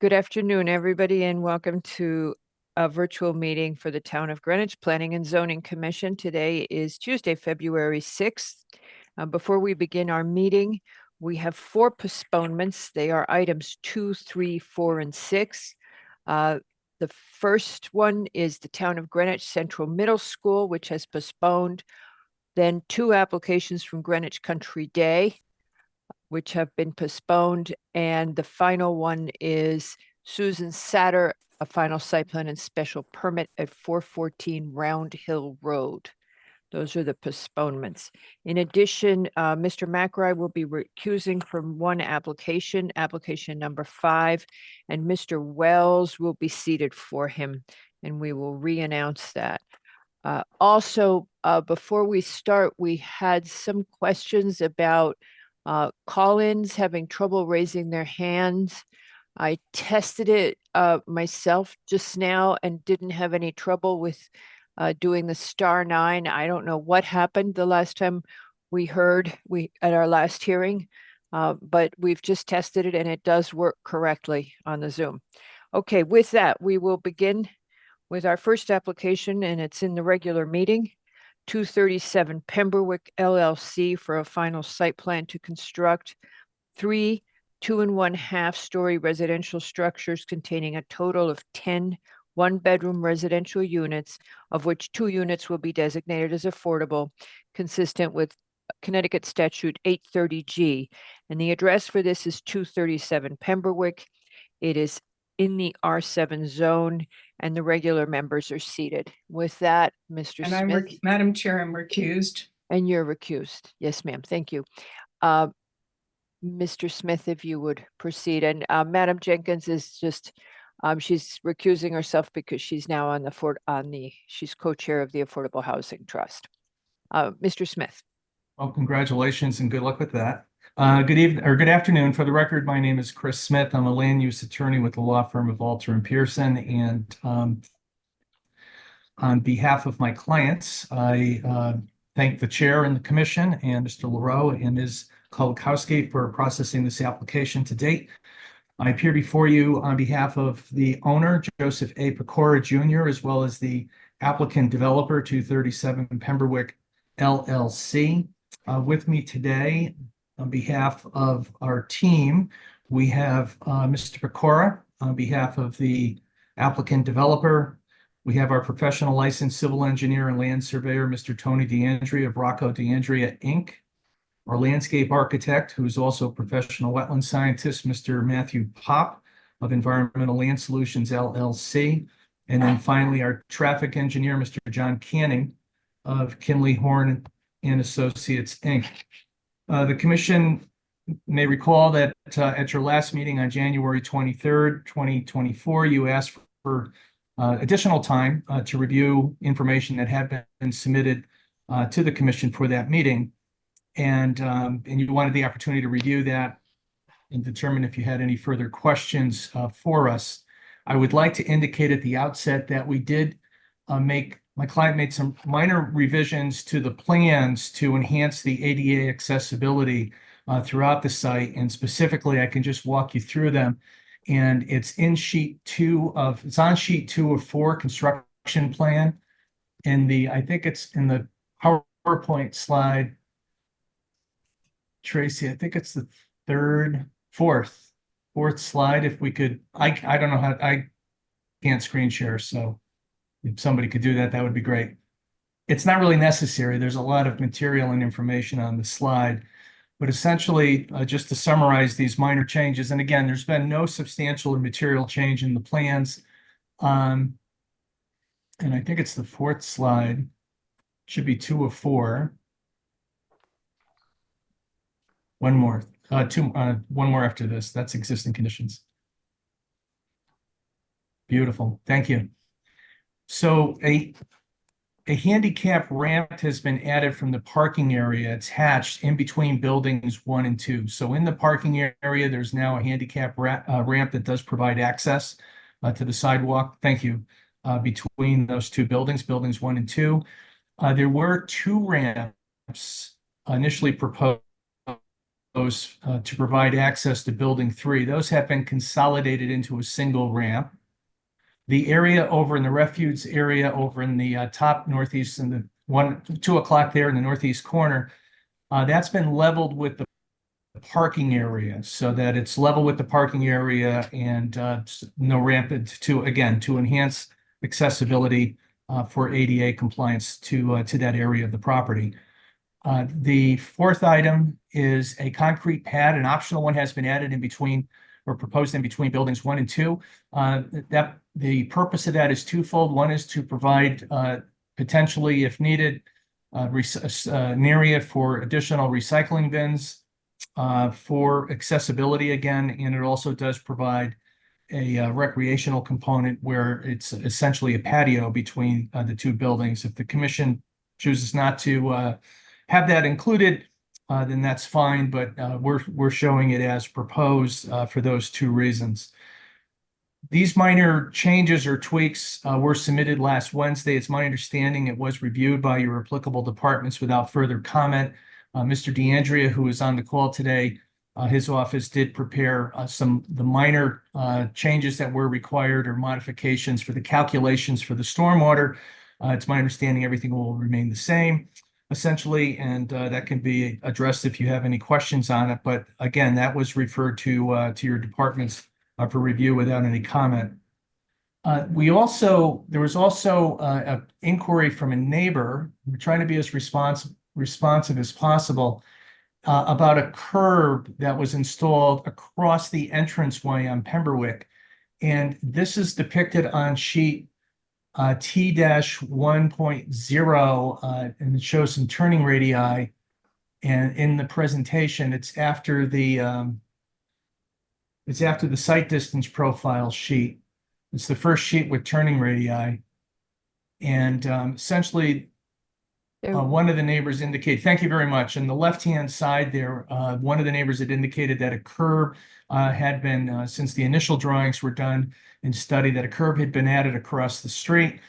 Good afternoon, everybody, and welcome to a virtual meeting for the Town of Greenwich Planning and Zoning Commission. Today is Tuesday, February 6th. Before we begin our meeting, we have 4 postponements. They are items 2, 3, 4, and 6. The first one is the Town of Greenwich Central Middle School, which has postponed. Then 2 applications from Greenwich Country Day, which have been postponed. And the final one is Susan Satter, a final site plan and special permit at 414 Round Hill Road. Those are the postponements. In addition, Mr. McRae will be recusing from one application, application number 5, and Mr. Wells will be seated for him, and we will re-announce that. Also, before we start, we had some questions about call-ins having trouble raising their hands. I tested it myself just now and didn't have any trouble with doing the *9. I don't know what happened the last time we heard at our last hearing, but we've just tested it and it does work correctly on the Zoom. Okay, with that, we will begin with our first application, and it's in the regular meeting. 237 Pemberwick LLC for a final site plan to construct 3 2.5-story residential structures containing a total of 10 one-bedroom residential units, of which 2 units will be designated as affordable, consistent with Connecticut Statute 830G. And the address for this is 237 Pemberwick. It is in the R7 zone, and the regular members are seated. With that, Mr. And Smith. Madam Chair, I'm recused. And you're recused. Yes, ma'am. Thank you. Mr. Smith, if you would proceed. And Madam Jenkins is just, she's recusing herself because she's now she's co-chair of the Affordable Housing Trust. Mr. Smith. Well, congratulations and good luck with that. Good evening or good afternoon. For the record, my name is Chris Smith. I'm a land use attorney with the law firm of Alter and Pearson. And on behalf of my clients, I thank the chair and the commission and Mr. Leroux and Ms. Kolakowski for processing this application to date. I appear before you on behalf of the owner, Joseph A. Pecora Jr., as well as the applicant developer, 237 Pemberwick LLC. With me today, on behalf of our team, we have Mr. Pecora. On behalf of the applicant developer, we have our professional licensed civil engineer and land surveyor, Mr. Tony D'Andrea of Rocco D'Andrea, Inc., our landscape architect, who is also a professional wetland scientist, Mr. Matthew Pop of Environmental Land Solutions, LLC. And then finally, our traffic engineer, Mr. John Canning of Kinley Horn and Associates, Inc. The commission may recall that at your last meeting on January 23rd, 2024, you asked for additional time to review information that had been submitted to the commission for that meeting. And you wanted the opportunity to review that and determine if you had any further questions for us. I would like to indicate at the outset that we did my client made some minor revisions to the plans to enhance the ADA accessibility throughout the site. And specifically, I can just walk you through them. And it's on sheet 2 of 4 construction plan. I think it's in the PowerPoint slide. Tracy, I think it's the fourth slide. If we could, I don't know how, I can't screen share. So if somebody could do that, that would be great. It's not really necessary. There's a lot of material and information on the slide, but essentially just to summarize these minor changes. And again, there's been no substantial or material change in the plans. And I think it's the 4th slide. Should be 2 of 4. One more, one more after this. That's existing conditions. Beautiful. Thank you. So a handicap ramp has been added from the parking area attached in between buildings 1 and 2. So in the parking area, there's now a handicap ramp that does provide access to the sidewalk. Thank you. Between those 2 buildings, buildings 1 and 2. There were 2 ramps initially proposed to provide access to Building 3. Those have been consolidated into a single ramp. The area over in the refuge area over in the top northeast and the 2 o'clock there in the northeast corner, that's been leveled with the parking area so that it's level with the parking area and no ramp to enhance accessibility for ADA compliance to that area of the property. The fourth item is a concrete pad. An optional one has been added in between or proposed in between buildings 1 and 2. That the purpose of that is twofold. One is to provide potentially, if needed, an area for additional recycling bins for accessibility again, and it also does provide a recreational component where it's essentially a patio between the two buildings. If the commission chooses not to have that included, then that's fine, but we're showing it as proposed for those two reasons. These minor changes or tweaks were submitted last Wednesday. It's my understanding it was reviewed by your applicable departments without further comment. Mr. DeAndrea, who is on the call today, his office did prepare the minor changes that were required or modifications for the calculations for the stormwater. It's my understanding everything will remain the same, essentially, and that can be addressed if you have any questions on it. But again, that was referred to your departments for review without any comment. There was also an inquiry from a neighbor. We're trying to be as responsive as possible about a curb that was installed across the entranceway on Pemberwick. And this is depicted on sheet T-1.0, and it shows some turning radii. And in the presentation, it's after the site distance profile sheet. It's the first sheet with turning radii. And essentially, one of the neighbors indicated, thank you very much. On the left-hand side there, one of the neighbors had indicated that a curb had been, since the initial drawings were done and studied, that a curb had been added across the street.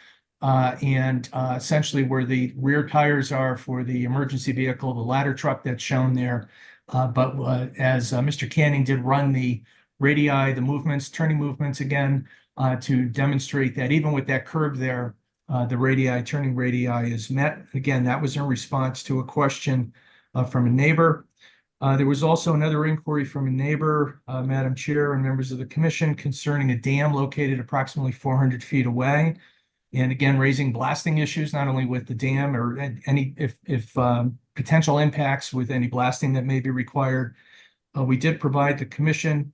And essentially where the rear tires are for the emergency vehicle, the ladder truck that's shown there. But as Mr. Canning did run the radii, the movements, turning movements again, to demonstrate that even with that curb there, the radii, turning radii is met. Again, that was in response to a question from a neighbor. There was also another inquiry from a neighbor, Madam Chair and members of the commission, concerning a dam located approximately 400 feet away. And again, raising blasting issues, not only with the dam or any potential impacts with any blasting that may be required. We did provide the commission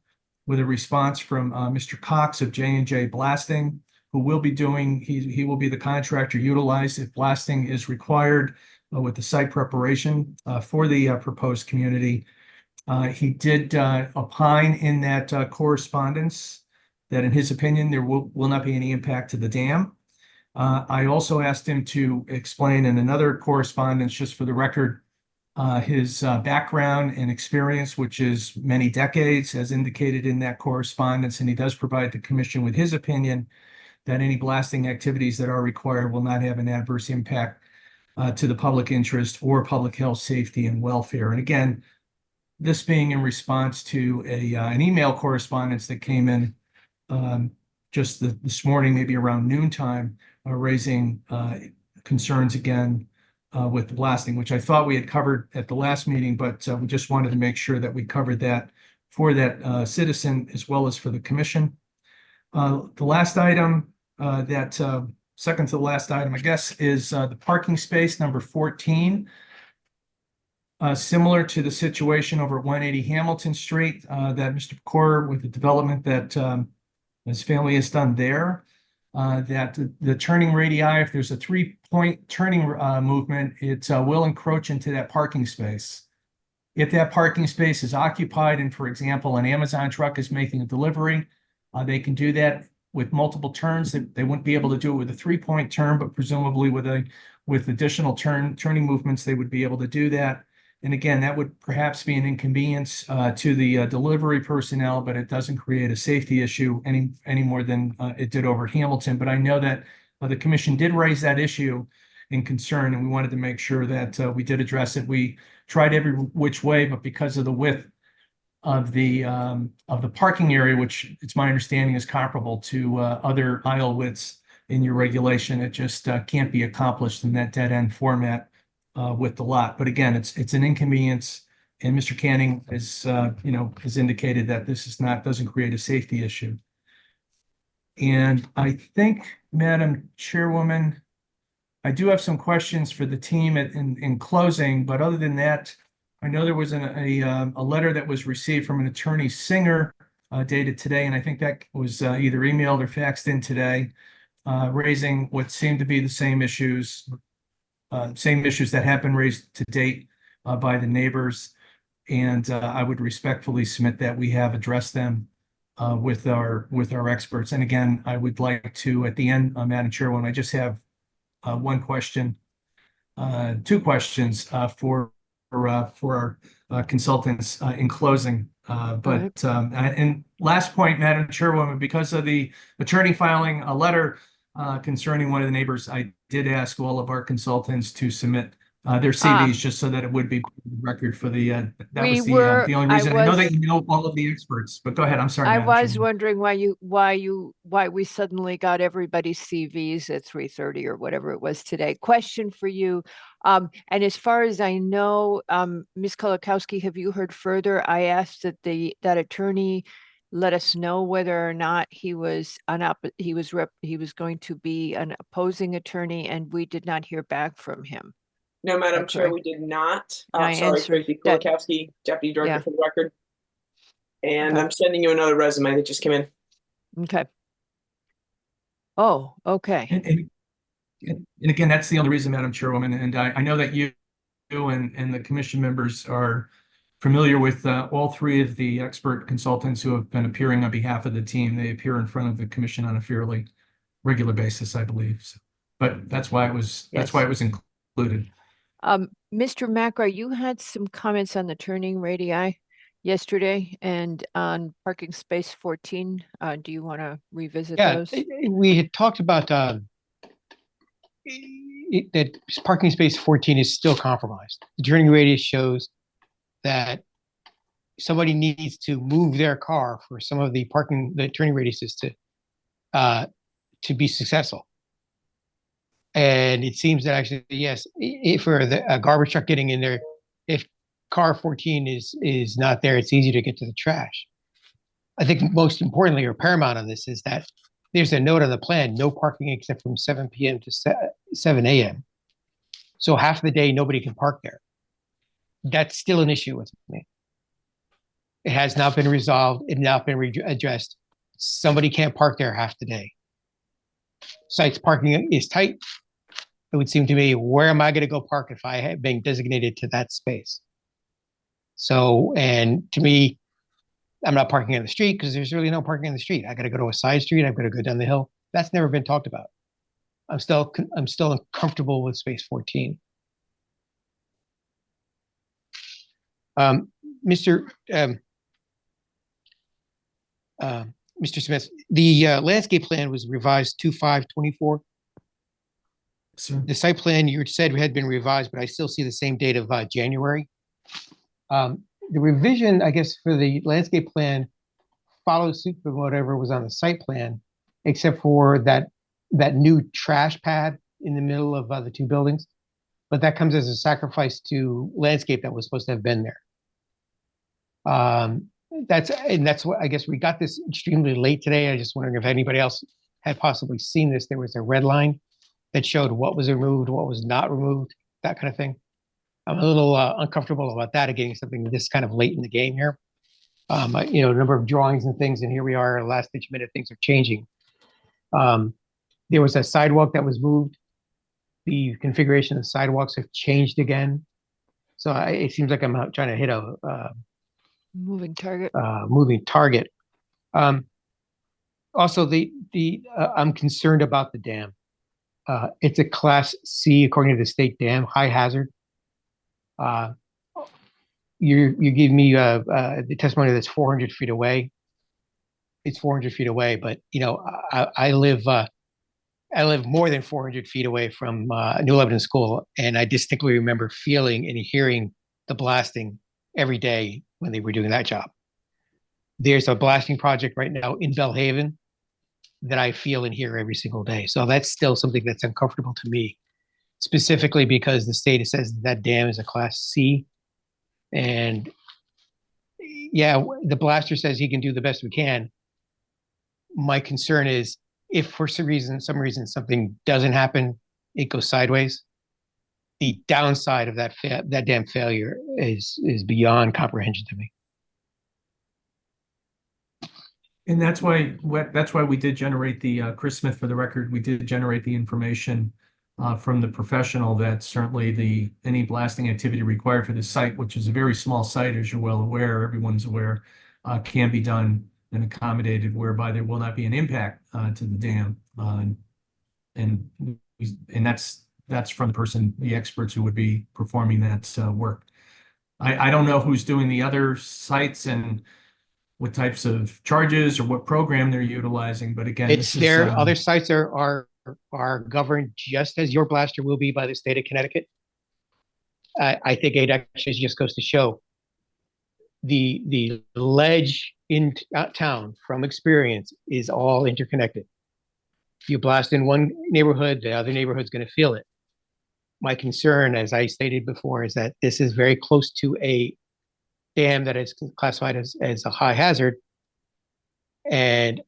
with a response from Mr. Cox of J&J Blasting, who will be doing, he will be the contractor utilized if blasting is required with the site preparation for the proposed community. He did opine in that correspondence that in his opinion, there will not be any impact to the dam. I also asked him to explain in another correspondence, just for the record, his background and experience, which is many decades, as indicated in that correspondence, and he does provide the commission with his opinion that any blasting activities that are required will not have an adverse impact to the public interest or public health, safety, and welfare. And again, this being in response to an email correspondence that came in just this morning, maybe around noontime, raising concerns again with the blasting, which I thought we had covered at the last meeting, but we just wanted to make sure that we covered that for that citizen as well as for the commission. The last item, second to the last item, I guess, is the parking space number 14. Similar to the situation over at 180 Hamilton Street that Mr. Pecora with the development that his family has done there, that the turning radii, if there's a 3-point turning movement, it will encroach into that parking space. If that parking space is occupied and, for example, an Amazon truck is making a delivery, they can do that with multiple turns. They wouldn't be able to do it with a 3-point turn, but presumably with additional turning movements, they would be able to do that. And again, that would perhaps be an inconvenience to the delivery personnel, but it doesn't create a safety issue any more than it did over at Hamilton. But I know that the commission did raise that issue in concern, and we wanted to make sure that we did address it. We tried every which way, but because of the width of the parking area, which it's my understanding is comparable to other aisle widths in your regulation, it just can't be accomplished in that dead end format with the lot. But again, it's an inconvenience. And Mr. Canning has indicated that this doesn't create a safety issue. And I think, Madam Chairwoman, I do have some questions for the team in closing, but other than that, I know there was a letter that was received from an attorney Singer dated today, and I think that was either emailed or faxed in today, raising what seemed to be the same issues that have been raised to date by the neighbors. And I would respectfully submit that we have addressed them with our experts. And again, I would like to, at the end, Madam Chairwoman, I just have one question, two questions for our consultants in closing. And last point, Madam Chairwoman, because of the attorney filing a letter concerning one of the neighbors, I did ask all of our consultants to submit their CVs just so that it would be record for the that was the only reason. I know that you know all of the experts, but go ahead. I'm sorry. I Madam was Chairwoman. wondering why we suddenly got everybody's CVs at 3:30 or whatever it was today. Question for you. And as far as I know, Ms. Kolakowski, have you heard further? I asked that that attorney let us know whether or not he was going to be an opposing attorney, and we did not hear back from him. No, Madam That's Chair, right. we did not. And I Sorry, answered Tracy that- Kulakowski, Deputy Director Yeah. for the record. And Okay. I'm sending you another resume that just came in. Okay. Oh, okay. And again, that's the only reason, Madam Chairwoman. And I know that you and the commission members are familiar with all three of the expert consultants who have been appearing on behalf of the team. They appear in front of the commission on a fairly regular basis, I believe. So, but that's why it was included. Mr. Macra, you had some comments on the turning radii yesterday and on parking space 14. Do you want to revisit those? We had talked about that parking space 14 is still compromised. The turning radius shows that somebody needs to move their car for some of the turning radiuses to be successful. And it seems that actually, yes, for a garbage truck getting in there, if car 14 is not there, it's easy to get to the trash. I think most importantly or paramount on this is that there's a note on the plan, no parking except from 7 p.m. to 7 a.m. So half the day, nobody can park there. That's still an issue with me. It has not been resolved. It has not been addressed. Somebody can't park there half the day. Site's parking is tight. It would seem to me, where am I going to go park if I had been designated to that space? So, and to me, I'm not parking on the street because there's really no parking on the street. I got to go to a side street. I've got to go down the hill. That's never been talked about. I'm still uncomfortable with space 14. Mr. Smith, the landscape plan was revised 2/5/24. Sir. The site plan you said had been revised, but I still see the same date of January. The revision, I guess, for the landscape plan follows suit from whatever was on the site plan, except for that new trash pad in the middle of the two buildings. But that comes as a sacrifice to landscape that was supposed to have been there. That's what I guess we got this extremely late today. I just wondering if anybody else had possibly seen this. There was a red line that showed what was removed, what was not removed, that kind of thing. I'm a little uncomfortable about that, getting something this kind of late in the game here. A number of drawings and things, and here we are, last minute, things are changing. There was a sidewalk that was moved. The configuration of the sidewalks have changed again. So it seems like I'm trying to hit a moving target. Moving target. Also, I'm concerned about the dam. It's a Class C according to the state dam, high hazard. You give me the testimony that's 400 feet away. It's 400 feet away, but I live more than 400 feet away from New Lebanon School, and I distinctly remember feeling and hearing the blasting every day when they were doing that job. There's a blasting project right now in Bellhaven that I feel and hear every single day. So that's still something that's uncomfortable to me, specifically because the state says that dam is a Class C. And yeah, the blaster says he can do the best we can. My concern is if for some reason something doesn't happen, it goes sideways. The downside of that dam failure is beyond comprehension to me. And that's why we did generate the, Chris Smith, for the record, we did generate the information from the professional that certainly any blasting activity required for the site, which is a very small site, as you're well aware, everyone's aware, can be done and accommodated whereby there will not be an impact to the dam. And that's from the experts who would be performing that work. I don't know who's doing the other sites and what types of charges or what program they're utilizing, but again, It's this their is, other sites are governed just as your blaster will be by the state of Connecticut. I think it actually just goes to show the ledge in town from experience is all interconnected. If you blast in one neighborhood, the other neighborhood's going to feel it. My concern, as I stated before, is that this is very close to a dam that is classified as a high hazard, and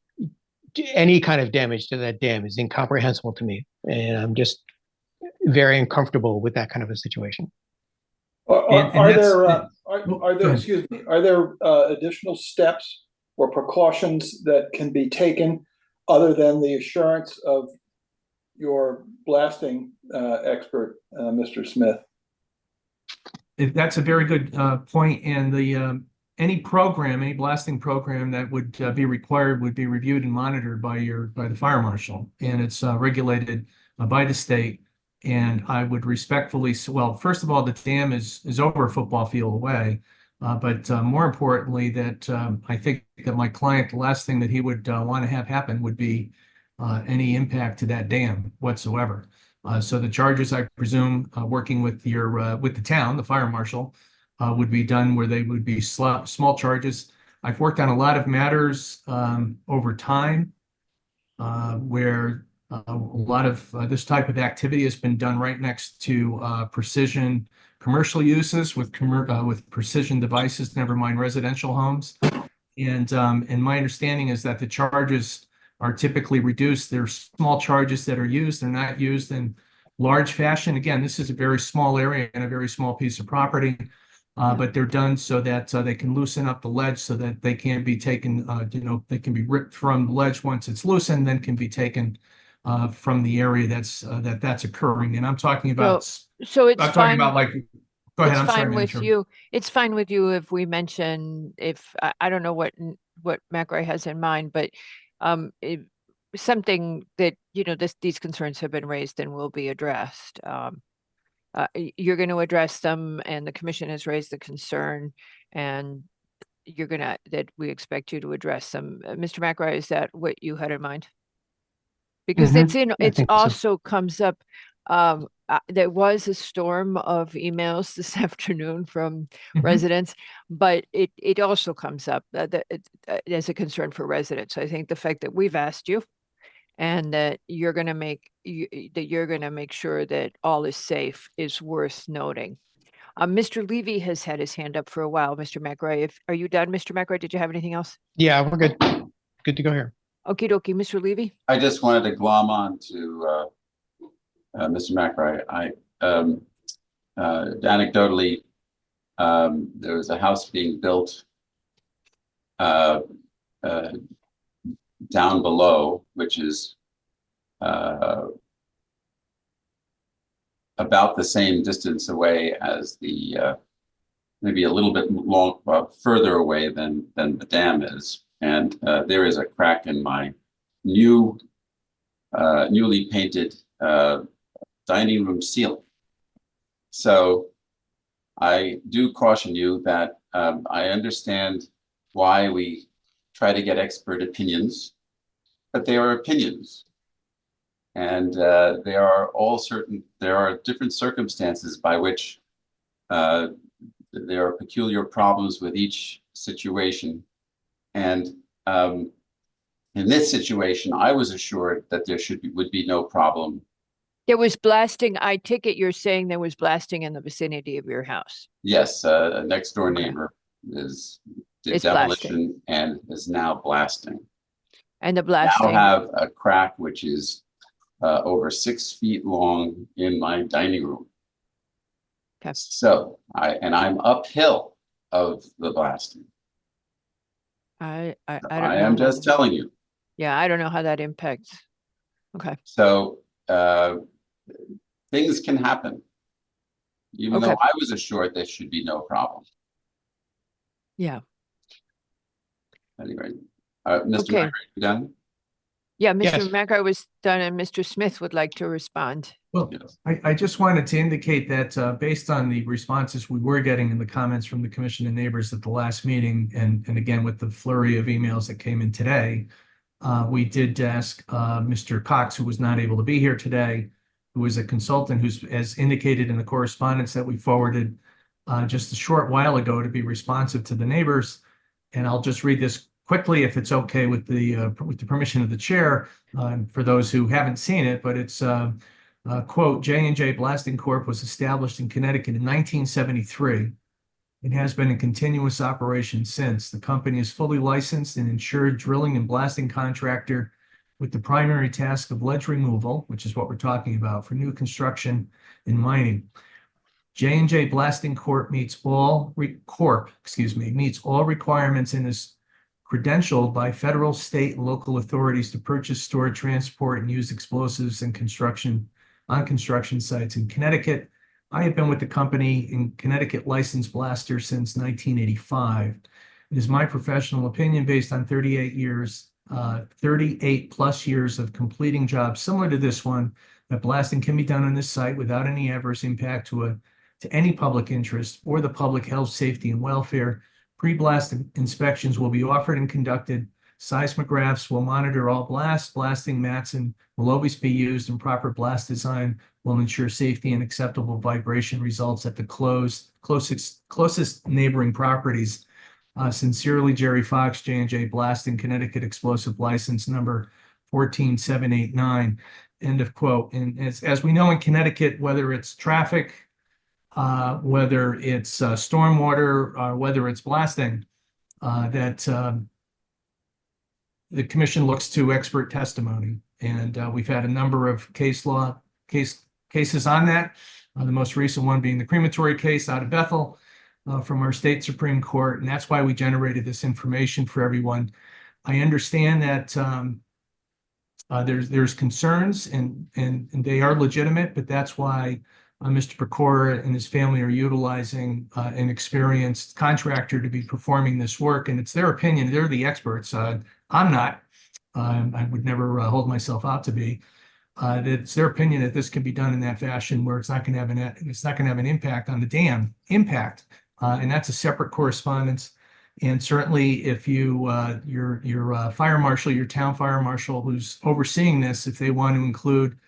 any kind of damage to that dam is incomprehensible to me, and I'm just very uncomfortable with that kind of a situation. And that's- Are there, excuse me, are there additional steps or precautions that can be taken other than the assurance of your blasting expert, Mr. Smith? That's a very good point. And any blasting program that would be required would be reviewed and monitored by the fire marshal, and it's regulated by the state. And I would respectfully, well, first of all, the dam is over a football field away, but more importantly, that I think that my client, the last thing that he would want to have happen would be any impact to that dam whatsoever. So the charges, I presume, working with the town, the fire marshal, would be done where they would be small charges. I've worked on a lot of matters over time where a lot of this type of activity has been done right next to precision commercial uses with precision devices, never mind residential homes. And my understanding is that the charges are typically reduced. There's small charges that are used. They're not used in large fashion. Again, this is a very small area and a very small piece of property, but they're done so that they can loosen up the ledge so that they can be taken, they can be ripped from the ledge once it's loosened, then can be taken from the area that's occurring. And I'm talking about, So it's I'm talking fine. about like, go ahead. It's I'm sorry, fine with Madam Chair. you. It's fine with you if we mention, if I don't know what McRae has in mind, but something that, these concerns have been raised and will be addressed. You're going to address them, and the commission has raised the concern, and that we expect you to address them. Mr. McRae, is that what you had in mind? Because I it's think so. also comes up. There was a storm of emails this afternoon from residents, but it also comes up as a concern for residents. I think the fact that we've asked you, and that you're going to make sure that all is safe is worth noting. Mr. Levy has had his hand up for a while. Mr. McRae, are you done, Mr. McRae? Did you have anything else? Yeah, we're good. Good to go here. Okie dokie, Mr. Levy. I just wanted to glom on to Mr. McRae. Anecdotally, there was a house being built down below, which is about the same distance away as maybe a little bit further away than the dam is. And there is a crack in my newly painted dining room ceiling. So I do caution you that I understand why we try to get expert opinions, but they are opinions. And there are different circumstances by which there are peculiar problems with each situation. And in this situation, I was assured that there would be no problem. There was blasting. I take it you're saying there was blasting in the vicinity of your house. Yes, a next door Okay. neighbor did It's demolition and is now blasting. And the Now blasting, have a crack which is over 6 feet long in my dining room. Okay. So I'm uphill of the blasting. I don't know. I am just telling you. Yeah, I don't know how that impacts. Okay, So things can happen. Even though Okay. I was assured there should be no problem. yeah, Anyway, Mr. Okay. Mayor, you done? yeah, Mr. Yes. Mackay was done and Mr. Smith would like to respond. Well, Yes. I just wanted to indicate that based on the responses we were getting in the comments from the commission and neighbors at the last meeting, and again with the flurry of emails that came in today, we did ask Mr. Cox, who was not able to be here today, who is a consultant who's, as indicated in the correspondence that we forwarded just a short while ago, to be responsive to the neighbors. And I'll just read this quickly if it's okay with the permission of the chair, for those who haven't seen it, but it's quote, J&J Blasting Corp. Was established in Connecticut in 1973. It has been in continuous operation since. The company is fully licensed and insured drilling and blasting contractor with the primary task of ledge removal, which is what we're talking about, for new construction and mining. J&J Blasting Corp. meets all requirements and is credentialed by federal, state, and local authorities to purchase, store, transport, and use explosives and on construction sites in Connecticut. I have been with the company in Connecticut licensed blaster since 1985. It is my professional opinion, based on 38 plus years of completing jobs similar to this one, that blasting can be done on this site without any adverse impact to any public interest or the public health, safety, and welfare. Pre-blast inspections will be offered and conducted. Seismographs will monitor all blasts. Blasting mats and will always be used, and proper blast design will ensure safety and acceptable vibration results at the closest neighboring properties. Sincerely, Jerry Fox, J&J Blasting, Connecticut explosive license number 14789. End of quote. And as we know in Connecticut, whether it's traffic, whether it's stormwater, or whether it's blasting, that the commission looks to expert testimony. And we've had a number of cases on that. The most recent one being the crematory case out of Bethel from our state Supreme Court. And that's why we generated this information for everyone. I understand that there's concerns and they are legitimate, but that's why Mr. Pecora and his family are utilizing an experienced contractor to be performing this work. And it's their opinion. They're the experts. I'm not. I would never hold myself out to be. It's their opinion that this can be done in that fashion where it's not going to have an impact on the dam impact. And that's a separate correspondence. And certainly if your fire marshal, your town fire marshal who's overseeing this, if they want to include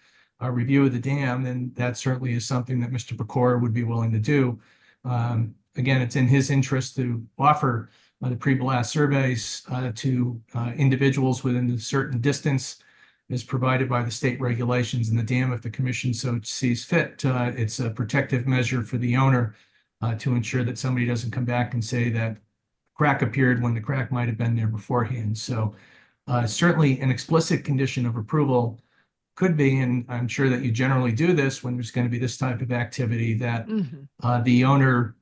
a review of the dam, then that certainly is something that Mr. Pecora would be willing to do. Again, it's in his interest to offer the pre-blast surveys to individuals within a certain distance as provided by the state regulations. And the dam, if the commission so sees fit, it's a protective measure for the owner to ensure that somebody doesn't come back and say that crack appeared when the crack might have been there beforehand. So certainly an explicit condition of approval could be, and I'm sure that you generally do this when there's going to be this type of activity, that the owner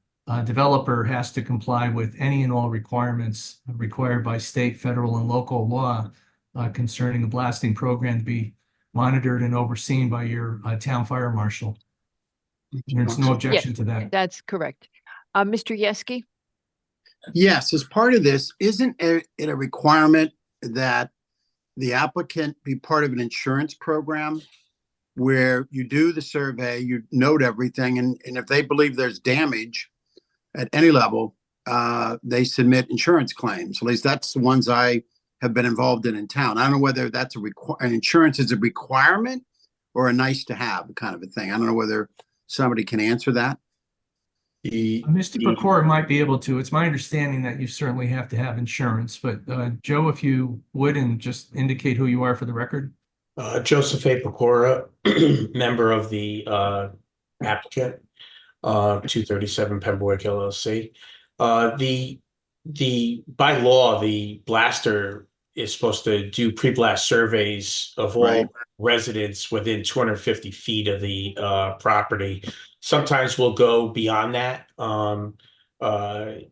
developer has to comply with any and all requirements required by state, federal, and local law concerning the blasting program to be monitored and overseen by your town fire marshal. There's no objection to that. That's correct. Mr. Yeski? Yes, as part of this, isn't it a requirement that the applicant be part of an insurance program where you do the survey, you note everything, and if they believe there's damage at any level, they submit insurance claims? At least that's the ones I have been involved in town. I don't know whether that's an insurance is a requirement or a nice to have kind of a thing. I don't know whether somebody can answer that. Mr. Pecora might be able to. It's my understanding that you certainly have to have insurance, but Joe, if you would, and just indicate who you are for the record. Joseph A. Pecora, member of the applicant, 237 Pembroke LLC. By law, the blaster is supposed to do pre-blast surveys of all Right. residents within 250 feet of the property. Sometimes we'll go beyond that.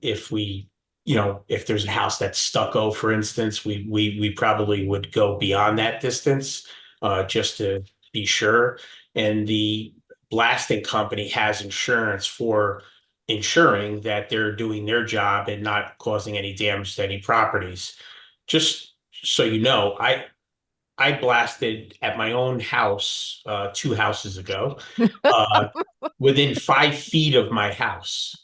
If we, if there's a house that's stucco, for instance, we probably would go beyond that distance just to be sure. And the blasting company has insurance for ensuring that they're doing their job and not causing any damage to any properties. Just so you know, I blasted at my own house 2 houses ago, within 5 feet of my house.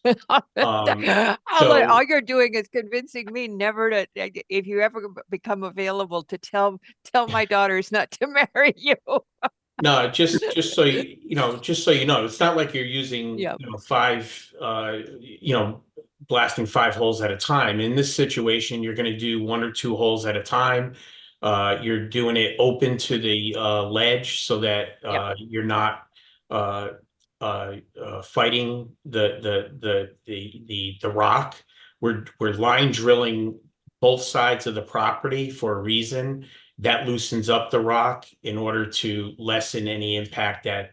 All you're doing is convincing me never to, if you ever become available, to tell my daughters not to marry you. No, just so just so you know, it's not like you're using Yep. 5 blasting 5 holes at a time. In this situation, you're going to do 1 or 2 holes at a time. You're doing it open to the ledge so that you're not fighting the rock. We're line drilling both sides of the property for a reason. That loosens up the rock in order to lessen any impact that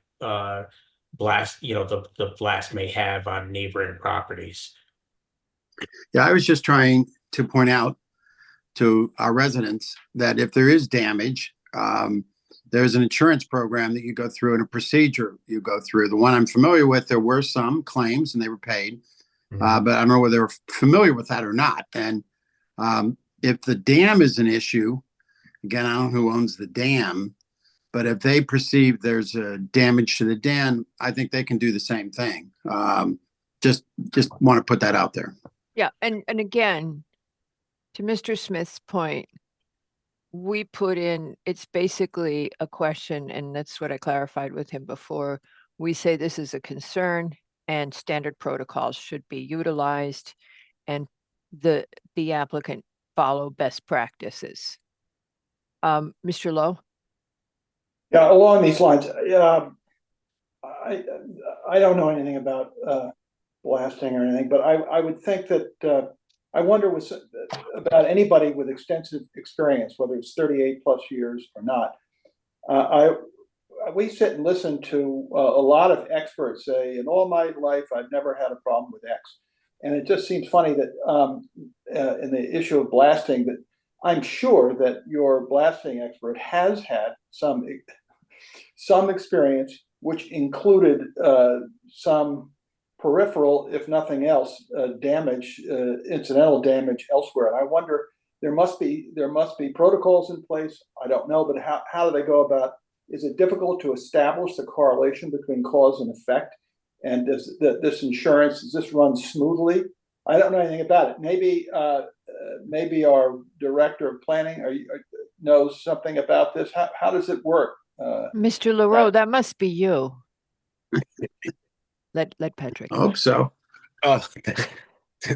blast, the blast may have on neighboring properties. Yeah, I was just trying to point out to our residents that if there is damage, there's an insurance program that you go through and a procedure you go through. The one I'm familiar with, there were some claims and they were paid, but I don't know whether they're familiar with that or not. And if the dam is an issue, again, I don't know who owns the dam, but if they perceive there's a damage to the dam, I think they can do the same thing. Just want to put that out there. Yeah, and again, to Mr. Smith's point, we put in, it's basically a question, and that's what I clarified with him before. We say this is a concern and standard protocols should be utilized and the applicant follow best practices. Mr. Lowe? Yeah, along these lines, I don't know anything about blasting or anything, but I would think that I wonder about anybody with extensive experience, whether it's 38 plus years or not. We sit and listen to a lot of experts say, in all my life, I've never had a problem with X. And it just seems funny that in the issue of blasting, that I'm sure that your blasting expert has had some experience, which included some peripheral, if nothing else, damage, incidental damage elsewhere. And I wonder, there must be protocols in place. I don't know, but how do they go about? Is it difficult to establish the correlation between cause and effect? And does this insurance, does this run smoothly? I don't know anything about it. Maybe our director of planning knows something about this. How does it work? Mr. LaRoe, that must be you. Let Patrick. I hope so.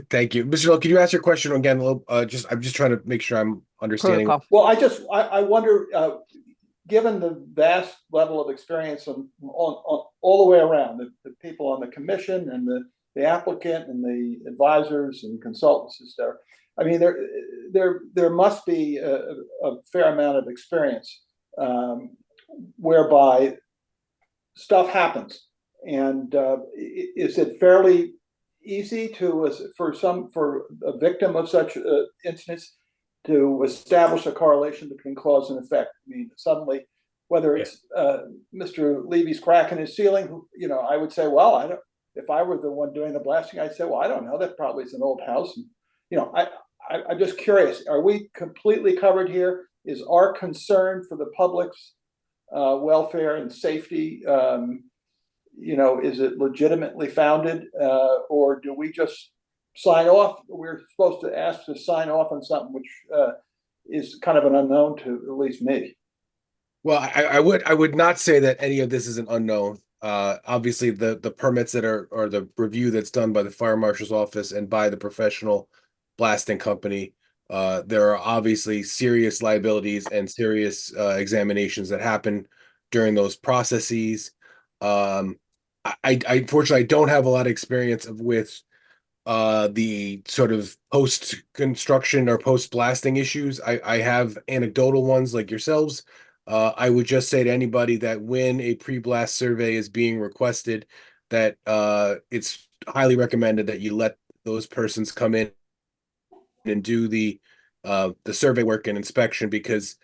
Thank you. Mr. Lowe, could you ask your question again? I'm just trying to make sure I'm understanding. Protocol. Well, I wonder, given the vast level of experience on all the way around, the people on the commission and the applicant and the advisors and consultants and stuff, I mean, there must be a fair amount of experience whereby stuff happens. And is it fairly easy for a victim of such incidents to establish a correlation between cause and effect? I mean, suddenly, whether it's Mr. Levy's crack in his ceiling, I would say, well, I don't. If I were the one doing the blasting, I'd say, well, I don't know. That probably is an old house. And, I'm just curious. Are we completely covered here? Is our concern for the public's welfare and safety, is it legitimately founded, or do we just sign off? We're supposed to ask to sign off on something which is kind of an unknown to at least me. Well, I would not say that any of this is an unknown. obviously the permits that are, or the review that's done by the fire marshal's office and by the professional blasting company, there are obviously serious liabilities and serious examinations that happen during those processes. I unfortunately I don't have a lot of experience with the sort of post construction or post blasting issues. I have anecdotal ones like yourselves. I would just say to anybody that when a pre-blast survey is being requested, that it's highly recommended that you let those persons come in and do the survey work and inspection, because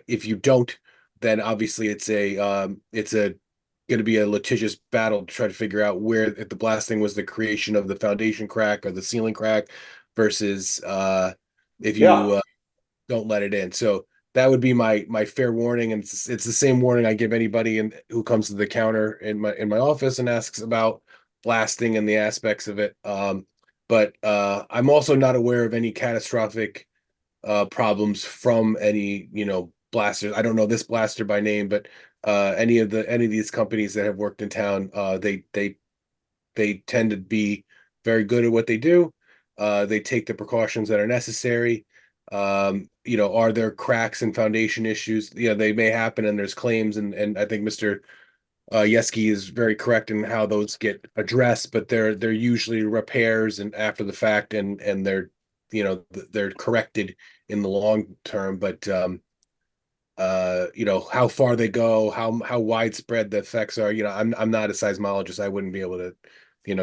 if you don't, then obviously it's a going to be a litigious battle to try to figure out where, if the blasting was the creation of the foundation crack or the ceiling crack versus if you Yeah. don't let it in. So that would be my fair warning, and it's the same warning I give anybody who comes to the counter in my office and asks about blasting and the aspects of it. But I'm also not aware of any catastrophic problems from any, blasters. I don't know this blaster by name, but any of these companies that have worked in town, they tend to be very good at what they do. They take the precautions that are necessary. Are there cracks and foundation issues? They may happen, and there's claims, and I think Mr. Yeski is very correct in how those get addressed, but they're usually repairs and after the fact, and they're corrected in the long term. But how far they go, how widespread the effects are. I'm not a seismologist. I wouldn't be able to,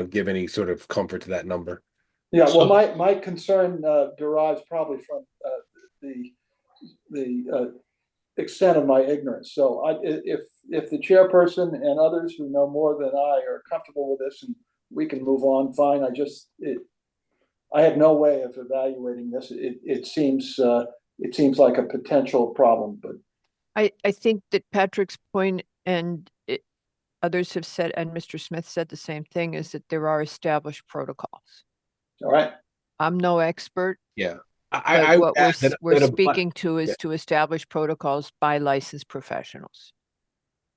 give any sort of comfort to that number. Yeah, well, So- my concern derives probably from the extent of my ignorance. So if the chairperson and others who know more than I are comfortable with this and we can move on, fine. I have no way of evaluating this. It seems like a potential problem, but I think that Patrick's point and others have said, and Mr. Smith said the same thing, is that there are established protocols. all right. I'm no expert, Yeah. but what add we're that speaking to is yeah. to establish protocols by licensed professionals.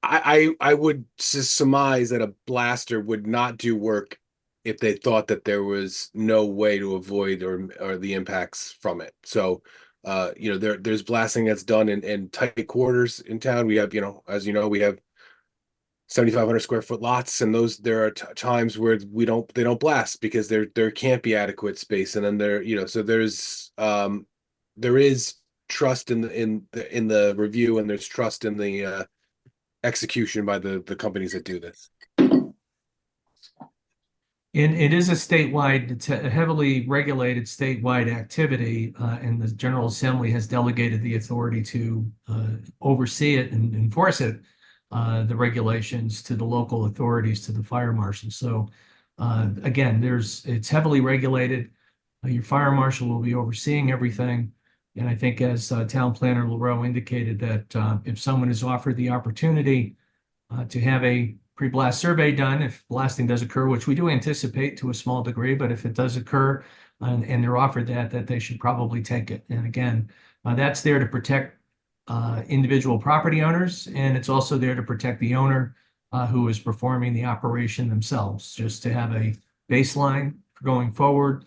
I would surmise that a blaster would not do work if they thought that there was no way to avoid or the impacts from it. So there's blasting that's done in tight quarters in town. We have, as you know, we have 7,500 square foot lots, and there are times where they don't blast because there can't be adequate space, and then so there is trust in the review, and there's trust in the execution by the companies that do this. And it is a statewide, it's a heavily regulated statewide activity, and the General Assembly has delegated the authority to oversee it and enforce it, the regulations to the local authorities, to the fire marshal. So again, it's heavily regulated. Your fire marshal will be overseeing everything. And I think as Town Planner LaRoe indicated that if someone is offered the opportunity to have a pre-blast survey done, if blasting does occur, which we do anticipate to a small degree, but if it does occur and they're offered that they should probably take it. And again, that's there to protect individual property owners, and it's also there to protect the owner who is performing the operation themselves, just to have a baseline for going forward.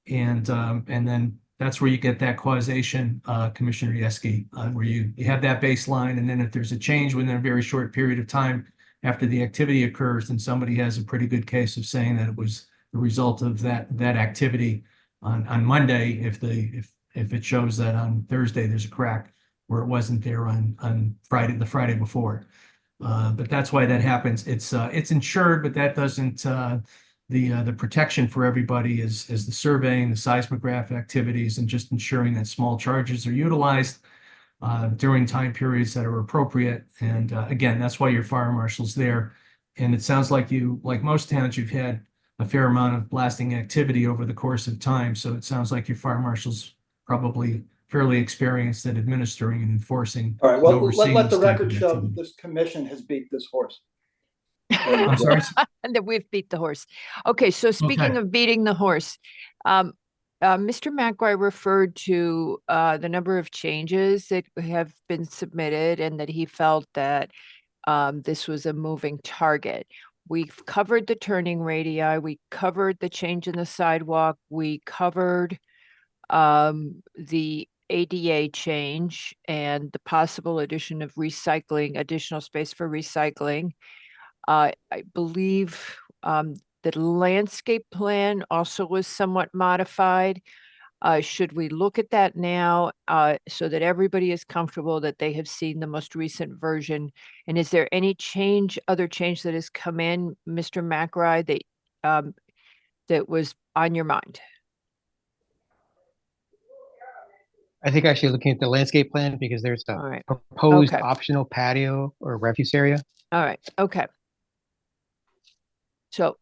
And then that's where you get that causation, Commissioner Yeski, where you have that baseline, and then if there's a change within a very short period of time after the activity occurs, then somebody has a pretty good case of saying that it was the result of that activity on Monday, if it shows that on Thursday there's a crack where it wasn't there on Friday, the Friday before. But that's why that happens. It's insured, but that doesn't the protection for everybody is the surveying, the seismograph activities, and just ensuring that small charges are utilized during time periods that are appropriate. And again, that's why your fire marshal's there. And it sounds like like most towns, you've had a fair amount of blasting activity over the course of time. So it sounds like your fire marshal's probably fairly experienced at administering and enforcing. All right, well, and overseeing let the this type record of show activity. that this commission has beat this horse. I'm sorry. And that we've beat the horse. Okay, so speaking Okay. of beating the horse, Mr. McGuire referred to the number of changes that have been submitted, and that he felt that this was a moving target. We've covered the turning radii, we covered the change in the sidewalk, we covered the ADA change and the possible addition of recycling, additional space for recycling. I believe the landscape plan also was somewhat modified. Should we look at that now so that everybody is comfortable that they have seen the most recent version? And is there any other change that has come in, Mr. McRae, that was on your mind? I think actually looking at the landscape plan because there's All a right, proposed Okay. optional patio or refuse area. all right, okay. So,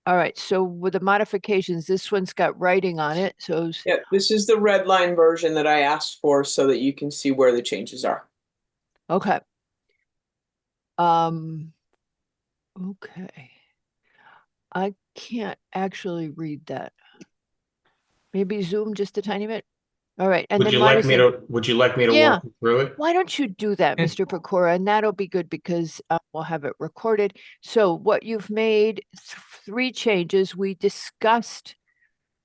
all right, so with the modifications, this one's got writing on it, so Yeah, this is the red line version that I asked for so that you can see where the changes are. okay. Okay. I can't actually read that. Maybe zoom just a tiny bit. All right, and Would then you like me Marty, to, would you like me to Yeah. walk you through it? why don't you do that, And- Mr. Pecora? And that'll be good because we'll have it recorded. So what you've made, 3 changes we discussed.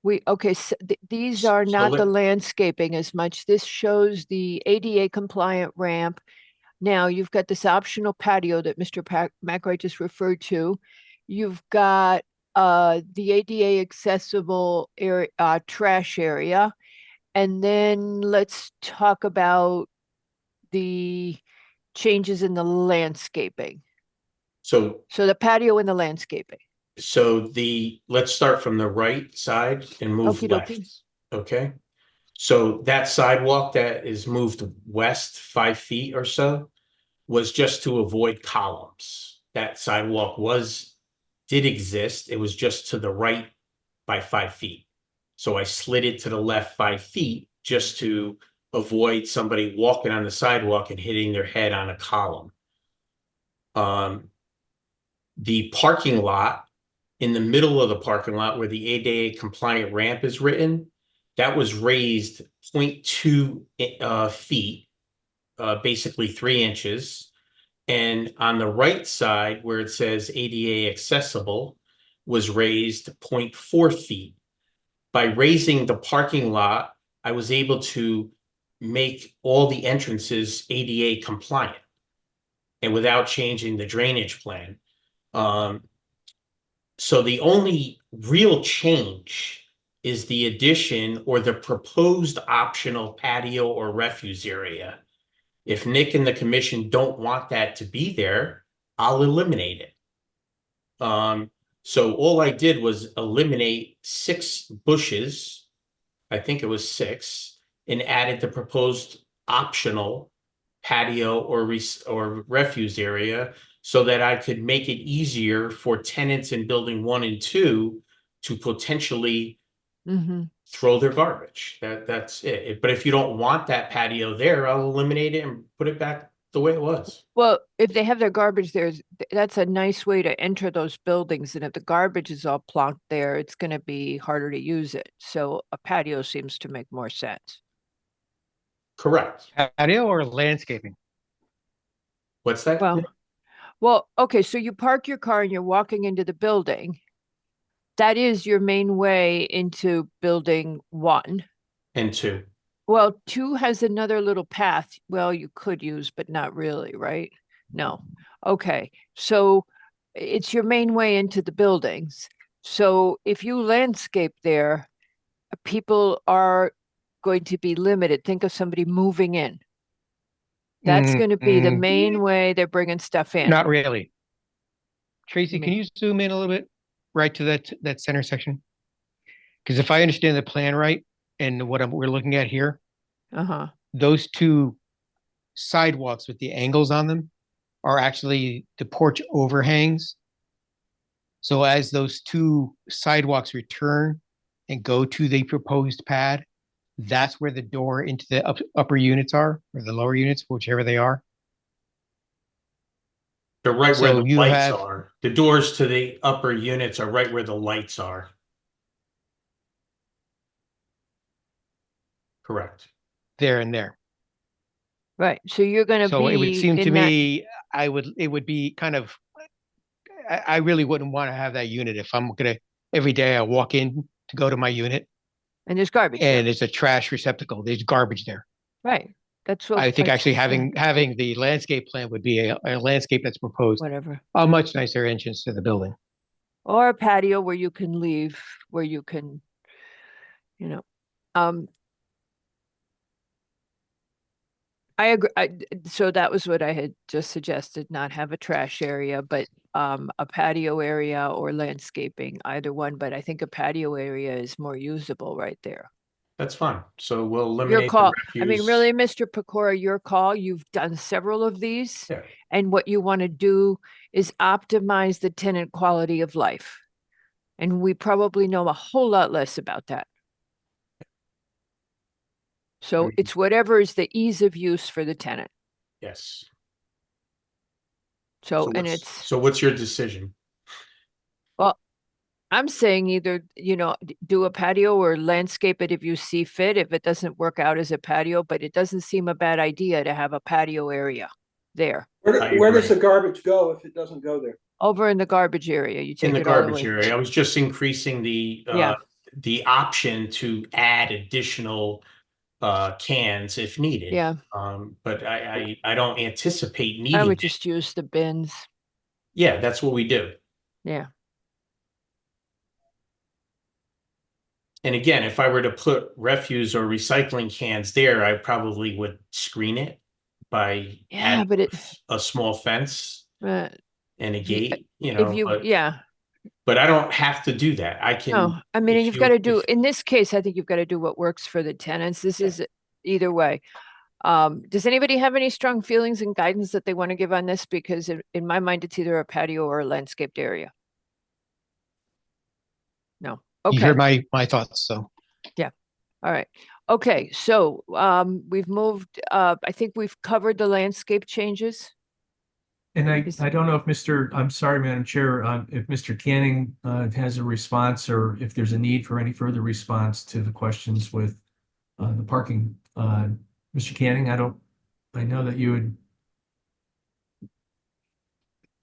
Okay, so these are So not the let- landscaping as much. This shows the ADA compliant ramp. Now you've got this optional patio that Mr. McRae just referred to. You've got the ADA accessible area, trash area. And then let's talk about the changes in the landscaping. So, So the patio and the landscaping. let's start from the right side and move Okey left. dokey. Okay? So that sidewalk that is moved west 5 feet or so was just to avoid columns. That sidewalk did exist. It was just to the right by 5 feet. So I slid it to the left 5 feet just to avoid somebody walking on the sidewalk and hitting their head on a column. The parking lot, in the middle of the parking lot where the ADA compliant ramp is written, that was raised 0.2 feet, basically 3 inches. And on the right side where it says ADA accessible was raised 0.4 feet. By raising the parking lot, I was able to make all the entrances ADA compliant and without changing the drainage plan. So the only real change is the addition or the proposed optional patio or refuse area. If Nick and the commission don't want that to be there, I'll eliminate it. So all I did was eliminate 6 bushes, I think it was 6, and added the proposed optional patio or refuse area so that I could make it easier for tenants in building 1 and 2 to potentially throw their garbage. That's it. But if you don't want that patio there, I'll eliminate it and put it back the way it was. Well, if they have their garbage there, that's a nice way to enter those buildings. And if the garbage is all plonked there, it's going to be harder to use it. So a patio seems to make more sense. Correct. Patio or landscaping? What's that? Well, okay, so you park your car and you're walking into the building. That is your main way into building 1. And 2. Well, 2 has another little path. Well, you could use, but not really, right? No. Okay, so it's your main way into the buildings. So if you landscape there, people are going to be limited. Think of somebody moving in. That's going to be the main way they're bringing stuff in. Not really. Tracy, You can mean- you zoom in a little bit right to that center section? Because if I understand the plan right and what we're looking at here, Uh-huh. those 2 sidewalks with the angles on them are actually the porch overhangs. So as those 2 sidewalks return and go to the proposed pad, that's where the door into the upper units are, or the lower units, whichever they are. They're right where So the you lights have- are. The doors to the upper units are right where the lights are. Correct. There and there. Right, so you're going to So it would be seem to in that. me, it would be kind of, I really wouldn't want to have that unit if I'm gonna, every day I walk in to go to my unit And there's garbage there. and it's a trash receptacle. There's garbage there. Right. That's what. I think like actually you said, having the landscape plan would be a landscape that's proposed, whatever. a much nicer entrance to the building. Or a patio where you can leave, where you can, I agree. So that was what I had just suggested, not have a trash area, but a patio area or landscaping, either one. But I think a patio area is more usable right there. That's fine. So we'll Your eliminate the call. I mean, refuse. really, Mr. Pecora, your call. You've done several of these. Yeah. And what you want to do is optimize the tenant quality of life. And we probably know a whole lot less about that. So it's whatever is the ease of use for the tenant. Yes. So, and what's- it's, So what's your decision? I'm saying either, do a patio or landscape it if you see fit, if it doesn't work out as a patio, but it doesn't seem a bad idea to have a patio area there. I Where does agree. the garbage go if it doesn't go there? Over in the garbage area, you take In the it all the garbage way. area, I was just increasing Yeah. the option to add additional cans if needed. Yeah, But I don't anticipate I needing would it. just use the bins. Yeah, that's what we do. Yeah. And again, if I were to put refuse or recycling cans there, I probably would screen it by Yeah, adding but a small fence uh, and a If you- gate, if you, but I don't have to do that. I can. no, I mean, if you've you- got to do, if- in this case, I think you've got to do what works for the tenants. This Yeah. is either way. Does anybody have any strong feelings and guidance that they want to give on this? Because in my mind, it's either a patio or a landscaped area. No. You Okay. heard my thoughts, so. All right. Okay. So, we've moved, I think we've covered the landscape changes. And Is- I don't know if I'm sorry, Madam Chair, if Mr. Canning has a response or if there's a need for any further response to the questions with the parking. Mr. Canning, I know that you would.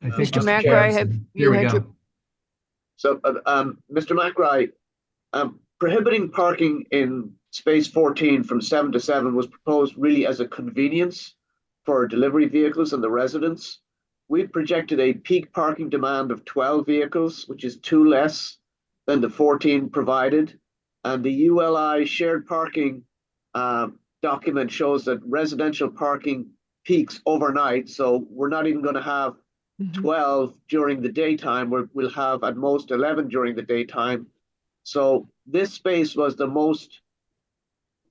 I think Mr. Chair McRae, said- have Here you we had your, go. So, Mr. McRae, prohibiting parking in space 14 from 7 to 7 was proposed really as a convenience for delivery vehicles and the residents. We projected a peak parking demand of 12 vehicles, which is 2 less than the 14 provided. And the ULI shared parking document shows that residential parking peaks overnight. So we're not even going to have Mhm. 12 during the daytime. We'll have at most 11 during the daytime. So this space was the most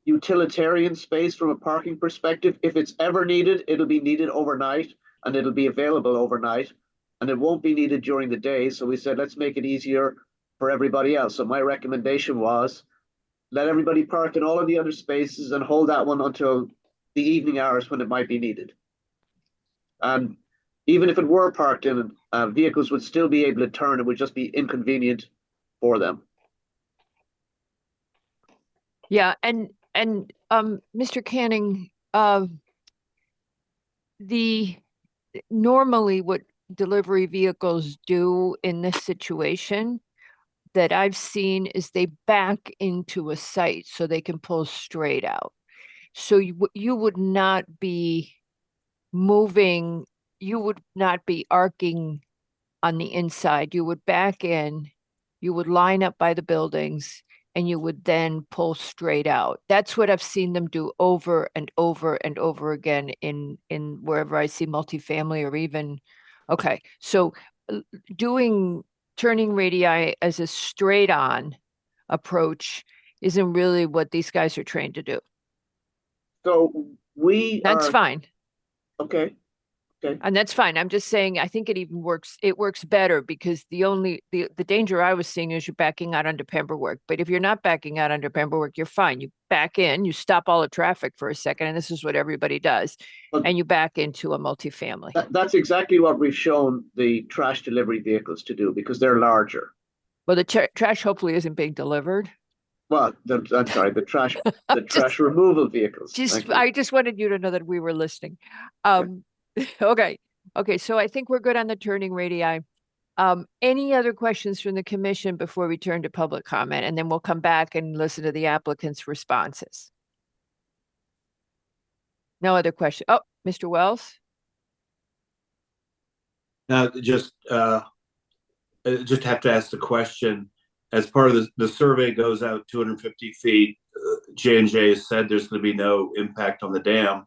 utilitarian space from a parking perspective. If it's ever needed, it'll be needed overnight and it'll be available overnight and it won't be needed during the day. So we said, let's make it easier for everybody else. So my recommendation was let everybody park in all of the other spaces and hold that one until the evening hours when it might be needed. And even if it were parked in, vehicles would still be able to turn. It would just be inconvenient for them. Yeah, and Mr. Canning, normally what delivery vehicles do in this situation that I've seen is they back into a site so they can pull straight out. So you would not be moving, you would not be arcing on the inside. You would back in, you would line up by the buildings, and you would then pull straight out. That's what I've seen them do over and over and over again in wherever I see multifamily or even, okay, so doing turning radii as a straight on approach isn't really what these guys are trained to do. So That's fine. Okay. And that's fine. I'm just saying, I think it works better because the danger I was seeing is you're backing out onto Pemberwick. But if you're not backing out onto Pemberwick, you're fine. You back in, you stop all the traffic for a second, and this is what everybody does. But- And you back into a multifamily. That's exactly what we've shown the trash delivery vehicles to do because they're larger. Well, the trash hopefully isn't being delivered. Well, I'm sorry, the trash removal vehicles. Thank you. I just wanted you to know that we were listening. Okay. Okay, so I think we're good on the turning radii. Any other questions from the commission before we turn to public comment? And then we'll come back and listen to the applicant's responses. No other question. Oh, Mr. Wells? Just have to ask the question. As part of the survey goes out 250 feet, J&J has said there's going to be no impact on the dam.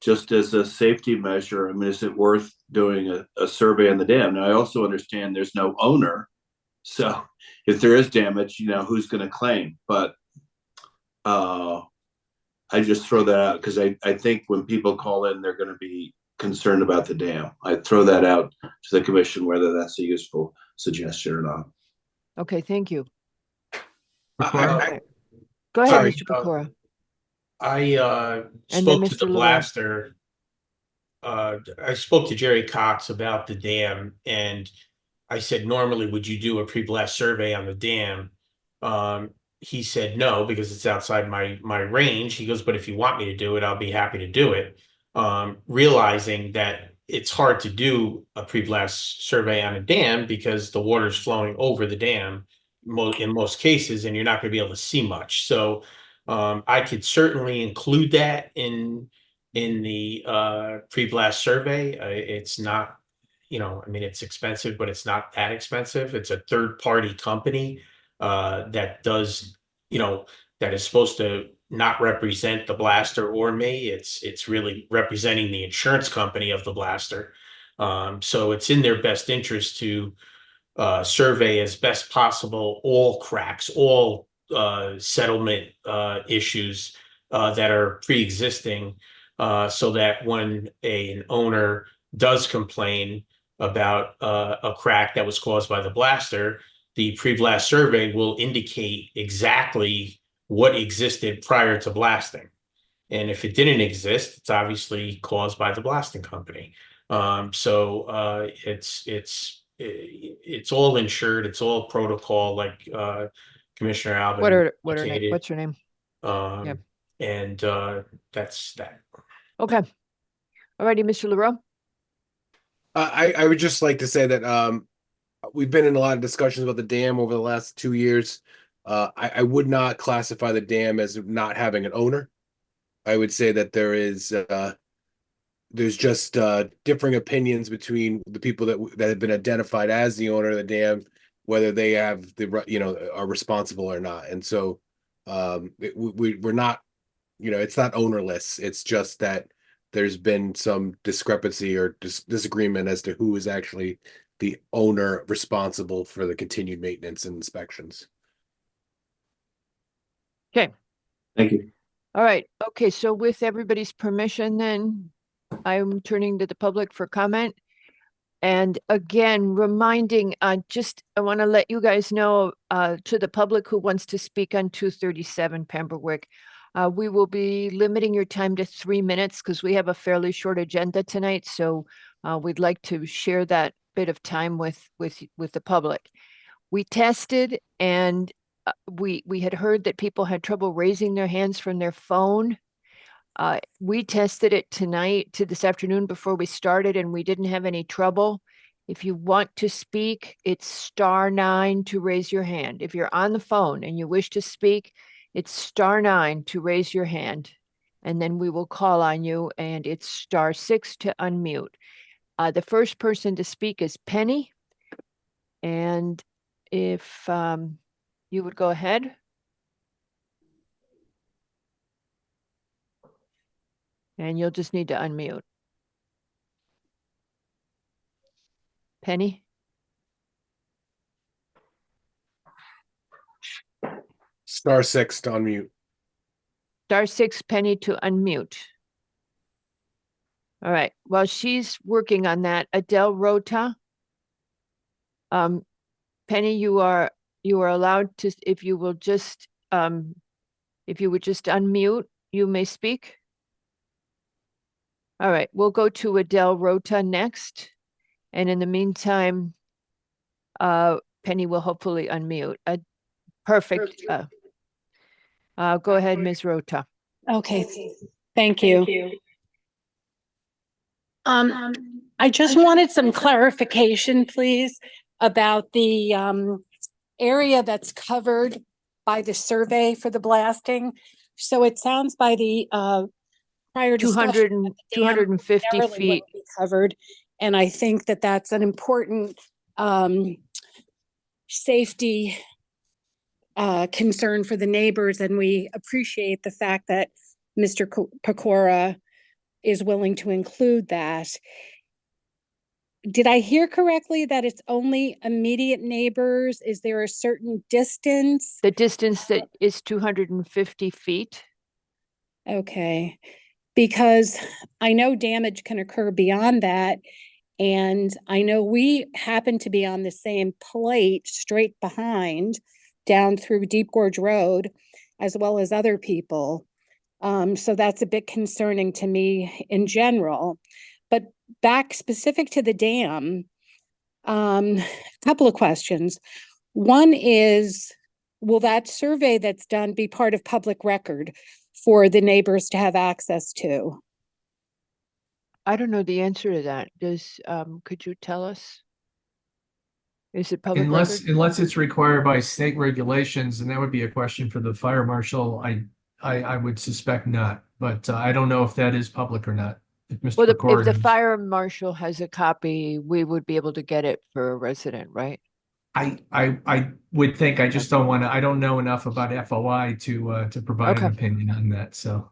Just as a safety measure, I mean, is it worth doing a survey on the dam? Now, I also understand there's no owner. So if there is damage, who's going to claim? But I just throw that out because I think when people call in, they're going to be concerned about the dam. I throw that out to the commission, whether that's a useful suggestion or not. Okay, thank you. Pecora? Go ahead, sorry, Mr. Pecora. I And then spoke to Mr. the LaRoe. blaster. I spoke to Jerry Cox about the dam, and I said, normally, would you do a pre-blast survey on the dam? He said no, because it's outside my range. He goes, but if you want me to do it, I'll be happy to do it. Realizing that it's hard to do a pre-blast survey on a dam because the water's flowing over the dam in most cases, and you're not going to be able to see much. So I could certainly include that in the pre-blast survey. It's not, I mean, it's expensive, but it's not that expensive. It's a third-party company that does, that is supposed to not represent the blaster or me. It's really representing the insurance company of the blaster. So it's in their best interest to survey as best possible all cracks, all settlement issues that are pre-existing, so that when an owner does complain about a crack that was caused by the blaster, the pre-blast survey will indicate exactly what existed prior to blasting. And if it didn't exist, it's obviously caused by the blasting company. So it's all insured. It's all protocol, like Commissioner Alvin indicated. What's her name? Yep. And that's that. Okay. All righty, Mr. LaRoe. I would just like to say that we've been in a lot of discussions about the dam over the last 2 years. I would not classify the dam as not having an owner. I would say that there's just differing opinions between the people that have been identified as the owner of the dam, whether they have are responsible or not. And so we're not, it's not ownerless. It's just that there's been some discrepancy or disagreement as to who is actually the owner responsible for the continued maintenance and inspections. Okay. Thank you. All right. Okay. So with everybody's permission, then I'm turning to the public for comment. And again, reminding, I want to let you guys know to the public who wants to speak on 237 Pembroke, we will be limiting your time to 3 minutes because we have a fairly short agenda tonight. So we'd like to share that bit of time with the public. We tested, and we had heard that people had trouble raising their hands from their phone. We tested it this afternoon before we started, and we didn't have any trouble. If you want to speak, it's *9 to raise your hand. If you're on the phone and you wish to speak, it's *9 to raise your hand, and then we will call on you, and it's *6 to unmute. The first person to speak is Penny, and if you would go ahead. And you'll just need to unmute. Penny? *6 to unmute. *6, Penny, to unmute. All right. While she's working on that, Adele Rota. Penny, you are allowed to, if you would just unmute, you may speak. All right, we'll go to Adele Rota next. And in the meantime, Penny will hopefully unmute. Perfect. Go ahead, Ms. Rota. Okay, thank you. I I just wanted some clarification, please, about the area that's covered by the survey for the blasting. So it sounds by the prior discussion that the dam 250 narrowly feet. wouldn't be covered. And I think that that's an important safety concern for the neighbors, and we appreciate the fact that Mr. Pecora is willing to include that. Did I hear correctly that it's only immediate neighbors? Is there a certain distance? The distance that is 250 feet. Okay, because I know damage can occur beyond that. And I know we happen to be on the same plate straight behind down through Deep Gorge Road, as well as other people. So that's a bit concerning to me in general. But back specific to the dam, a couple of questions. One is, will that survey that's done be part of public record for the neighbors to have access to? I don't know the answer to that. Could you tell us? Is it public record? Unless it's required by state regulations, and that would be a question for the fire marshal. I would suspect not, but I don't know if that is public or not. If Mr. Well, if Pecora the knows. fire marshal has a copy, we would be able to get it for a resident, right? I would think, I just don't want to, I don't know enough about FOI to provide an Okay. opinion on that, so.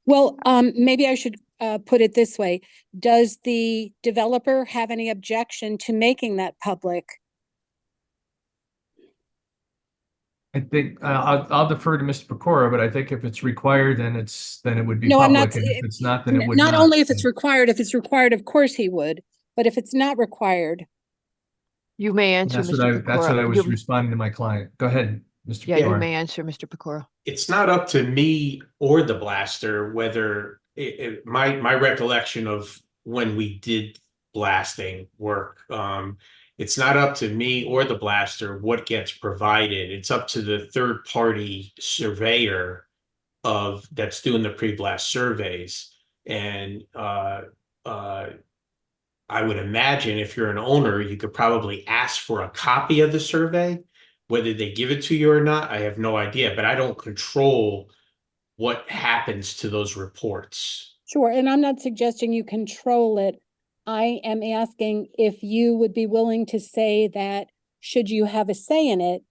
Well, maybe I should put it this way. Does the developer have any objection to making that public? I think, I'll defer to Mr. Pecora, but I think if it's required, then it would be No, I'm not. public, and if it's not, then it would not. Not only if it's required, of course he would, but if it's not required, You may answer, That's what Mr. that's what I Pecora. was responding to my client. Go ahead, Mr. Yeah, you Pecora. may answer, Mr. Pecora. It's not up to me or the blaster whether my recollection of when we did blasting work, it's not up to me or the blaster what gets provided. It's up to the third party surveyor that's doing the pre-blast surveys. And I would imagine if you're an owner, you could probably ask for a copy of the survey. Whether they give it to you or not, I have no idea, but I don't control what happens to those reports. sure. And I'm not suggesting you control it. I am asking if you would be willing to say that, should you have a say in it,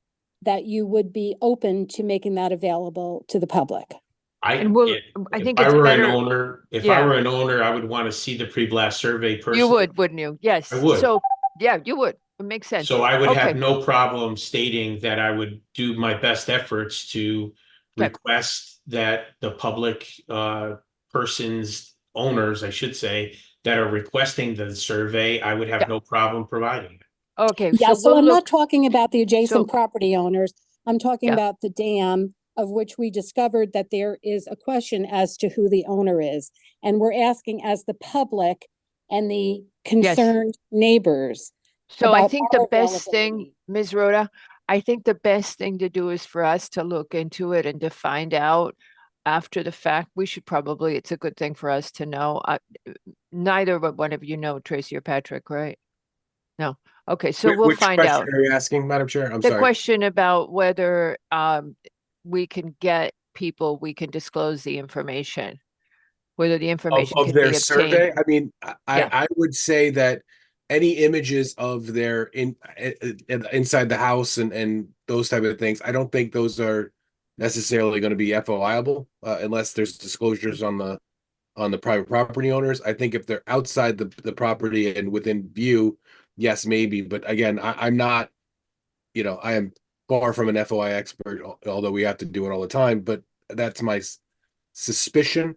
that you would be open to making that available to the public. And we'll, I think it's If better. I were an owner, I would want to see the pre-blast survey personally. You would, wouldn't you? Yes. I would. So, yeah, you would. It makes sense. So I would Okay. have no problem stating that I would do my best efforts to Okay. request that the public owners, I should say, that are requesting the survey, I would have Yeah. no problem providing it. Okay. Yeah, so we'll I'm look- not talking about the So- adjacent property owners. I'm talking Yeah. about the dam, of which we discovered that there is a question as to who the owner is. And we're asking as the public and the concerned neighbors. So I about think the our best thing, availability. Ms. Rhoda, I think the best thing to do is for us to look into it and to find out after the fact. We should probably, it's a good thing for us to know. Neither one of you know Tracy or Patrick, right? No. Okay, so we'll Which find out. question are you asking, Madam Chair? I'm The sorry. question about whether we can get people, we can disclose the information, whether the information Of can be their obtained. survey? I mean, Yeah. I would say that any images of their inside the house and those type of things, I don't think those are necessarily going to be FOIable unless there's disclosures on the private property owners. I think if they're outside the property and within view, yes, maybe. But again, I'm not, I am far from an FOI expert, although we have to do it all the time. But that's my suspicion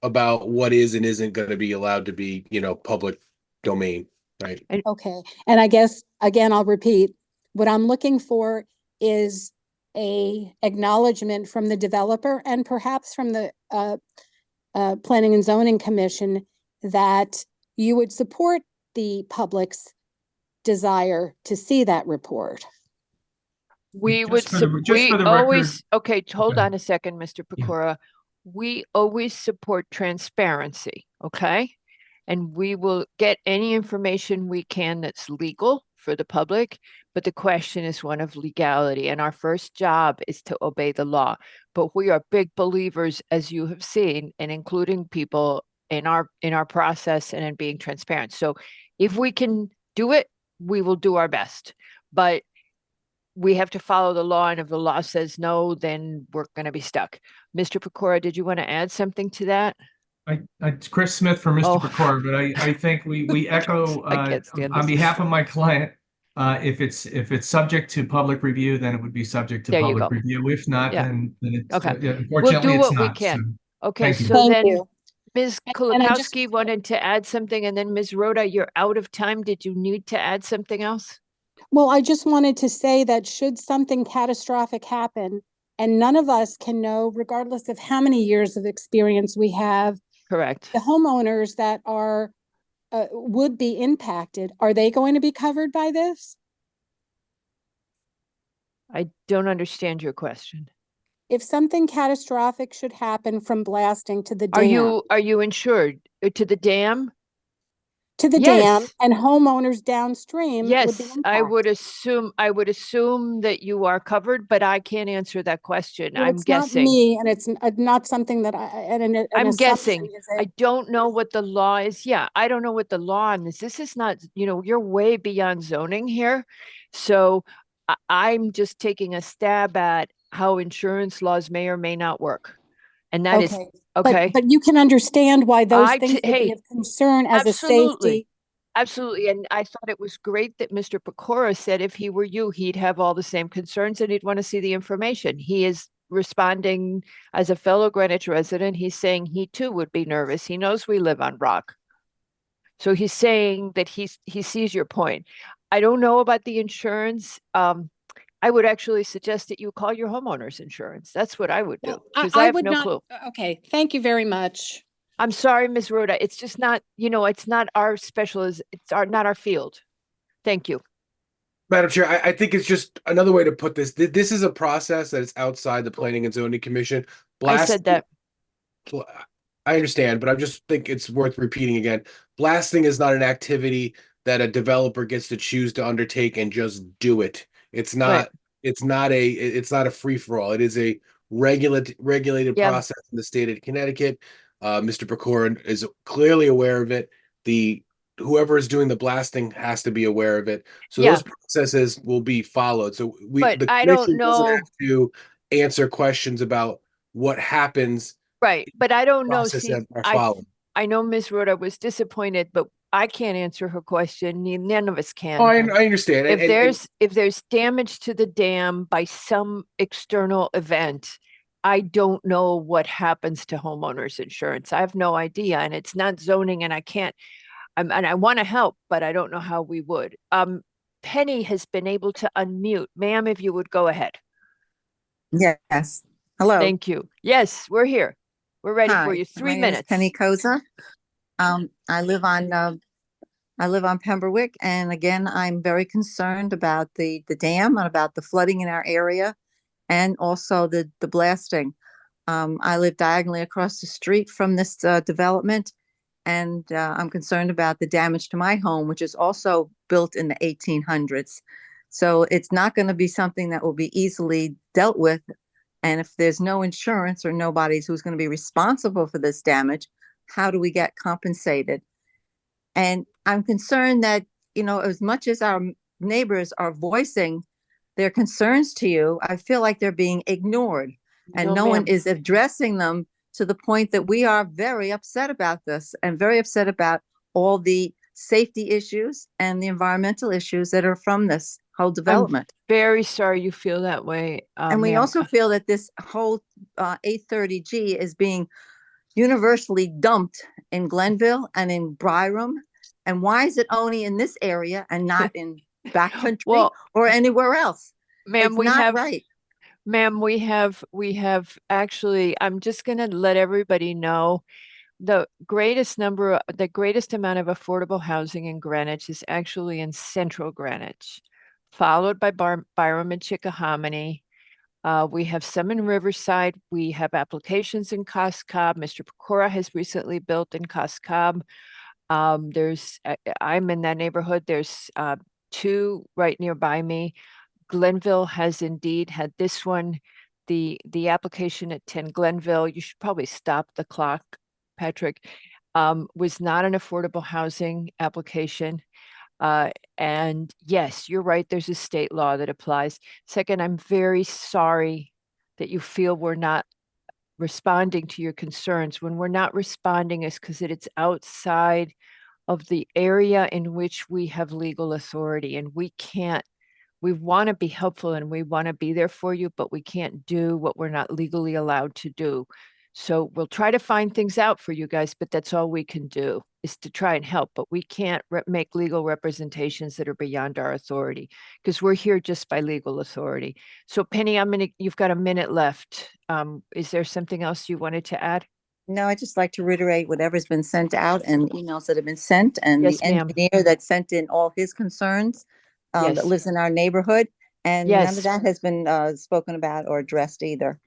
about what is and isn't going to be allowed to be, public domain, right? Okay, and I guess, again, I'll repeat, what I'm looking for is a acknowledgement from the developer and perhaps from the Planning and Zoning Commission that you would support the public's desire to see that report. We Just would, for the- just we for the always, okay, hold ahead. on a second, Mr. Yeah. Pecora. We always support transparency, okay? and we will get any information we can that's legal for the public. But the question is one of legality, and our first job is to obey the law. But we are big believers, as you have seen, in including people in our process and in being transparent. So if we can do it, we will do our best. But we have to follow the law, and if the law says no, then we're going to be stuck. Mr. Pecora, did you want to add something to that? It's Chris Smith for Mr. Oh. Pecora, but I think we echo I can't stand on this. behalf of my client. If it's subject to public review, then it would be subject to There you public go. review. If not, Yeah. then it's Okay. unfortunately it's what we not. can. So, Okay, thank you. so Thank then you. Ms. And I just- Kolakowski wanted to add something, and then Ms. Rhoda, you're out of time. Did you need to add something else? Well, I just wanted to say that should something catastrophic happen, and none of us can know, regardless of how many years of experience we have, Correct. the homeowners that are, would be impacted, are they going to be covered by this? I don't understand your question. If something catastrophic should happen from blasting to the Are dam, you insured to the dam? to the dam, Yes. and homeowners downstream would be Yes, I would impacted. assume that you are covered, but I can't answer that question. Well, I'm it's not guessing. me, and it's not something that an I'm assumption guessing. is I it- don't know what the law is. Yeah, I don't know what the law on this. This is not, you're way beyond zoning here. So I'm just taking a stab at how insurance laws may or may not work. And that is, Okay, okay. but you can understand why those I things t- would be hey, of concern as a absolutely. safety. Absolutely. And I thought it was great that Mr. Pecora said if he were you, he'd have all the same concerns and he'd want to see the information. He is responding as a fellow Greenwich resident. He's saying he too would be nervous. He knows we live on rock. So he's saying that he sees your point. I don't know about the insurance. I would actually suggest that you call your homeowner's insurance. That's what I would do, Well, because I have would no not- clue. Okay, thank you very much. I'm sorry, Ms. Rhoda. It's just not, it's not our not our field. Thank you. Madam Chair, I think it's just another way to put this. This is a process that is outside the Planning and Zoning Commission. I said that. I understand, but I just think it's worth repeating again. Blasting is not an activity that a developer gets to choose to undertake and just do it. It's not. Right. It's not a free for all. It is a regulated Yeah. process in the state of Connecticut. Mr. Pecora is clearly aware of it. Whoever is doing the blasting has to be aware of it. So Yeah. those processes will be followed. So But the I don't commission doesn't know. have to answer questions about what happens. Right, but I don't know. Process See, that are followed. I know Ms. Rhoda was disappointed, but I can't answer her question. None of us can. Oh, I understand. If And there's damage to the dam by some external event, I don't know what happens to homeowners insurance. I have no idea, and it's not zoning, and I can't. And I want to help, but I don't know how we would. Penny has been able to unmute. Ma'am, if you would go ahead. Yes. Hello. Thank you. Yes, we're here. We're ready for Hi, you. 3 my name is minutes. Penny Koza. I live on Pembroke, and again, I'm very concerned about the dam and about the flooding in our area, and also the blasting. I live diagonally across the street from this development, and I'm concerned about the damage to my home, which is also built in the 1800s. So it's not going to be something that will be easily dealt with. And if there's no insurance or nobody's who's going to be responsible for this damage, how do we get compensated? And I'm concerned that, as much as our neighbors are voicing their concerns to you, I feel like they're being ignored, and no one ma'am. is addressing them to the point that we are very upset about this and very upset about all the safety issues and the environmental issues that are from this whole development. Very sorry you feel that way. And we ma'am. also feel that this whole 830G is being universally dumped in Glenville and in Byram. And why is it only in this area and not in backcountry Well, or anywhere else? ma'am, It's we not have right. Ma'am, we have actually, I'm just going to let everybody know the greatest amount of affordable housing in Greenwich is actually in central Greenwich, followed by Byram and Chickahominy. We have some in Riverside. We have applications in Cos Cob. Mr. Pecora has recently built in Cos Cob. I'm in that neighborhood. There's two right nearby me. Glenville has indeed had this one. The application at 10 Glenville, you should probably stop the clock, Patrick, was not an affordable housing application. And yes, you're right, there's a state law that applies. Second, I'm very sorry that you feel we're not responding to your concerns. When we're not responding, is because it's outside of the area in which we have legal authority, and we want to be helpful and we want to be there for you, but we can't do what we're not legally allowed to do. So we'll try to find things out for you guys, but that's all we can do, is to try and help, but we can't make legal representations that are beyond our authority, because we're here just by legal authority. So Penny, you've got a minute left. Is there something else you wanted to add? No, I'd just like to reiterate whatever's been sent out and emails that have been sent, and Yes, the ma'am. engineer that sent in all his concerns Yes. that lives in our neighborhood. And none Yes. of that has been spoken about or addressed either.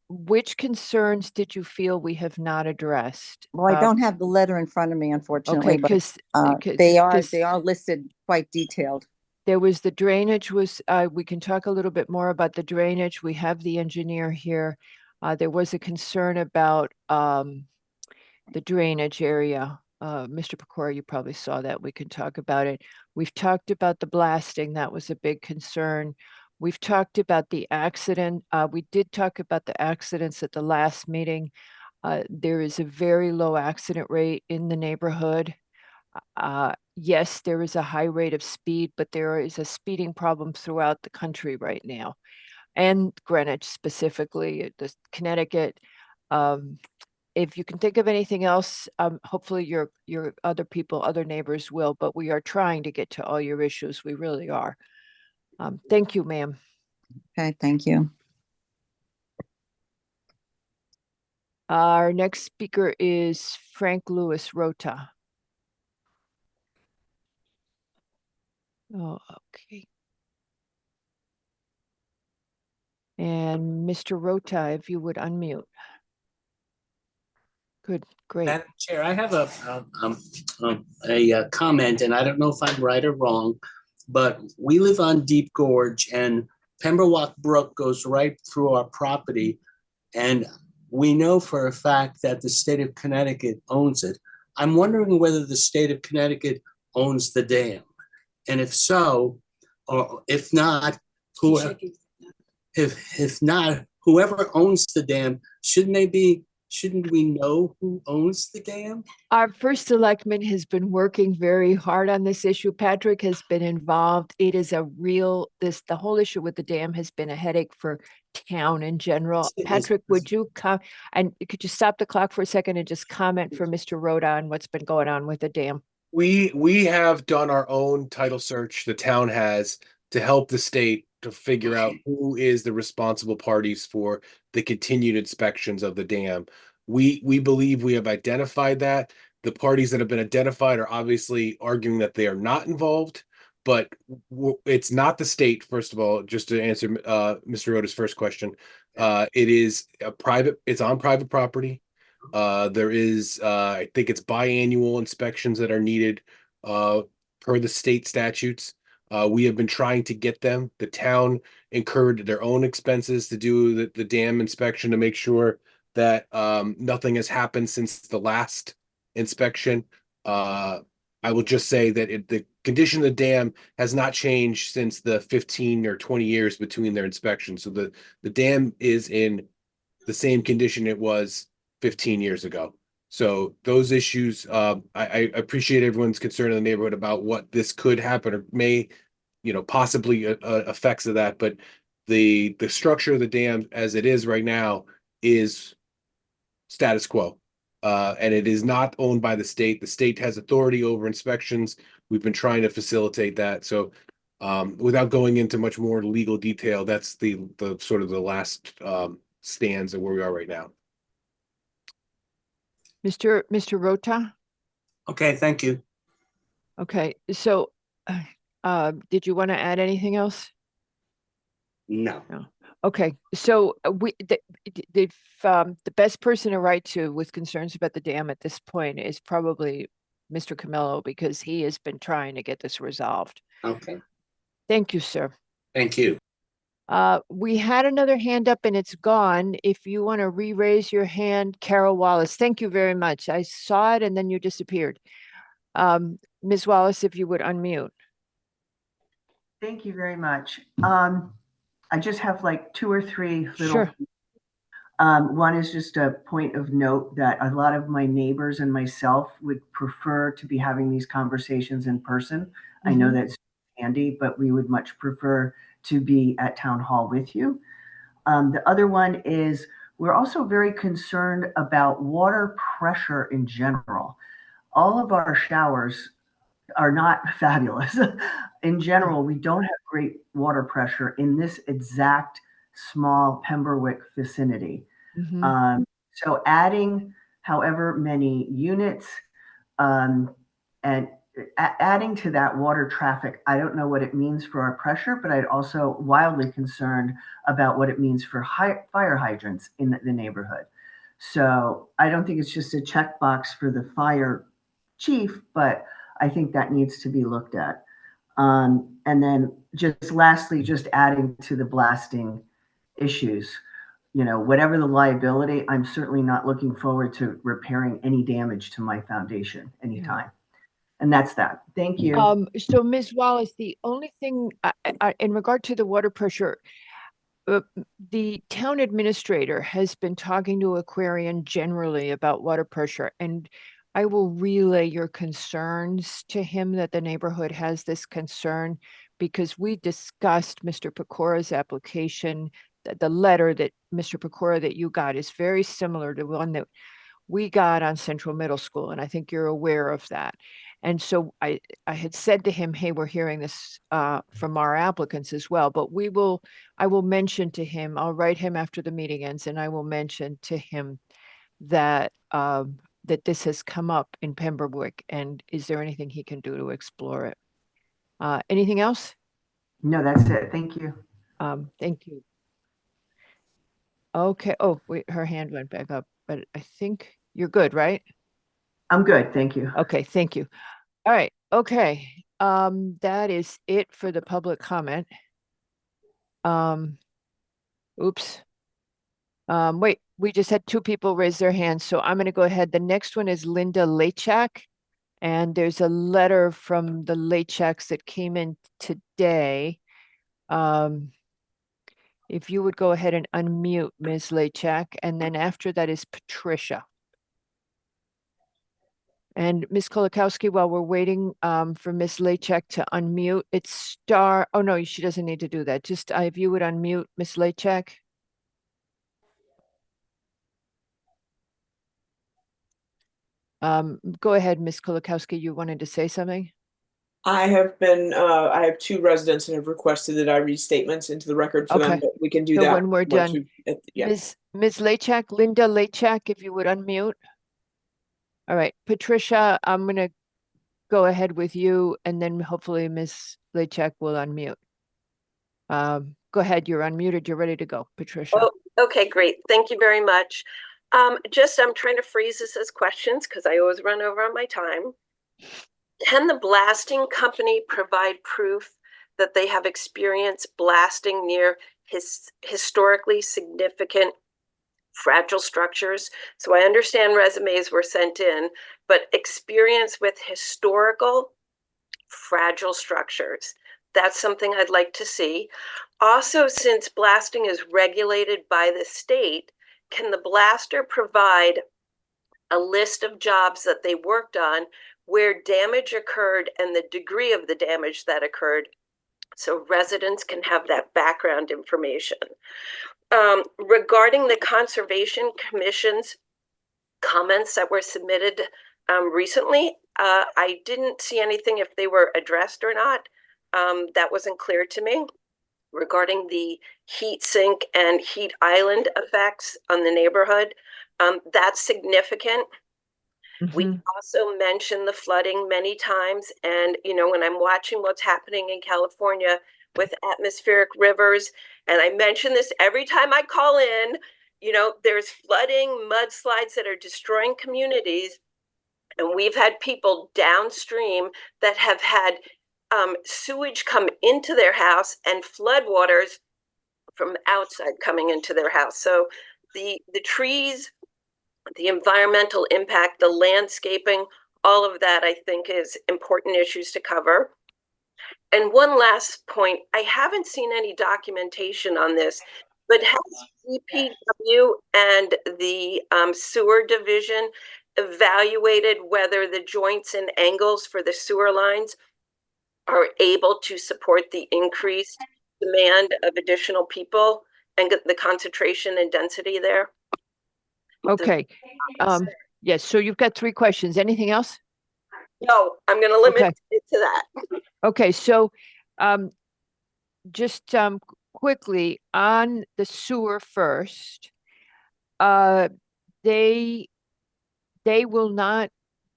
Which concerns did you feel we have not addressed? Well, I don't have the letter in front of me, unfortunately, Okay, but because they are listed quite detailed. there was the drainage we can talk a little bit more about the drainage. We have the engineer here. There was a concern about the drainage area. Mr. Pecora, you probably saw that. We can talk about it. We've talked about the blasting. That was a big concern. We've talked about the accident. We did talk about the accidents at the last meeting. There is a very low accident rate in the neighborhood. Yes, there is a high rate of speed, but there is a speeding problem throughout the country right now, and Greenwich specifically, Connecticut. If you can think of anything else, hopefully your other neighbors will, but we are trying to get to all your issues. We really are. Thank you, ma'am. Okay, thank you. Our next speaker is Frank Lewis Rota. Oh, okay. And Mr. Rota, if you would unmute. Good, great. Madam Chair, I have a comment, and I don't know if I'm right or wrong, but we live on Deep Gorge, and Pemberwalk Brook goes right through our property, and we know for a fact that the state of Connecticut owns it. I'm wondering whether the state of Connecticut owns the dam, and if so, or if not, whoever owns the dam, shouldn't we know who owns the dam? Our first selectman has been working very hard on this issue. Patrick has been involved. It is the whole issue with the dam has been a headache for town in general. Patrick, would you come and could you stop the clock for a second and just comment for Mr. Rhoda on what's been going on with the dam? We have done our own title search, the town has, to help the state to figure out who is the responsible parties for the continued inspections of the dam. We believe we have identified that. The parties that have been identified are obviously arguing that they are not involved, but it's not the state, first of all, just to answer Mr. Rota's first question. It's on private property. There is, I think it's biannual inspections that are needed per the state statutes. We have been trying to get them. The town incurred their own expenses to do the dam inspection to make sure that nothing has happened since the last inspection. I will just say that the condition of the dam has not changed since the 15 or 20 years between their inspections. So the dam is in the same condition it was 15 years ago. So those issues, I appreciate everyone's concern in the neighborhood about what this could happen or may, possibly effects of that. But the structure of the dam as it is right now is status quo. And it is not owned by the state. The state has authority over inspections. We've been trying to facilitate that. So without going into much more legal detail, that's the sort of the last stands of where we are right now. Mr. Rota? Okay, thank you. Okay, so did you want to add anything else? No. Okay, so the best person to write to with concerns about the dam at this point is probably Mr. Camillo, because he has been trying to get this resolved. Okay, Thank you, sir. thank you. We had another hand up and it's gone. If you want to re-raise your hand, Carol Wallace, thank you very much. I saw it and then you disappeared. Ms. Wallace, if you would unmute. Thank you very much. I just have like 2 or 3 little. Sure. One is just a point of note that a lot of my neighbors and myself would prefer to be having these conversations in person. I know that's handy, but we would much prefer to be at town hall with you. The other one is we're also very concerned about water pressure in general. All of our showers are not fabulous. In general, we don't have great water pressure in this exact small Pemberwick vicinity. So adding however many units and adding to that water traffic, I don't know what it means for our pressure, but I'd also wildly concerned about what it means for fire hydrants in the neighborhood. So I don't think it's just a checkbox for the fire chief, but I think that needs to be looked at. And then just lastly, just adding to the blasting issues, you know, whatever the liability, I'm certainly not looking forward to repairing any damage to my foundation anytime. And that's that. Thank you. So Ms. Wallace, the only thing in regard to the water pressure, the town administrator has been talking to Aquarian generally about water pressure, and I will relay your concerns to him that the neighborhood has this concern, because we discussed Mr. Pecora's application. The letter that Mr. Pecora that you got is very similar to one that we got on Central Middle School, and I think you're aware of that. And so I had said to him, hey, we're hearing this from our applicants as well, but I will mention to him, I'll write him after the meeting ends, and I will mention to him that that this has come up in Pemberwick, and is there anything he can do to explore it? Anything else? No, that's it. Thank you. Thank you. Okay. Oh, wait, her hand went back up, but I think you're good, right? I'm good. Thank you. Okay, thank you. All right. Okay. That is it for the public comment. Oops. Wait, we just had 2 people raise their hands, so I'm going to go ahead. The next one is Linda Lachak, and there's a letter from the Lachaks that came in today. If you would go ahead and unmute Ms. Lachak, and then after that is Patricia. And Ms. Kolakowski, while we're waiting for Ms. Lachak to unmute, it's star. Oh, no, she doesn't need to do that. Just if you would unmute Ms. Lachak. Go ahead, Ms. Kolakowski. You wanted to say something? I have 2 residents that have requested that I read statements into the record for them, Okay. but we can do So that when we're once done. yeah. Ms. Lachak, Linda Lachak, if you would unmute. All right, Patricia, I'm going to go ahead with you, and then hopefully Ms. Lachak will unmute. Go ahead, you're unmuted. You're ready to go, Patricia. Oh, okay, great. Thank you very much. I'm trying to phrase this as questions because I always run over on my time. Can the blasting company provide proof that they have experienced blasting near historically significant fragile structures? So I understand resumes were sent in, but experience with historical fragile structures. That's something I'd like to see. Also, since blasting is regulated by the state, can the blaster provide a list of jobs that they worked on where damage occurred and the degree of the damage that occurred, so residents can have that background information? Regarding the Conservation Commission's comments that were submitted recently, I didn't see anything if they were addressed or not. That wasn't clear to me. Regarding the heat sink and heat island effects on the neighborhood, that's significant. We also mentioned the flooding many times, and when I'm watching what's happening in California with atmospheric rivers, and I mention this every time I call in, there's flooding, mudslides that are destroying communities, And we've had people downstream that have had sewage come into their house and floodwaters from outside coming into their house. So the trees, the environmental impact, the landscaping, all of that I think is important issues to cover. And one last point, I haven't seen any documentation on this, but has DPW and the sewer division evaluated whether the joints and angles for the sewer lines are able to support the increased demand of additional people and the concentration and density there? Okay. Yes, so you've got 3 questions. Anything else? No, I'm going to limit it to that. Okay, so just quickly on the sewer first, they will not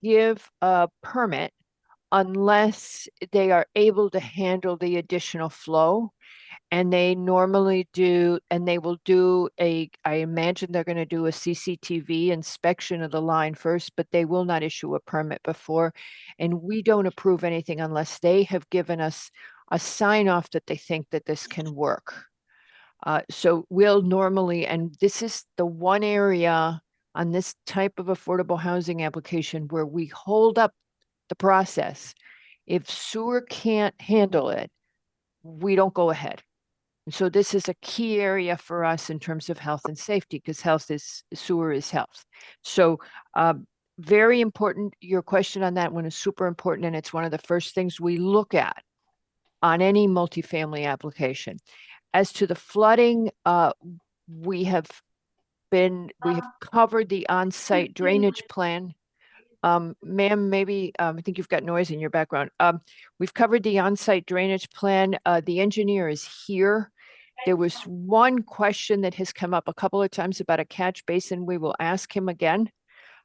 give a permit unless they are able to handle the additional flow. And they normally do, and they will do I imagine they're going to do a CCTV inspection of the line first, but they will not issue a permit before. And we don't approve anything unless they have given us a sign off that they think that this can work. So we'll normally, and this is the one area on this type of affordable housing application where we hold up the process. If sewer can't handle it, we don't go ahead. And so this is a key area for us in terms of health and safety, because sewer is health. So very important. Your question on that one is super important. And it's one of the first things we look at on any multifamily application. As to the flooding, we have covered the on-site drainage plan. Ma'am, maybe, I think you've got noise in your background. We've covered the on-site drainage plan. The engineer is here. There was one question that has come up a couple of times about a catch basin. We will ask him again.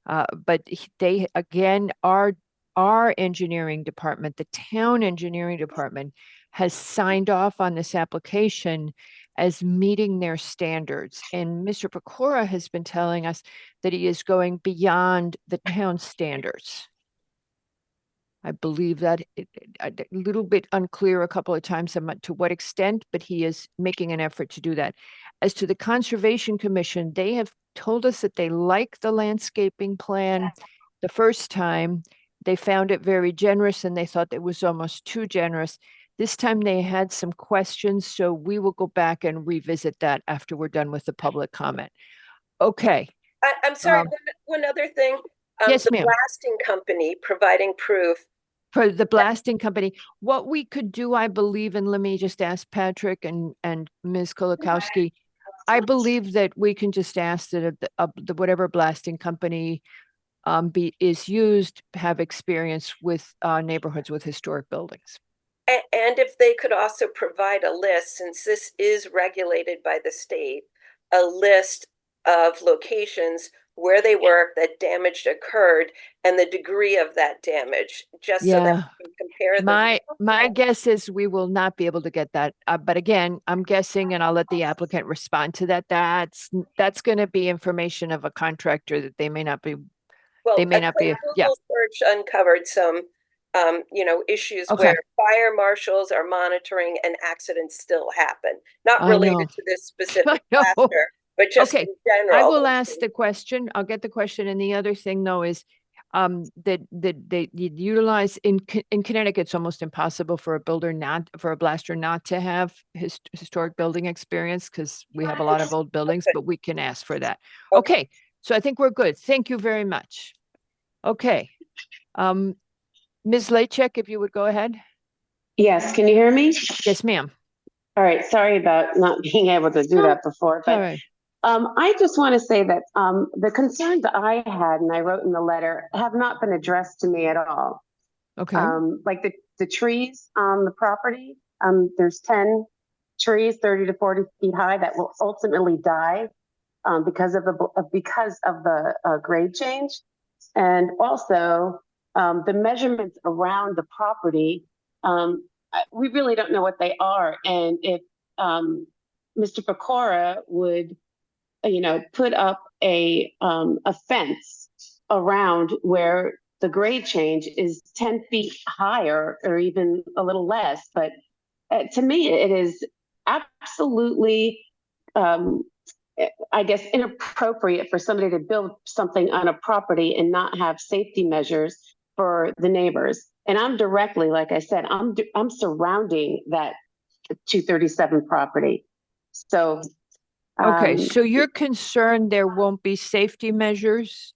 But they, again, our engineering department, the town engineering department, has signed off on this application as meeting their standards. And Mr. Pecora has been telling us that he is going beyond the town standards. I believe that a little bit unclear a couple of times to what extent, but he is making an effort to do that. As to the Conservation Commission, they have told us that they like the landscaping plan the first time. They found it very generous and they thought it was almost too generous. This time they had some questions, so we will go back and revisit that after we're done with the public comment. Okay. I'm sorry, one other thing. Yes, ma'am. The blasting company providing proof. For the blasting company, what we could do, I believe, and let me just ask Patrick and Ms. Kolakowski, I believe that we can just ask that the whatever blasting company is used have experience with neighborhoods with historic buildings. And if they could also provide a list, since this is regulated by the state, a list of locations where they work, that damage occurred, and the degree of that damage, just so that we can compare them. My guess is we will not be able to get that. But again, I'm guessing, and I'll let the applicant respond to that. That's going to be information of a contractor that they may not be. Well, they may not be. Yeah. Google search uncovered some, issues where fire marshals are monitoring and accidents still happen, not related to this specific disaster. But just in general. I will ask the question. I'll get the question. And the other thing, though, is that they utilize in Connecticut, it's almost impossible for a blaster not to have historic building experience because we have a lot of old buildings, but we can ask for that. Okay. So I think we're good. Thank you very much. Okay. Ms. Lachek, if you would go ahead. Yes. Can you hear me? Yes, ma'am. All right. Sorry about not being able to do that before, but all right. I just want to say that the concerns I had, and I wrote in the letter, have not been addressed to me at all. Okay. Like the trees on the property, there's 10 trees, 30 to 40 feet high, that will ultimately die because of the grade change, and also the measurements around the property. We really don't know what they are, and if Mr. Pecora would put up a fence around where the grade change is 10 feet higher or even a little less. But to me, it is absolutely, I guess, inappropriate for somebody to build something on a property and not have safety measures for the neighbors. And I'm directly, like I said, I'm surrounding that 237 property. So. Okay, so you're concerned there won't be safety measures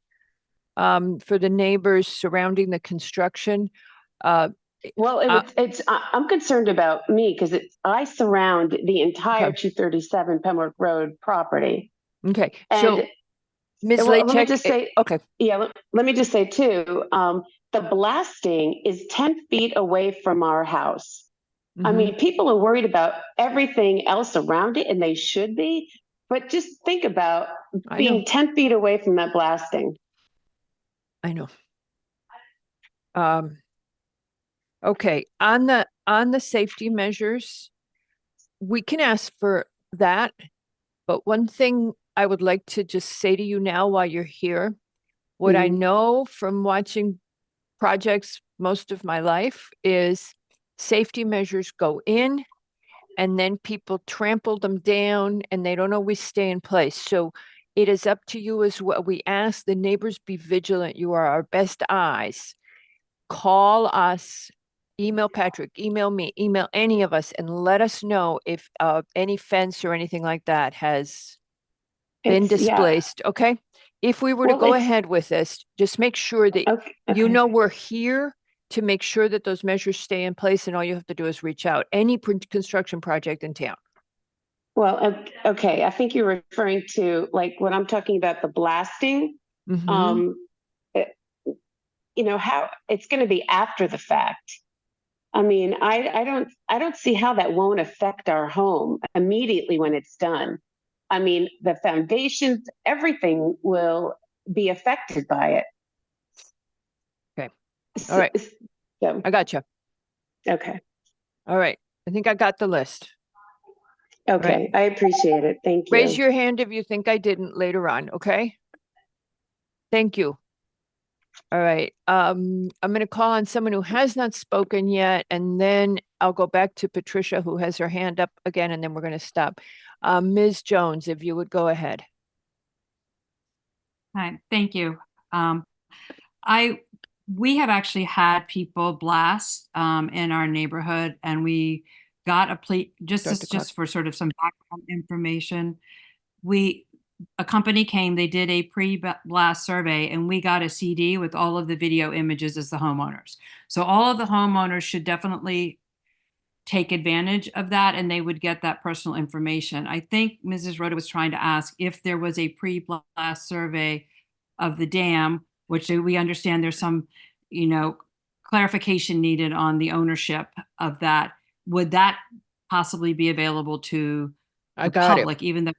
for the neighbors surrounding the construction? Well, I'm concerned about me because I surround the entire 237 Pembroke Road property. Okay, And so Ms. let me Lachek, just say, okay. Yeah, let me just say too, the blasting is 10 feet away from our house. I mean, people are worried about everything else around it, and they should be, but just think about being 10 feet away from that blasting. I know. Okay, on the safety measures, we can ask for that, but one thing I would like to just say to you now while you're here, what I know from watching projects most of my life is safety measures go in and then people trample them down and they don't always stay in place. So it is up to you as well. We ask the neighbors be vigilant. You are our best eyes. Call us, email Patrick, email me, email any of us, and let us know if any fence or anything like that has been displaced. Okay. If we were to go ahead with this, just make sure that you know we're here to make sure that those measures stay in place, and all you have to do is reach out. Any construction project in town. Well, okay. I think you're referring to like when I'm talking about the blasting. You know how it's going to be after the fact. I mean, I don't see how that won't affect our home immediately when it's done. I mean, the foundations, everything will be affected by it. Okay. All right. So, I got you. Okay. All right. I think I got the list. Okay. I appreciate it. Thank you. Raise your hand if you think I didn't later on. Okay. Thank you. All right. I'm going to call on someone who has not spoken yet, and then I'll go back to Patricia, who has her hand up again, and then we're going to stop. Ms. Jones, if you would go ahead. Hi, thank you. We have actually had people blast in our neighborhood, and we got a plea just for sort of some background information. A company came, they did a pre-blast survey, and we got a CD with all of the video images as the homeowners. So all of the homeowners should definitely take advantage of that, and they would get that personal information. I think Mrs. Rhoda was trying to ask if there was a pre-blast survey of the dam, which we understand there's some, clarification needed on the ownership of that. Would that possibly be available to the public, even though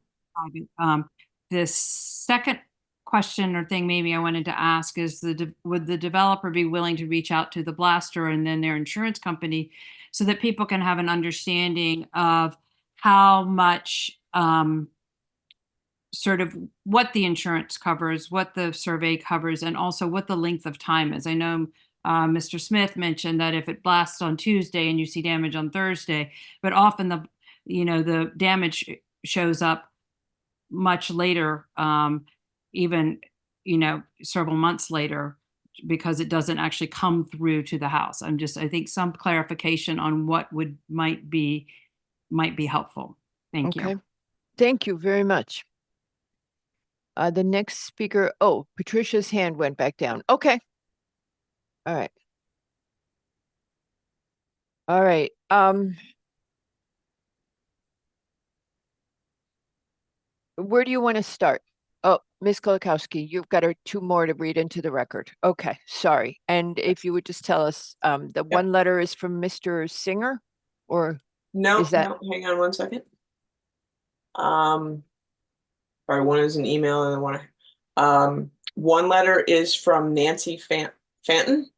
the second question or thing maybe I wanted to ask is would the developer be willing to reach out to the blaster and then their insurance company so that people can have an understanding of how much sort of what the insurance covers, what the survey covers, and also what the length of time is. I know Mr. Smith mentioned that if it blasts on Tuesday and you see damage on Thursday, but often the damage shows up much later, even, several months later, because it doesn't actually come through to the house. I think some clarification on what might be helpful. Thank you. Thank you very much. The next speaker, Patricia's hand went back down. Okay. All right. All right. Where do you want to start? Oh, Ms. Kolakowski, you've got two more to read into the record. Okay, sorry. And if you would just tell us, the one letter is from Mr. Singer, or no, is that? No, hang on one second. Sorry, one is an email and one letter is from Nancy Fanton.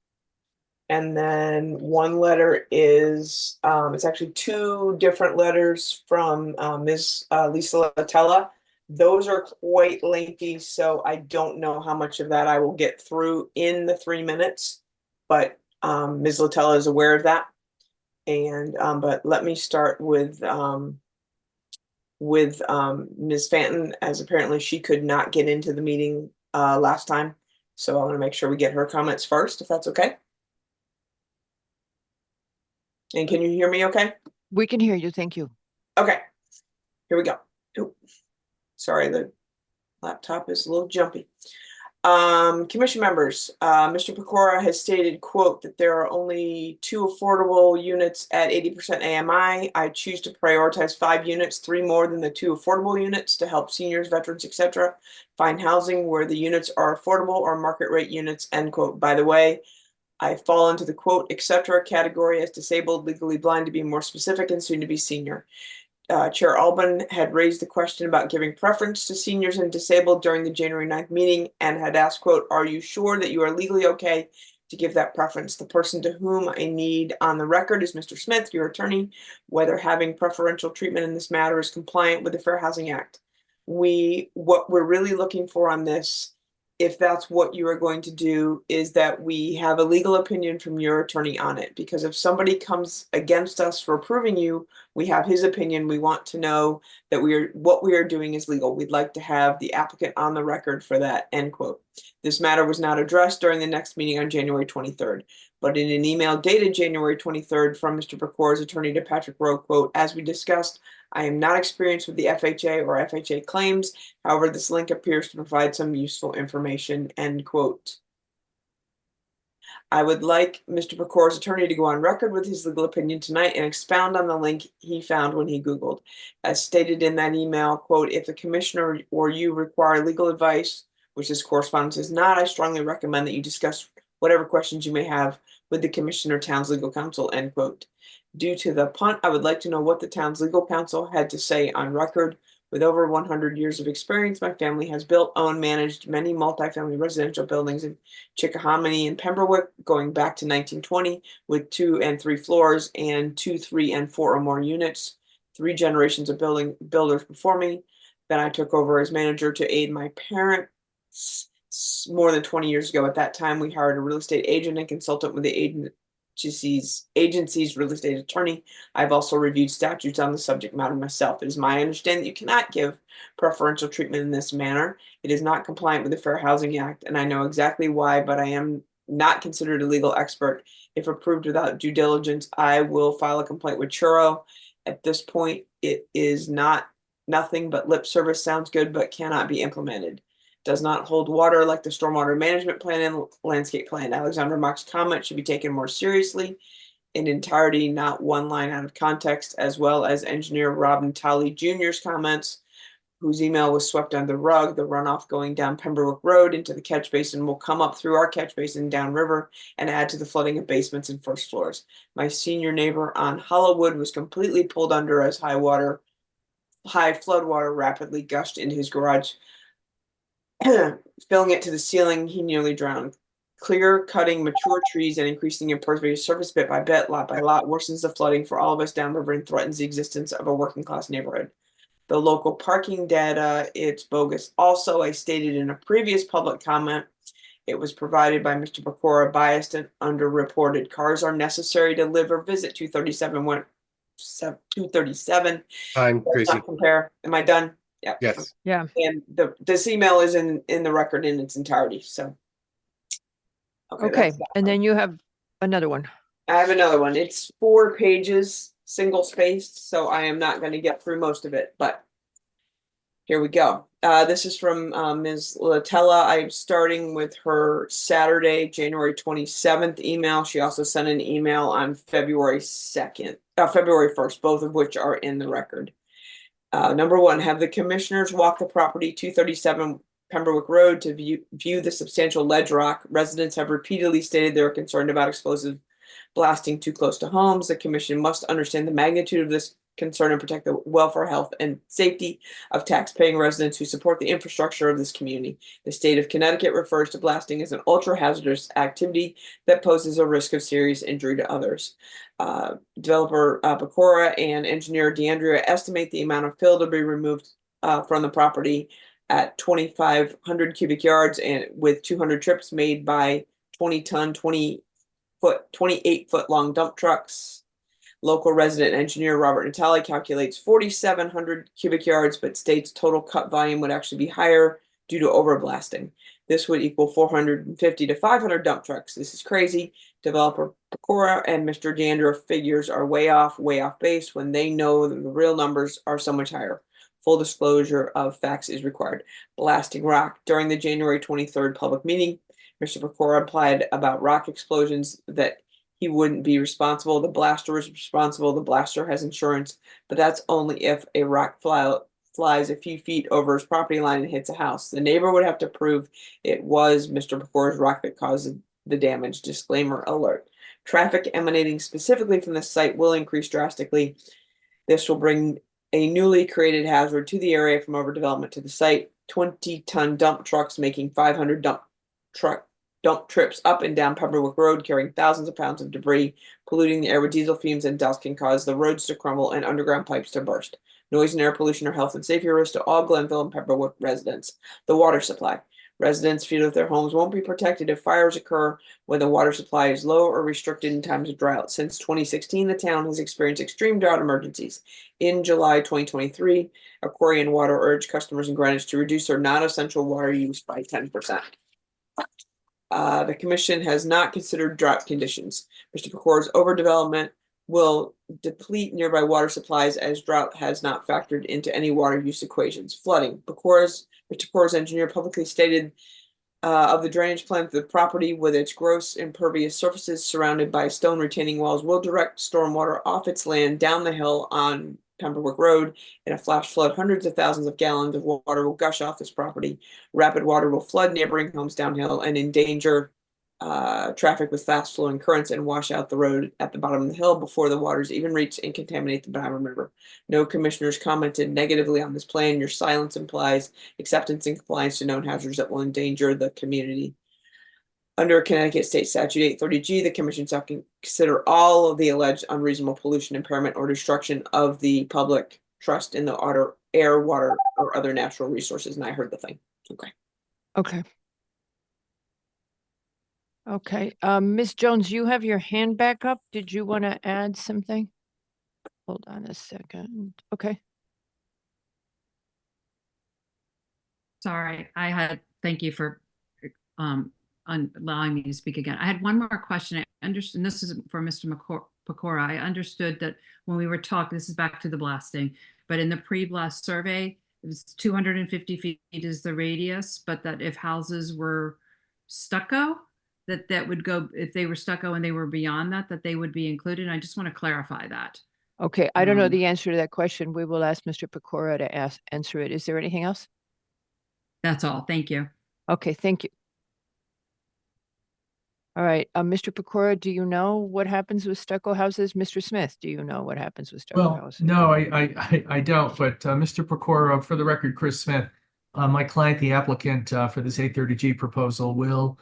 And then one letter is, it's actually two different letters from Ms. Lisa Latella. Those are quite lengthy, so I don't know how much of that I will get through in the 3 minutes. But Ms. Latella is aware of that. And but let me start with Ms. Fanton, as apparently she could not get into the meeting last time. So I want to make sure we get her comments first, if that's okay. And can you hear me okay? We can hear you. Thank you. Okay, here we go. Oop. Sorry, the laptop is a little jumpy. Commission members, Mr. Pecora has stated, quote, that there are only 2 affordable units at 80% AMI. I choose to prioritize 5 units, 3 more than the 2 affordable units to help seniors, veterans, etc. find housing where the units are affordable or market rate units, end quote. By the way, I fall into the quote, etc. category as disabled, legally blind to be more specific, and soon to be senior. Chair Albin had raised the question about giving preference to seniors and disabled during the January 9th meeting and had asked, quote, are you sure that you are legally okay to give that preference? The person to whom I need on the record is Mr. Smith, your attorney, whether having preferential treatment in this matter is compliant with the Fair Housing Act. What we're really looking for on this, if that's what you are going to do, is that we have a legal opinion from your attorney on it. Because if somebody comes against us for approving you, we have his opinion. We want to know that what we are doing is legal. We'd like to have the applicant on the record for that, end quote. This matter was not addressed during the next meeting on January 23rd, but in an email dated January 23rd from Mr. Pecora's attorney to Patrick Rowe, quote, as we discussed, I am not experienced with the FHA or FHA claims. However, this link appears to provide some useful information, end quote. I would like Mr. Pecora's attorney to go on record with his legal opinion tonight and expound on the link he found when he Googled. As stated in that email, quote, if the commissioner or you require legal advice, which this correspondence is not, I strongly recommend that you discuss whatever questions you may have with the commissioner town's legal counsel, end quote. Due to the punt, I would like to know what the town's legal counsel had to say on record. With over 100 years of experience, my family has built, owned, managed many multifamily residential buildings in Chickahominy and Pembroke, going back to 1920, with 2 and 3 floors and 2, 3, and 4 or more units. 3 generations of builders before me. Then I took over as manager to aid my parents more than 20 years ago. At that time, we hired a real estate agent and consultant with the agency's real estate attorney. I've also reviewed statutes on the subject matter myself. It is my understanding that you cannot give preferential treatment in this manner. It is not compliant with the Fair Housing Act, and I know exactly why, but I am not considered a legal expert. If approved without due diligence, I will file a complaint with Churro. At this point, it is nothing but lip service. Sounds good, but cannot be implemented. Does not hold water like the stormwater management plan and landscape plan. Alexandra Mock's comment should be taken more seriously in entirety, not one line out of context, as well as engineer Robin Talley Jr.'s comments, whose email was swept under the rug. The runoff going down Pembroke Road into the catch basin will come up through our catch basin downriver and add to the flooding of basements and first floors. My senior neighbor on Hollowwood was completely pulled under as high flood water rapidly gushed into his garage, filling it to the ceiling. He nearly drowned. Clear cutting mature trees and increasing impervious surface bit by bit, lot by lot, worsens the flooding for all of us downriver and threatens the existence of a working class neighborhood. The local parking data, it's bogus. Also, I stated in a previous public comment, it was provided by Mr. Pecora, biased and underreported. Cars are necessary to live or visit 237. Time, Tracy. Compare. Am I done? Yeah. Yes. Yeah. And this email is in the record in its entirety. So. Okay. That's that And one. then you have another one. I have another one. It's 4 pages, single spaced, so I am not going to get through most of it, but here we go. This is from Ms. Latella. I'm starting with her Saturday, January 27th email. She also sent an email on February 1st, both of which are in the record. Number 1, have the commissioners walk the property 237 Pembroke Road to view the substantial ledge rock. Residents have repeatedly stated they are concerned about explosive blasting too close to homes. The commission must understand the magnitude of this concern and protect the welfare, health, and safety of tax-paying residents who support the infrastructure of this community. The state of Connecticut refers to blasting as an ultra-hazardous activity that poses a risk of serious injury to others. Developer Pecora and engineer DeAndrea estimate the amount of fill to be removed from the property at 2,500 cubic yards and with 200 trips made by 20-ton, 28-foot long dump trucks. Local resident engineer Robert Natale calculates 4,700 cubic yards, but states total cut volume would actually be higher due to overblasting. This would equal 450 to 500 dump trucks. This is crazy. Developer Pecora and Mr. Dandruff figures are way off base when they know that the real numbers are so much higher. Full disclosure of facts is required. Blasting rock. During the January 23rd public meeting, Mr. Pecora implied about rock explosions that he wouldn't be responsible. The blaster is responsible. The blaster has insurance, but that's only if a rock flies a few feet over his property line and hits a house. The neighbor would have to prove it was Mr. Pecora's rock that caused the damage. Disclaimer alert. Traffic emanating specifically from this site will increase drastically. This will bring a newly created hazard to the area from overdevelopment to the site. 20-ton dump trucks making 500 dump trips up and down Pembroke Road, carrying thousands of pounds of debris, polluting the air with diesel fumes and dust can cause the roads to crumble and underground pipes to burst. Noise and air pollution are health and safety risks to all Glenville and Pembroke residents. The water supply. Residents feel that their homes won't be protected if fires occur when the water supply is low or restricted in times of drought. Since 2016, the town has experienced extreme drought emergencies. In July 2023, Aquarian Water urged customers in Greenwich to reduce their non-essential water use by 10%. The commission has not considered drought conditions. Mr. Pecora's overdevelopment will deplete nearby water supplies as drought has not factored into any water use equations. Flooding. Mr. Pecora's engineer publicly stated of the drainage plan for the property with its gross impervious surfaces surrounded by stone retaining walls will direct stormwater off its land down the hill on Pembroke Road. In a flash flood, hundreds of thousands of gallons of water will gush off this property. Rapid water will flood neighboring homes downhill and endanger traffic with fast flowing currents and wash out the road at the bottom of the hill before the waters even reach and contaminate the Byron River. No commissioners commented negatively on this plan. Your silence implies acceptance and compliance to known hazards that will endanger the community. Under Connecticut State Statute 830G, the commission shall consider all of the alleged unreasonable pollution, impairment, or destruction of the public trust in the air, water, or other natural resources. And I heard the thing. Okay. Okay. Ms. Jones, you have your hand back up. Did you want to add something? Hold on a second. Okay. Sorry, thank you for allowing me to speak again. I had one more question. I understand, this is for Mr. Pecora. I understood that when we were talking, this is back to the blasting, but in the pre-blast survey, it was 250 feet is the radius, but that if houses were stucco, that would go, if they were stucco and they were beyond that they would be included. I just want to clarify that. Okay. I don't know the answer to that question. We will ask Mr. Pecora to answer it. Is there anything else? That's all. Thank you. Okay. Thank you. All right. Mr. Pecora, do you know what happens with stucco houses? Mr. Smith, do you know what happens with stucco houses? No, I don't, but Mr. Pecora, for the record, Chris Smith, my client, the applicant for this 830G proposal will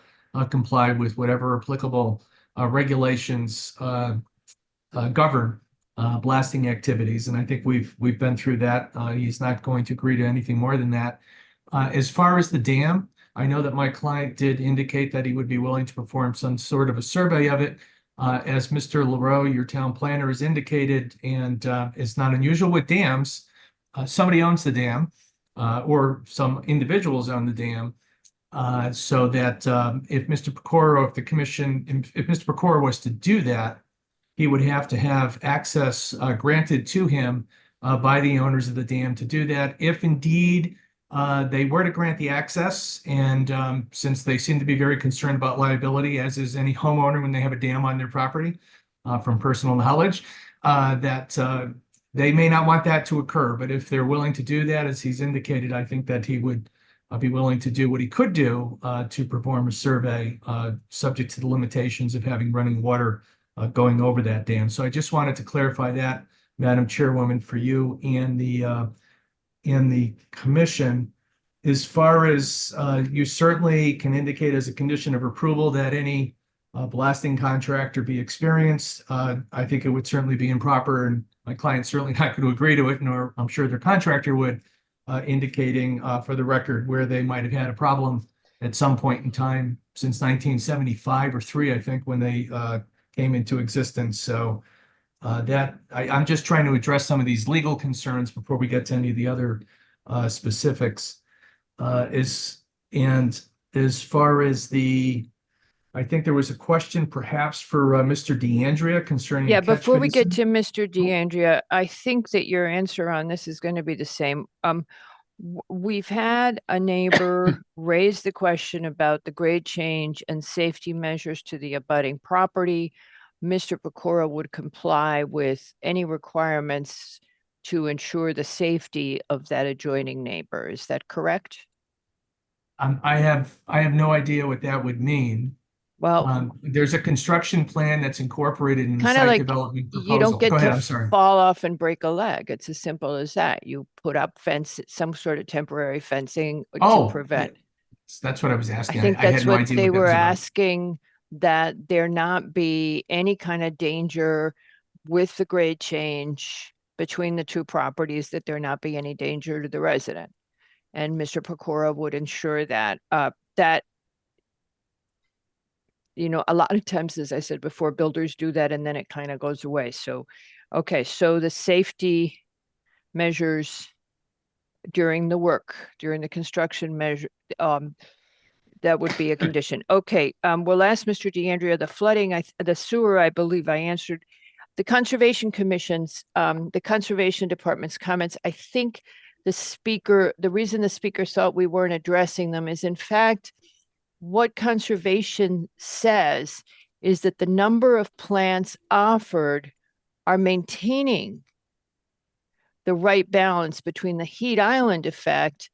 comply with whatever applicable regulations govern blasting activities. And I think we've been through that. He's not going to agree to anything more than that. As far as the dam, I know that my client did indicate that he would be willing to perform some sort of a survey of it. As Mr. Leroux, your town planner, has indicated, and it's not unusual with dams, somebody owns the dam or some individuals own the dam. So that if Mr. Pecora, if Mr. Pecora was to do that, he would have to have access granted to him by the owners of the dam to do that. If indeed they were to grant the access, and since they seem to be very concerned about liability, as is any homeowner when they have a dam on their property, from personal knowledge, that they may not want that to occur. But if they're willing to do that, as he's indicated, I think that he would be willing to do what he could do to perform a survey subject to the limitations of having running water going over that dam. So I just wanted to clarify that, Madam Chairwoman, for you and the commission. As far as you certainly can indicate as a condition of approval that any blasting contractor be experienced, I think it would certainly be improper, and my client's certainly not going to agree to it, nor I'm sure their contractor would, indicating for the record where they might have had a problem at some point in time since 1975 or 3, I think, when they came into existence. So I'm just trying to address some of these legal concerns before we get to any of the other specifics. And as far as I think there was a question perhaps for Mr. DeAndrea concerning. Yeah, a catch before we get basin. to Mr. DeAndrea, I think that your answer on this is going to be the same. We've had a neighbor raise the question about the grade change and safety measures to the abutting property. Mr. Pecora would comply with any requirements to ensure the safety of that adjoining neighbor. Is that correct? I have no idea what that would mean. Well, there's a construction plan that's incorporated in the kind of site like development proposal. you don't get Go ahead, to I'm sorry. fall off and break a leg. It's as simple as that. You put up some sort of temporary fencing to prevent. That's what I was asking. I think had that's no what idea they that were was about. asking, that there not be any kind of danger with the grade change between the two properties, that there not be any danger to the resident. And Mr. Pecora would ensure that, a lot of times, as I said before, builders do that and then it kind of goes away. So, okay, so the safety measures during the construction measure, that would be a condition. Okay, we'll ask Mr. DeAndrea, the flooding, the sewer, I believe I answered. The Conservation Commission's, the Conservation Department's comments, I think the reason the speaker thought we weren't addressing them is, in fact, what conservation says is that the number of plants offered are maintaining the right balance between the heat island effect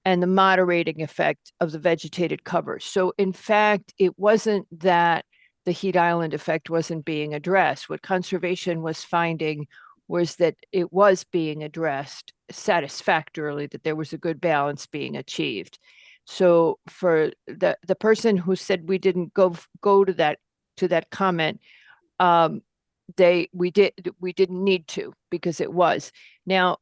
and the moderating effect of the vegetated cover. So in fact, it wasn't that the heat island effect wasn't being addressed. What conservation was finding was that it was being addressed satisfactorily, that there was a good balance being achieved. So for the person who said we didn't go to that comment, we didn't need to, because it was. Now,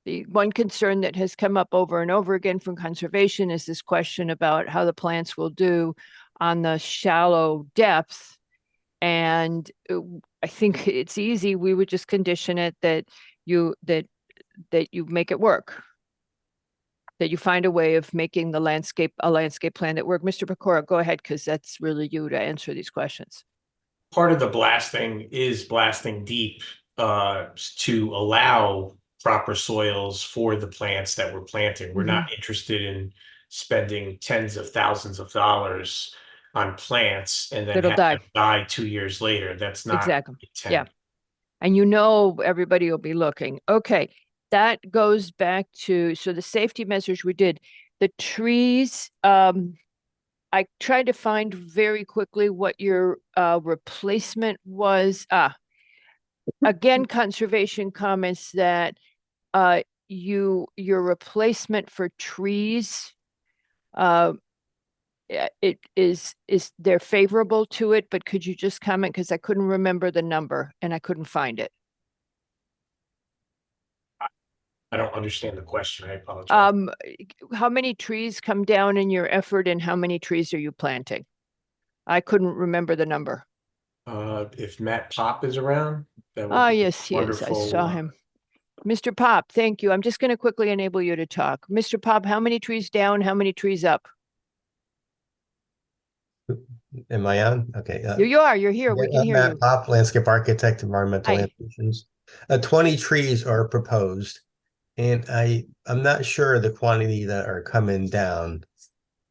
the one concern that has come up over and over again from conservation is this question about how the plants will do on the shallow depth. And I think it's easy. We would just condition it that you make it work, that you find a way of making a landscape plan that work. Mr. Pecora, go ahead, because that's really you to answer these questions. Part of the blasting is blasting deep to allow proper soils for the plants that we're planting. We're not interested in spending tens of thousands of dollars on plants and then That'll have them die 2 years later. That's not Exactly. intent. Yeah. And everybody will be looking. Okay. That goes back to, so the safety measures we did, the trees, I tried to find very quickly what your replacement was. Again, conservation comments that your replacement for trees, they're favorable to it, but could you just comment, because I couldn't remember the number and I couldn't find it. I don't understand the question. I apologize. How many trees come down in your effort and how many trees are you planting? I couldn't remember the number. If Matt Pop is around, that would be yes, he is. I wonderful. saw him. Mr. Pop, thank you. I'm just going to quickly enable you to talk. Mr. Pop, how many trees down? How many trees up? Am I on? Okay. You are. You're here. We can hear Matt you. Pop, landscape architect, environmental Hi. land solutions. 20 trees are proposed, and I'm not sure the quantity that are coming down,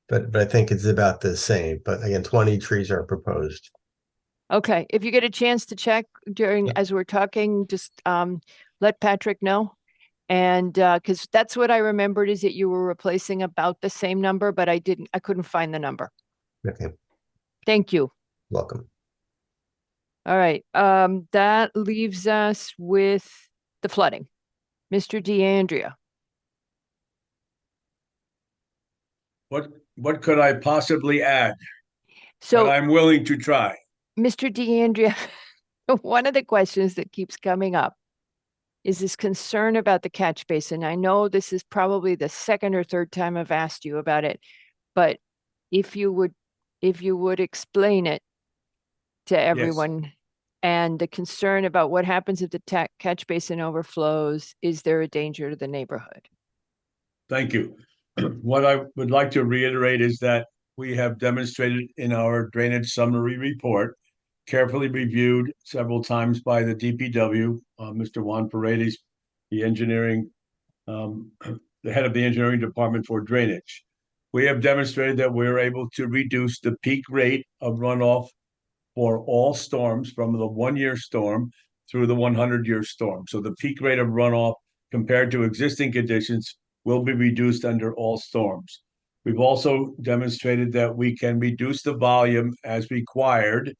but I think it's about the same. But again, 20 trees are proposed. Okay. If you get a chance to check as we're talking, just let Patrick know. And because that's what I remembered, is that you were replacing about the same number, but I couldn't find the number. Okay. Thank you. Welcome. All right. That leaves us with the flooding. Mr. DeAndrea. What could I possibly add? So But I'm willing to try. Mr. DeAndrea, one of the questions that keeps coming up is this concern about the catch basin. I know this is probably the second or third time I've asked you about it, but if you would explain it to everyone, and the concern about what happens if the catch basin overflows, is there a danger to the neighborhood? Thank you. What I would like to reiterate is that we have demonstrated in our drainage summary report, carefully reviewed several times by the DPW, Mr. Juan Paredes, the engineering, the head of the engineering department for drainage. We have demonstrated that we're able to reduce the peak rate of runoff for all storms from the 1-year storm through the 100-year storm. So the peak rate of runoff compared to existing conditions will be reduced under all storms. We've also demonstrated that we can reduce the volume as required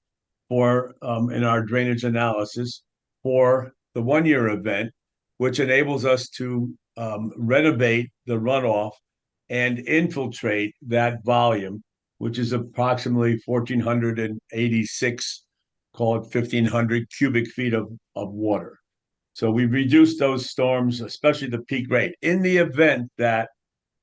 for in our drainage analysis for the 1-year event, which enables us to renovate the runoff and infiltrate that volume, which is approximately 1,486, call it 1,500 cubic feet of water. So we've reduced those storms, especially the peak rate. In the event that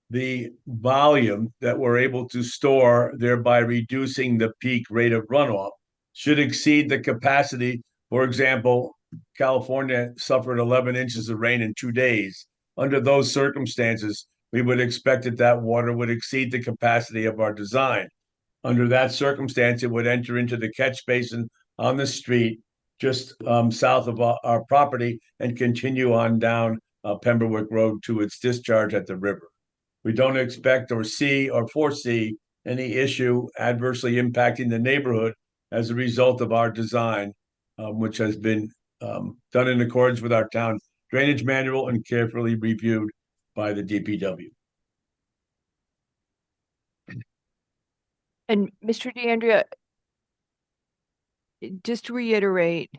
the volume that we're able to store, thereby reducing the peak rate of runoff, should exceed the capacity. For example, California suffered 11 inches of rain in 2 days. Under those circumstances, we would expect that water would exceed the capacity of our design. Under that circumstance, it would enter into the catch basin on the street just south of our property and continue on down Pembroke Road to its discharge at the river. We don't expect or see or foresee any issue adversely impacting the neighborhood as a result of our design, which has been done in accordance with our town drainage manual and carefully reviewed by the DPW. And Mr. DeAndrea, just to reiterate,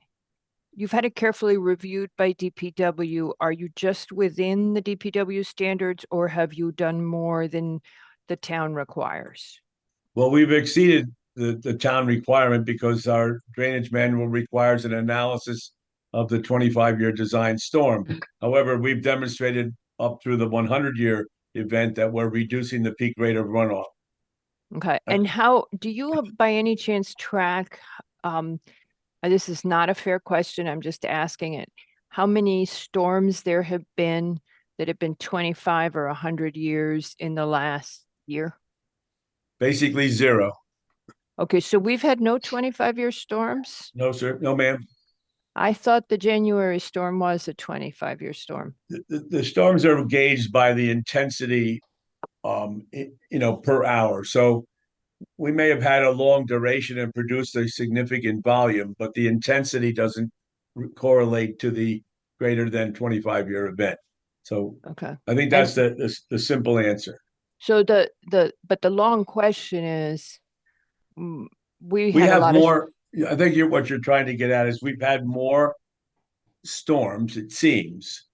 you've had it carefully reviewed by DPW. Are you just within the DPW standards, or have you done more than the town requires? Well, we've exceeded the town requirement because our drainage manual requires an analysis of the 25-year design storm. However, we've demonstrated up through the 100-year event that we're reducing the peak rate of runoff. Okay. And how do you by any chance track, this is not a fair question, I'm just asking it, how many storms there have been that have been 25 or 100 years in the last year? Basically zero. Okay, so we've had no 25-year storms? No, sir. No, ma'am. I thought the January storm was a 25-year storm. The storms are gauged by the intensity, per hour. So we may have had a long duration and produced a significant volume, but the intensity doesn't correlate to the greater than 25-year event. So okay, I think that's the simple answer. So but the long question is, we have more. I think what you're trying to get at is we've had more storms, it seems.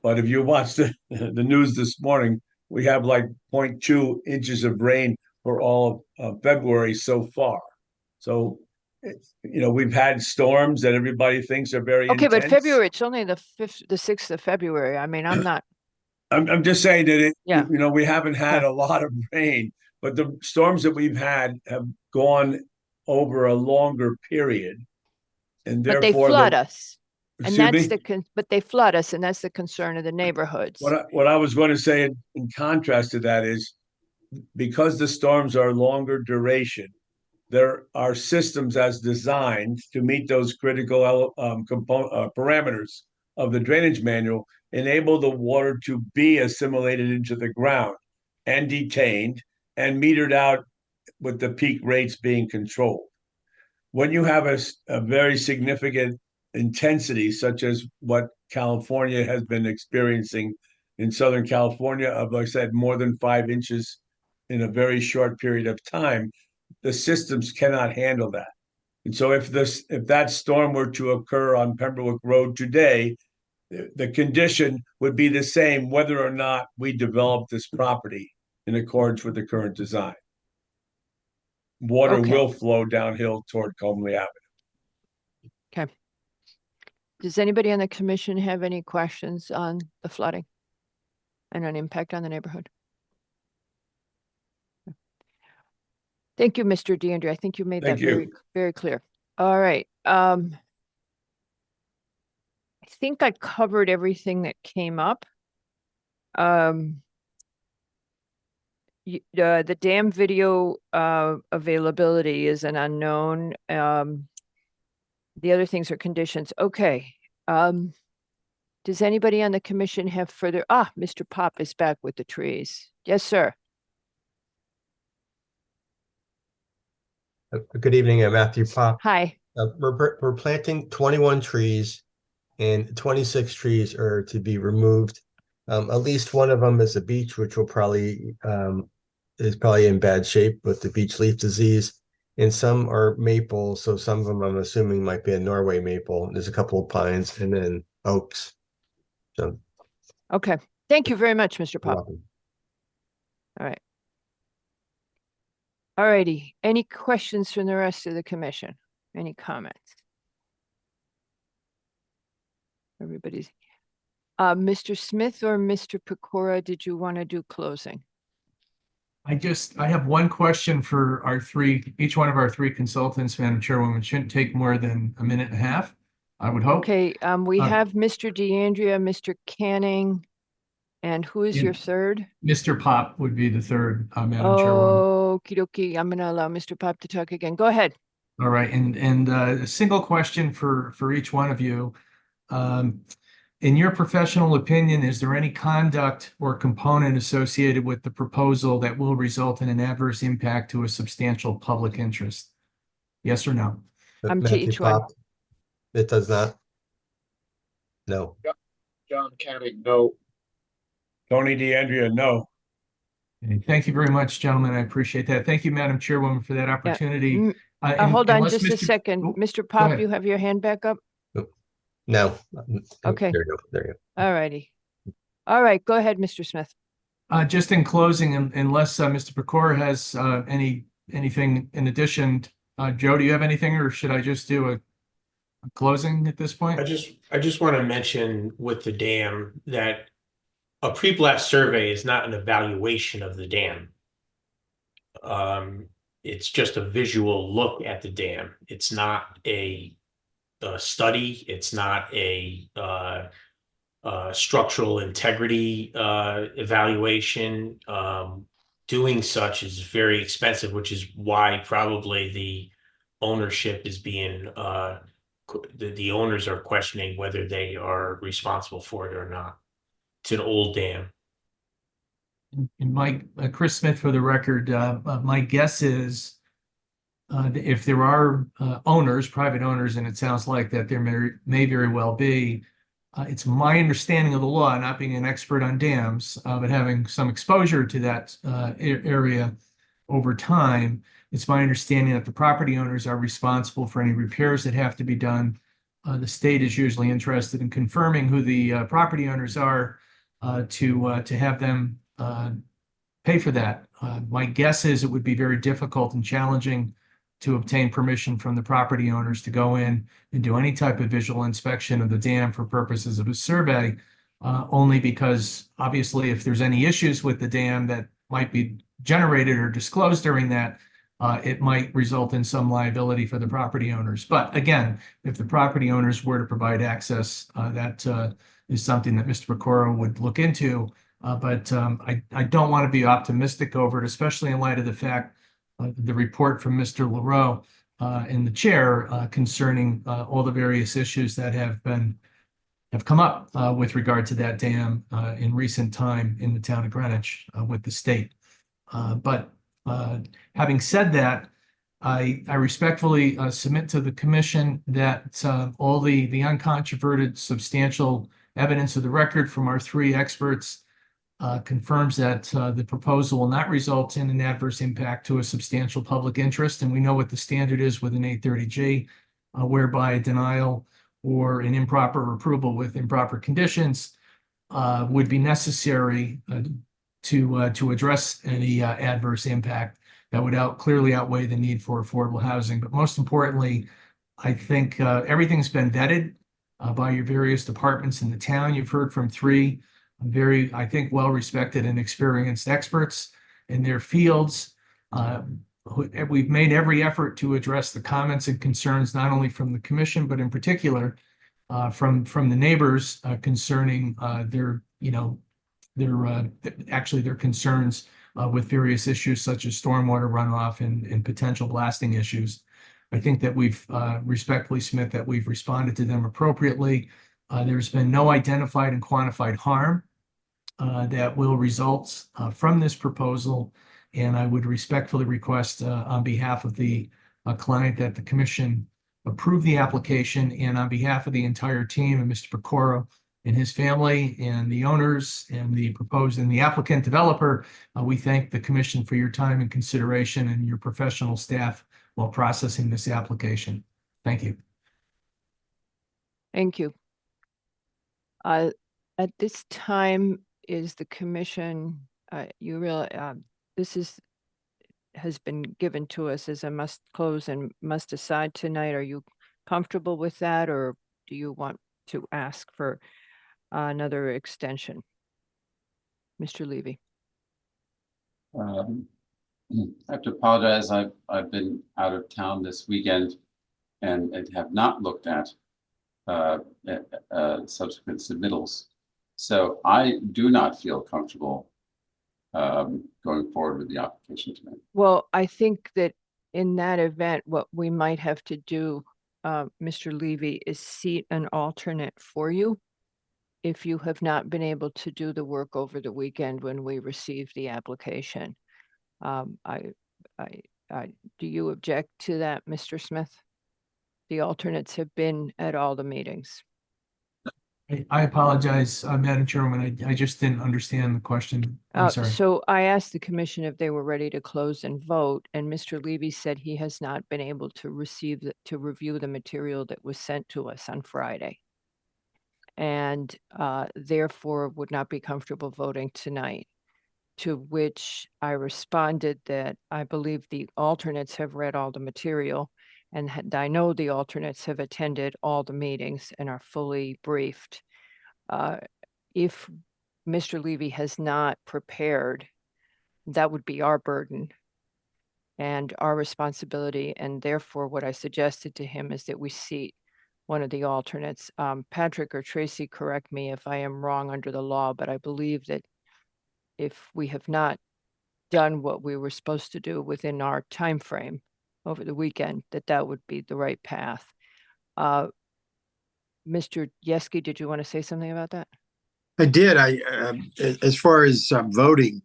But if you watch the news this morning, we have like 0.2 inches of rain for all of February so far. So, we've had storms that everybody thinks are very okay, intense. but February, it's only the 6th of February. I mean, I'm not. I'm just saying that we haven't had a lot of rain, but the storms that we've had have gone over a longer period, and therefore but they flood us, and that's me? but they flood us, and that's the concern of the neighborhoods. What I was going to say in contrast to that is, because the storms are longer duration, there are systems as designed to meet those critical parameters of the drainage manual, enable the water to be assimilated into the ground and detained and metered out with the peak rates being controlled. When you have a very significant intensity, such as what California has been experiencing in Southern California, of, like I said, more than 5 inches in a very short period of time, the systems cannot handle that. And so if that storm were to occur on Pembroke Road today, the condition would be the same whether or not we develop this property in accordance with the current design. Water will flow downhill toward Comley Avenue. Okay. Does anybody on the commission have any questions on the flooding and an impact on the neighborhood? Thank you, Mr. DeAndrea. I think you made that Thank very, you. very clear. All right. I think I covered everything that came up. The dam video availability is an unknown. The other things are conditions. Okay. Does anybody on the commission have further? Mr. Pop is back with the trees. Yes, sir. Good evening, Matthew Pop. Hi. We're planting 21 trees and 26 trees are to be removed. At least one of them is a beech, which will probably is probably in bad shape with the beech leaf disease. And some are maple, so some of them I'm assuming might be a Norway maple. There's a couple of pines and then oaks. So okay. Thank you very much, Mr. Pop. welcome. All right. All righty. Any questions from the rest of the commission? Any comments? Everybody's Mr. Smith or Mr. Pecora, did you want to do closing? I have one question for each one of our three consultants, Madam Chairwoman. It shouldn't take more than a minute and a half, I would hope. Okay, we have Mr. DeAndrea, Mr. Canning, and who is your third? Mr. Pop would be the third, Madam Chairwoman. Okie dokie. I'm gonna allow Mr. Pop to talk again. Go ahead. All right, and a single question for each one of you. In your professional opinion, is there any conduct or component associated with the proposal that will result in an adverse impact to a substantial public interest? Yes or no? To Matthew each one. Pop, it does not. No. John Canning, no. Tony DeAndrea, no. Okay, thank you very much, gentlemen. I appreciate that. Thank you, Madam Chairwoman, for that opportunity. Hold on Unless just a second. Oh, Mr. go Pop, ahead. you have your hand back up? No. Okay. There you go. There you go. All righty. All right, go ahead, Mr. Smith. Just in closing, unless Mr. Pecora has anything in addition, Joe, do you have anything, or should I just do a closing at this point? I just want to mention with the dam that a pre-blast survey is not an evaluation of the dam. It's just a visual look at the dam. It's not a study. It's not a structural integrity evaluation. Doing such is very expensive, which is why probably the ownership is being the owners are questioning whether they are responsible for it or not. It's an old dam. And Mike, Chris Smith, for the record, my guess is if there are owners, private owners, and it sounds like that there may very well be, it's my understanding of the law, not being an expert on dams, but having some exposure to that area over time, it's my understanding that the property owners are responsible for any repairs that have to be done. The state is usually interested in confirming who the property owners are to have them pay for that. My guess is it would be very difficult and challenging to obtain permission from the property owners to go in and do any type of visual inspection of the dam for purposes of a survey, only because obviously if there's any issues with the dam that might be generated or disclosed during that, it might result in some liability for the property owners. But again, if the property owners were to provide access, that is something that Mr. Pecora would look into. But I don't want to be optimistic over it, especially in light of the fact the report from Mr. Leroux in the chair concerning all the various issues that have come up with regard to that dam in recent time in the town of Greenwich with the state. But having said that, I respectfully submit to the commission that all the uncontroverted substantial evidence of the record from our three experts confirms that the proposal will not result in an adverse impact to a substantial public interest. And we know what the standard is with an 830G, whereby a denial or an improper approval with improper conditions would be necessary to address any adverse impact that would clearly outweigh the need for affordable housing. But most importantly, I think everything's been vetted by your various departments in the town. You've heard from three very, I think, well-respected and experienced experts in their fields. We've made every effort to address the comments and concerns, not only from the commission, but in particular from the neighbors concerning their concerns with various issues such as stormwater runoff and potential blasting issues. I think that we've respectfully submit that we've responded to them appropriately. There's been no identified and quantified harm that will result from this proposal. And I would respectfully request on behalf of the client that the commission approve the application, and on behalf of the entire team and Mr. Pecoro and his family and the owners and the proposed and the applicant developer, we thank the commission for your time and consideration and your professional staff while processing this application. Thank you. Thank you. At this time, is the commission, this has been given to us as a must close and must decide tonight. Are you comfortable with that, or do you want to ask for another extension? Mr. Levy. I have to apologize. I've been out of town this weekend and have not looked at subsequent submittals. So I do not feel comfortable going forward with the application tonight. Well, I think that in that event, what we might have to do, Mr. Levy, is seat an alternate for you if you have not been able to do the work over the weekend when we received the application. Do you object to that, Mr. Smith? The alternates have been at all the meetings. I apologize, Madam Chairwoman. I just didn't understand the question. I'm sorry. So I asked the commission if they were ready to close and vote, and Mr. Levy said he has not been able to review the material that was sent to us on Friday, and therefore would not be comfortable voting tonight. To which I responded that I believe the alternates have read all the material, and I know the alternates have attended all the meetings and are fully briefed. If Mr. Levy has not prepared, that would be our burden and our responsibility. And therefore, what I suggested to him is that we seat one of the alternates. Patrick or Tracy, correct me if I am wrong under the law, but I believe that if we have not done what we were supposed to do within our time frame over the weekend, that would be the right path. Mr. Yeski, did you want to say something about that? I did. As far as voting,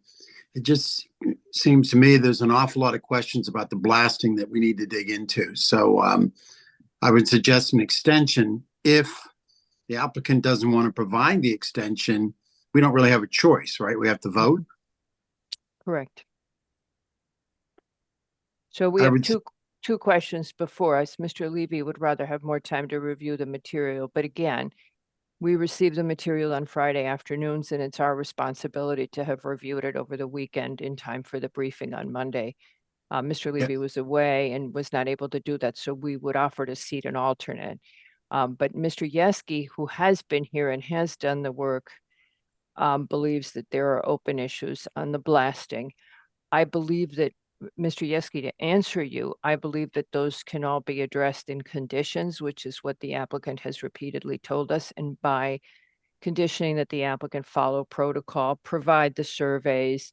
it just seems to me there's an awful lot of questions about the blasting that we need to dig into. So I would suggest an extension. If the applicant doesn't want to provide the extension, we don't really have a choice, right? We have to vote. Correct. So we have two questions before us. Mr. Levy would rather have more time to review the material, but again, we received the material on Friday afternoons, and it's our responsibility to have reviewed it over the weekend in time for the briefing on Monday. Mr. Levy was away and was not able to do that, so we would offer to seat an alternate. But Mr. Yeski, who has been here and has done the work, believes that there are open issues on the blasting. I believe that, Mr. Yeski, to answer you, I believe that those can all be addressed in conditions, which is what the applicant has repeatedly told us, and by conditioning that the applicant follow protocol, provide the surveys,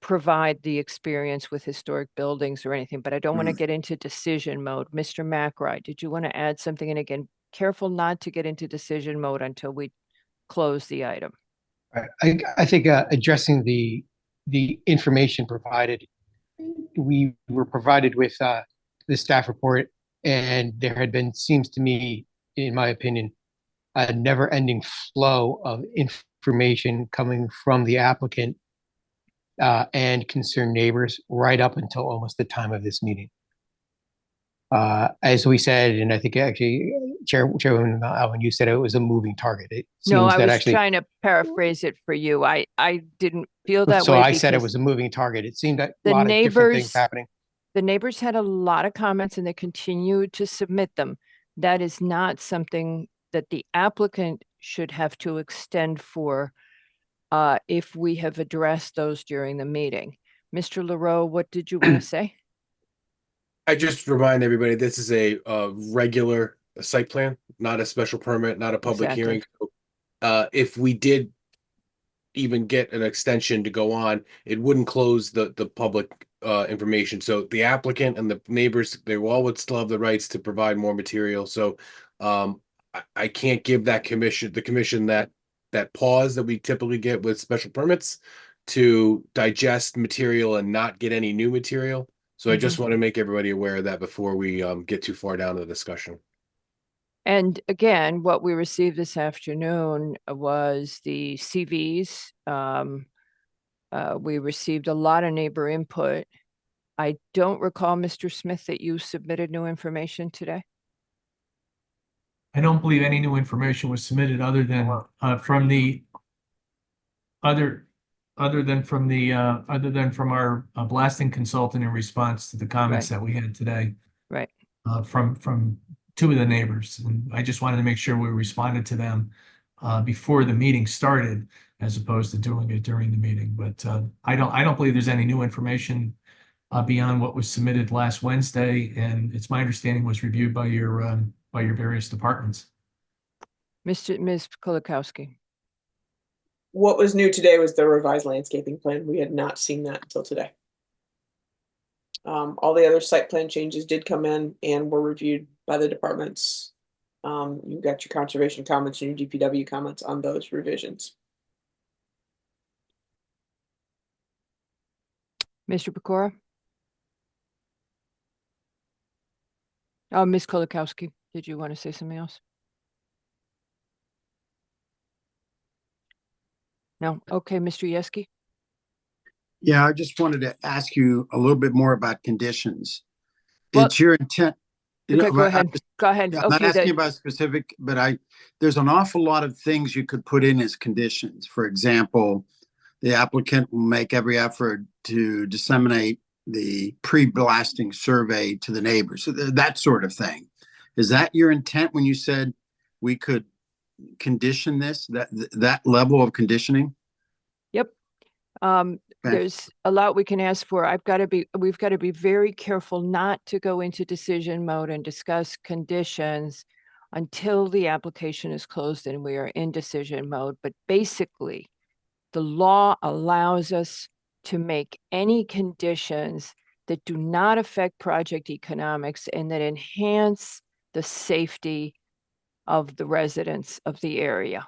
provide the experience with historic buildings or anything, but I don't want to get into decision mode. Mr. McRae, did you want to add something? And again, careful not to get into decision mode until we close the item. I think addressing the information provided, we were provided with the staff report, and there had been, seems to me, in my opinion, a never-ending flow of information coming from the applicant and concerned neighbors right up until almost the time of this meeting. As we said, and I think actually, Chairwoman Alvin, you said it was a moving target. It No, seems I that was actually, trying to paraphrase it for you. I didn't feel that so way. I said it because was a moving target. It seemed that a the lot of different things neighbors, happening. the neighbors had a lot of comments and they continued to submit them. That is not something that the applicant should have to extend for if we have addressed those during the meeting. Mr. LaRoe, what did you want to say? I just remind everybody, this is a regular site plan, not a special permit, not a public Exactly. hearing. If we did even get an extension to go on, it wouldn't close the public information. So the applicant and the neighbors, they all would still have the rights to provide more material. So I can't give the commission that pause that we typically get with special permits to digest material and not get any new material. So I just want to make everybody aware of that before we get too far down the discussion. And again, what we received this afternoon was the CVs. We received a lot of neighbor input. I don't recall, Mr. Smith, that you submitted new information today. I don't believe any new information was submitted other than from our blasting consultant in response to the comments that we had today. Right. From two of the neighbors. And I just wanted to make sure we responded to them before the meeting started, as opposed to doing it during the meeting. But I don't believe there's any new information beyond what was submitted last Wednesday, and it's my understanding was reviewed by your various departments. Ms. Kolakowski. What was new today was the revised landscaping plan. We had not seen that until today. All the other site plan changes did come in and were reviewed by the departments. You got your conservation comments and your DPW comments on those revisions. Mr. Pecora? Oh, Ms. Kolakowski, did you want to say something else? No? Okay, Mr. Yeski? Yeah, I just wanted to ask you a little bit more about conditions. Well, It's your intent. Okay, go ahead. Go ahead. I'm not Okay, asking about specific, but there's an awful lot of things you could put in as conditions. For example, the applicant will make every effort to disseminate the pre-blasting survey to the neighbors, so that sort of thing. Is that your intent when you said we could condition this, that level of conditioning? Yep. There's a lot we can ask for. We've got to be very careful not to go into decision mode and discuss conditions until the application is closed and we are in decision mode. But basically, the law allows us to make any conditions that do not affect project economics and that enhance the safety of the residents of the area,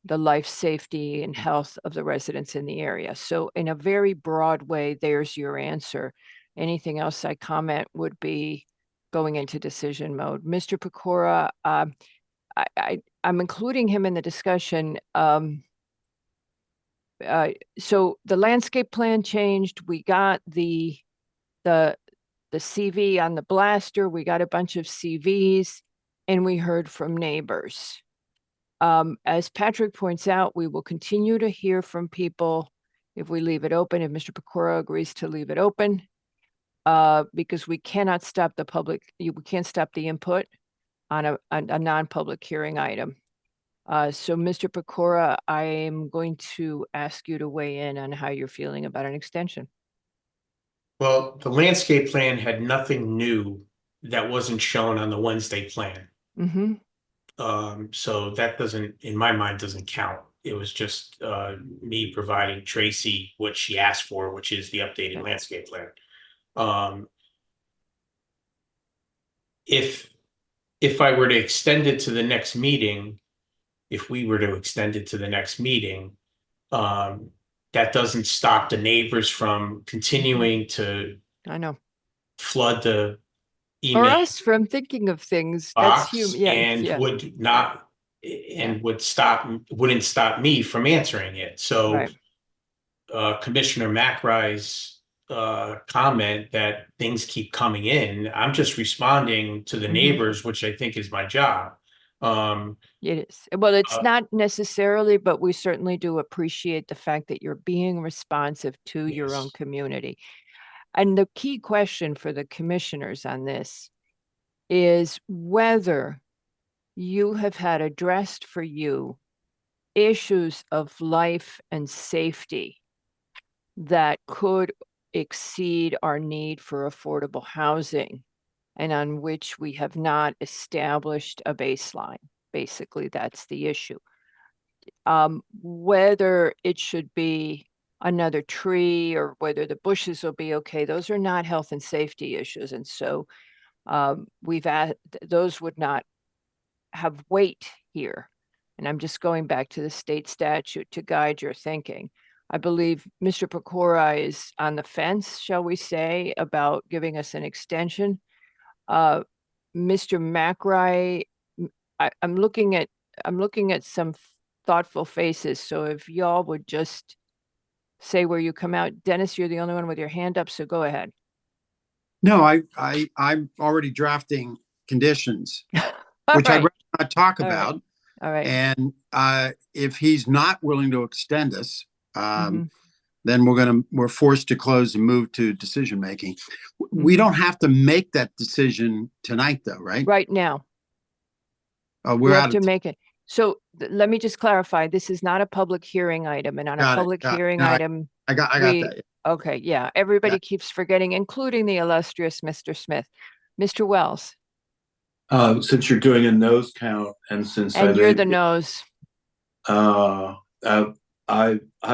the life safety and health of the residents in the area. So in a very broad way, there's your answer. Anything else I comment would be going into decision mode. Mr. Pecora, I'm including him in the discussion. So the landscape plan changed. We got the CV on the blaster. We got a bunch of CVs and we heard from neighbors. As Patrick points out, we will continue to hear from people if we leave it open, if Mr. Pecora agrees to leave it open, because we cannot stop the public, we can't stop the input on a non-public hearing item. So Mr. Pecora, I am going to ask you to weigh in on how you're feeling about an extension. Well, the landscape plan had nothing new that wasn't shown on the Wednesday plan. Mm-hmm. So that doesn't, in my mind, doesn't count. It was just me providing Tracy what she asked for, which is the updated landscape plan. If I were to extend it to the next meeting, if we were to extend it to the next meeting, that doesn't stop the neighbors from continuing to flood the email or us from thinking of things. box, That's human. Yeah, and would not and wouldn't stop me from answering it. So Commissioner McRae's comment that things keep coming in, I'm just responding to the neighbors, which I think is my job. It is. Well, it's not necessarily, but we certainly do appreciate the fact that you're being responsive to your own community. And the key question for the commissioners on this is whether you have had addressed for you issues of life and safety that could exceed our need for affordable housing and on which we have not established a baseline. Basically, that's the issue. Whether it should be another tree or whether the bushes will be okay, those are not health and safety issues. And so those would not have weight here. And I'm just going back to the state statute to guide your thinking. I believe Mr. Pecora is on the fence, shall we say, about giving us an extension. Mr. McRae, I'm looking at some thoughtful faces. So if y'all would just say where you come out. Dennis, you're the only one with your hand up, so go ahead. No, I'm already drafting conditions, which I'd right. rather not talk All right. about. All right. And if he's not willing to extend us, Mhm. then we're forced to close and move to decision making. We Mhm. don't have to make that decision tonight, though, right? Right now. We're We have out to of make it. So let me just clarify, this is not a public hearing item, and on a Got it, public got it. hearing No, item, I got we, that. okay, yeah, everybody keeps forgetting, including the illustrious Mr. Smith. Mr. Wells, Since you're doing a nose count and since and you're the nose. I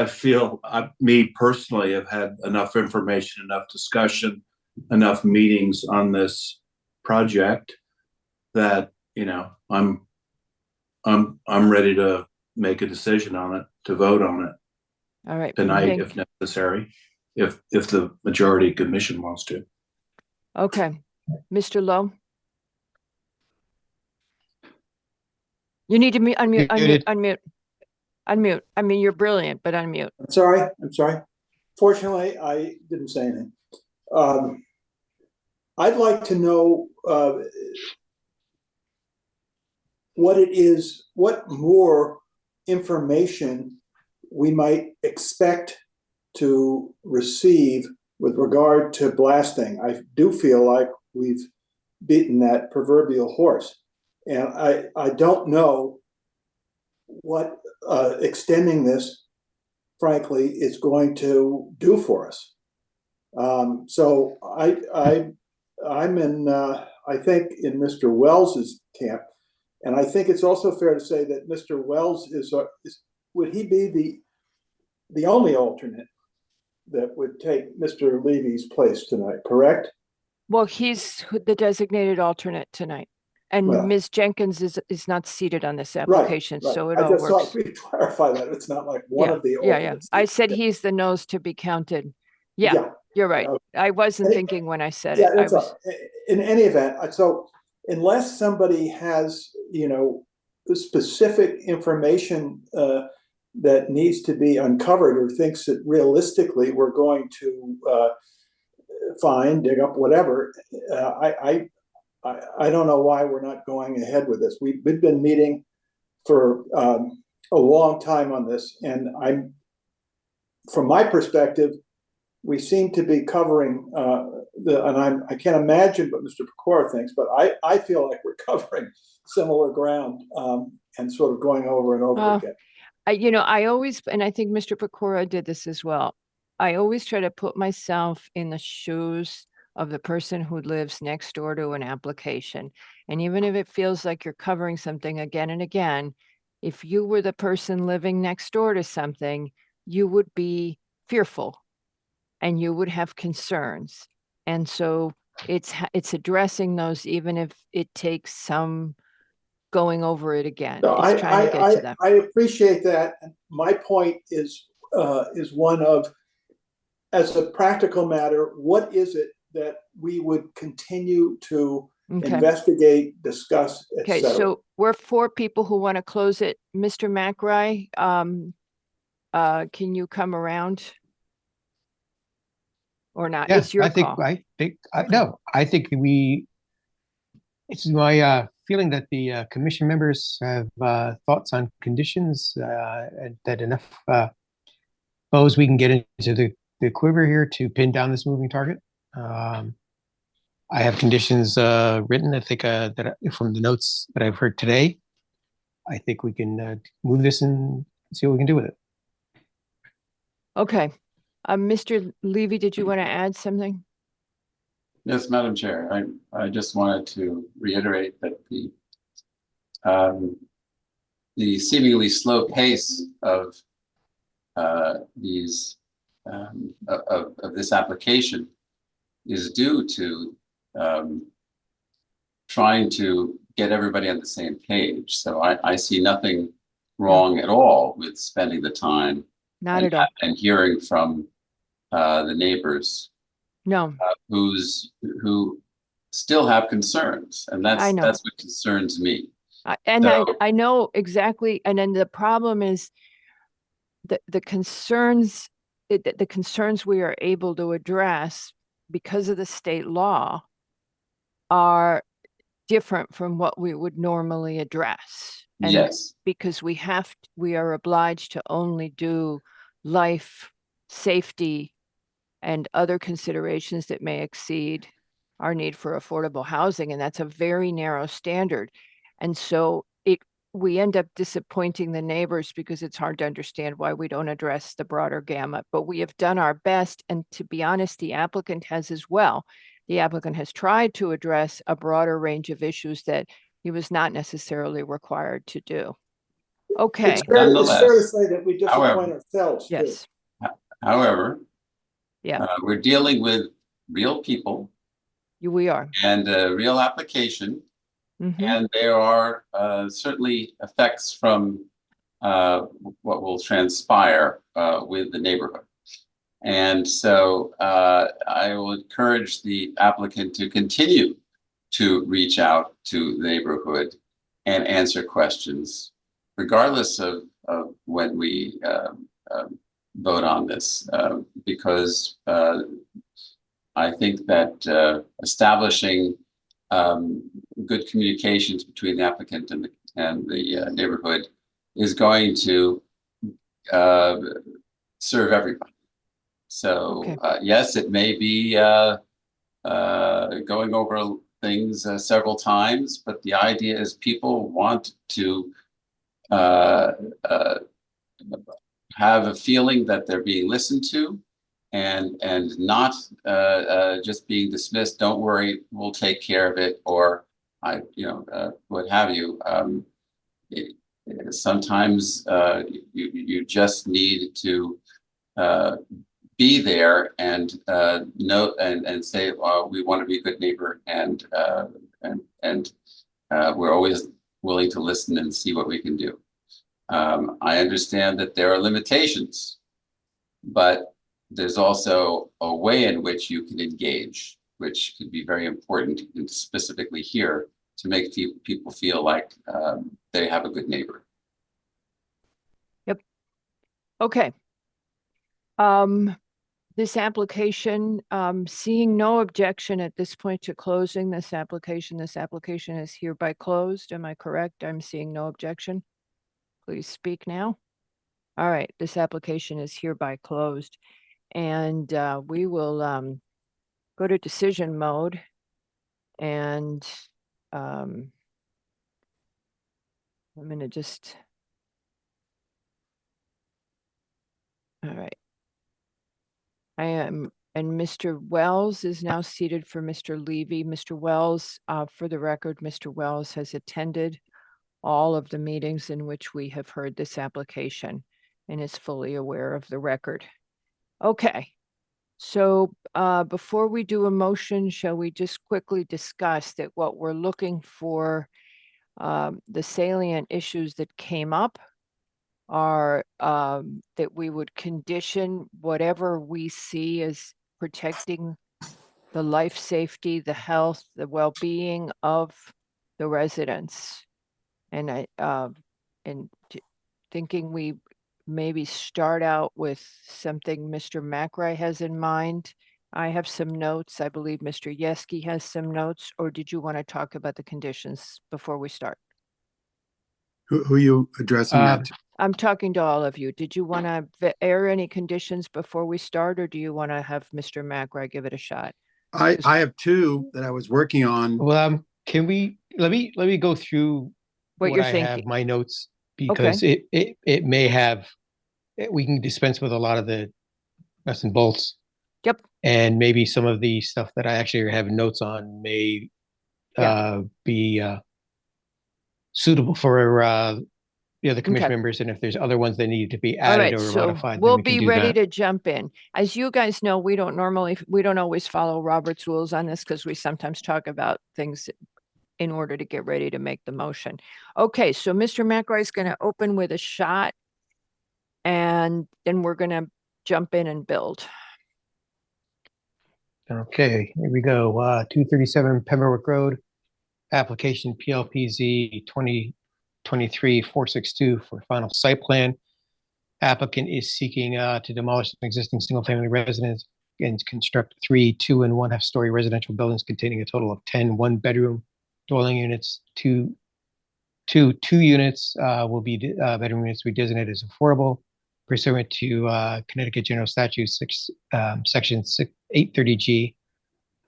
feel me personally have had enough information, enough discussion, enough meetings on this project that, I'm ready to make a decision on it, to vote on it All right. tonight if necessary, if the majority commission wants to. Okay, Mr. Lowe. You need to unmute. I mean, you're brilliant, but unmute. I'm sorry. Fortunately, I didn't say anything. I'd like to know what more information we might expect to receive with regard to blasting. I do feel like we've beaten that proverbial horse. And I don't know what extending this, frankly, is going to do for us. So I'm in, I think, in Mr. Wells's camp, and I think it's also fair to say that Mr. Wells would he be the only alternate that would take Mr. Levy's place tonight? Correct? Well, he's the designated alternate tonight. And Well, Ms. Jenkins is not seated on this application, right. so it I all just works. thought we'd clarify that it's not like one Yeah, of the yeah. alternates. I said he's the nose to be counted. Yeah, you're right. I wasn't thinking when I said it. I That's was. in any event. So unless somebody has, specific information that needs to be uncovered or thinks that realistically we're going to find, dig up, whatever, I don't know why we're not going ahead with this. We've been meeting for a long time on this, and from my perspective, we seem to be covering I can't imagine what Mr. Pecora thinks, but I feel like we're covering similar ground and sort of going over and over again. I always, and I think Mr. Pecora did this as well. I always try to put myself in the shoes of the person who lives next door to an application. And even if it feels like you're covering something again and again, if you were the person living next door to something, you would be fearful and you would have concerns. And so it's addressing those, even if it takes some going over it again. No, It's trying to get to them. I appreciate that. My point is one of, as a practical matter, what is it that we would continue to investigate, discuss, Okay, etc.? so we're 4 people who want to close it. Mr. McRae, can you come around? Or not? Yeah, It's your call. I think it's my feeling that the commission members have thoughts on conditions and that enough bows we can get into the quiver here to pin down this moving target. I have conditions written. I think from the notes that I've heard today, I think we can move this and see what we can do with it. Okay. Mr. Levy, did you want to add something? Yes, Madam Chair, I just wanted to reiterate that the seemingly slow pace of these of this application is due to trying to get everybody on the same page. So I see nothing wrong at all with spending the time Not at all. and hearing from the neighbors No, who still have concerns, and I know. that's what concerns me. I know exactly. And then the problem is the concerns, the concerns we are able to address because of the state law are different from what we would normally address. And Yes. because we are obliged to only do life, safety, and other considerations that may exceed our need for affordable housing. And that's a very narrow standard. And so we end up disappointing the neighbors because it's hard to understand why we don't address the broader gamut. But we have done our best. And to be honest, the applicant has as well. The applicant has tried to address a broader range of issues that he was not necessarily required to do. Okay. It's fair to say that we disappoint ourselves too. Yes. However, yeah, we're dealing with real people. We are. And a real application. Mm-hmm. And there are certainly effects from what will transpire with the neighborhood. And so I will encourage the applicant to continue to reach out to the neighborhood and answer questions, regardless of when we vote on this, because I think that establishing good communications between the applicant and the neighborhood is going to serve everybody. So yes, it may be going over things several times, but the idea is people want to have a feeling that they're being listened to and not just being dismissed. Don't worry, we'll take care of it, or what have you. Sometimes you just need to be there and note and say, we want to be a good neighbor, and we're always willing to listen and see what we can do. I understand that there are limitations, but there's also a way in which you can engage, which could be very important, and specifically here, to make people feel like they have a good neighbor. Yep. Okay. This application, seeing no objection at this point to closing this application is hereby closed. Am I correct? I'm seeing no objection. Please speak now. All right, this application is hereby closed. And we will go to decision mode, and I'm going to just, all right. I am, and Mr. Wells is now seated for Mr. Levy. Mr. Wells, for the record, Mr. Wells has attended all of the meetings in which we have heard this application and is fully aware of the record. Okay, so before we do a motion, shall we just quickly discuss that what we're looking for, the salient issues that came up are that we would condition whatever we see as protecting the life safety, the health, the well-being of the residents. And thinking we maybe start out with something Mr. McRae has in mind. I have some notes. I believe Mr. Yeski has some notes, or did you want to talk about the conditions before we start? Who are you addressing that to? I'm talking to all of you. Did you want to air any conditions before we start, or do you want to have Mr. McRae give it a shot? I have two that I was working on. Well, can we, let me go through What what you're I have, thinking. my notes, because it may have, we can dispense with a lot of the nuts and bolts. Yep. And maybe some of the stuff that I actually have notes on may be suitable for the other commission Okay. members, and if there's other ones that need to be All added right, or so modified, then we'll we can be do ready that. to jump in. As you guys know, we don't always follow Robert's rules on this because we sometimes talk about things in order to get ready to make the motion. Okay, so Mr. McRoy is going to open with a shot, and then we're going to jump in and build. Okay, here we go. 237 Pembroke Road, application PLPZ 2023-462 for final site plan. Applicant is seeking to demolish an existing single-family residence and construct 3 2- and 1.5-story residential buildings containing a total of 10 one-bedroom dwelling units. Two units will be bedroom units will be designated as affordable pursuant to Connecticut General Statute Section 830G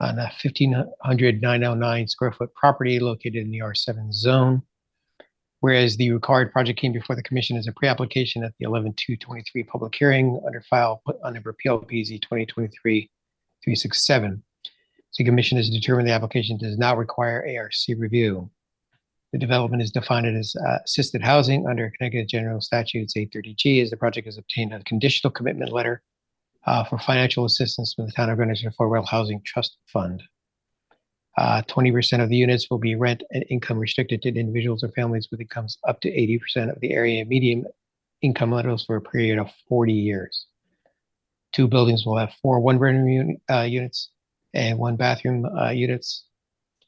on a 1,509 square foot property located in the R7 zone. Whereas the required project came before the commission as a pre-application at the 11/2/23 public hearing under file on number PLPZ 2023-367. The commission has determined the application does not require ARC review. The development is defined as assisted housing under Connecticut General Statutes 830G, as the project has obtained a conditional commitment letter for financial assistance from the Town of Greenwich Affordable Housing Trust Fund. 20% of the units will be rent and income restricted to individuals or families with incomes up to 80% of the area median income levels for a period of 40 years. 2 buildings will have 4 one-bedroom units and 1 bathroom units,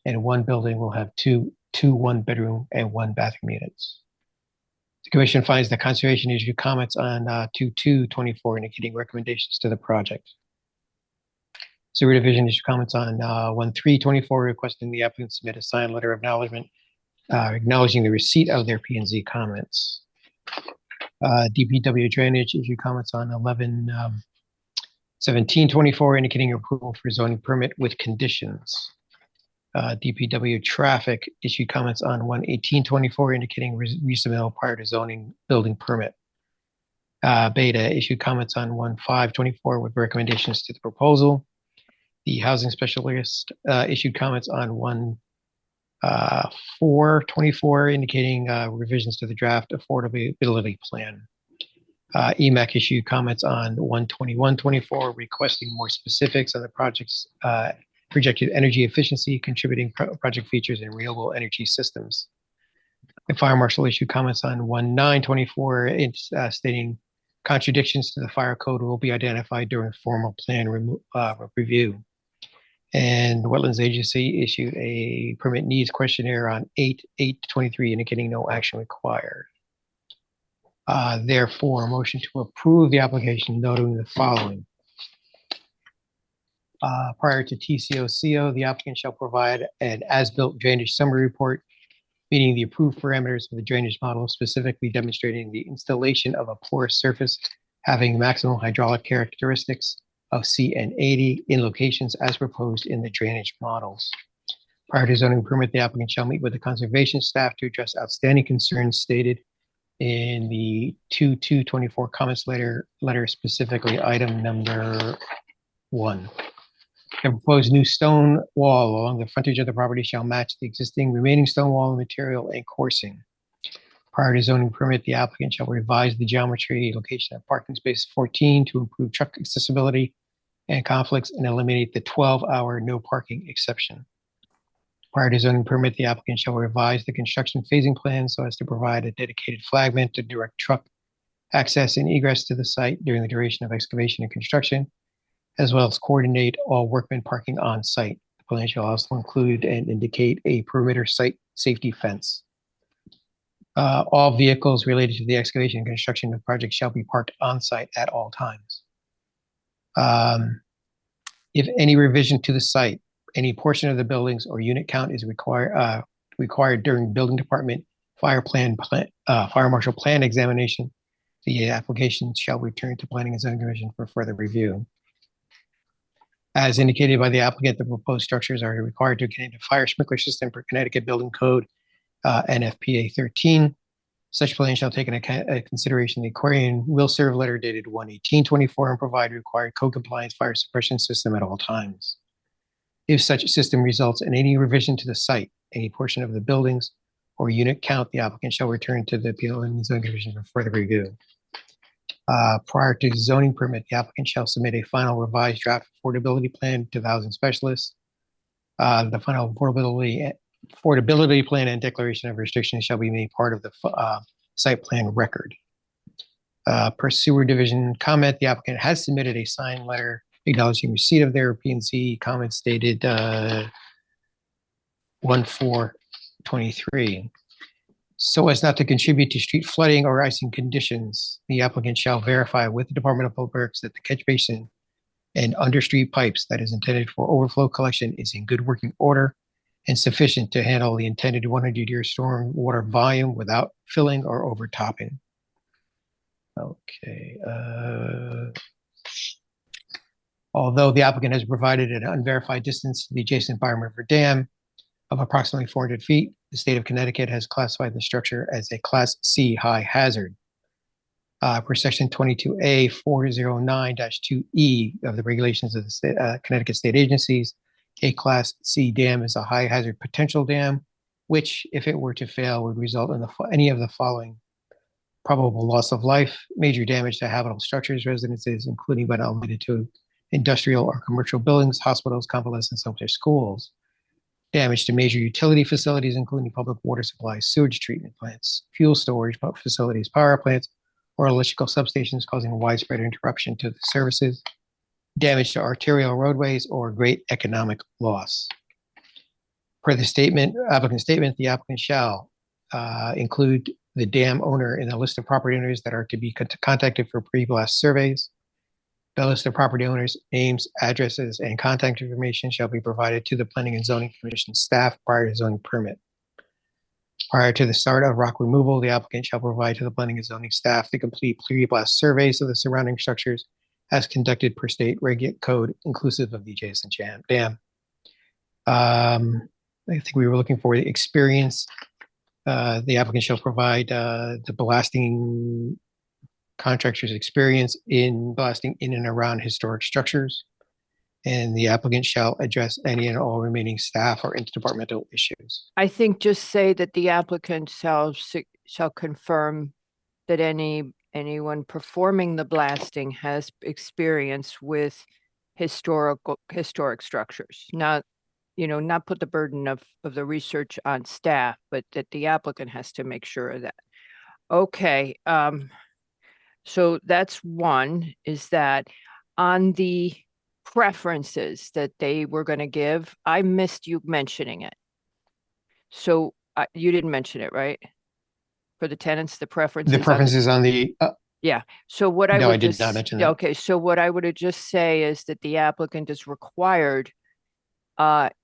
and 1 building will have 2 one-bedroom and 1 bathroom units. The commission finds that conservation issued comments on 2/2/24 indicating recommendations to the project. Sewer Division issued comments on 1/3/24 requesting the applicant submit a signed letter of acknowledgement acknowledging the receipt of their P&Z comments. DPW Drainage issued comments on 11/17/24 indicating approval for zoning permit with conditions. DPW Traffic issued comments on 1/18/24 indicating resubmittal prior to zoning building permit. Beta issued comments on 1/5/24 with recommendations to the proposal. The housing specialist issued comments on 1/4/24 indicating revisions to the draft affordability plan. EMAC issued comments on 1/21/24 requesting more specifics on the project's projected energy efficiency, contributing project features, and renewable energy systems. The Fire Marshal issued comments on 1/9/24 stating contradictions to the fire code will be identified during formal plan review. And the Wetlands Agency issued a permit needs questionnaire on 8/8/23 indicating no action required. Therefore, a motion to approve the application noting the following. Prior to TCO/CO, the applicant shall provide an as-built drainage summary report, meeting the approved parameters of the drainage model, specifically demonstrating the installation of a porous surface having maximum hydraulic characteristics of CN80 in locations as proposed in the drainage models. Prior to zoning permit, the applicant shall meet with the conservation staff to address outstanding concerns stated in the 2/2/24 comments letter, specifically item number 1. The proposed new stone wall along the frontage of the property shall match the existing remaining stone wall material and coursing. Prior to zoning permit, the applicant shall revise the geometry location of parking space 14 to improve truck accessibility and conflicts and eliminate the 12-hour no parking exception. Prior to zoning permit, the applicant shall revise the construction phasing plan so as to provide a dedicated flagman to direct truck access and egress to the site during the duration of excavation and construction, as well as coordinate all workmen parking on site. The plan shall also include and indicate a perimeter site safety fence. All vehicles related to the excavation and construction of the project shall be parked on site at all times. If any revision to the site, any portion of the buildings or unit count is required during building department fire marshal plan examination, the application shall return to Planning and Zoning Commission for further review. As indicated by the applicant, the proposed structures are required to contain a fire sprinkler system per Connecticut Building Code, NFPA 13. Such plan shall take into consideration the Aquarian will serve letter dated 1/18/24 and provide required code compliance fire suppression system at all times. If such system results in any revision to the site, any portion of the buildings or unit count, the applicant shall return to the Appeal and Zoning Commission for further review. Prior to zoning permit, the applicant shall submit a final revised draft affordability plan to the housing specialist. The final affordability plan and declaration of restrictions shall be made part of the site plan record. Per sewer division comment, the applicant has submitted a signed letter acknowledging receipt of their P&Z comments dated 1/4/23. So as not to contribute to street flooding or icing conditions, the applicant shall verify with the Department of Public Works that the catch basin and understreet pipes that is intended for overflow collection is in good working order and sufficient to handle the intended 100-year storm water volume without filling or overtopping. Okay. Although the applicant has provided an unverified distance to the adjacent Byram River Dam of approximately 400 feet, the state of Connecticut has classified the structure as a Class C high hazard. Per Section 22A 409-2E of the regulations of the Connecticut state agencies, a Class C dam is a high hazard potential dam, which, if it were to fail, would result in any of the following: probable loss of life, major damage to habitable structures, residences, including but not limited to industrial or commercial buildings, hospitals, convalescent homes, or schools; damage to major utility facilities, including public water supplies, sewage treatment plants, fuel storage facilities, power plants, or electrical substations, causing widespread interruption to the services; damage to arterial roadways, or great economic loss. Per the applicant statement, the applicant shall include the dam owner in the list of property owners that are to be contacted for pre-blast surveys. The list of property owners' names, addresses, and contact information shall be provided to the Planning and Zoning Commission staff prior to zoning permit. Prior to the start of rock removal, the applicant shall provide to the Planning and Zoning staff the complete pre-blast surveys of the surrounding structures as conducted per state code, inclusive of the adjacent dam. I think we were looking for the experience. The applicant shall provide the blasting contractor's experience in blasting in and around historic structures, and the applicant shall address any and all remaining staff or interdepartmental issues. I think just say that the applicant shall confirm that anyone performing the blasting has experience with historic structures, not put the burden of the research on staff, but that the applicant has to make sure of that. Okay. So that's one, is that on the preferences that they were going to give, I missed you mentioning it. So you didn't mention it, right? For the tenants, the preferences. The preferences on the. Yeah. So what I No, would I did just, not mention yeah, that. okay. So what I would just say is that the applicant is required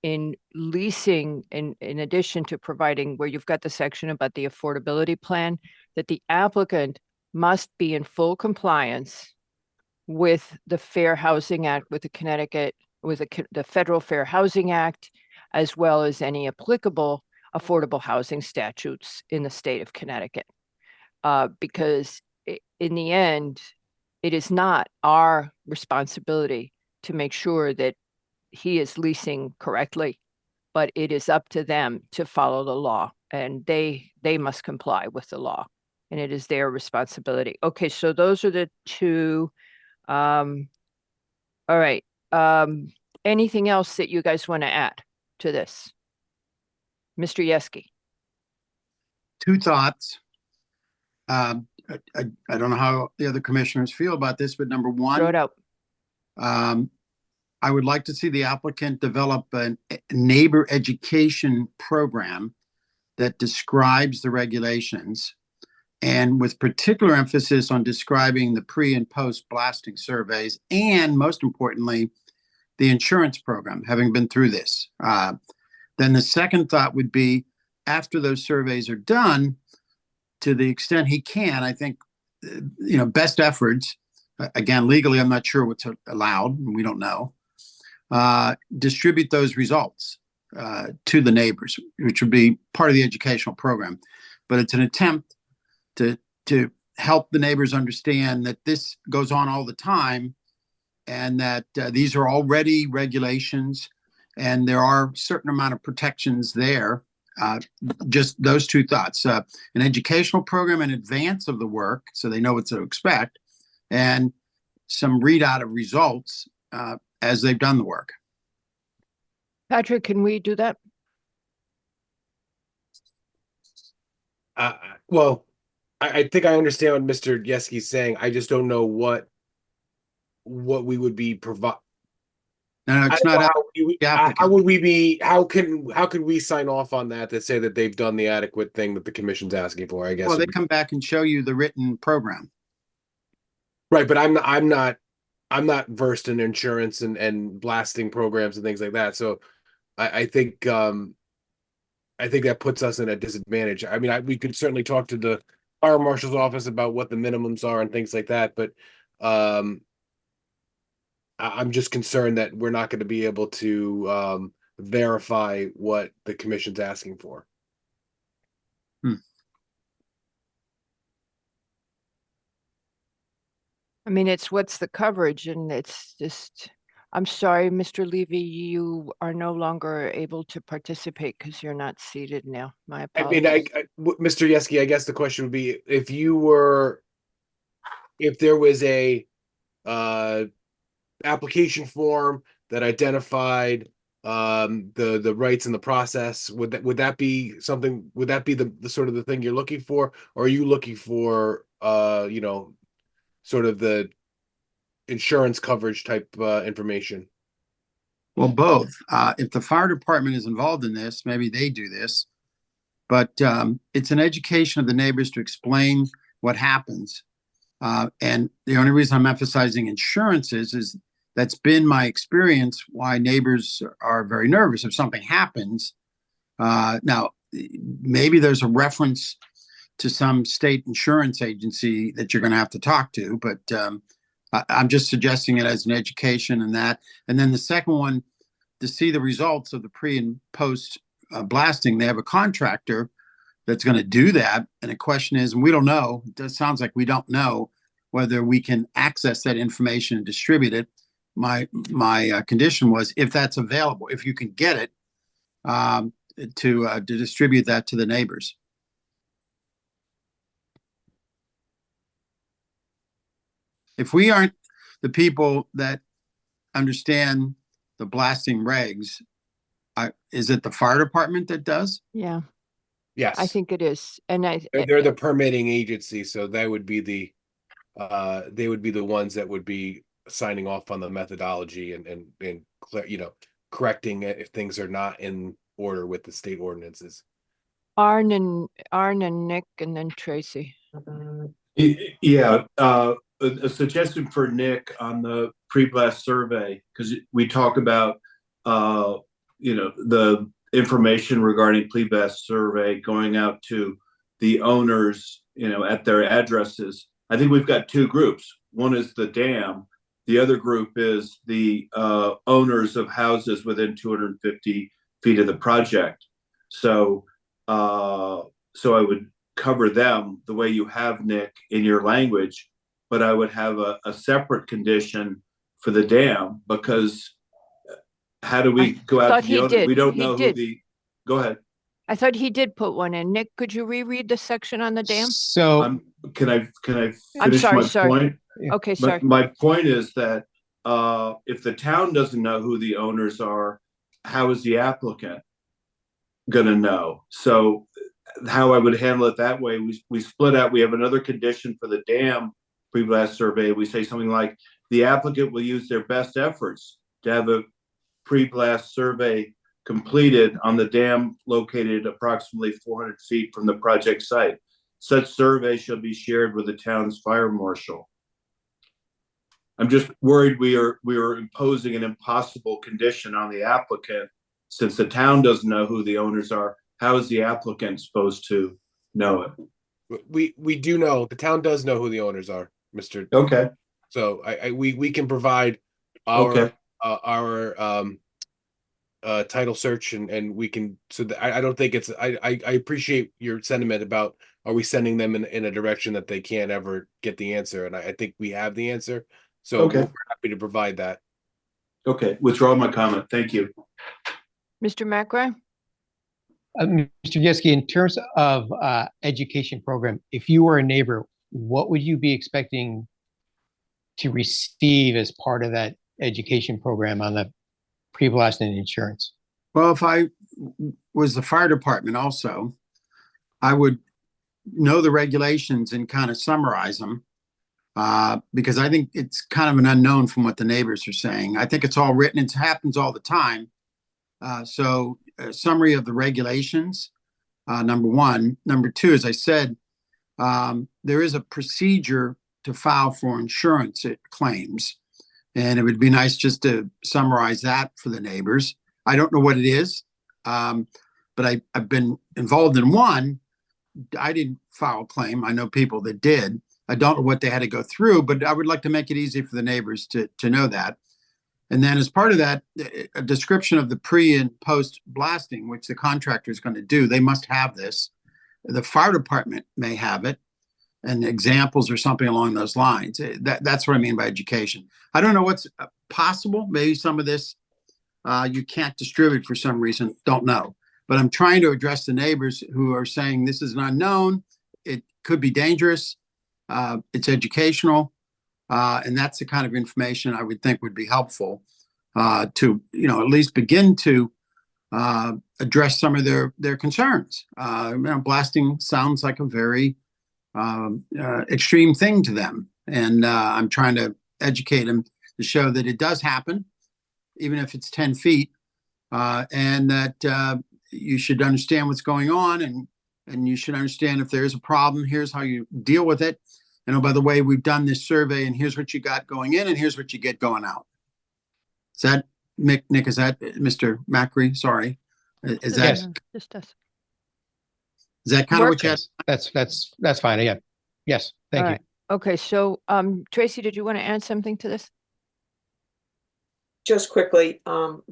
in leasing, in addition to providing, where you've got the section about the affordability plan, that the applicant must be in full compliance with the Fair Housing Act, with the Connecticut, with the Federal Fair Housing Act, as well as any applicable affordable housing statutes in the state of Connecticut. Because in the end, it is not our responsibility to make sure that he is leasing correctly, but it is up to them to follow the law, and they must comply with the law, and it is their responsibility. Okay, so those are the two. All right. Anything else that you guys want to add to this? Mr. Yeski. Two thoughts. I don't know how the other commissioners feel about this, but number one, throw it out. I would like to see the applicant develop a neighbor education program that describes the regulations, and with particular emphasis on describing the pre and post blasting surveys, and most importantly, the insurance program, having been through this. Then the second thought would be, after those surveys are done, to the extent he can, I think, best efforts, again, legally, I'm not sure what's allowed, we don't know, distribute those results to the neighbors, which would be part of the educational program. But it's an attempt to help the neighbors understand that this goes on all the time, and that these are already regulations, and there are a certain amount of protections there. Just those two thoughts: an educational program in advance of the work, so they know what to expect, and some readout of results as they've done the work. Patrick, can we do that? Well, I think I understand what Mr. Yeski's saying. I just don't know what we would be provide. No, it's not. How would we be? How could we sign off on that to say that they've done the adequate thing that the commission's asking for? I guess. Well, they come back and show you the written program. Right, but I'm not versed in insurance and blasting programs and things like that. So I think that puts us in a disadvantage. I mean, we could certainly talk to the fire marshal's office about what the minimums are and things like that, but I'm just concerned that we're not going to be able to verify what the commission's asking for. I mean, it's what's the coverage, and it's just, I'm sorry, Mr. Levy, you are no longer able to participate because you're not seated now. My I mean, apologies. Mr. Yeski, I guess the question would be if there was a application form that identified the rights in the process, would that be something? Would that be the sort of the thing you're looking for, or are you looking for sort of the insurance coverage type information? Well, both. If the fire department is involved in this, maybe they do this. But it's an education of the neighbors to explain what happens. And the only reason I'm emphasizing insurance is that's been my experience why neighbors are very nervous if something happens. Now, maybe there's a reference to some state insurance agency that you're going to have to talk to, but I'm just suggesting it as an education and that. And then the second one, to see the results of the pre and post blasting, they have a contractor that's going to do that. And the question is, and we don't know, it sounds like we don't know whether we can access that information and distribute it. My condition was, if that's available, if you can get it, to distribute that to the neighbors. If we aren't the people that understand the blasting regs, is it the fire department that does? Yeah, Yes, I think it is. And they're the permitting agency, so that would be they would be the ones that would be signing off on the methodology and correcting it if things are not in order with the state ordinances. Arn and Nick, and then Tracy. Yeah, a suggestion for Nick on the pre-blast survey, because we talk about the information regarding pre-blast survey going out to the owners, at their addresses. I think we've got two groups. One is the dam. The other group is the owners of houses within 250 feet of the project. So I would cover them the way you have, Nick, in your language, but I would have a separate condition for the dam, because how do we go out to the owner? We don't know who the, go ahead. I thought he did put one in. Nick, could you reread the section on the dam? So can I finish I'm sorry, my point? Okay, sorry. My point is that if the town doesn't know who the owners are, how is the applicant going to know? So how I would handle it that way, we split out. We have another condition for the dam pre-blast survey. We say something like, the applicant will use their best efforts to have a pre-blast survey completed on the dam located approximately 400 feet from the project site. Such survey shall be shared with the town's fire marshal. I'm just worried we are imposing an impossible condition on the applicant, since the town doesn't know who the owners are. How is the applicant supposed to know it? We do know, the town does know who the owners are, Mr. Okay. So we can provide our our title search and we can, so that I don't think it's, I appreciate your sentiment about, are we sending them in a direction that they can't ever get the answer? And I think we have the answer. So Okay. we're happy to provide that. Okay, withdraw my comment. Thank you. Mr. McRae? Mr. Yeski, in terms of education program, if you were a neighbor, what would you be expecting to receive as part of that education program on the pre-blasting insurance? Well, if I was the fire department also, I would know the regulations and kind of summarize them. Because I think it's kind of an unknown from what the neighbors are saying. I think it's all written. It happens all the time. So a summary of the regulations, number one. Number two, as I said, there is a procedure to file for insurance claims. And it would be nice just to summarize that for the neighbors. I don't know what it is, but I've been involved in one. I didn't file a claim. I know people that did. I don't know what they had to go through, but I would like to make it easy for the neighbors to know that. And then as part of that, a description of the pre and post blasting, which the contractor is going to do. They must have this. The fire department may have it, and examples or something along those lines. That's what I mean by education. I don't know what's possible. Maybe some of this you can't distribute for some reason. Don't know. But I'm trying to address the neighbors who are saying this is an unknown. It could be dangerous. It's educational, and that's the kind of information I would think would be helpful to, at least begin to address some of their concerns. Blasting sounds like a very extreme thing to them, and I'm trying to educate them to show that it does happen, even if it's 10 feet, and that you should understand what's going on, and you should understand if there is a problem, here's how you deal with it. And oh, by the way, we've done this survey and here's what you got going in and here's what you get going out. Is that, Nick, is that Mr. Macri? Sorry. Is that, Just us. is that kind of what you had? That's fine. Yeah. Yes. Thank you. Okay, so Tracy, did you want to add something to this? Just quickly,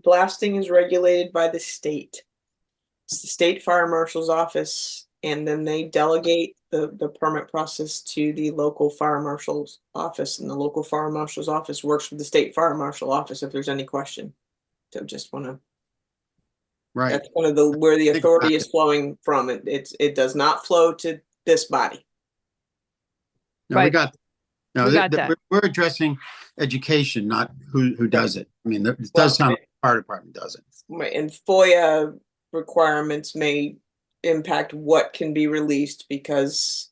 blasting is regulated by the state. It's the state fire marshal's office, and then they delegate the permit process to the local fire marshal's office, and the local fire marshal's office works with the state fire marshal office if there's any question. So just want to, right. That's one of where the authority is flowing from. It does not flow to this body. No, we got, We got that. we're addressing education, not who does it. I mean, it does sound like the fire department does it. Right, and FOIA requirements may impact what can be released because,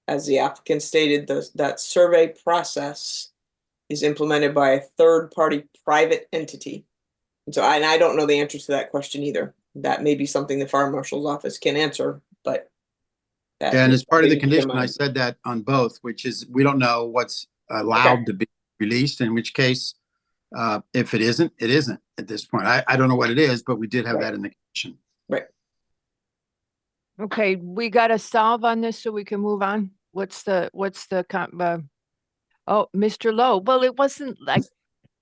as the applicant stated, that survey process is implemented by a third-party private entity. And so I don't know the answer to that question either. That may be something the fire marshal's office can answer, but and as part of the condition, I said that on both, which is we don't know what's allowed to be released, in which case, if it isn't, it isn't at this point. I don't know what it is, but we did have that in the condition. Right. Okay, we got a solve on this so we can move on. Oh, Mr. Lowe. Well, it wasn't like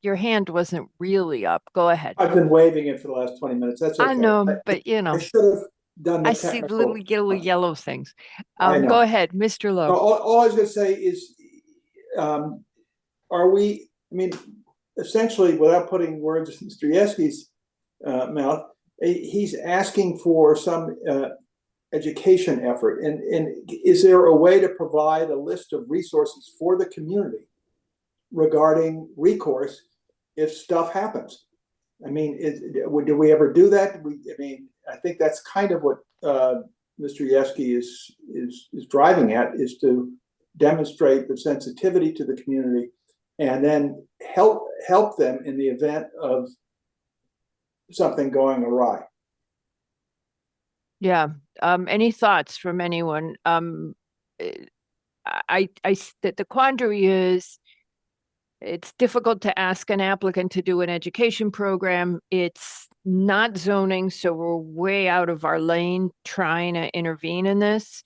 your hand wasn't really up. Go ahead. I've been waving it for the last 20 minutes. That's okay. I know, but I should have done the I see the little yellow things. I know. Go ahead, Mr. Lowe. All I was going to say is, essentially, without putting words in Mr. Yeski's mouth, he's asking for some education effort. And is there a way to provide a list of resources for the community regarding recourse if stuff happens? I mean, do we ever do that? I think that's kind of what Mr. Yeski is driving at, is to demonstrate the sensitivity to the community and then help them in the event of something going awry. Yeah. Any thoughts from anyone? The quandary is, it's difficult to ask an applicant to do an education program. It's not zoning, so we're way out of our lane trying to intervene in this.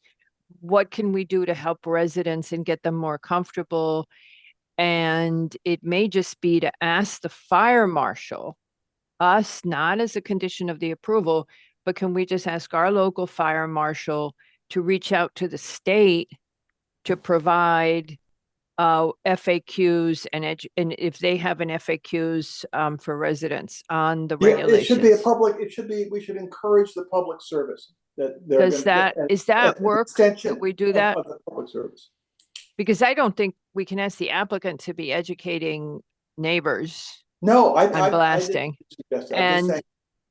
What can we do to help residents and get them more comfortable? And it may just be to ask the fire marshal, us, not as a condition of the approval, but can we just ask our local fire marshal to reach out to the state to provide FAQs and if they have an FAQs for residents on the regulations? We should encourage the public service Is that work that we do that? Of the public service. Because I don't think we can ask the applicant to be educating neighbors. No, on blasting. And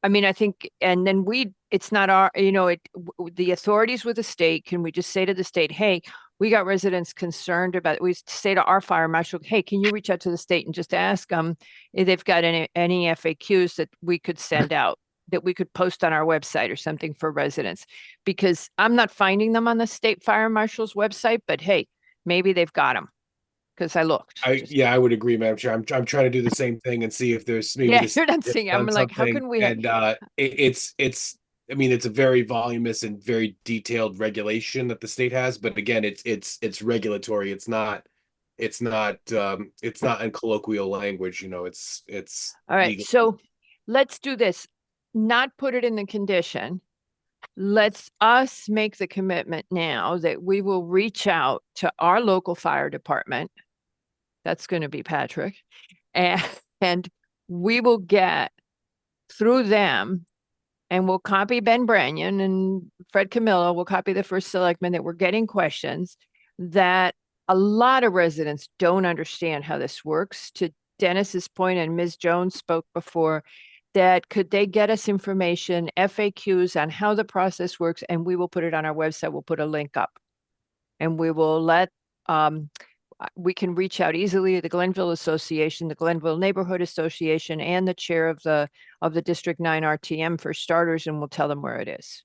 I mean, I think, and then it's not our, the authorities with the state, can we just say to the state, hey, we got residents concerned about, we say to our fire marshal, hey, can you reach out to the state and just ask them if they've got any FAQs that we could send out, that we could post on our website or something for residents? Because I'm not finding them on the state fire marshal's website, but hey, maybe they've got them. Because I looked. I would agree, Madam Chair. I'm trying to do the same thing and see if there's maybe you're not seeing. I'm like, how can we? And it's I mean, it's a very voluminous and very detailed regulation that the state has, but again, it's regulatory. It's not in colloquial language. It's all right. legal. So let's do this. Not put it in the condition. Let's us make the commitment now that we will reach out to our local fire department. That's going to be Patrick. And we will get through them, and we'll copy Ben Branyon and Fred Camillo. We'll copy the first selectman that we're getting questions that a lot of residents don't understand how this works. To Dennis's point, and Ms. Jones spoke before, that could they get us information, FAQs on how the process works, and we will put it on our website. We'll put a link up, and we will let, we can reach out easily to the Glenville Association, the Glenville Neighborhood Association, and the chair of the District 9 RTM for starters, and we'll tell them where it is.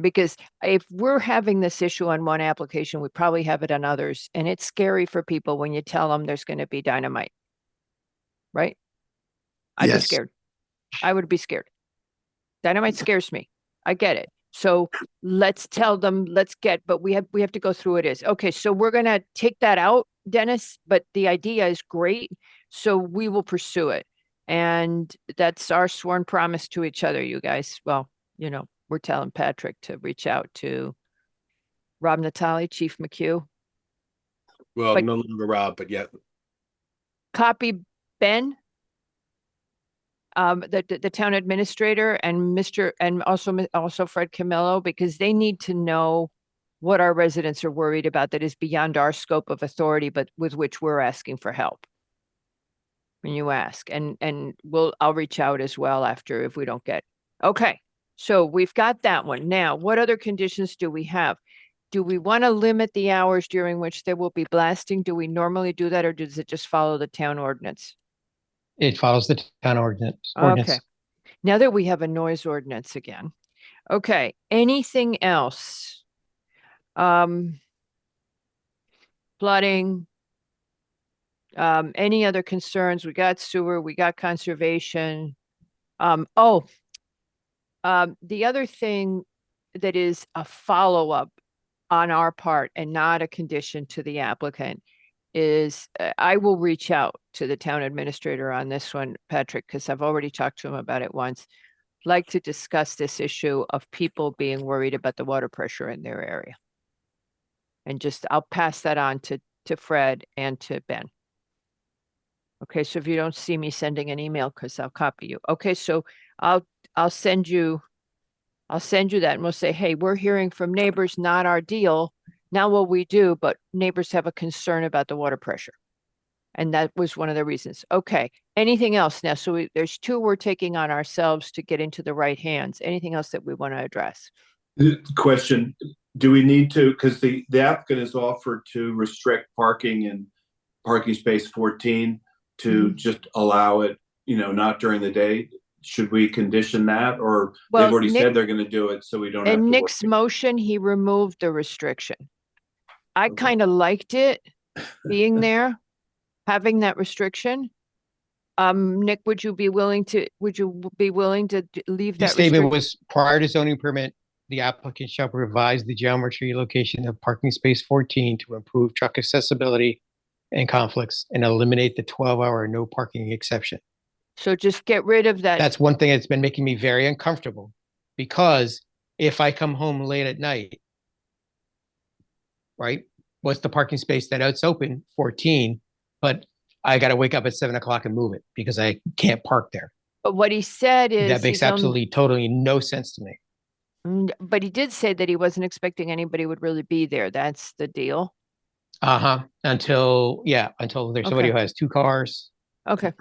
Because if we're having this issue on one application, we probably have it on others, and it's scary for people when you tell them there's going to be dynamite, right? I'd be scared. I would be scared. Dynamite scares me. I get it. So let's tell them, but we have to go through it is. Okay, so we're going to take that out, Dennis, but the idea is great. So we will pursue it. And that's our sworn promise to each other, you guys. Well, we're telling Patrick to reach out to Rob Natale, Chief McHugh. Well, no longer Rob, but yeah. Copy Ben. The town administrator and also Fred Camillo, because they need to know what our residents are worried about that is beyond our scope of authority, but with which we're asking for help. When you ask, and I'll reach out as well after if we don't get. Okay, so we've got that one. Now, what other conditions do we have? Do we want to limit the hours during which there will be blasting? Do we normally do that, or does it just follow the town ordinance? It follows the town ordinance. Okay. Now that we have a noise ordinance again. Okay. Anything else? Flooding. Any other concerns? We got sewer, we got conservation. The other thing that is a follow-up on our part and not a condition to the applicant is I will reach out to the town administrator on this one, Patrick, because I've already talked to him about it once. Like to discuss this issue of people being worried about the water pressure in their area. And I'll pass that on to Fred and to Ben. Okay, so if you don't see me sending an email, because I'll copy you. Okay, so I'll send you that, and we'll say, hey, we're hearing from neighbors, not our deal. Now what we do, but neighbors have a concern about the water pressure. And that was one of the reasons. Okay, anything else now? So there's two we're taking on ourselves to get into the right hands. Anything else that we want to address? Question, do we need to, because the applicant has offered to restrict parking in parking space 14 to just allow it, not during the day? Should we condition that, or they've already said they're going to do it, so we don't have to in Nick's motion, he removed the restriction. I kind of liked it being there, having that restriction. Nick, would you be willing to leave that? The statement was, prior to zoning permit, the applicant shall revise the geometry location of parking space 14 to improve truck accessibility and conflicts and eliminate the 12-hour no parking exception. So just get rid of that. That's one thing that's been making me very uncomfortable, because if I come home late at night, right, what's the parking space that it's open? 14, but I got to wake up at 7 o'clock and move it because I can't park there. But what he said is That makes absolutely, totally no sense to me. But he did say that he wasn't expecting anybody would really be there. That's the deal. Until there's somebody Okay. who has 2 cars. Okay. You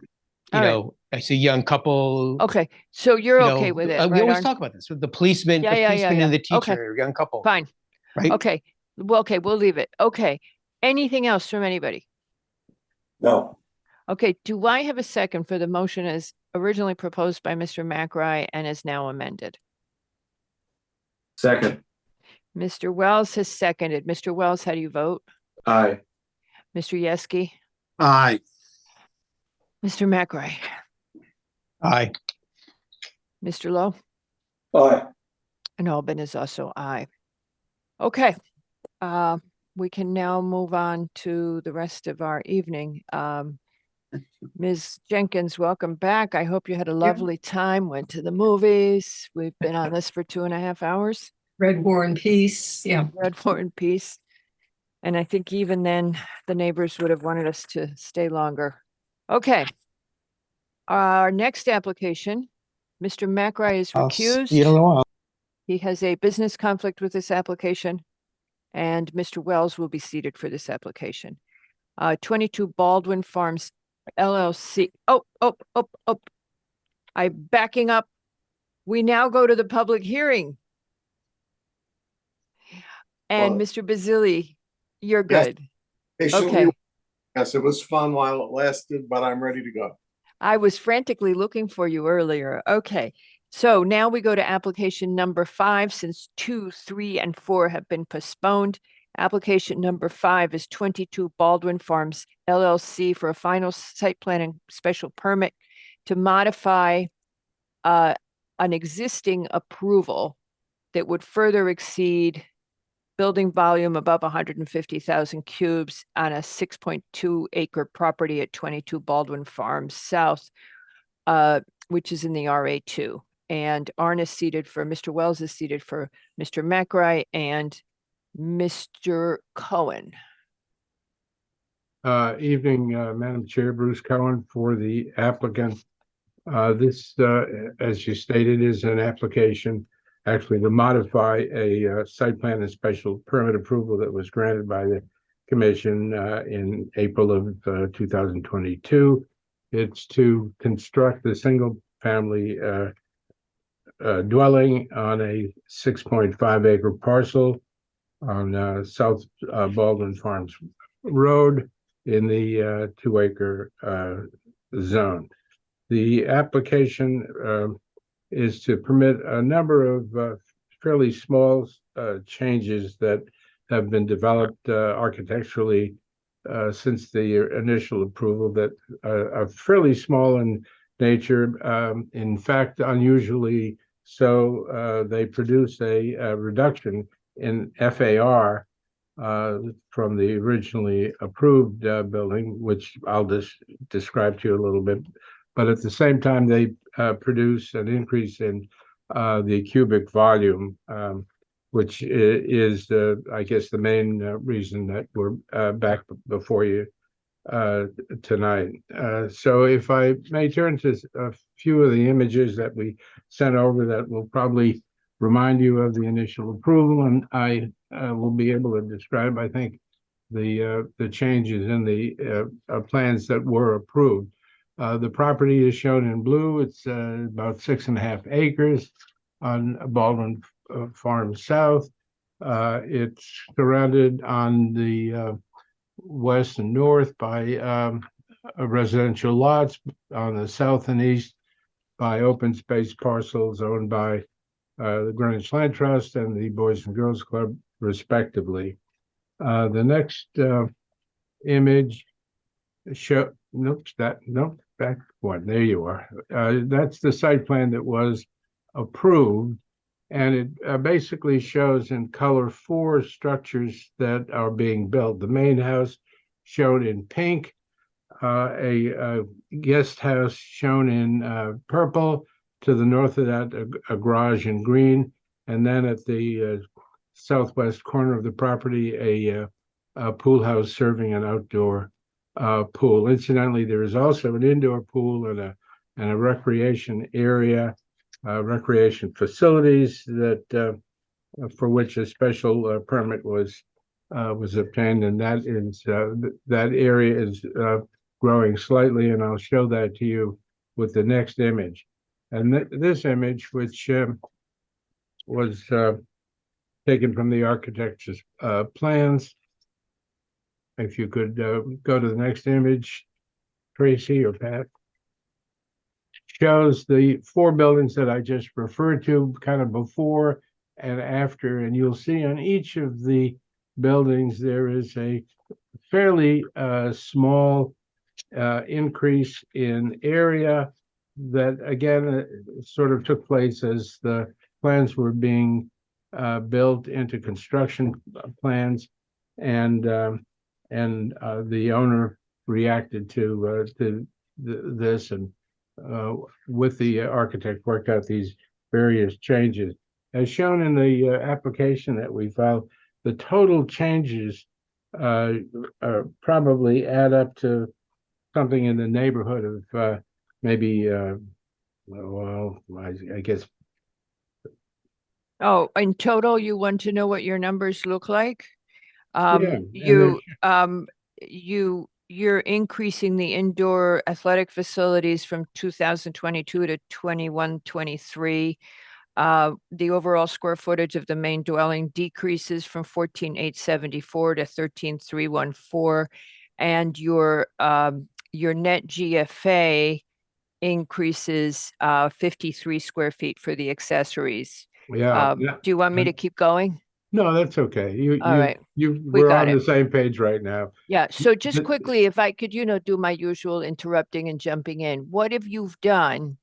All right. know, I see a young couple. Okay. So you're you okay know, with it, we right, always Arn? talk about this with the policeman, Yeah, yeah, yeah, and the yeah. Okay. teacher, young couple. Fine. Right? Okay. Well, okay, we'll leave it. Okay. Anything else from anybody? No. Okay. Do I have a second for the motion as originally proposed by Mr. McRae and is now amended? Second. Mr. Wells has seconded. Mr. Wells, how do you vote? Aye. Mr. Yeski? Aye. Mr. McRae? Aye. Mr. Lowe? Aye. And Albin is also aye. Okay. We can now move on to the rest of our evening. Ms. Jenkins, welcome back. I hope you had a lovely time, went to the movies. We've been on this for 2.5 hours. Red War and Peace. Yeah. Red War and Peace. And I think even then, the neighbors would have wanted us to stay longer. Okay. Our next application, Mr. McRae is recused. You don't know. He has a business conflict with this application, and Mr. Wells will be seated for this application. 22 Baldwin Farms LLC. I'm backing up. We now go to the public hearing. And Well, Mr. Basili, you're Yes. good. Patiently, Okay. yes, it was fun while it lasted, but I'm ready to go. I was frantically looking for you earlier. Okay. So now we go to application number 5, since 2, 3, and 4 have been postponed. Application number 5 is 22 Baldwin Farms LLC for a final site plan and special permit to modify an existing approval that would further exceed building volume above 150,000 cubes on a 6.2 acre property at 22 Baldwin Farms South, which is in the RA2. And Arn is seated for, Mr. Wells is seated for Mr. McRae and Mr. Cohen. Evening, Madam Chair, Bruce Cohen for the applicant. This, as you stated, is an application actually to modify a site plan and special permit approval that was granted by the commission in April of 2022. It's to construct a single family dwelling on a 6.5 acre parcel on South Baldwin Farms Road in the 2 acre zone. The application is to permit a number of fairly small changes that have been developed architecturally since the initial approval that are fairly small in nature. In fact, unusually so, they produce a reduction in FAR from the originally approved building, which I'll just describe to you a little bit. But at the same time, they produce an increase in the cubic volume, which is, I guess, the main reason that we're back before you tonight. So if I may turn to a few of the images that we sent over that will probably remind you of the initial approval, and I will be able to describe, I think, the changes in the plans that were approved. The property is shown in blue. It's about 6.5 acres on Baldwin Farm South. It's surrounded on the west and north by residential lots, on the south and east by open space parcels owned by the Greenwich Land Trust and the Boys and Girls Club, respectively. The next image show, back one, there you are. That's the site plan that was approved, and it basically shows in color 4 structures that are being built. The main house shown in pink, a guest house shown in purple, to the north of that, a garage in green, and then at the southwest corner of the property, a pool house serving an outdoor pool. Incidentally, there is also an indoor pool and a recreation area, recreation facilities that for which a special permit was obtained, and that area is growing slightly, and I'll show that to you with the next image. And this image, which was taken from the architect's plans. If you could go to the next image, Tracy or Pat. Shows the 4 buildings that I just referred to, kind of before and after, and you'll see on each of the buildings there is a fairly small increase in area that, again, sort of took place as the plans were being built into construction plans, and the owner reacted to this, and with the architect worked out these various changes. As shown in the application that we filed, the total changes probably add up to something in the neighborhood of maybe, well, I guess. Oh, in total, you want to know what your numbers look like? Yeah, You're increasing the indoor athletic facilities from 2022 to 21-23. The overall square footage of the main dwelling decreases from 14,874 to 13,314, and your net GFA increases 53 square feet for the accessories. Yeah. Do you want me to keep going? No, that's okay. All right. We're got on it. the same page right now. Yeah, so just The- quickly, if I could, do my usual interrupting and jumping in. What have you've done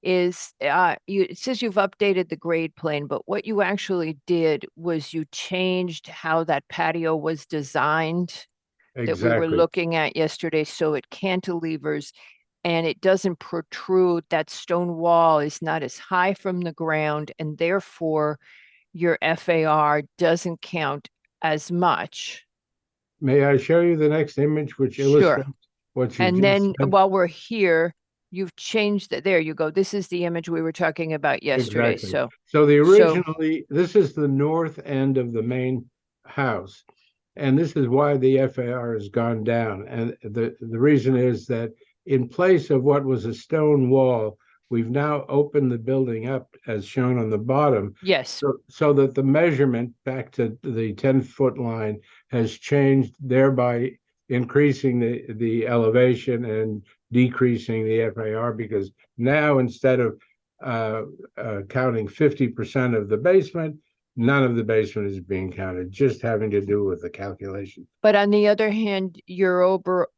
is it says you've updated the grade plane, but what you actually did was you changed how that patio was designed that we were Exactly. looking at yesterday, so it cantilevers and it doesn't protrude. That stone wall is not as high from the ground, and therefore your FAR doesn't count as much. May I show you the next image, which Sure. illustrates what you And just then said? while we're here, you've changed that. There you go. This is the image we were talking about yesterday. Exactly. So This is the north end of the main house. And this is why the FAR has gone down. And the reason is that in place of what was a stone wall, we've now opened the building up as shown on the bottom. yes, So that the measurement back to the 10-foot line has changed, thereby increasing the elevation and decreasing the FAR, because now instead of counting 50% of the basement, none of the basement is being counted, just having to do with the calculation. but on the other hand, your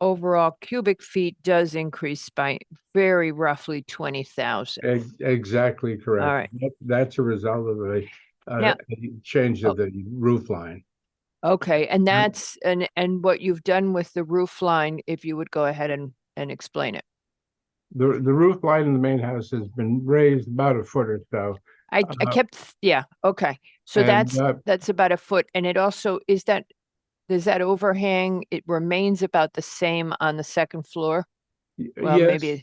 overall cubic feet does increase by very roughly 20,000. Exactly correct. All right. That's a result of a Now- change of the roof line. Okay, and that's and what you've done with the roof line, if you would go ahead and explain it. The roof line in the main house has been raised about a foot or so. I kept, yeah, okay. So and, that's about a foot. And it also, does that overhang, it remains about the same on the second floor? Well, yes, maybe,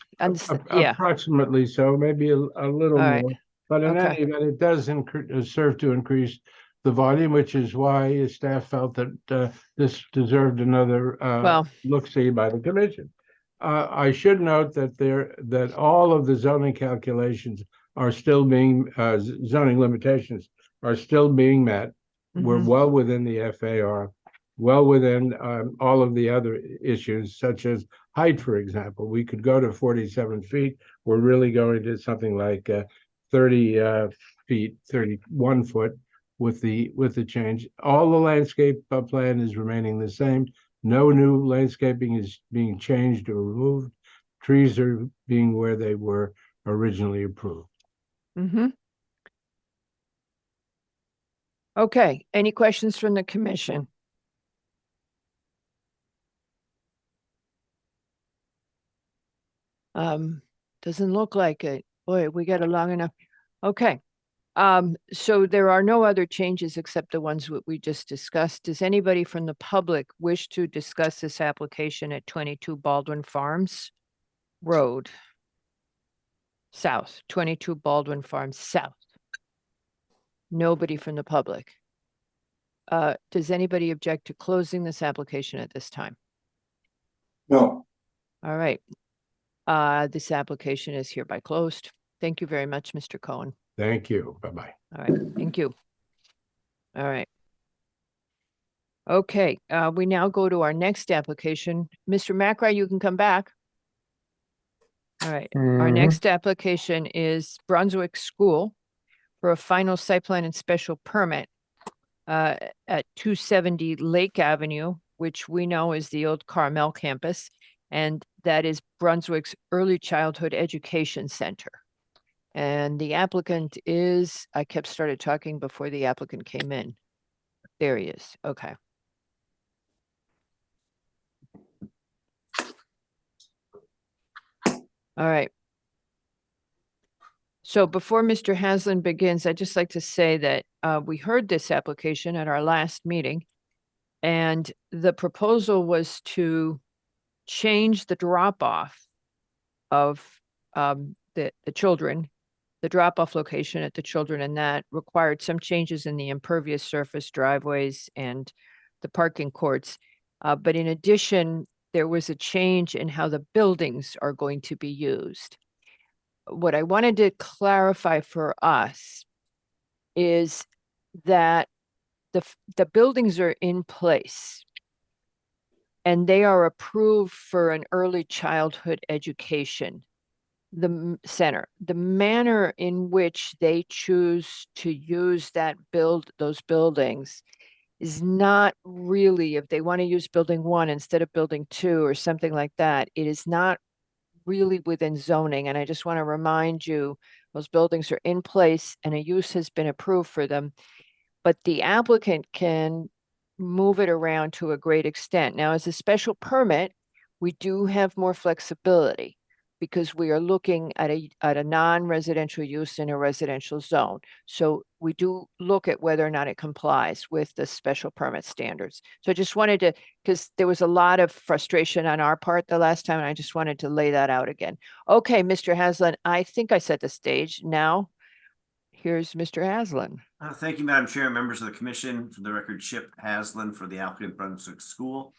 yeah, approximately so, maybe a little All right. more. But in Okay. any event, it does serve to increase the volume, which is why staff felt that this deserved another Well- look-see by the commission. I should note that all of the zoning calculations are still being zoning limitations are still being met. We're Mhm. well within the FAR, well within all of the other issues, such as height, for example. We could go to 47 feet. We're really going to something like 30 feet, 31 foot with the change. All the landscape plan is remaining the same. No new landscaping is being changed or removed. Trees are being where they were originally approved. Mm-hmm. Okay, any questions from the commission? Doesn't look like it. Boy, we got a long enough. Okay. So there are no other changes except the ones that we just discussed. Does anybody from the public wish to discuss this application at 22 Baldwin Farms Road? South, 22 Baldwin Farms South. Nobody from the public. Does anybody object to closing this application at this time? No. All right. This application is hereby closed. Thank you very much, Mr. Cohen. Thank you. Bye-bye. All right, thank you. All right. Okay, we now go to our next application. Mr. McRae, you can come back. All right, our next application is Brunswick School for a final site plan and special permit at 270 Lake Avenue, which we know is the old Carmel campus, and that is Brunswick's Early Childhood Education Center. And the applicant is, I started talking before the applicant came in. There he is. Okay. All right. So before Mr. Haslam begins, I'd just like to say that we heard this application at our last meeting, and the proposal was to change the drop-off of the children, the drop-off location at the children, and that required some changes in the impervious surface driveways and the parking courts. But in addition, there was a change in how the buildings are going to be used. What I wanted to clarify for us is that the buildings are in place and they are approved for an early childhood education center. The manner in which they choose to use those buildings is not really, if they want to use building 1 instead of building 2 or something like that, it is not really within zoning. And I just want to remind you, those buildings are in place and a use has been approved for them, but the applicant can move it around to a great extent. Now, as a special permit, we do have more flexibility because we are looking at a non-residential use in a residential zone. So we do look at whether or not it complies with the special permit standards. So I just wanted to, because there was a lot of frustration on our part the last time, and I just wanted to lay that out again. Okay, Mr. Haslam, I think I set the stage. Now, here's Mr. Haslam. Thank you, Madam Chair, members of the commission. For the record, Chip Haslam for the applicant Brunswick School.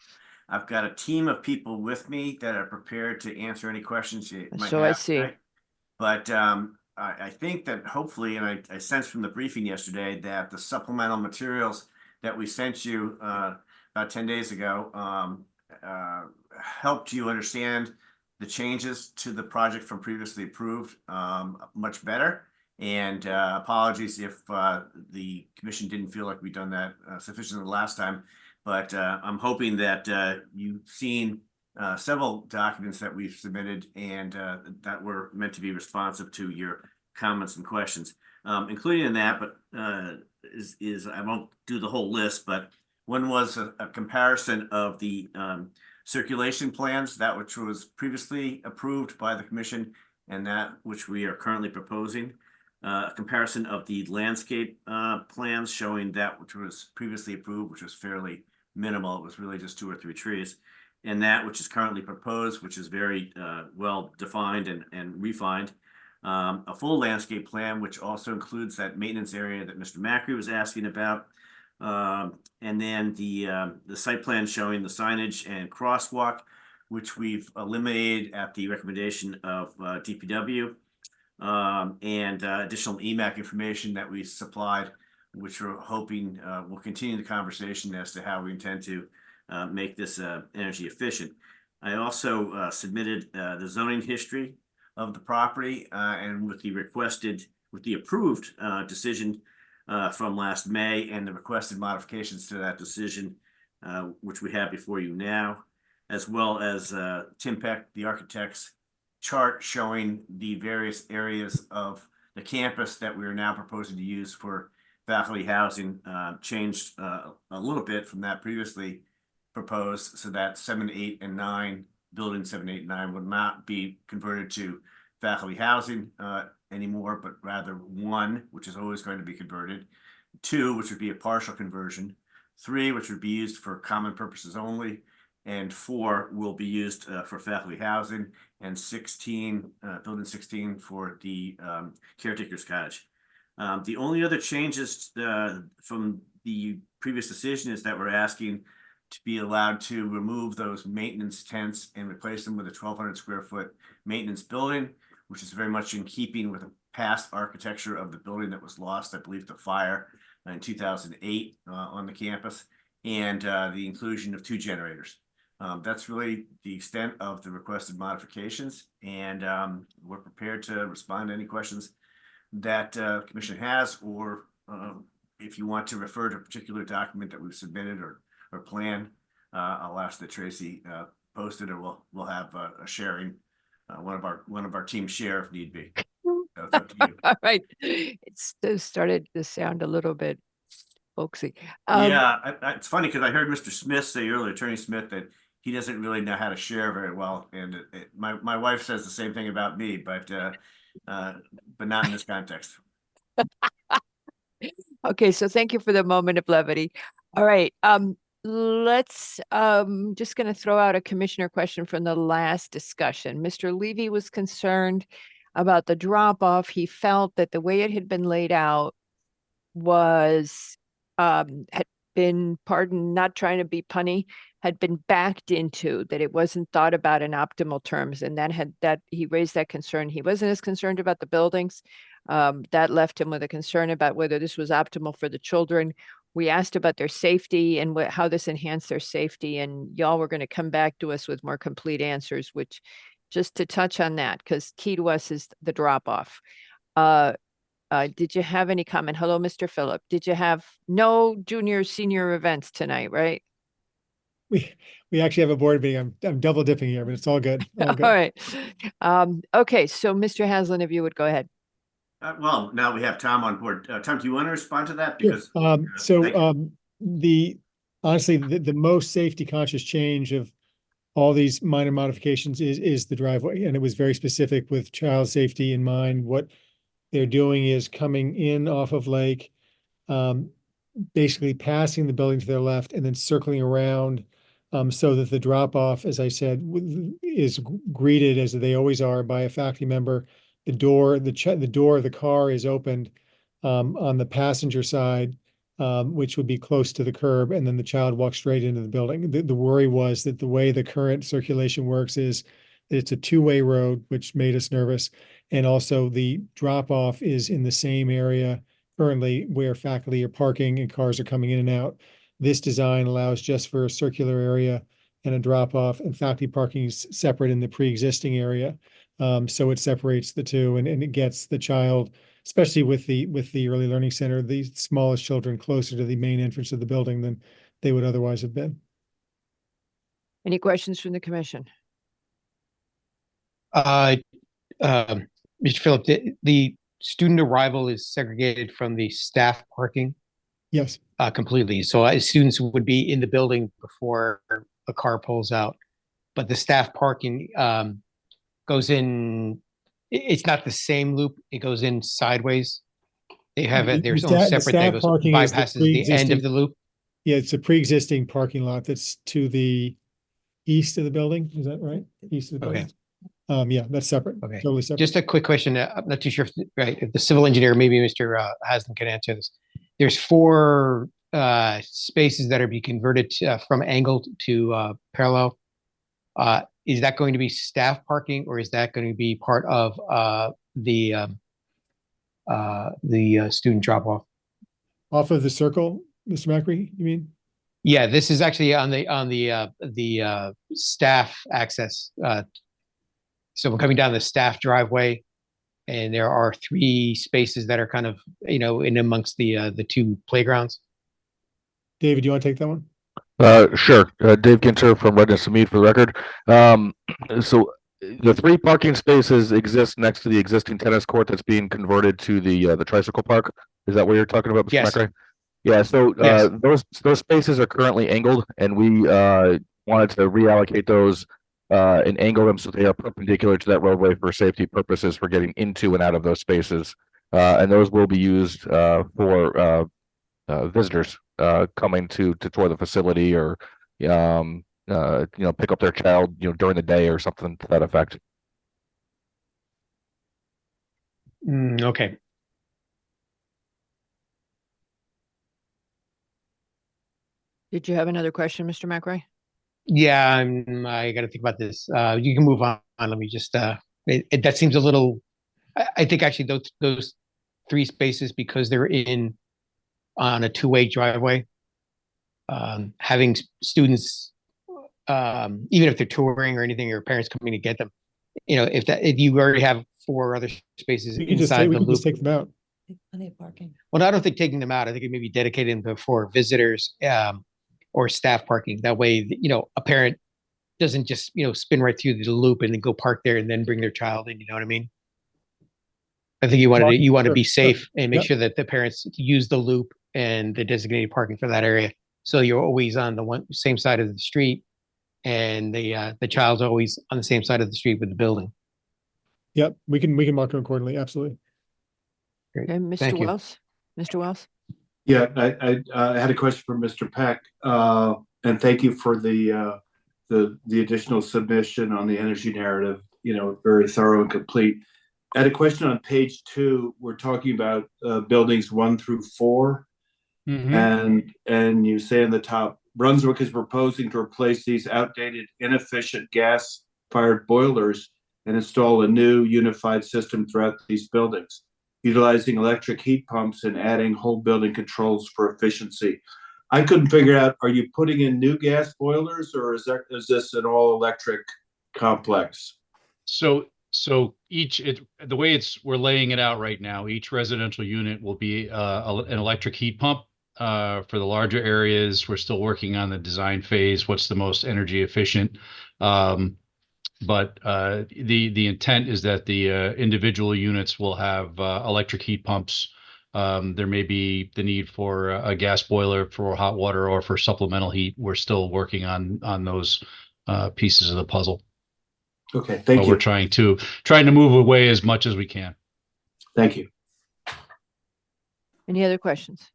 I've got a team of people with me that are prepared to answer any questions you might have. I see. Today. But I think that hopefully, and I sensed from the briefing yesterday that the supplemental materials that we sent you about 10 days ago helped you understand the changes to the project from previously approved much better. And apologies if the commission didn't feel like we'd done that sufficiently the last time. But I'm hoping that you've seen several documents that we've submitted and that were meant to be responsive to your comments and questions, including in that, but I won't do the whole list, but one was a comparison of the circulation plans, that which was previously approved by the commission and that which we are currently proposing. A comparison of the landscape plans showing that which was previously approved, which was fairly minimal. It was really just 2 or 3 trees. And that which is currently proposed, which is very well defined and refined. A full landscape plan, which also includes that maintenance area that Mr. Macri was asking about. And then the site plan showing the signage and crosswalk, which we've eliminated at the recommendation of DPW. And additional EMAC information that we supplied, which we're hoping will continue the conversation as to how we intend to make this energy efficient. I also submitted the zoning history of the property and with the approved decision from last May and the requested modifications to that decision, which we have before you now, as well as Tim Peck, the architect's chart showing the various areas of the campus that we are now proposing to use for faculty housing, changed a little bit from that previously proposed, so that 7, 8, and 9 building 789 would not be converted to faculty housing anymore, but rather 1, which is always going to be converted, 2, which would be a partial conversion, 3, which would be used for common purposes only, and 4 will be used for faculty housing, and 16, building 16 for the caretaker's cottage. The only other changes from the previous decision is that we're asking to be allowed to remove those maintenance tents and replace them with a 1,200 square foot maintenance building, which is very much in keeping with the past architecture of the building that was lost, I believe, to fire in 2008 on the campus, and the inclusion of 2 generators. That's really the extent of the requested modifications, and we're prepared to respond to any questions that the Commission has, or if you want to refer to a particular document that we've submitted or plan, I'll ask that Tracy post it, or we'll have a sharing, one of our team share if need be. So it's up to you. All right. It's started to sound a little bit folksy. Yeah, it's funny because I heard Mr. Smith say earlier, Attorney Smith, that he doesn't really know how to share very well, and my wife says the same thing about me, but not in this context. Okay, so thank you for the moment of levity. All right, let's just going to throw out a commissioner question from the last discussion. Mr. Levy was concerned about the drop off. He felt that the way it had been laid out was had been, pardon, not trying to be punny, had been backed into, that it wasn't thought about in optimal terms, and that he raised that concern. He wasn't as concerned about the buildings. That left him with a concern about whether this was optimal for the children. We asked about their safety and how this enhanced their safety, and y'all were going to come back to us with more complete answers, which, just to touch on that, because key to us is the drop off. Did you have any comment? Hello, Mr. Phillip. Did you have no junior, senior events tonight, right? We actually have a board meeting. I'm double dipping here, but it's all good. All good. All right. Okay, so Mr. Haslam, if you would go ahead. Well, now we have Tom on board. Tom, do you want to respond to that? Sure. Because Honestly, the most safety conscious change of all these minor modifications is the driveway, and it was very specific with child safety in mind. What they're doing is coming in off of Lake, basically passing the building to their left and then circling around, so that the drop off, as I said, is greeted, as they always are, by a faculty member. The door of the car is opened on the passenger side, which would be close to the curb, and then the child walks straight into the building. The worry was that the way the current circulation works is that it's a 2-way road, which made us nervous. And also the drop off is in the same area currently where faculty are parking and cars are coming in and out. This design allows just for a circular area and a drop off, and faculty parking is separate in the pre-existing area. So it separates the two, and it gets the child, especially with the early learning center, the smallest children, closer to the main entrance of the building than they would otherwise have been. Any questions from the commission? Mr. Phillip, the student arrival is segregated from the staff parking? Yes. Completely. So students would be in the building before a car pulls out, but the staff parking goes in. It's not the same loop. It goes in sideways. They have it. There's only separate that goes bypasses the end of the loop. Yeah, it's a pre-existing parking lot that's to the east of the building. Is that right? East of the building. Okay. Yeah, that's separate. Okay. Totally separate. Just a quick question. I'm not too sure if the civil engineer, maybe Mr. Haslam, can answer this. There's 4 spaces that are being converted from angled to parallel. Is that going to be staff parking, or is that going to be part of the student drop off? Off of the circle, Mr. Macri, you mean? Yeah, this is actually on the staff access. So we're coming down the staff driveway, and there are 3 spaces that are kind of, in amongst the 2 playgrounds. David, do you want to take that one? Sure. Dave Ginter from Redness and Mead for the record. So the 3 parking spaces exist next to the existing tennis court that's being converted to the tricycle park. Is that what you're talking about, Mr. Yes. Macri? Yeah. So those spaces are currently angled, and we wanted to reallocate those and angle them so they are perpendicular to that roadway for safety purposes for getting into and out of those spaces. And those will be used for visitors coming to tour the facility or pick up their child during the day or something to that effect. Okay. Did you have another question, Mr. McRae? Yeah, I got to think about this. You can move on. Let me just. That seems a little. I think actually those 3 spaces, because they're on a 2-way driveway. Having students, even if they're touring or anything, or parents coming to get them, if you already have 4 other spaces We can just inside the loop, take them out. Plenty of parking. well, I don't think taking them out. I think it may be dedicated them for visitors or staff parking. That way, a parent doesn't just spin right through the loop and then go park there and then bring their child in. You know what I mean? I think you want to be safe and make sure that the parents use the loop and the designated parking for that area. So you're always on the same side of the street, and the child's always on the same side of the street with the building. Yep, we can mark them accordingly. Absolutely. Great. Okay, Mr. Thank you. Wells. Mr. Wells. Yeah, I had a question for Mr. Peck, and thank you for the additional submission on the energy narrative. Very thorough and complete. I had a question on page 2. We're talking about buildings 1 through 4, and you say in the top, Brunswick is proposing to replace these outdated, inefficient gas-fired boilers and install a new unified system throughout these buildings, utilizing electric heat pumps and adding whole building controls for efficiency. I couldn't figure out, are you putting in new gas boilers, or is this an all electric complex? So the way we're laying it out right now, each residential unit will be an electric heat pump. For the larger areas, we're still working on the design phase. What's the most energy efficient? But the intent is that the individual units will have electric heat pumps. There may be the need for a gas boiler for hot water or for supplemental heat. We're still working on those pieces of the puzzle. Okay, thank you. We're trying to move away as much as we can. Thank you. Any other questions?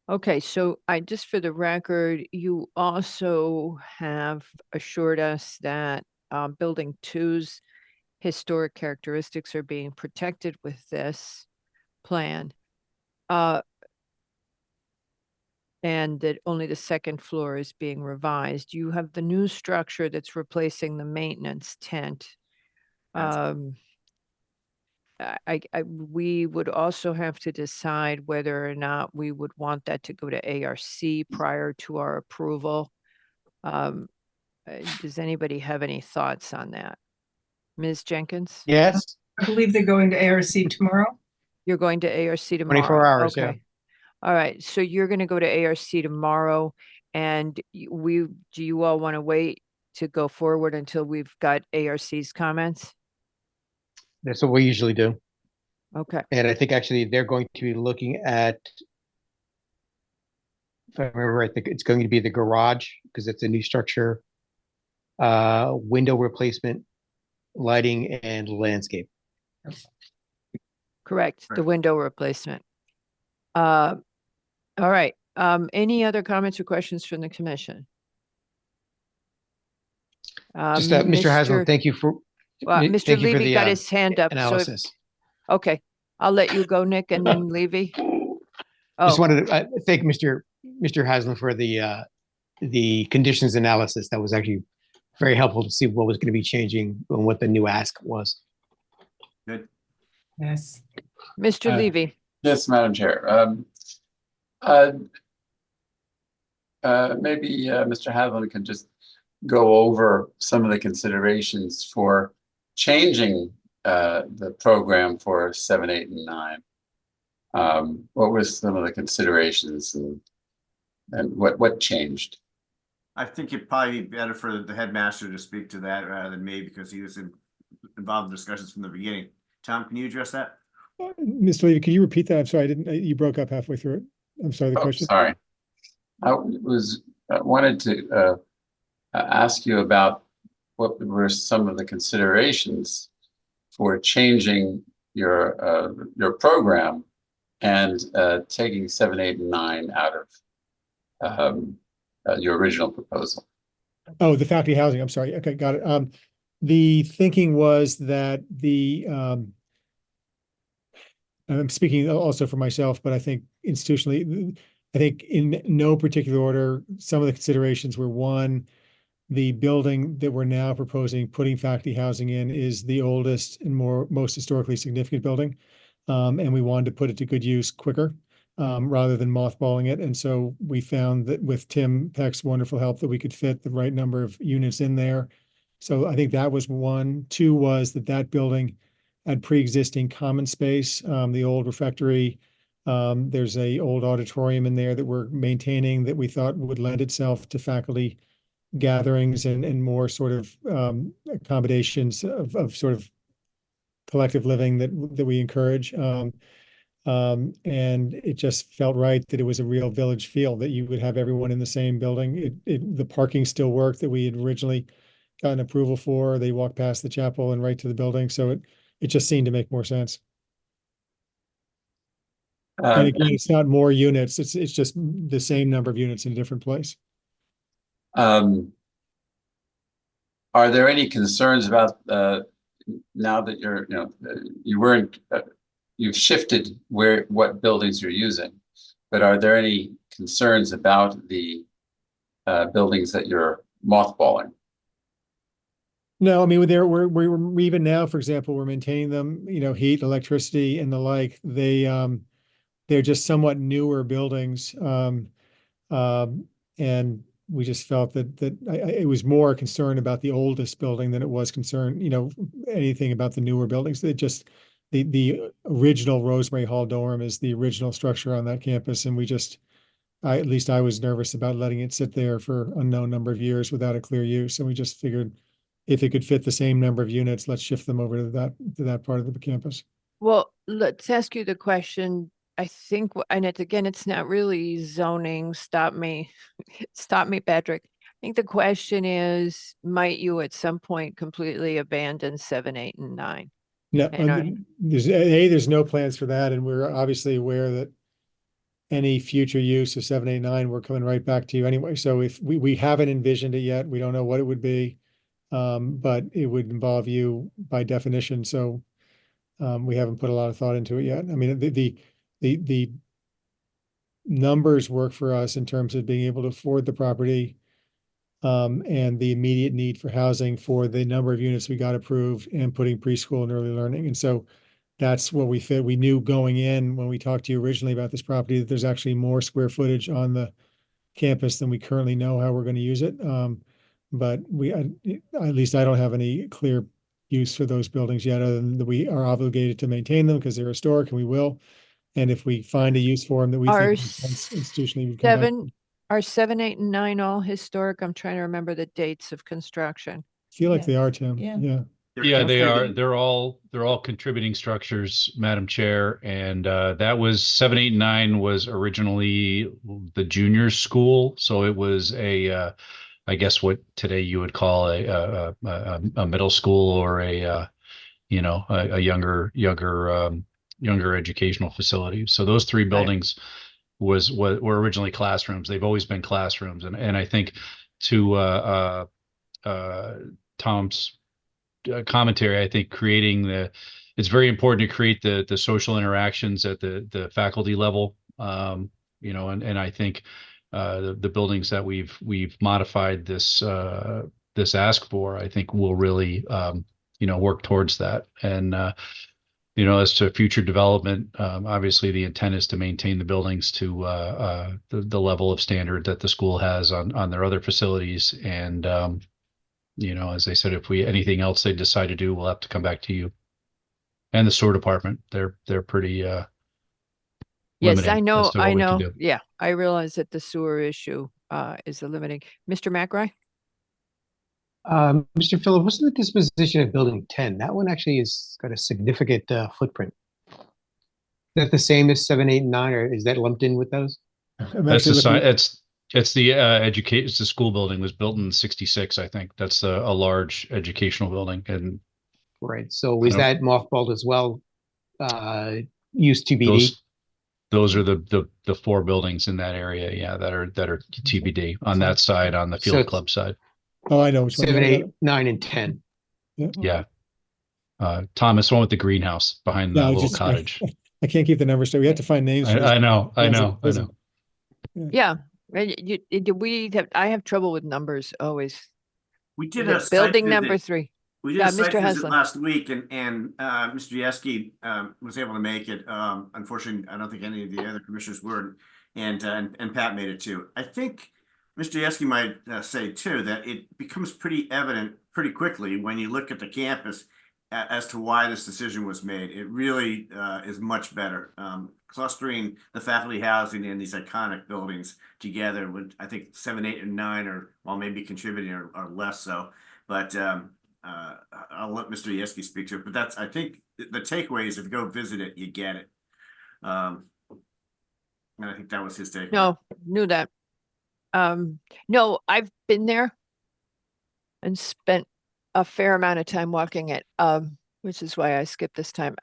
Okay, so just for the record, you also have assured us that Building 2's historic characteristics are being protected with this plan. And that only the 2nd floor is being revised. You have the new structure that's replacing the maintenance tent. We would also have to decide whether or not we would want that to go to ARC prior to our approval. Does anybody have any thoughts on that? Ms. Jenkins? Yes. I believe they're going to ARC tomorrow. You're going to ARC tomorrow? 24 hours, okay. yeah. All right, so you're going to go to ARC tomorrow, and do you all want to wait to go forward until we've got ARC's comments? That's what we usually do. Okay. And I think actually they're going to be looking at, if I remember right, it's going to be the garage, because it's a new structure, window replacement, lighting, and landscape. Correct, the window replacement. All right, any other comments or questions from the commission? Just Mr. Haslam, thank you for. Mr. Levy got his hand up. Analysis. Okay, I'll let you go, Nick, and then Levy. Just wanted to thank Mr. Haslam for the conditions analysis. That was actually very helpful to see what was going to be changing and what the new ask was. Good. Yes. Mr. Levy. Yes, Madam Chair. Maybe Mr. Haslam can just go over some of the considerations for changing the program for 7, 8, and 9. What were some of the considerations and what changed? I think it'd probably be better for the headmaster to speak to that rather than me, because he was involved in discussions from the beginning. Tom, can you address that? Mr. Levy, could you repeat that? I'm sorry, you broke up halfway through it. I'm sorry, the question. Sorry. I was wanted to ask you about what were some of the considerations for changing your program and taking 7, 8, and 9 out of your original proposal. Oh, the faculty housing, I'm sorry. Okay, got it. The thinking was that I'm speaking also for myself, but I think institutionally, I think in no particular order, some of the considerations were, one, the building that we're now proposing putting faculty housing in is the oldest and most historically significant building. And we wanted to put it to good use quicker, rather than mothballing it. And so we found that with Tim Peck's wonderful help that we could fit the right number of units in there. So I think that was one. Two was that building had pre-existing common space, the old refectory. There's a old auditorium in there that we're maintaining that we thought would lend itself to faculty gatherings and more sort of accommodations of sort of collective living that we encourage. And it just felt right that it was a real village feel, that you would have everyone in the same building. The parking still worked that we had originally gotten approval for. They walk past the chapel and right to the building. So it just seemed to make more sense. And again, it's not more units. It's just the same number of units in a different place. Are there any concerns about now that you've shifted what buildings you're using, but are there any concerns about the buildings that you're mothballing? No, I mean, we're even now, for example, we're maintaining them, heat, electricity and the like. They're just somewhat newer buildings. And we just felt that it was more concern about the oldest building than it was concern, anything about the newer buildings. It just, the original Rosemary Hall dorm is the original structure on that campus. And at least I was nervous about letting it sit there for unknown number of years without a clear use. And we just figured if it could fit the same number of units, let's shift them over to that part of the campus. Well, let's ask you the question. I think, and it's not really zoning. Stop me, Patrick. I think the question is, might you at some point completely abandon 7, 8, and 9? No, there's no plans for that. And we're obviously aware that any future use of 7, 8, 9, we're coming right back to you anyway. So if we haven't envisioned it yet, we don't know what it would be, but it would involve you by definition. So we haven't put a lot of thought into it yet. I mean, the numbers work for us in terms of being able to afford the property, and the immediate need for housing for the number of units we got approved and putting preschool and early learning. And so that's what we fit. We knew going in when we talked to you originally about this property that there's actually more square footage on the campus than we currently know how we're going to use it. But at least I don't have any clear use for those buildings yet, other than that we are obligated to maintain them because they're historic and we will. And if we find a use for them that we think makes sense institutionally, we come back. Are 7, 8, and 9 all historic? I'm trying to remember the dates of construction. I feel like they are, Tim. Yeah. Yeah, they are. They're all contributing structures, Madam Chair. And that was 7, 8, and 9 was originally the junior school. So it was I guess what today you would call a middle school or a younger educational facility. So those 3 buildings were originally classrooms. They've always been classrooms. And I think to Tom's commentary, I think it's very important to create the social interactions at the faculty level. And I think the buildings that we've modified this ask for, I think will really work towards that. And as to future development, obviously the intent is to maintain the buildings to the level of standard that the school has on their other facilities. And as I said, if anything else they decide to do, we'll have to come back to you. And the sewer department, they're pretty yes, I know. Do. Yeah, I realize that the sewer issue is the limiting. Mr. McRae? Mr. Phillip, what's the disposition of building 10? That one actually has got a significant footprint. Is that the same as 7, 8, and 9, or is that lumped in with those? That's the sign. It's it's the school building, was built in 66, I think. That's a large educational building, and Right. So was I that mothballed as well? Used TBD? those are the four buildings in that area, yeah, that are TBD on that side, on the So field it's- club side. Oh, I know. Which one. 7, Yeah, 8, 9, and 10. Yeah. Thomas, one with the greenhouse behind the Yeah, I little just- cottage. I can't keep the numbers, so we have to find names. for this. I know. Yeah, I have trouble with numbers always. We did The a site building number visit. 3. We did Yeah, a site Mr. visit Haslam. last week, and Mr. Yeski was able to make it. Unfortunately, I don't think any of the other commissioners were, and Pat made it too. I think Mr. Yeski might say too that it becomes pretty evident pretty quickly when you look at the campus as to why this decision was made. It really is much better. Clustering the faculty housing in these iconic buildings together, with I think 7, 8, and 9 are, well, maybe contributing or less so. But I'll let Mr. Yeski speak to it. But I think the takeaway is if you go visit it, you get it. And I think that was his takeaway. No, knew that. No, I've been there and spent a fair amount of time walking it, which is why I skipped this time.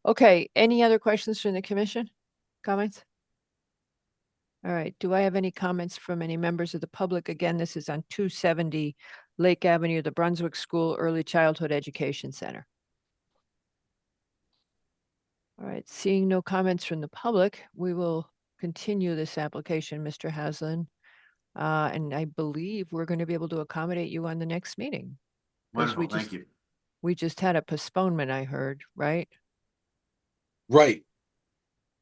Okay, any other questions from the commission? Comments? All right, do I have any comments from any members of the public? Again, this is on 270 Lake Avenue, the Brunswick School Early Childhood Education Center. All right, seeing no comments from the public, we will continue this application, Mr. Haslam. And I believe we're going to be able to accommodate you on the next meeting. 'Cause Wonderful, thank you. We just had a postponement, I heard, right? Right.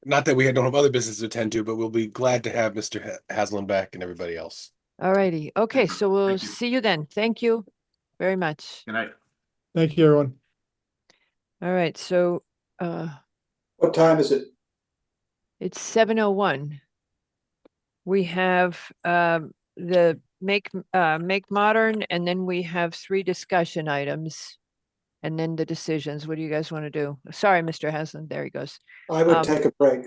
Not that we don't have other business to attend to, but we'll be glad to have Mr. Haslam back and everybody else. All righty. Okay, so we'll Thank you. see you then. Thank you very much. Good night. Thank you, everyone. All right, so What time is it? it's 7:01. We have the make modern, and then we have 3 discussion items, and then the decisions. What do you guys want to do? Sorry, Mr. Haslam. There he goes. I would take a break.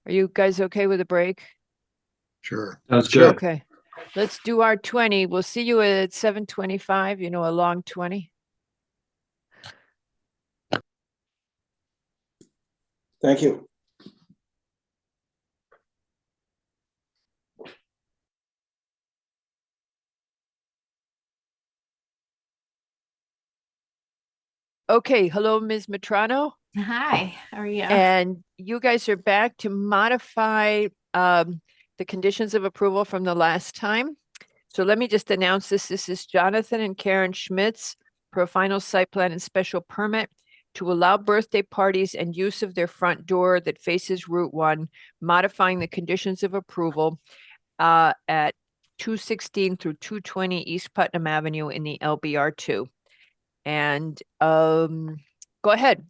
Are you guys okay with a break? Sure. Sounds good. Okay, let's do our 20. We'll see you at 7:25, a long 20. Thank you. Okay, hello, Ms. Matrano. Hi, how are you? And you guys are back to modify the conditions of approval from the last time. So let me just announce this. This is Jonathan and Karen Schmitz for a final site plan and special permit to allow birthday parties and use of their front door that faces Route 1, modifying the conditions of approval at 216 through 220 East Putnam Avenue in the LBR2. And go ahead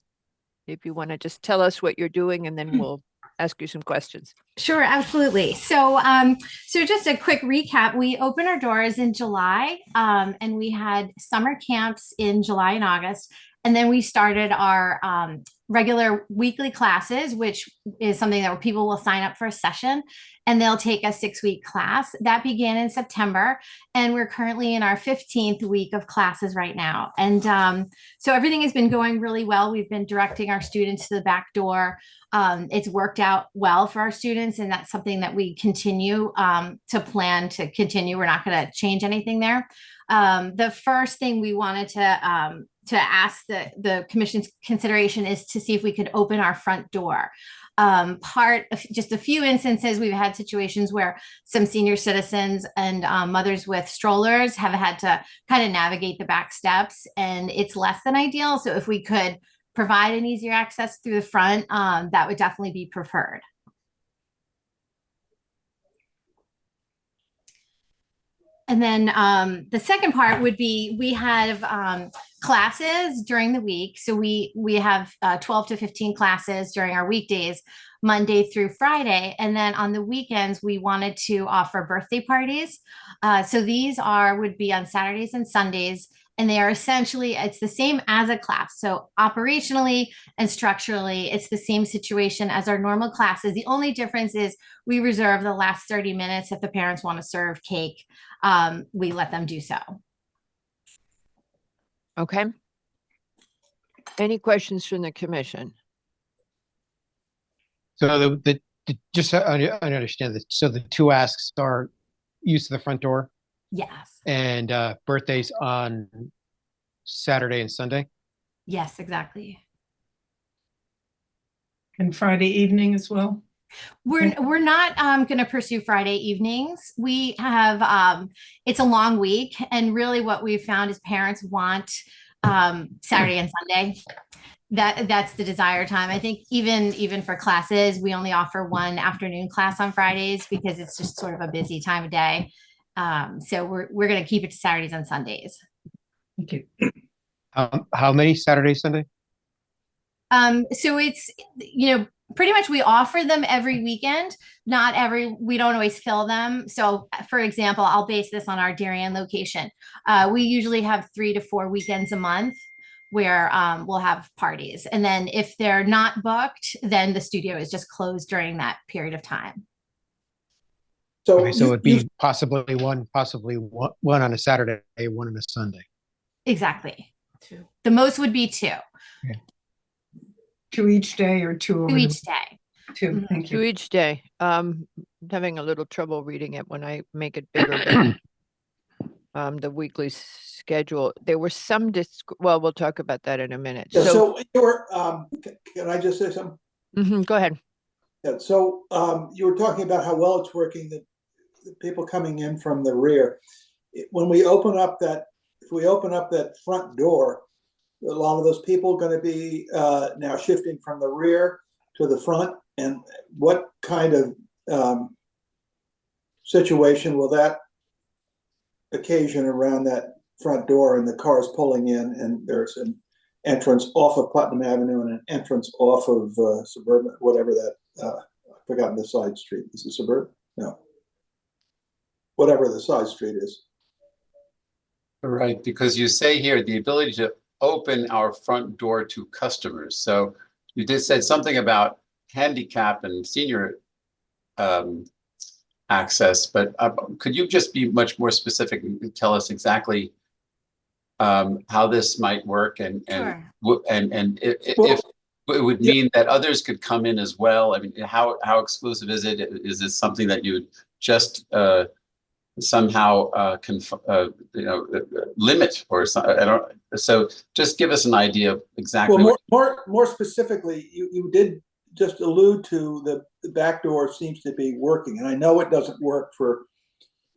if you want to just tell us what you're doing, and then we'll ask you some questions. Sure, absolutely. So, so just a quick recap. We opened our doors in July, and we had summer camps in July and August. And then we started our regular weekly classes, which is something that people will sign up for a session, and they'll take a 6-week class. That began in September, and we're currently in our 15th week of classes right now. And so everything has been going really well. We've been directing our students to the back door. It's worked out well for our students, and that's something that we continue to plan to continue. We're not going to change anything there. The first thing we wanted to ask the commission's consideration is to see if we could open our front door. Just a few instances, we've had situations where some senior citizens and mothers with strollers have had to kind of navigate the back steps, and it's less than ideal. So if we could provide an easier access through the front, that would definitely be preferred. And then the second part would be we have classes during the week. So we have 12 to 15 classes during our weekdays, Monday through Friday. And then on the weekends, we wanted to offer birthday parties. So these would be on Saturdays and Sundays. and they are essentially, it's the same as a class. So operationally and structurally, it's the same situation as our normal classes. The only difference is we reserve the last 30 minutes. If the parents want to serve cake, we let them do so. Okay. Any questions from the commission? So just so I understand that. So the two asks are use of the front door Yes. and birthdays on Saturday and Sunday. Yes, exactly. And Friday evening as well? We're not going to pursue Friday evenings. We have it's a long week, and really what we've found is parents want Saturday and Sunday. That's the desired time. I think even for classes, we only offer one afternoon class on Fridays because it's just sort of a busy time of day. So we're going to keep it to Saturdays and Sundays. Thank you. How many Saturday, Sunday? So it's, pretty much we offer them every weekend. We don't always fill them. So for example, I'll base this on our Darien location. We usually have 3 to 4 weekends a month where we'll have parties. And then if they're not booked, then the studio is just closed during that period of time. So, Okay, so it'd be possibly one on a Saturday, one on a Sunday. Exactly. 2. The most would be 2. Yeah. 2 each day or 2 over 2 the- each day. 2, thank 2 you. each day. I'm having a little trouble reading it when I make it bigger. But, the weekly schedule, there were some well, we'll talk about that in a minute. yeah, so you were, can I just say something? Go ahead. Yeah, so you were talking about how well it's working, the people coming in from the rear. When we open up that, if we open up that front door, a lot of those people going to be now shifting from the rear to the front, and what kind of situation will that occasion around that front door and the cars pulling in, and there's an entrance off of Putnam Avenue and an entrance off of Suburban, whatever that, I've forgotten the side street. Is it Suburban? No. Whatever the side street is. Right, because you say here the ability to open our front door to customers. So you did said something about handicap and senior access, but could you just be much more specific and tell us exactly how this might work and Sure. if it would mean that others could come in as well? I mean, how exclusive is it? Is this something that you would just somehow limit or something? I don't. So just give us an idea of exactly. Well, more specifically, you did just allude to the back door seems to be working, and I know it doesn't work for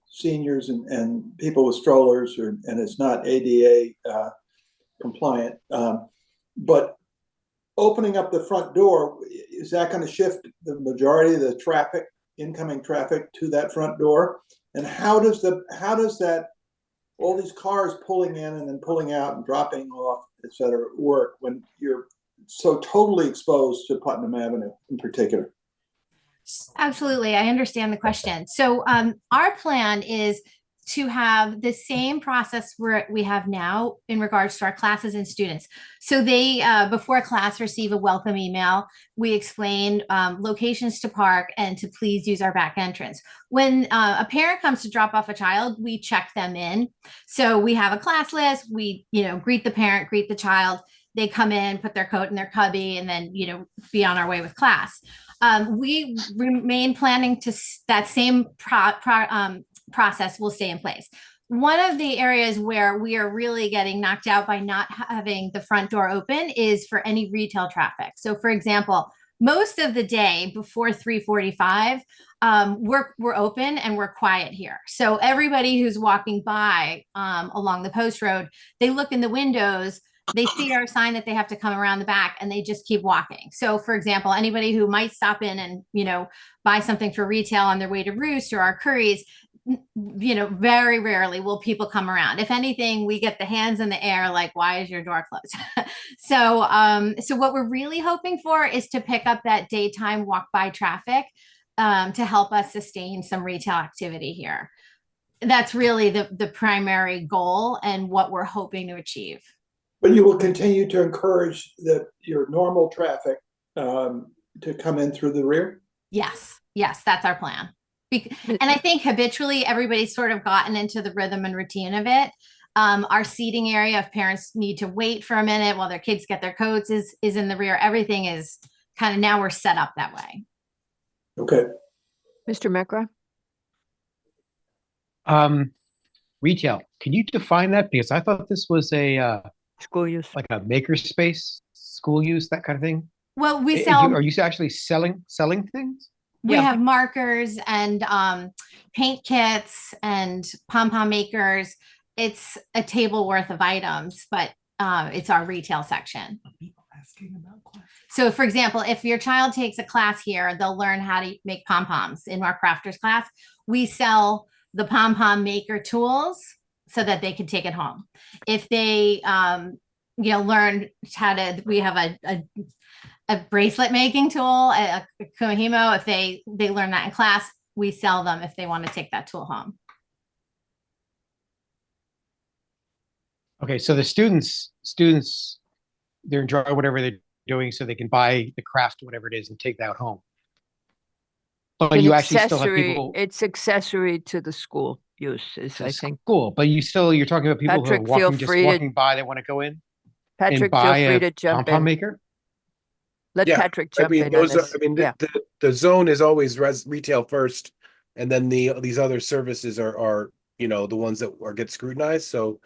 seniors and people with strollers, and it's not ADA compliant. But opening up the front door, is that going to shift the majority of the traffic, incoming traffic, to that front door? And how does that, all these cars pulling in and then pulling out and dropping off, et cetera, work when you're so totally exposed to Putnam Avenue in particular? Absolutely. I understand the question. So our plan is to have the same process we have now in regards to our classes and students. So they, before class, receive a welcome email. We explain locations to park and to please use our back entrance. When a parent comes to drop off a child, we check them in. So we have a class list. We, greet the parent, greet the child. They come in, put their coat in their cubby, and then, be on our way with class. We remain planning to that same process will stay in place. One of the areas where we are really getting knocked out by not having the front door open is for any retail traffic. So for example, most of the day before 3:45, we're open and we're quiet here. So everybody who's walking by along the post road, they look in the windows, they see our sign that they have to come around the back, and they just keep walking. So for example, anybody who might stop in and, buy something for retail on their way to Roost or our Curry's, very rarely will people come around. If anything, we get the hands in the air, like, why is your door closed? So what we're really hoping for is to pick up that daytime walk by traffic to help us sustain some retail activity here. that's really the primary goal and what we're hoping to achieve. But you will continue to encourage your normal traffic to come in through the rear? Yes, that's our plan. And I think habitually everybody's sort of gotten into the rhythm and routine of it. Our seating area, if parents need to wait for a minute while their kids get their coats, is in the rear. Everything is kind of, now we're set up that way. Okay. Mr. Mekra? Retail, can you define that? Because I thought this was a school use, like a maker space, school use, that kind of thing. Well, we sell. Are you actually selling things? We have markers and paint kits and pom-pom makers. It's a table worth of items, but it's our retail section. So for example, if your child takes a class here, they'll learn how to make pom-poms in our crafters class. We sell the pom-pom maker tools so that they can take it home. If they, learn how to, we have a bracelet making tool, a Kumihimo. If they learn that in class, we sell them if they want to take that tool home. Okay, so the students, they're enjoying whatever they're doing, so they can buy the craft, whatever it is, and take that home. But you actually still have people. It's accessory to the school use, I think. Cool, but you're talking about people Patrick, who are feel free walking by, they want to go in. Patrick, and buy feel free a to jump pom-pom in. maker. Let Patrick jump in. Those on are, this. the zone is always retail first, and then these other services are the ones that get scrutinized. So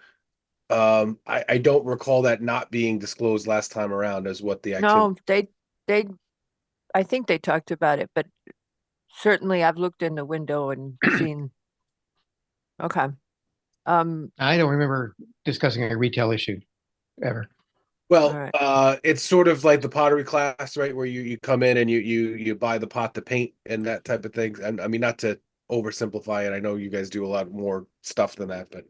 I don't recall that not being disclosed last time around as what the activity. No, I think they talked about it, but certainly I've looked in the window and seen. Okay. I don't remember discussing a retail issue ever. Well, it's sort of like the pottery class, right? Where you come in and you buy the pot to paint and that type of thing. And I mean, not to oversimplify it. I know you guys do a lot more stuff than that, but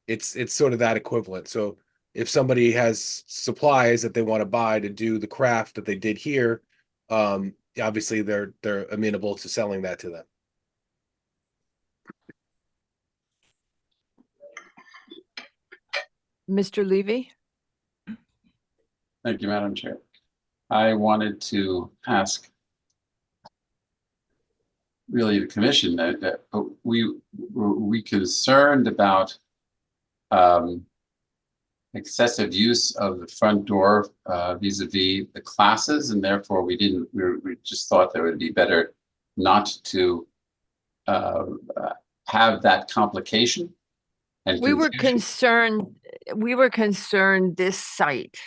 it's sort of that equivalent. So if somebody has supplies that they want to buy to do the craft that they did here, obviously they're amenable to selling that to them. Mr. Levy? Thank you, Madam Chair. I wanted to ask really the commission that we concerned about excessive use of the front door vis-a-vis the classes, and therefore we just thought that it would be better not to have that complication. And We were concerned this site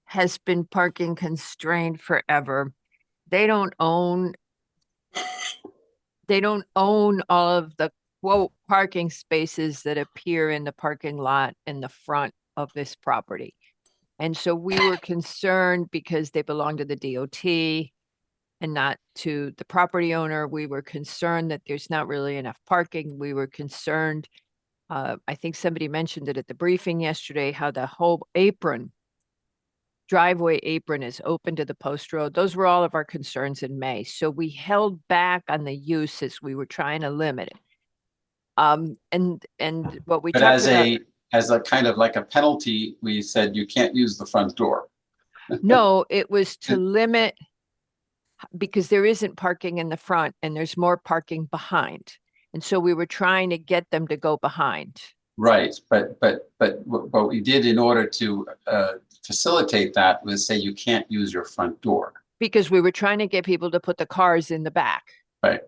has been parking constrained forever. They don't own all of the quote parking spaces that appear in the parking lot in the front of this property. And so we were concerned because they belong to the DOT and not to the property owner. We were concerned that there's not really enough parking. We were concerned, I think somebody mentioned it at the briefing yesterday, how the whole driveway apron is open to the post road. Those were all of our concerns in May. So we held back on the uses. We were trying to limit it. And what we but talked about, as a kind of like a penalty, we said you can't use the front door. no, it was to limit, because there isn't parking in the front and there's more parking behind. And so we were trying to get them to go behind. Right, but what we did in order to facilitate that was say you can't use your front door. Because we were trying to get people to put the cars in the back. Right.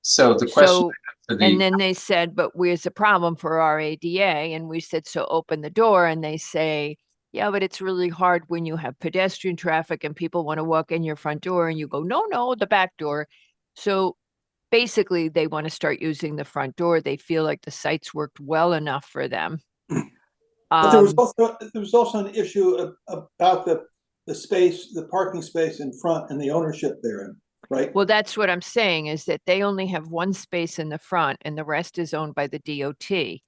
So the question, and then they said, but where's a problem for our ADA? And we said, so open the door. And they say, yeah, but it's really hard when you have pedestrian traffic and people want to walk in your front door and you go, no, the back door. So basically they want to start using the front door. They feel like the site's worked well enough for them. But there was also an issue about the space, the parking space in front and the ownership therein, right? Well, that's what I'm saying, is that they only have one space in the front and the rest is owned by the DOT.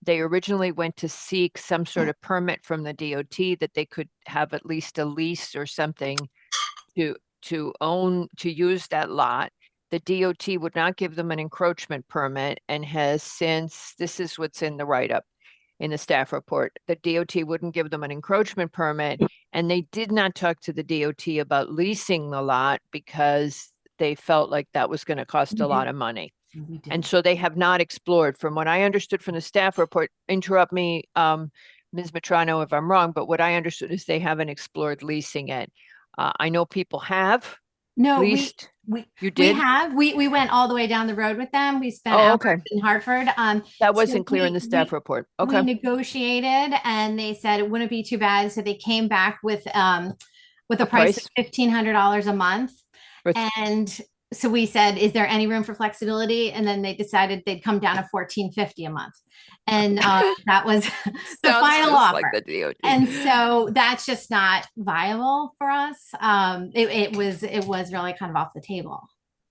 They originally went to seek some sort of permit from the DOT that they could have at least a lease or something to use that lot. the DOT would not give them an encroachment permit and has since, this is what's in the write-up in the staff report, the DOT wouldn't give them an encroachment permit, and they did not talk to the DOT about leasing the lot because they felt like that was going to cost a lot of money. And so they have not explored, from what I understood from the staff report, interrupt me, Ms. Matrano, if I'm wrong, but what I understood is they haven't explored leasing it. I know people have No, leased. we You did? we went all the way down the road with them. We spent Oh, hours okay. in Hartford. That so wasn't clear in we- the staff we- report. We Okay. negotiated and they said it wouldn't be too bad. So they came back with a A price price? of $1,500 a month. For- And so we said, is there any room for flexibility? And then they decided they'd come down to $1,450 a month. And that was the Sounds final just offer. like the DOT. And so that's just not viable for us. It was really kind of off the table.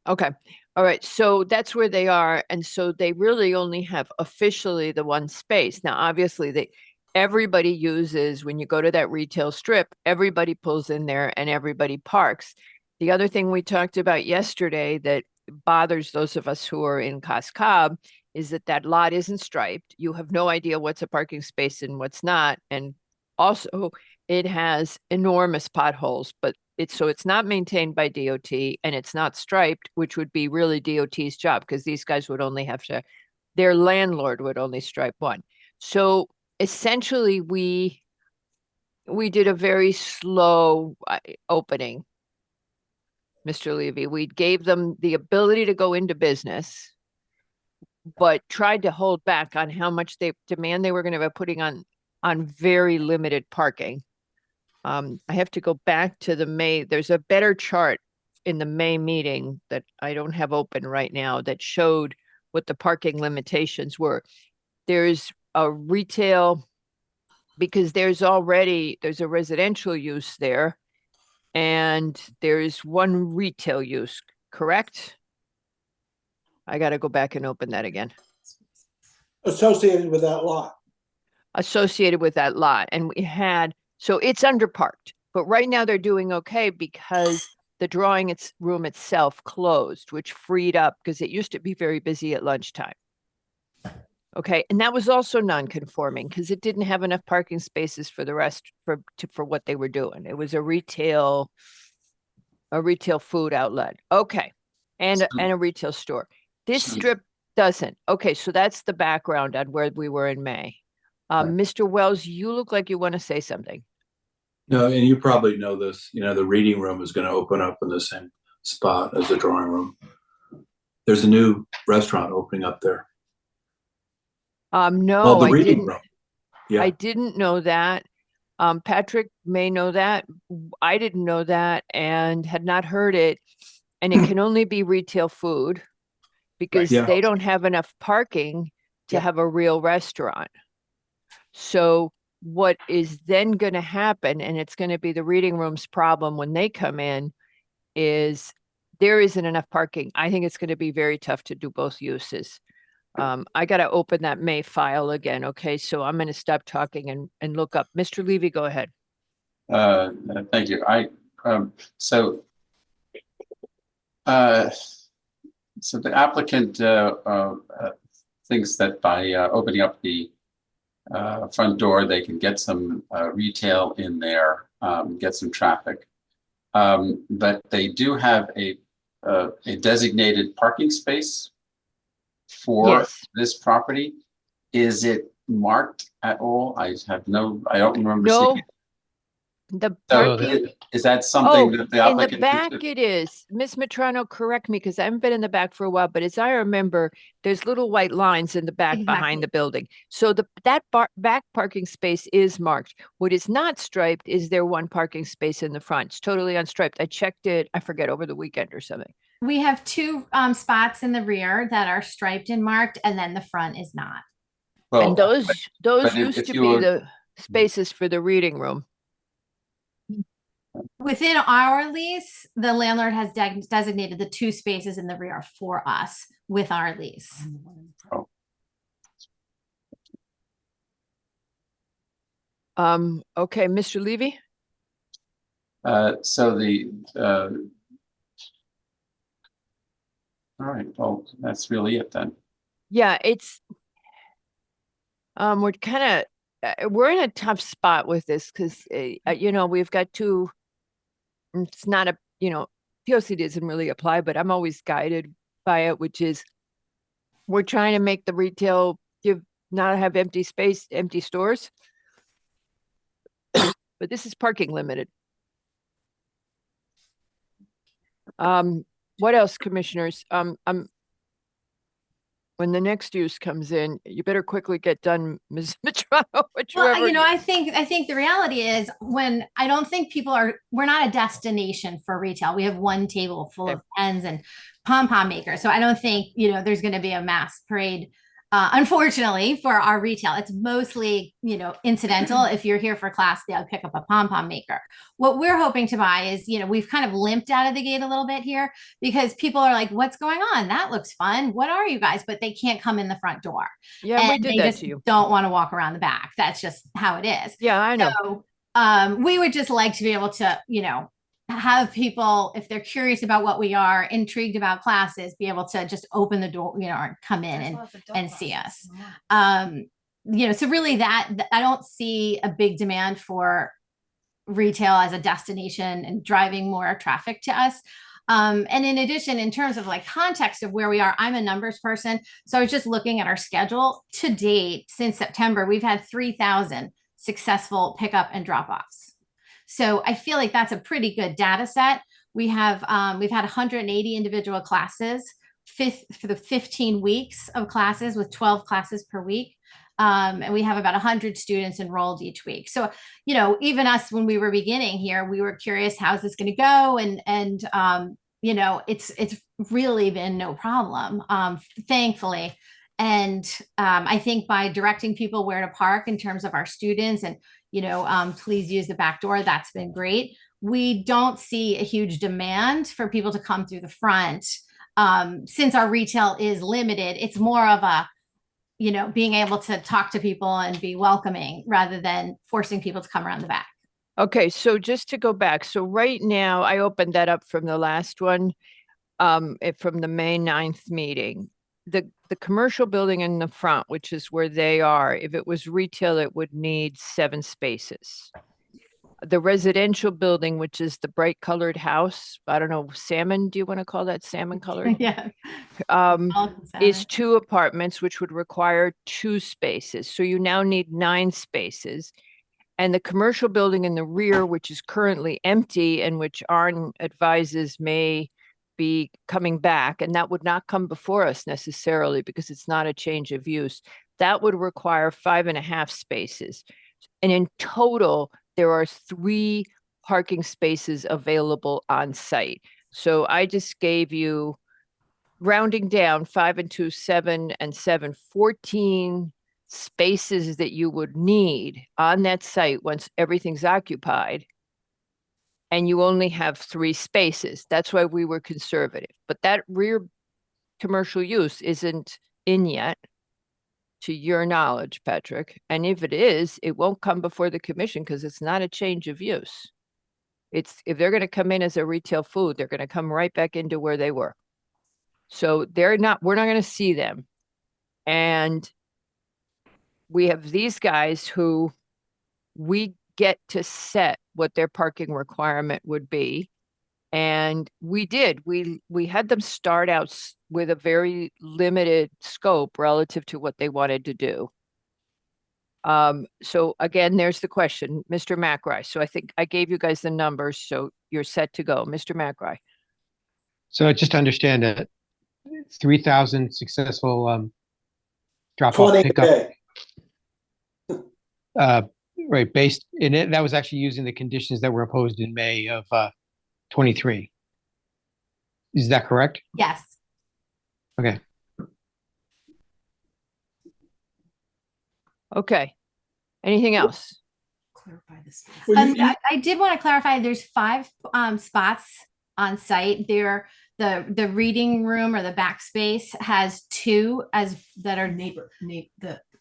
Okay. All right. So that's where they are. And so they really only have officially the one space. Now, obviously, everybody uses, when you go to that retail strip, everybody pulls in there and everybody parks. The other thing we talked about yesterday that bothers those of us who are in Cos Cob is that lot isn't striped. You have no idea what's a parking space and what's not. And also it has enormous potholes, but it's not maintained by DOT and it's not striped, which would be really DOT's job because these guys would only have to, their landlord would only stripe one. So essentially we did a very slow opening, Mr. Levy. We gave them the ability to go into business, but tried to hold back on how much demand they were going to be putting on very limited parking. I have to go back to the May. There's a better chart in the May meeting that I don't have open right now that showed what the parking limitations were. There's a retail, because there's a residential use there, and there's one retail use, correct? I got to go back and open that again. Associated with that lot. Associated with that lot. And we had, so it's underparked, but right now they're doing okay because the drawing room itself closed, which freed up because it used to be very busy at lunchtime. Okay. And that was also non-conforming because it didn't have enough parking spaces for the rest for what they were doing. It was a retail food outlet. Okay. And a retail store. This strip doesn't. Okay. So that's the background on where we were in May. Mr. Wells, you look like you want to say something. No, and you probably know this, the reading room is going to open up in the same spot as the drawing room. There's a new restaurant opening up there. No, Well, the I reading didn't. room. Yeah. I didn't know that. Patrick may know that. I didn't know that and had not heard it. And it can only be retail food because Yeah. they don't have enough parking to have a real restaurant. So what is then going to happen, and it's going to be the reading room's problem when they come in, is there isn't enough parking. I think it's going to be very tough to do both uses. I got to open that May file again. Okay, so I'm going to stop talking and look up. Mr. Levy, go ahead. Thank you. So the applicant thinks that by opening up the front door, they can get some retail in there, get some traffic. But they do have a designated parking space for this property. Is it marked at all? I don't remember seeing it. The So parking. is that something that the In the applicant? back it is. Miss Matrano, correct me because I haven't been in the back for a while, but as I remember, there's little white lines in the back behind the building. So that back parking space is marked. What is not striped is there one parking space in the front. It's totally unstriped. I checked it, I forget, over the weekend or something. We have two spots in the rear that are striped and marked, and then the front is not. Well, and those but used if to you be were- the spaces for the reading room. Within our lease, the landlord has designated the two spaces in the rear for us with our lease. Okay, Mr. Levy? So All right, well, that's really it then. Yeah, we're kind of, we're in a tough spot with this because, you know, we've got it's not a, you know, POC doesn't really apply, but I'm always guided by it, which is we're trying to make the retail not have empty space, empty stores. But this is parking limited. What else, commissioners? When the next use comes in, you better quickly get done, Ms. Matrano. Well, you know, I think the reality is I don't think we're not a destination for retail. We have one table full of pens and pom-pom makers. So I don't think, you know, there's going to be a mass parade, unfortunately, for our retail. It's mostly, you know, incidental. If you're here for class, they'll pick up a pom-pom maker. What we're hoping to buy is, you know, we've kind of limped out of the gate a little bit here because people are like, what's going on? That looks fun. What are you guys? But they can't come in the front door. Yeah, we And did they that just to you. don't want to walk around the back. That's just how it is. Yeah, I know. So, we would just like to be able to, you know, have people, if they're curious about what we are, intrigued about classes, be able to just open the door, you know, or come in and see us. You know, so really I don't see a big demand for retail as a destination and driving more traffic to us. And in addition, in terms of like context of where we are, I'm a numbers person. So I was just looking at our schedule to date since September, we've had 3,000 successful pickup and drop-offs. So I feel like that's a pretty good data set. We've had 180 individual classes for the 15 weeks of classes with 12 classes per week. And we have about 100 students enrolled each week. So, you know, even us, when we were beginning here, we were curious, how's this going to go? And you know, it's really been no problem, thankfully. And I think by directing people where to park in terms of our students and, you know, please use the back door, that's been great. We don't see a huge demand for people to come through the front. Since our retail is limited, it's more of a, you know, being able to talk to people and be welcoming rather than forcing people to come around the back. Okay, so just to go back, so right now I opened that up from the last one, from the May 9th meeting. The commercial building in the front, which is where they are, if it was retail, it would need 7 spaces. The residential building, which is the bright colored house, I don't know, salmon, do you want to call that salmon colored? Yeah. Is 2 apartments, which would require 2 spaces. So you now need 9 spaces. And the commercial building in the rear, which is currently empty and which Arn advises may be coming back, and that would not come before us necessarily because it's not a change of use, that would require 5.5 spaces. And in total, there are 3 parking spaces available on site. So I just gave you, rounding down, 5 and 2, 7 and 7, 14 spaces that you would need on that site once everything's occupied. And you only have 3 spaces. That's why we were conservative. But that rear commercial use isn't in yet, to your knowledge, Patrick. And if it is, it won't come before the commission because it's not a change of use. If they're going to come in as a retail food, they're going to come right back into where they were. So we're not going to see them. And we have these guys who we get to set what their parking requirement would be. And we did. We had them start out with a very limited scope relative to what they wanted to do. So again, there's the question, Mr. McRae. So I think I gave you guys the numbers, so you're set to go. Mr. McRae. So just to understand that 3,000 successful drop-off pickup. Right, based in it, that was actually using the conditions that were imposed in May of 23. Is that correct? Yes. Okay. Okay. Anything else? Clarify this. I did want to clarify, there's 5 spots on site. There, the reading room or the backspace has 2 that are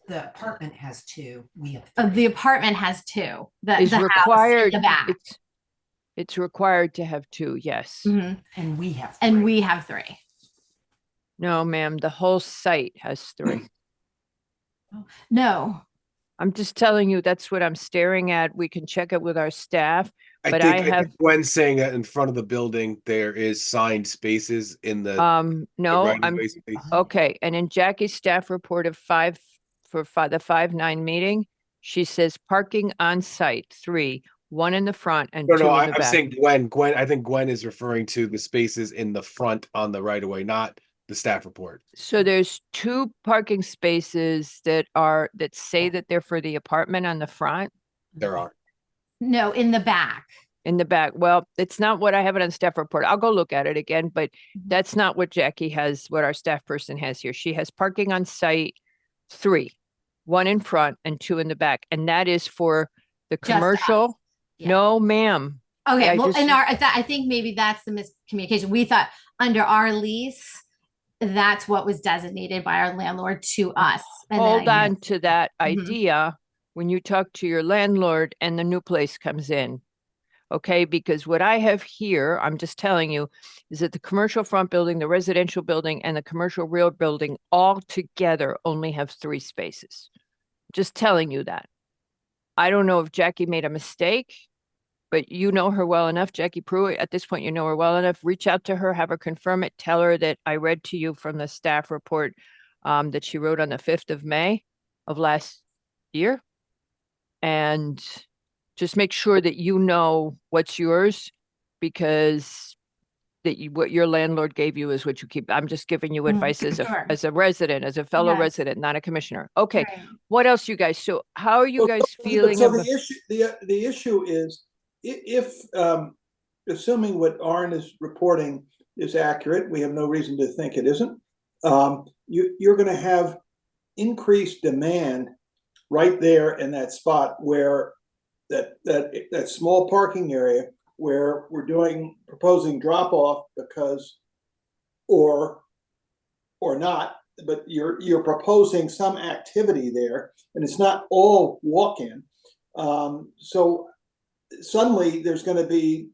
The apartment has 2. We have the apartment has 2. Is the required. house in the back. It's required to have 2. Yes. Mm-hmm. And we have 3. And we have 3. No, ma'am, the whole site has 3. No. I'm just telling you, that's what I'm staring at. We can check it with our staff, I but think, I I have, think Gwen's saying that in front of the building, there is signed spaces in the no, right of I'm, way space. okay. And in Jackie's staff report of 5, for the 5-9 meeting, she says parking on site, 3, 1 in the front and 2 No, no, in the I'm back. saying Gwen, I think Gwen is referring to the spaces in the front on the right of way, not the staff report. So there's 2 parking spaces that say that they're for the apartment on the front. There are. No, in the back. In the back. Well, it's not what I have it on staff report. I'll go look at it again, but that's not what Jackie has, what our staff person has here. She has parking on site 3, 1 in front and 2 in the back. And that is for the Just us. commercial. Yeah. No, ma'am. Okay, I well, just- I think maybe that's the miscommunication. We thought under our lease, that's what was designated by our landlord to us. And then Hold I- on to that Mhm. idea when you talk to your landlord and the new place comes in. Okay, because what I have here, I'm just telling you, is that the commercial front building, the residential building, and the commercial rear building all together only have 3 spaces. Just telling you that. I don't know if Jackie made a mistake, but you know her well enough, Jackie Pruitt. At this point, you know her well enough. Reach out to her, have her confirm it. Tell her that I read to you from the staff report that she wrote on the 5th of May of last year. And just make sure that you know what's yours, because what your landlord gave you is what you keep. I'm just giving you advice as sure. a resident, as a fellow Yes. resident, not a commissioner. Okay, Right. what else, you guys? So how are you guys feeling So about? the issue is if assuming what Arn is reporting is accurate, we have no reason to think it isn't. You're going to have increased demand right there in that spot where that small parking area where we're proposing drop off because or not, but you're proposing some activity there and it's not all walk-in. So suddenly there's going to be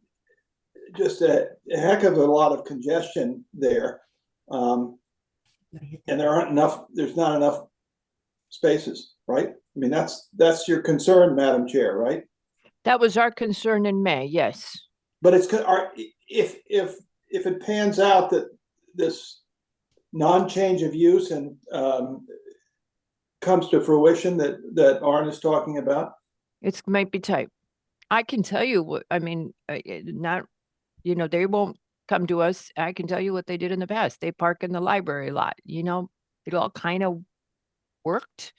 just a heck of a lot of congestion there. And there's not enough spaces, right? I mean, that's your concern, Madam Chair, right? That was our concern in May, yes. But if it pans out that this non-change of use and comes to fruition that Arn is talking about, It might be tight. I can tell you what, I mean, they won't come to us. I can tell you what they did in the past. They park in the library lot, it all kind of worked.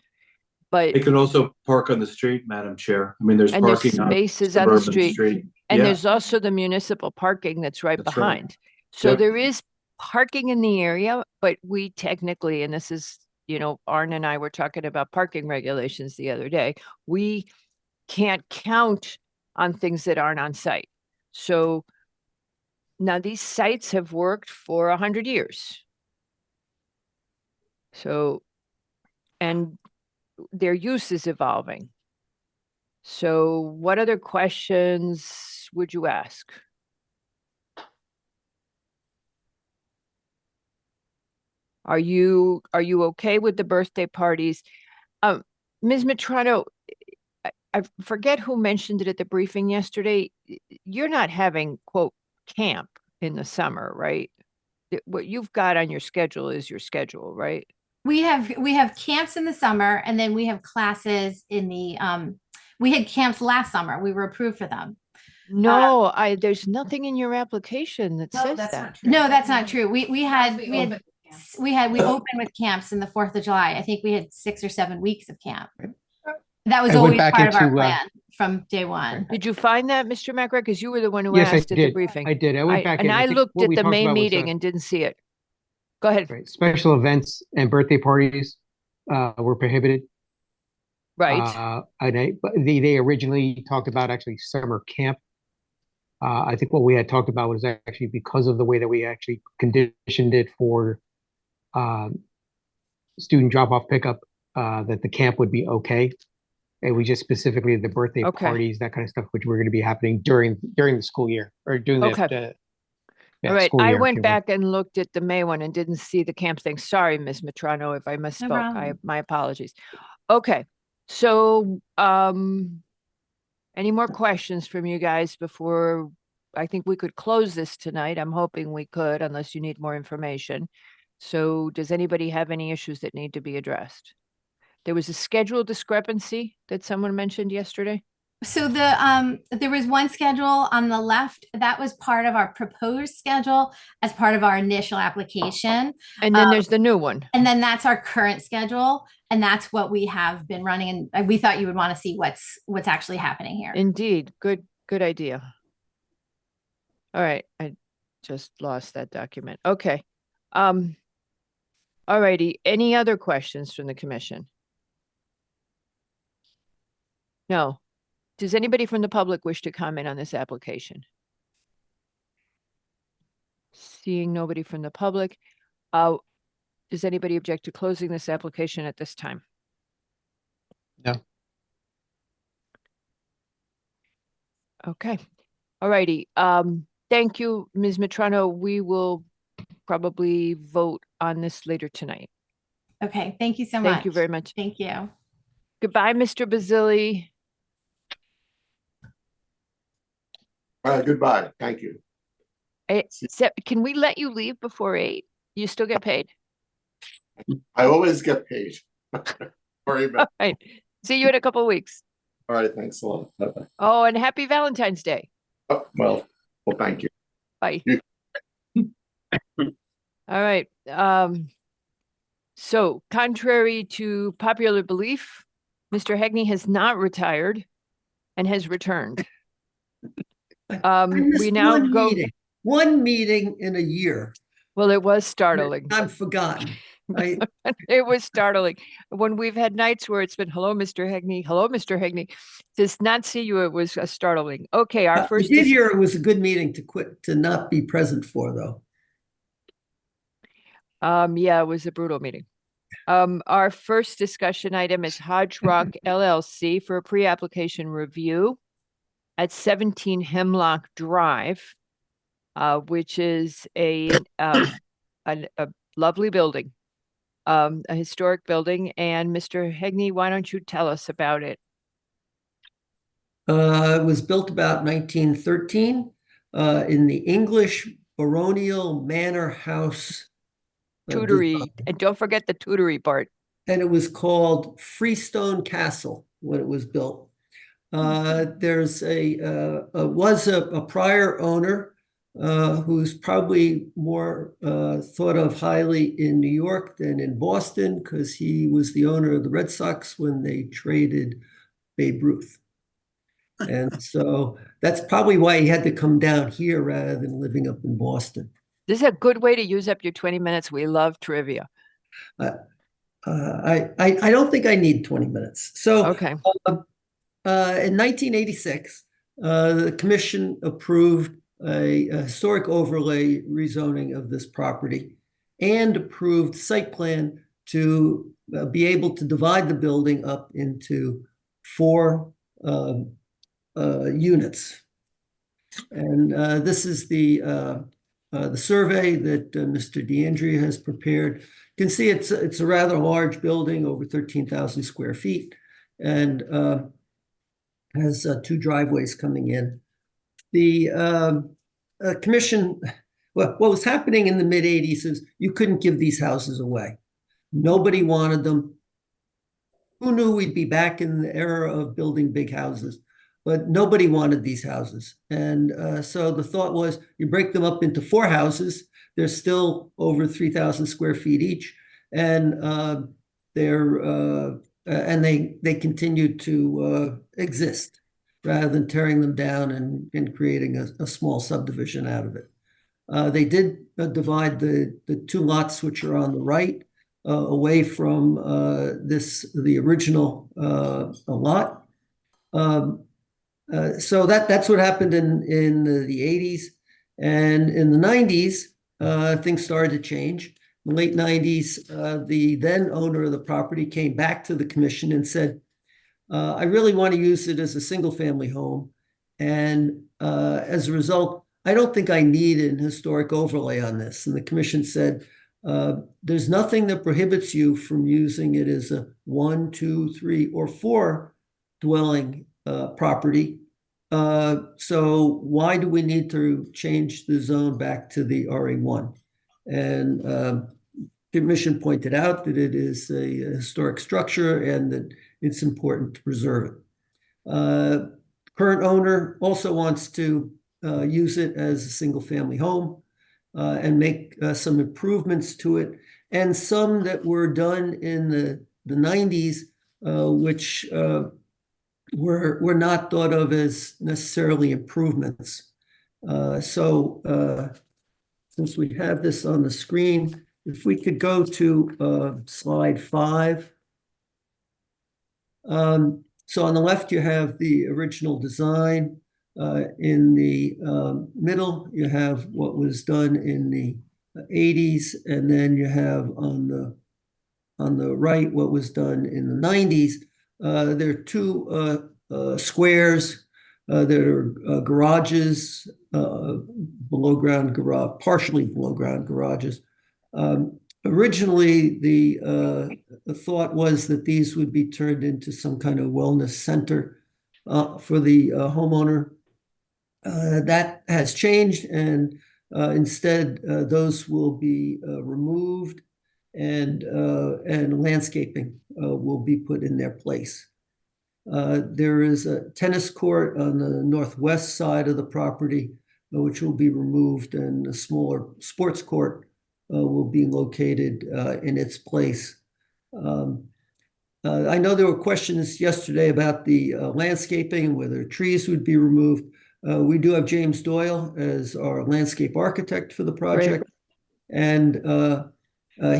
But They can also park on the street, Madam Chair. I mean, there's and there's parking on spaces on the suburban street. And Yeah. there's also the municipal parking that's right That's right. behind. So Yep. there is parking in the area, but we technically, and this is, Arn and I were talking about parking regulations the other day. We can't count on things that aren't on site. So now these sites have worked for 100 years. So, and their use is evolving. So what other questions would you ask? Are you okay with the birthday parties? Ms. Matrano, I forget who mentioned it at the briefing yesterday. You're not having, quote, camp in the summer, right? What you've got on your schedule is your schedule, right? We have camps in the summer and then we have classes in the, we had camps last summer. We were approved for them. No, there's nothing in your application that says that. No, that's not true. We opened with camps in the 4th of July. I think we had 6 or 7 weeks of camp. That was I went always back part of our into, plan from day one. Did you find that, Mr. McRae? Because you were the one who Yes, I asked at the did. briefing. I did. I went back and in. I think looked what at we the talked May about was, meeting and didn't see it. Go ahead. right, special events and birthday parties were prohibited. Right. But they originally talked about actually summer camp. I think what we had talked about was actually because of the way that we actually conditioned it for student drop-off pickup, that the camp would be okay. And we just specifically the birthday Okay. parties, that kind of stuff, which were going to be happening during the school year or during Okay. the Yeah, All right, school I year, if went you will. back and looked at the May one and didn't see the camp thing. Sorry, Ms. Matrano, if I misspoke. problem. My apologies. Okay, so, any more questions from you guys before, I think we could close this tonight. I'm hoping we could, unless you need more information. So does anybody have any issues that need to be addressed? There was a schedule discrepancy that someone mentioned yesterday. So there was one schedule on the left that was part of our proposed schedule as part of our initial application. And then there's the new one. And then that's our current schedule. And that's what we have been running. And we thought you would want to see what's actually happening here. Indeed, good idea. All right, I just lost that document. Okay. All righty, any other questions from the commission? No. Does anybody from the public wish to comment on this application? Seeing nobody from the public, does anybody object to closing this application at this time? No. Okay, all righty. Thank you, Ms. Matrano. We will probably vote on this later tonight. Okay, thank you so much. Thank you very much. Thank you. Goodbye, Mr. Basili. Goodbye. Thank you. Can we let you leave before 8? You still get paid? I always get paid. Worry about. All right. See you in a couple of weeks. All right. Thanks a lot. Bye-bye. Oh, and happy Valentine's Day. Oh, well, thank you. Bye. All right. So contrary to popular belief, Mr. Hegney has not retired and has returned. We now go. One meeting in a year. Well, it was startling. I've forgotten. It was startling when we've had nights where it's been, hello, Mr. Hegney. Hello, Mr. Hegney. To not see you, it was startling. Okay, our first. I did hear it was a good meeting to not be present for, though. Yeah, it was a brutal meeting. Our first discussion item is Hodge Rock LLC for a pre-application review at 17 Hemlock Drive, which is a lovely building, a historic building. And Mr. Hegney, why don't you tell us about it? It was built about 1913 in the English baronial manor house. Tutory, and don't forget the tutory part. And it was called Freestone Castle when it was built. There's was a prior owner who's probably more thought of highly in New York than in Boston, because he was the owner of the Red Sox when they traded Babe Ruth. And so that's probably why he had to come down here rather than living up in Boston. This is a good way to use up your 20 minutes. We love trivia. I don't think I need 20 minutes. So okay. In 1986, the commission approved a historic overlay rezoning of this property and approved site plan to be able to divide the building up into 4 units. And this is the survey that Mr. DeAndrea has prepared. You can see it's a rather large building, over 13,000 square feet, and has 2 driveways coming in. The commission, what was happening in the mid-'80s is you couldn't give these houses away. Nobody wanted them. Who knew we'd be back in the era of building big houses? But nobody wanted these houses. And so the thought was you break them up into 4 houses. They're still over 3,000 square feet each. And they continued to exist rather than tearing them down and creating a small subdivision out of it. They did divide the 2 lots, which are on the right, away from the original lot. So that's what happened in the 80s. And in the 90s, things started to change. In the late 90s, the then owner of the property came back to the commission and said, I really want to use it as a single family home. And as a result, I don't think I need an historic overlay on this. And the commission said, there's nothing that prohibits you from using it as a 1, 2, 3, or 4 dwelling property. So why do we need to change the zone back to the RA1? And the commission pointed out that it is a historic structure and that it's important to preserve it. Current owner also wants to use it as a single-family home and make some improvements to it, and some that were done in the 90s, which were not thought of as necessarily improvements. So since we have this on the screen, if we could go to slide 5. So on the left, you have the original design. In the middle, you have what was done in the 80s, and then you have on the right what was done in the 90s. There are 2 squares. There are garages, below ground garage, partially below ground garages. Originally, the thought was that these would be turned into some kind of wellness center for the homeowner. That has changed, and instead those will be removed, and landscaping will be put in their place. There is a tennis court on the northwest side of the property, which will be removed, and a smaller sports court will be located in its place. I know there were questions yesterday about the landscaping, whether trees would be removed. We do have James Doyle as our landscape architect for the project. Great. And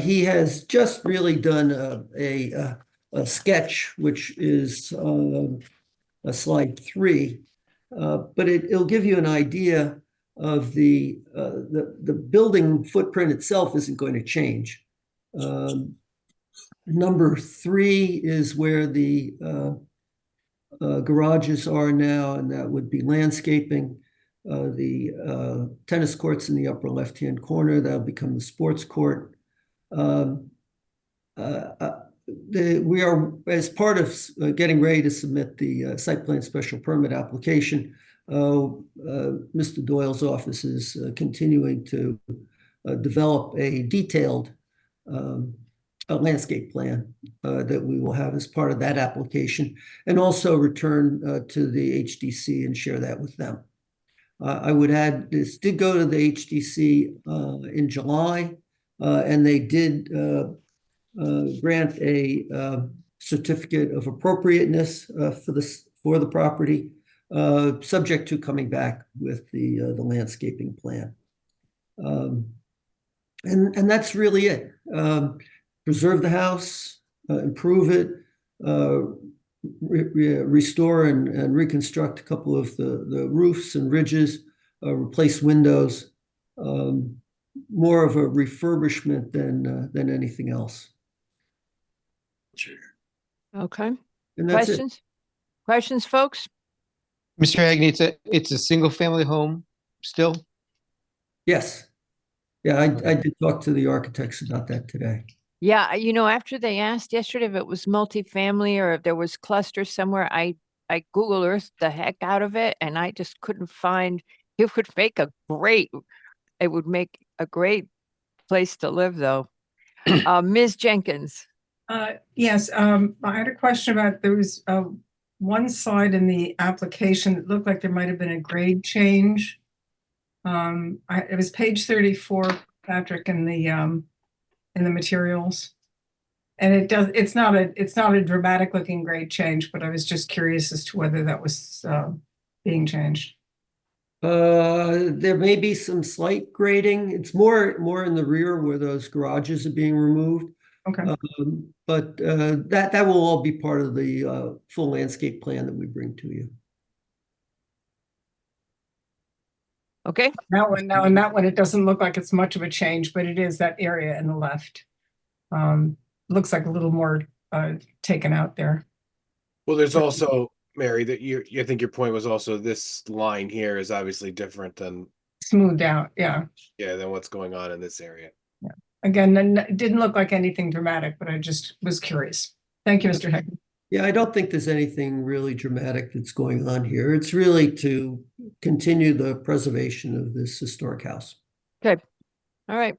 he has just really done a sketch, which is a slide 3, but it'll give you an idea of the building footprint itself isn't going to change. Number 3 is where the garages are now, and that would be landscaping. The tennis courts in the upper left-hand corner, that'll become the sports court. We are, as part of getting ready to submit the site plan special permit application, Mr. Doyle's office is continuing to develop a detailed landscape plan that we will have as part of that application, and also return to the HDC and share that with them. I would add, this did go to the HDC in July, and they did grant a certificate of appropriateness for the property, subject to coming back with the landscaping plan. And that's really it. Preserve the house, improve it, restore and reconstruct a couple of the roofs and ridges, replace windows, more of a refurbishment than anything else. Okay. And that's Questions? it. Questions, folks? Mr. Agnew, it's a single family home still? Yes. Yeah, I did talk to the architects about that today. Yeah, you know, after they asked yesterday if it was multifamily or if there was clusters somewhere, I Google Earth the heck out of it, and I just couldn't find. It would make a great place to live, though. Ms. Jenkins. Yes, I had a question about, there was one slide in the application that looked like there might have been a grade change. It was page 34, Patrick, in the materials, and it's not a dramatic looking grade change, but I was just curious as to whether that was being changed. There may be some slight grading. It's more in the rear where those garages are being removed. Okay. But that will all be part of the full landscape plan that we bring to you. Okay. Now in that one, it doesn't look like it's much of a change, but it is that area in the left. Looks like a little more taken out there. Well, there's also, Mary, that I think your point was also this line here is obviously different than smoothed out, yeah. Yeah, than what's going on in this area. Again, it didn't look like anything dramatic, but I just was curious. Thank you, Mr. Heckman. Yeah, I don't think there's anything really dramatic that's going on here. It's really to continue the preservation of this historic house. Okay, all right.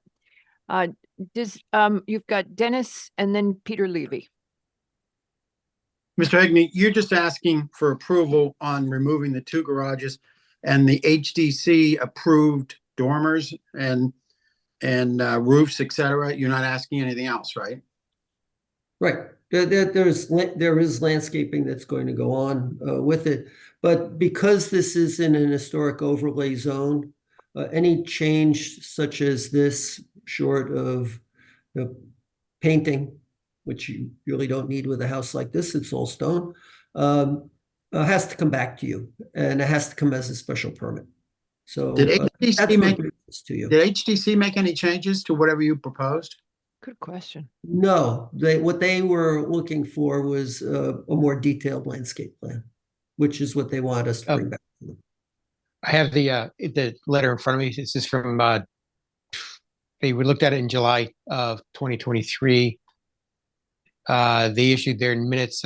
You've got Dennis and then Peter Levy. Mr. Hegney, you're just asking for approval on removing the 2 garages and the HDC approved dormers and roofs, et cetera. You're not asking anything else, right? Right. There is landscaping that's going to go on with it. But because this is in an historic overlay zone, any change such as this, short of painting, which you really don't need with a house like this, it's all stone, has to come back to you, and it has to come as a special permit. So Did that's HDC what make, brings this to you. did HDC make any changes to whatever you proposed? Good question. No, what they were looking for was a more detailed landscape plan, which is what they want us to bring back to them. I have the letter in front of me. This is from they looked at it in July of 2023. They issued their minutes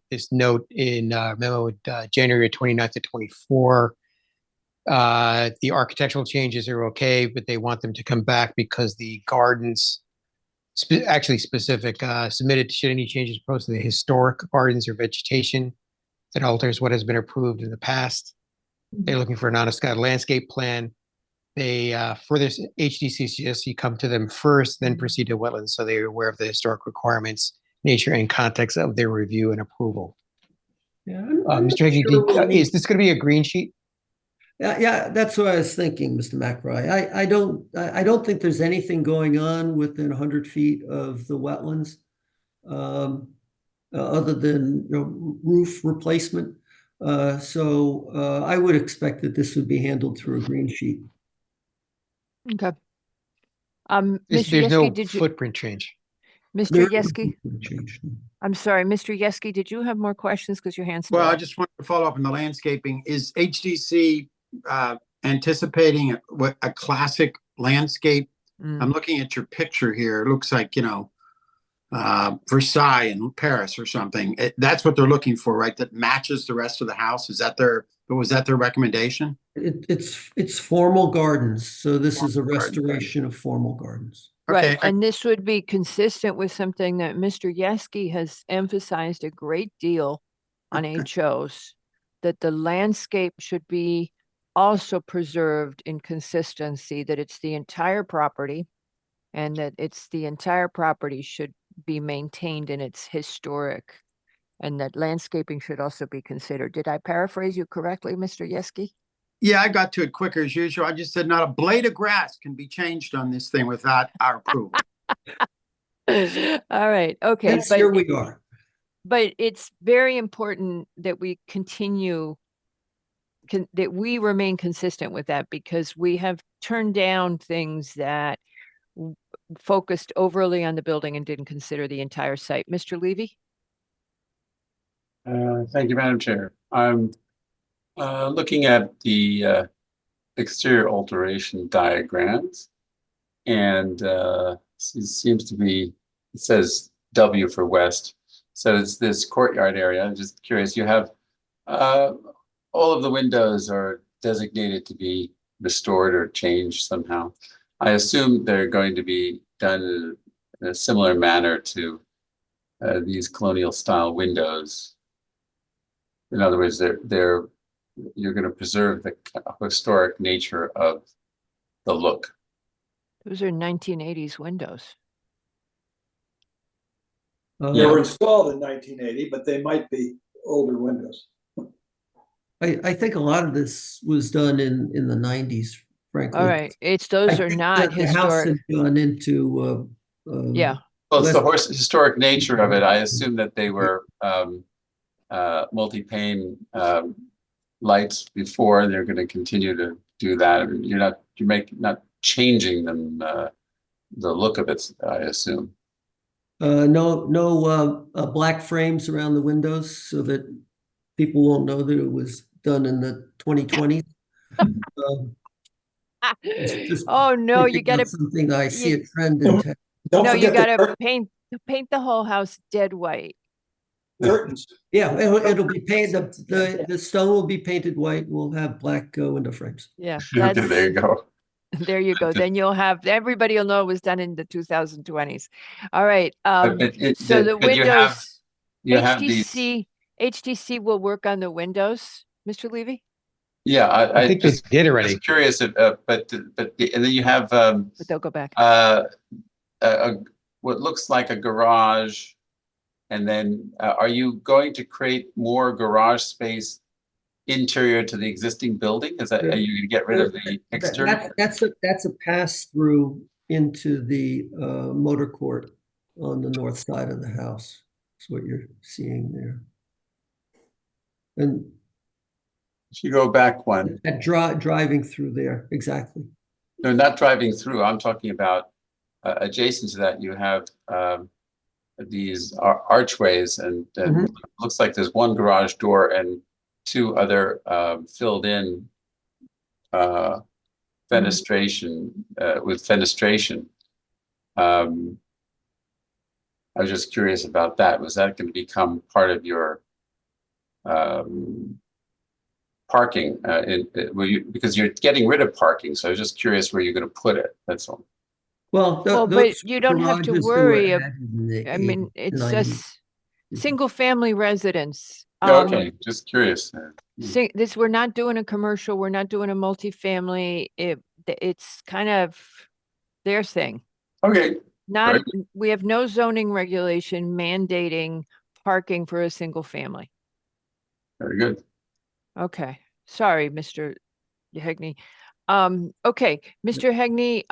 this note in memo January 29th to 24. The architectural changes are okay, but they want them to come back because the gardens, actually specific, submitted should any changes proposed to the historic gardens or vegetation that alters what has been approved in the past. They're looking for a non-Scott landscape plan. They, for this HDC suggests you come to them first, then proceed to wetlands, so they're aware of the historic requirements, nature, and context of their review and approval. Yeah, Mr. Hickey, is this going to be a green sheet? Yeah, that's what I was thinking, Mr. McRae. I don't think there's anything going on within 100 feet of the wetlands, other than roof replacement. So I would expect that this would be handled through a green sheet. Okay. There's Mr. no Yeski, did you, footprint change. Mr. Yeski? I'm sorry, Mr. Yeski, did you have more questions? Because your hand's still Well, I up. just wanted to follow up on the landscaping. Is HDC anticipating a classic landscape? I'm looking at your picture here. It looks like, Versailles in Paris or something. That's what they're looking for, right? That matches the rest of the house. Was that their recommendation? It's formal gardens. So this is a restoration of formal gardens. Right, and this would be consistent with something that Mr. Yeski has emphasized a great deal on HOs, that the landscape should be also preserved in consistency, that it's the entire property, and that it's the entire property should be maintained in its historic, and that landscaping should also be considered. Did I paraphrase you correctly, Mr. Yeski? Yeah, I got to it quicker as usual. I just said not a blade of grass can be changed on this thing without our approval. All right, okay. Yes, here we are. But it's very important that we continue, that we remain consistent with that, because we have turned down things that focused overly on the building and didn't consider the entire site. Mr. Levy? Thank you, Madam Chair. I'm looking at the exterior alteration diagrams, and it seems to be, it says W for west. So it's this courtyard area. I'm just curious, you have all of the windows are designated to be restored or changed somehow. I assume they're going to be done in a similar manner to these colonial style windows. In other words, you're going to preserve the historic nature of the look. Those are 1980s windows. They were installed in 1980, but they might be older windows. I think a lot of this was done in the 90s, frankly. All right, those I are think not that the house historic. had gone into Yeah. Well, it's the historic nature of it. I assume that they were multi-pane lights before. They're going to continue to do that. I mean, you're not changing them, the look of it, I assume. No black frames around the windows so that people won't know that it was done in the 2020s. Just Oh, no, you pointing out gotta, something I see you- a trend in town. Don't no, you forget the gotta paint the whole house dead white. curtains. Yeah, it'll be painted, the stone will be painted white. We'll have black window frames. Yeah, There that's, you go. there you go. Then you'll have, everybody will know it was done in the 2020s. All right, so the but windows, you have these, HTC will work on the windows, Mr. Levy? yeah, I think they just did already. just curious, if, but and then you have But they'll go back. what looks like a garage. And then are you going to create more garage space interior to the existing building? Is that, are you going to get rid of the exterior? That's a pass through into the motor court on the north side of the house. That's what you're seeing there. And If you go back one, driving through there, exactly. no, not driving through. I'm talking about adjacent to that, you have these archways, and looks like there's one garage door and two other filled in fenestration with fenestration. I was just curious about that. Was that going to become part of your parking because you're getting rid of parking? So I was just curious where you're going to put it. That's all. Well, but you don't have to garages worry. were added in the I mean, 80s, it's 90s. just single family residence. Okay, just curious. This, we're not doing a commercial, we're not doing a multifamily. It's kind of their thing. Okay. Not, Right. we have no zoning regulation mandating parking for a single family. Very good. Okay, sorry, Mr. Hegney. Okay, Mr. Hegney,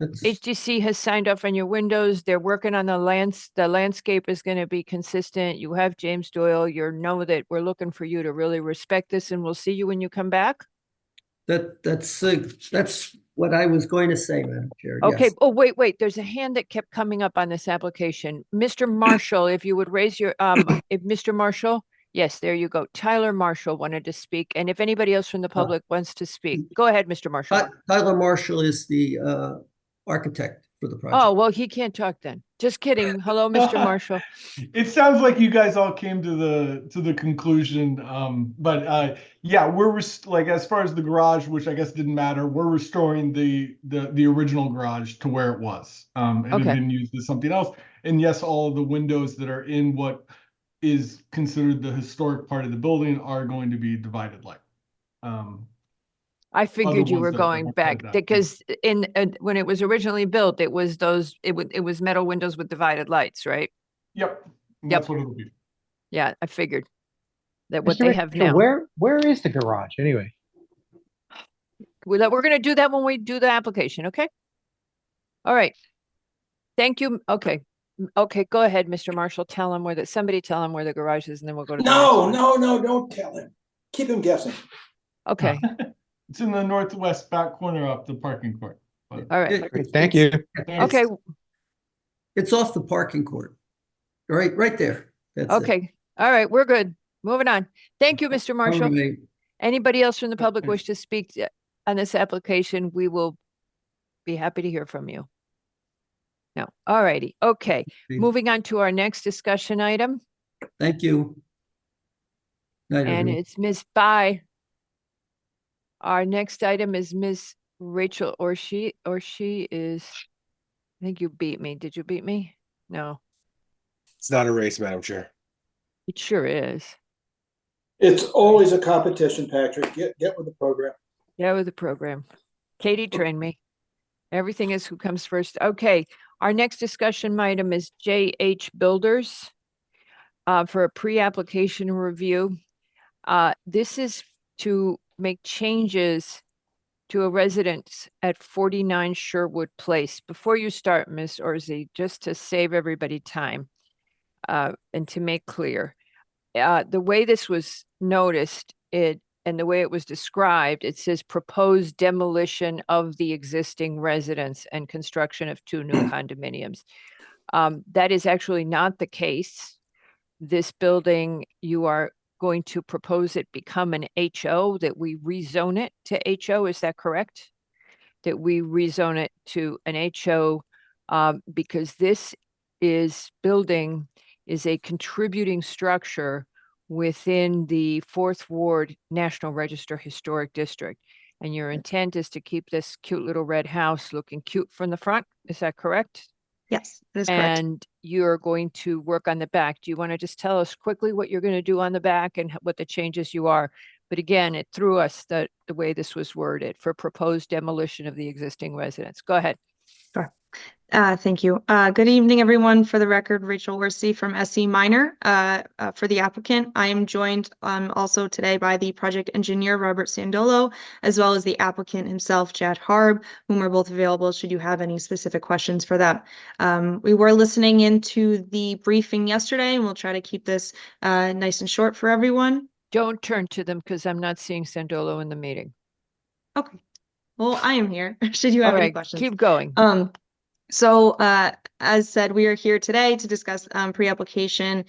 HTC has signed off on your windows. They're working on the landscape is going to be consistent. You have James Doyle. You know that we're looking for you to really respect this, and we'll see you when you come back. That's what I was going to say, Madam Chair. Okay. Yes. Oh, wait. There's a hand that kept coming up on this application. Mr. Marshall, if you would raise your, if Mr. Marshall, yes, there you go. Tyler Marshall wanted to speak. And if anybody else from the public wants to speak, go ahead, Mr. Marshall. Tyler Marshall is the architect for the project. Oh, well, he can't talk then. Just kidding. Hello, Mr. Marshall. It sounds like you guys all came to the conclusion, but yeah, we're like, as far as the garage, which I guess didn't matter, we're restoring the original garage to where it was. It had been used as something else. And yes, all of the windows that are in what is considered the historic part of the building are going to be divided light. I figured you ones were that going don't back have that. because when it was originally built, it was it was metal windows with divided lights, right? Yep. Yep. That's what it'll be. Yeah, I figured that what Mr. they have now. Where is the garage anyway? We're going to do that when we do the application. Okay. All right. Thank you. Okay. Okay. Go ahead, Mr. Marshall. Somebody tell him where the garage is, and then we'll go to the next No, one. no, don't tell him. Keep him guessing. Okay. It's in the northwest back corner of the parking court. All right. Thank you. Okay. It's off the parking court. Right there. That's it. Okay. All right. We're good. Moving on. Thank you, Mr. Marshall. All right. Anybody else from the public wish to speak on this application? We will be happy to hear from you. No. All righty. Okay. Moving on to our next discussion item, Thank you. Night, and everyone. it's Ms. Bai. Our next item is Ms. Rachel, or she is, I think you beat me. Did you beat me? No, It's not a race, Madam Chair. it sure is. It's always a competition, Patrick. Get with the program. Yeah, with the program. Katie trained me. Everything is who comes first. Okay, our next discussion item is JH Builders for a pre-application review. This is to make changes to a residence at 49 Sherwood Place. Before you start, Ms. Orsi, just to save everybody time and to make clear, the way this was noticed, and the way it was described, it says proposed demolition of the existing residence and construction of 2 new condominiums. That is actually not the case. This building, you are going to propose it become an HO, that we rezone it to HO. Is that correct? That we rezone it to an HO, because this building is a contributing structure within the 4th Ward National Register Historic District. And your intent is to keep this cute little red house looking cute from the front. Is that correct? Yes, that is correct. And you're going to work on the back. Do you want to just tell us quickly what you're going to do on the back and what the changes you are? But again, it threw us the way this was worded for proposed demolition of the existing residence. Go ahead. Sure. Thank you. Good evening, everyone. For the record, Rachel Horsey from SE Minor for the applicant. I am joined also today by the project engineer, Robert Sandolo, as well as the applicant himself, Jad Harb, whom are both available should you have any specific questions for them. We were listening into the briefing yesterday, and we'll try to keep this nice and short for everyone. Don't turn to them because I'm not seeing Sandolo in the meeting. Okay. Well, I am here. Should you have any questions? Keep going. So as said, we are here today to discuss pre-application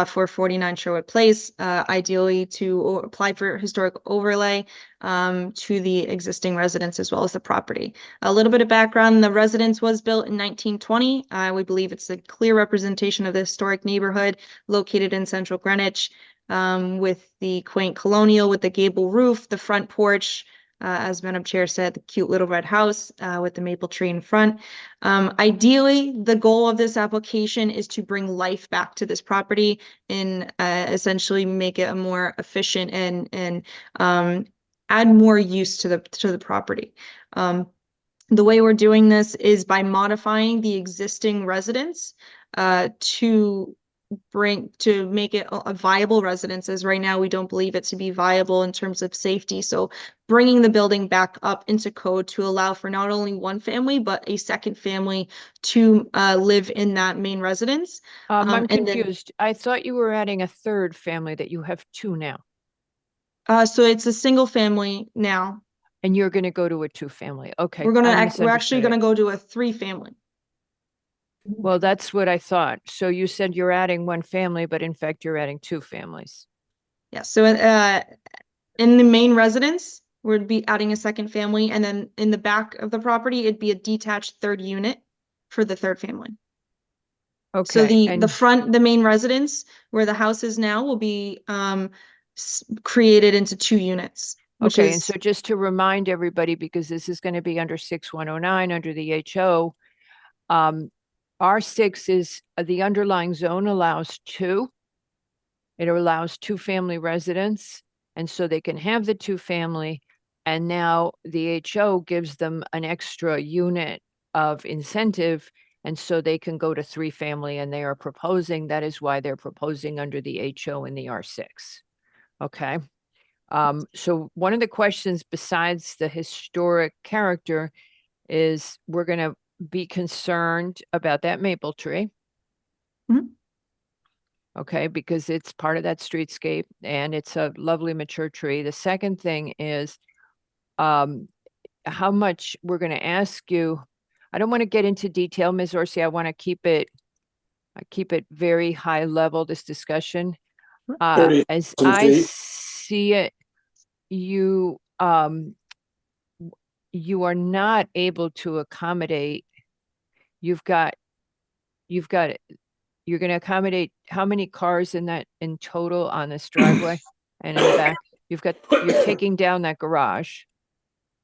for 49 Sherwood Place, ideally to apply for historic overlay to the existing residence as well as the property. A little bit of background, the residence was built in 1920. We believe it's a clear representation of the historic neighborhood located in central Greenwich, with the quaint colonial with the gable roof, the front porch, as Madam Chair said, the cute little red house with the maple tree in front. Ideally, the goal of this application is to bring life back to this property and essentially make it a more efficient and add more use to the property. The way we're doing this is by modifying the existing residence to make it a viable residence, as right now we don't believe it to be viable in terms of safety. So bringing the building back up into code to allow for not only one family, but a second family to live in that main residence. I'm confused. I thought you were adding a third family, that you have 2 now. So it's a single family now. And you're going to go to a 2-family. Okay. We're actually going to go to a 3-family. Well, that's what I thought. So you said you're adding 1 family, but in fact, you're adding 2 families. Yeah. So in the main residence, we'd be adding a second family. And then in the back of the property, it'd be a detached 3rd unit for the 3rd family. Okay. So the main residence where the house is now will be created into 2 units. Okay. And so just to remind everybody, because this is going to be under 6109 under the HO, R6 is the underlying zone allows 2. It allows 2-family residents. And so they can have the 2-family. And now the HO gives them an extra unit of incentive. And so they can go to 3-family, and they are proposing, that is why they're proposing under the HO in the R6. Okay. So one of the questions besides the historic character is we're going to be concerned about that maple tree. Mhm. Okay, because it's part of that streetscape and it's a lovely mature tree. The second thing is how much we're going to ask you. I don't want to get into detail, Ms. Horsey. I want to keep it very high level, this discussion. As I see it, you are not able to accommodate. You're going to accommodate how many cars in total on this driveway and in the back? You're taking down that garage.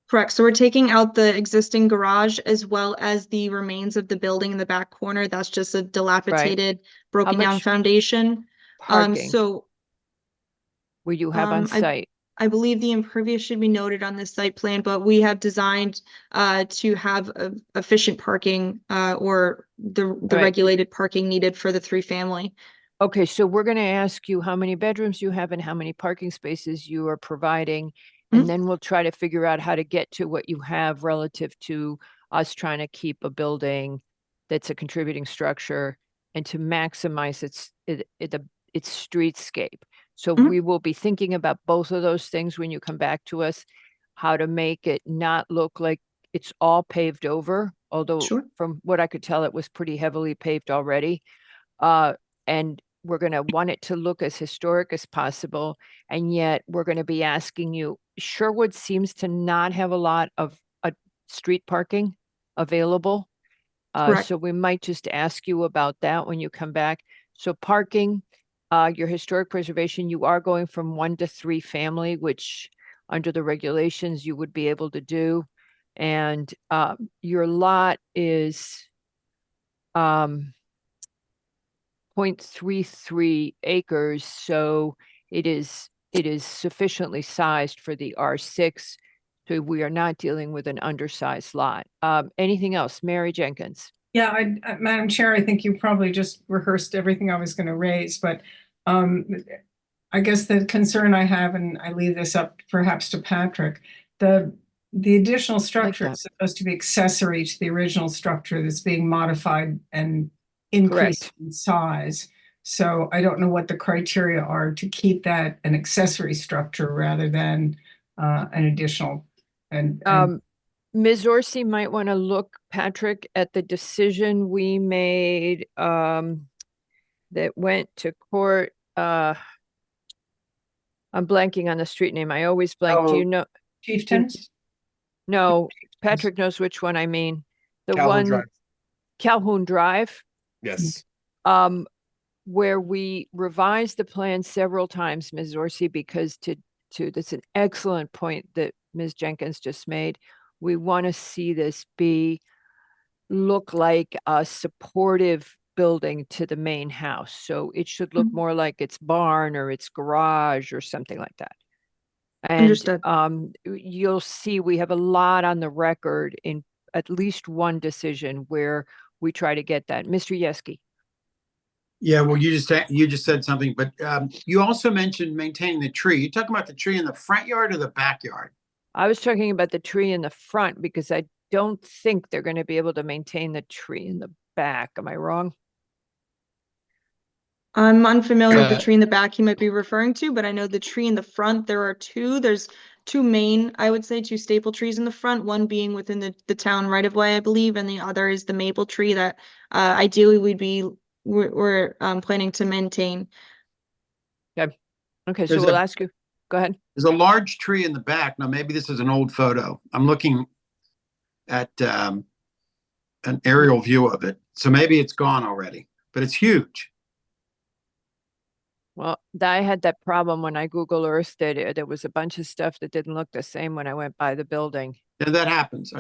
Correct. So we're taking out the existing garage as well as the remains of the building in the back corner. That's just a dilapidated, broken down foundation. Parking So will you have on site? I believe the impervious should be noted on this site plan, but we have designed to have efficient parking or the regulated parking needed for the 3-family. Okay, so we're going to ask you how many bedrooms you have and how many parking spaces you are providing. And then we'll try to figure out how to get to what you have relative to us trying to keep a building that's a contributing structure and to maximize its streetscape. So we will be thinking about both of those things when you come back to us, how to make it not look like it's all paved over, although from what I could tell, it was pretty heavily paved already. And we're gonna want it to look as historic as possible. And yet we're gonna be asking you, Sherwood seems to not have a lot of street parking available. Correct. So we might just ask you about that when you come back. So parking, your historic preservation, you are going from 1 to 3 family, which under the regulations you would be able to do. And your lot is 0.33 acres, so it is sufficiently sized for the R6. So we are not dealing with an undersized lot. Anything else, Mary Jenkins? Yeah, Madam Chair, I think you probably just rehearsed everything I was going to raise, but I guess the concern I have, and I leave this up perhaps to Patrick, the additional structure is supposed to be accessory to the original structure that's being modified and increased in size. So I don't know what the criteria are to keep that an accessory structure rather than an additional. And Ms. Orsi might want to look, Patrick, at the decision we made that went to court. I'm blanking on the street name. I always blank. Do you know? Chieftains? No, Patrick knows which one I mean. The Calhoun one Drive. Calhoun Drive. Yes. Where we revised the plan several times, Ms. Orsi, because that's an excellent point that Ms. Jenkins just made. We want to see this look like a supportive building to the main house. So it should look more like its barn or its garage or something like that. And Understood. You'll see we have a lot on the record in at least one decision where we try to get that. Mr. Yeski. Yeah, well, you just said something, but you also mentioned maintaining the tree. You talking about the tree in the front yard or the backyard? I was talking about the tree in the front because I don't think they're going to be able to maintain the tree in the back. Am I wrong? I'm unfamiliar with the tree in the back he might be referring to, but I know the tree in the front, there are two. There's two main, I would say, two staple trees in the front, one being within the town right of way, I believe, and the other is the maple tree that ideally we're planning to maintain. Okay, so There's we'll a- ask you. Go ahead. There's a large tree in the back. Now, maybe this is an old photo. I'm looking at an aerial view of it. So maybe it's gone already, but it's huge. Well, I had that problem when I Google Earthed it. There was a bunch of stuff that didn't look the same when I went by the building. Yeah, that happens. I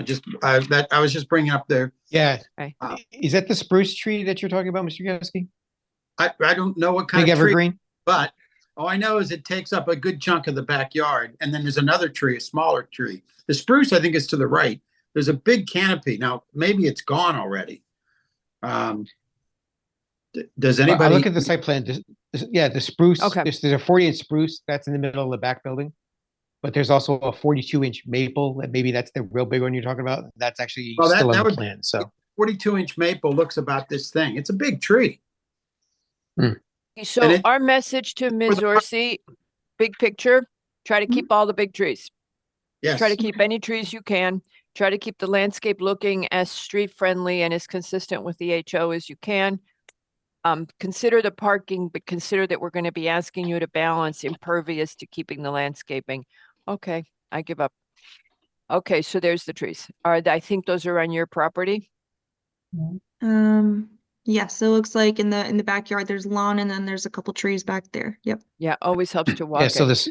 was just bringing up there. Yeah. Okay. Is that the spruce tree that you're talking about, Mr. Yeski? I don't know what kind Big of tree, evergreen? but all I know is it takes up a good chunk of the backyard. And then there's another tree, a smaller tree. The spruce, I think, is to the right. There's a big canopy. Now, maybe it's gone already. Does I anybody? look at the site plan. Yeah, the spruce. Okay. There's a 40-inch spruce that's in the middle of the back building. But there's also a 42-inch maple. Maybe that's the real big one you're talking about. That's actually Well, still on that the would- plan. So 42-inch maple looks about this thing. It's a big tree. So And it- our message to Ms. Orsi, big picture, try to keep all the big trees. Yes. Try to keep any trees you can. Try to keep the landscape looking as street friendly and as consistent with the HO as you can. Consider the parking, but consider that we're going to be asking you to balance impervious to keeping the landscaping. Okay, I give up. Okay, so there's the trees. I think those are on your property. Yes, it looks like in the backyard there's lawn and then there's a couple trees back there. Yep. Yeah, always helps to walk. yeah, so it.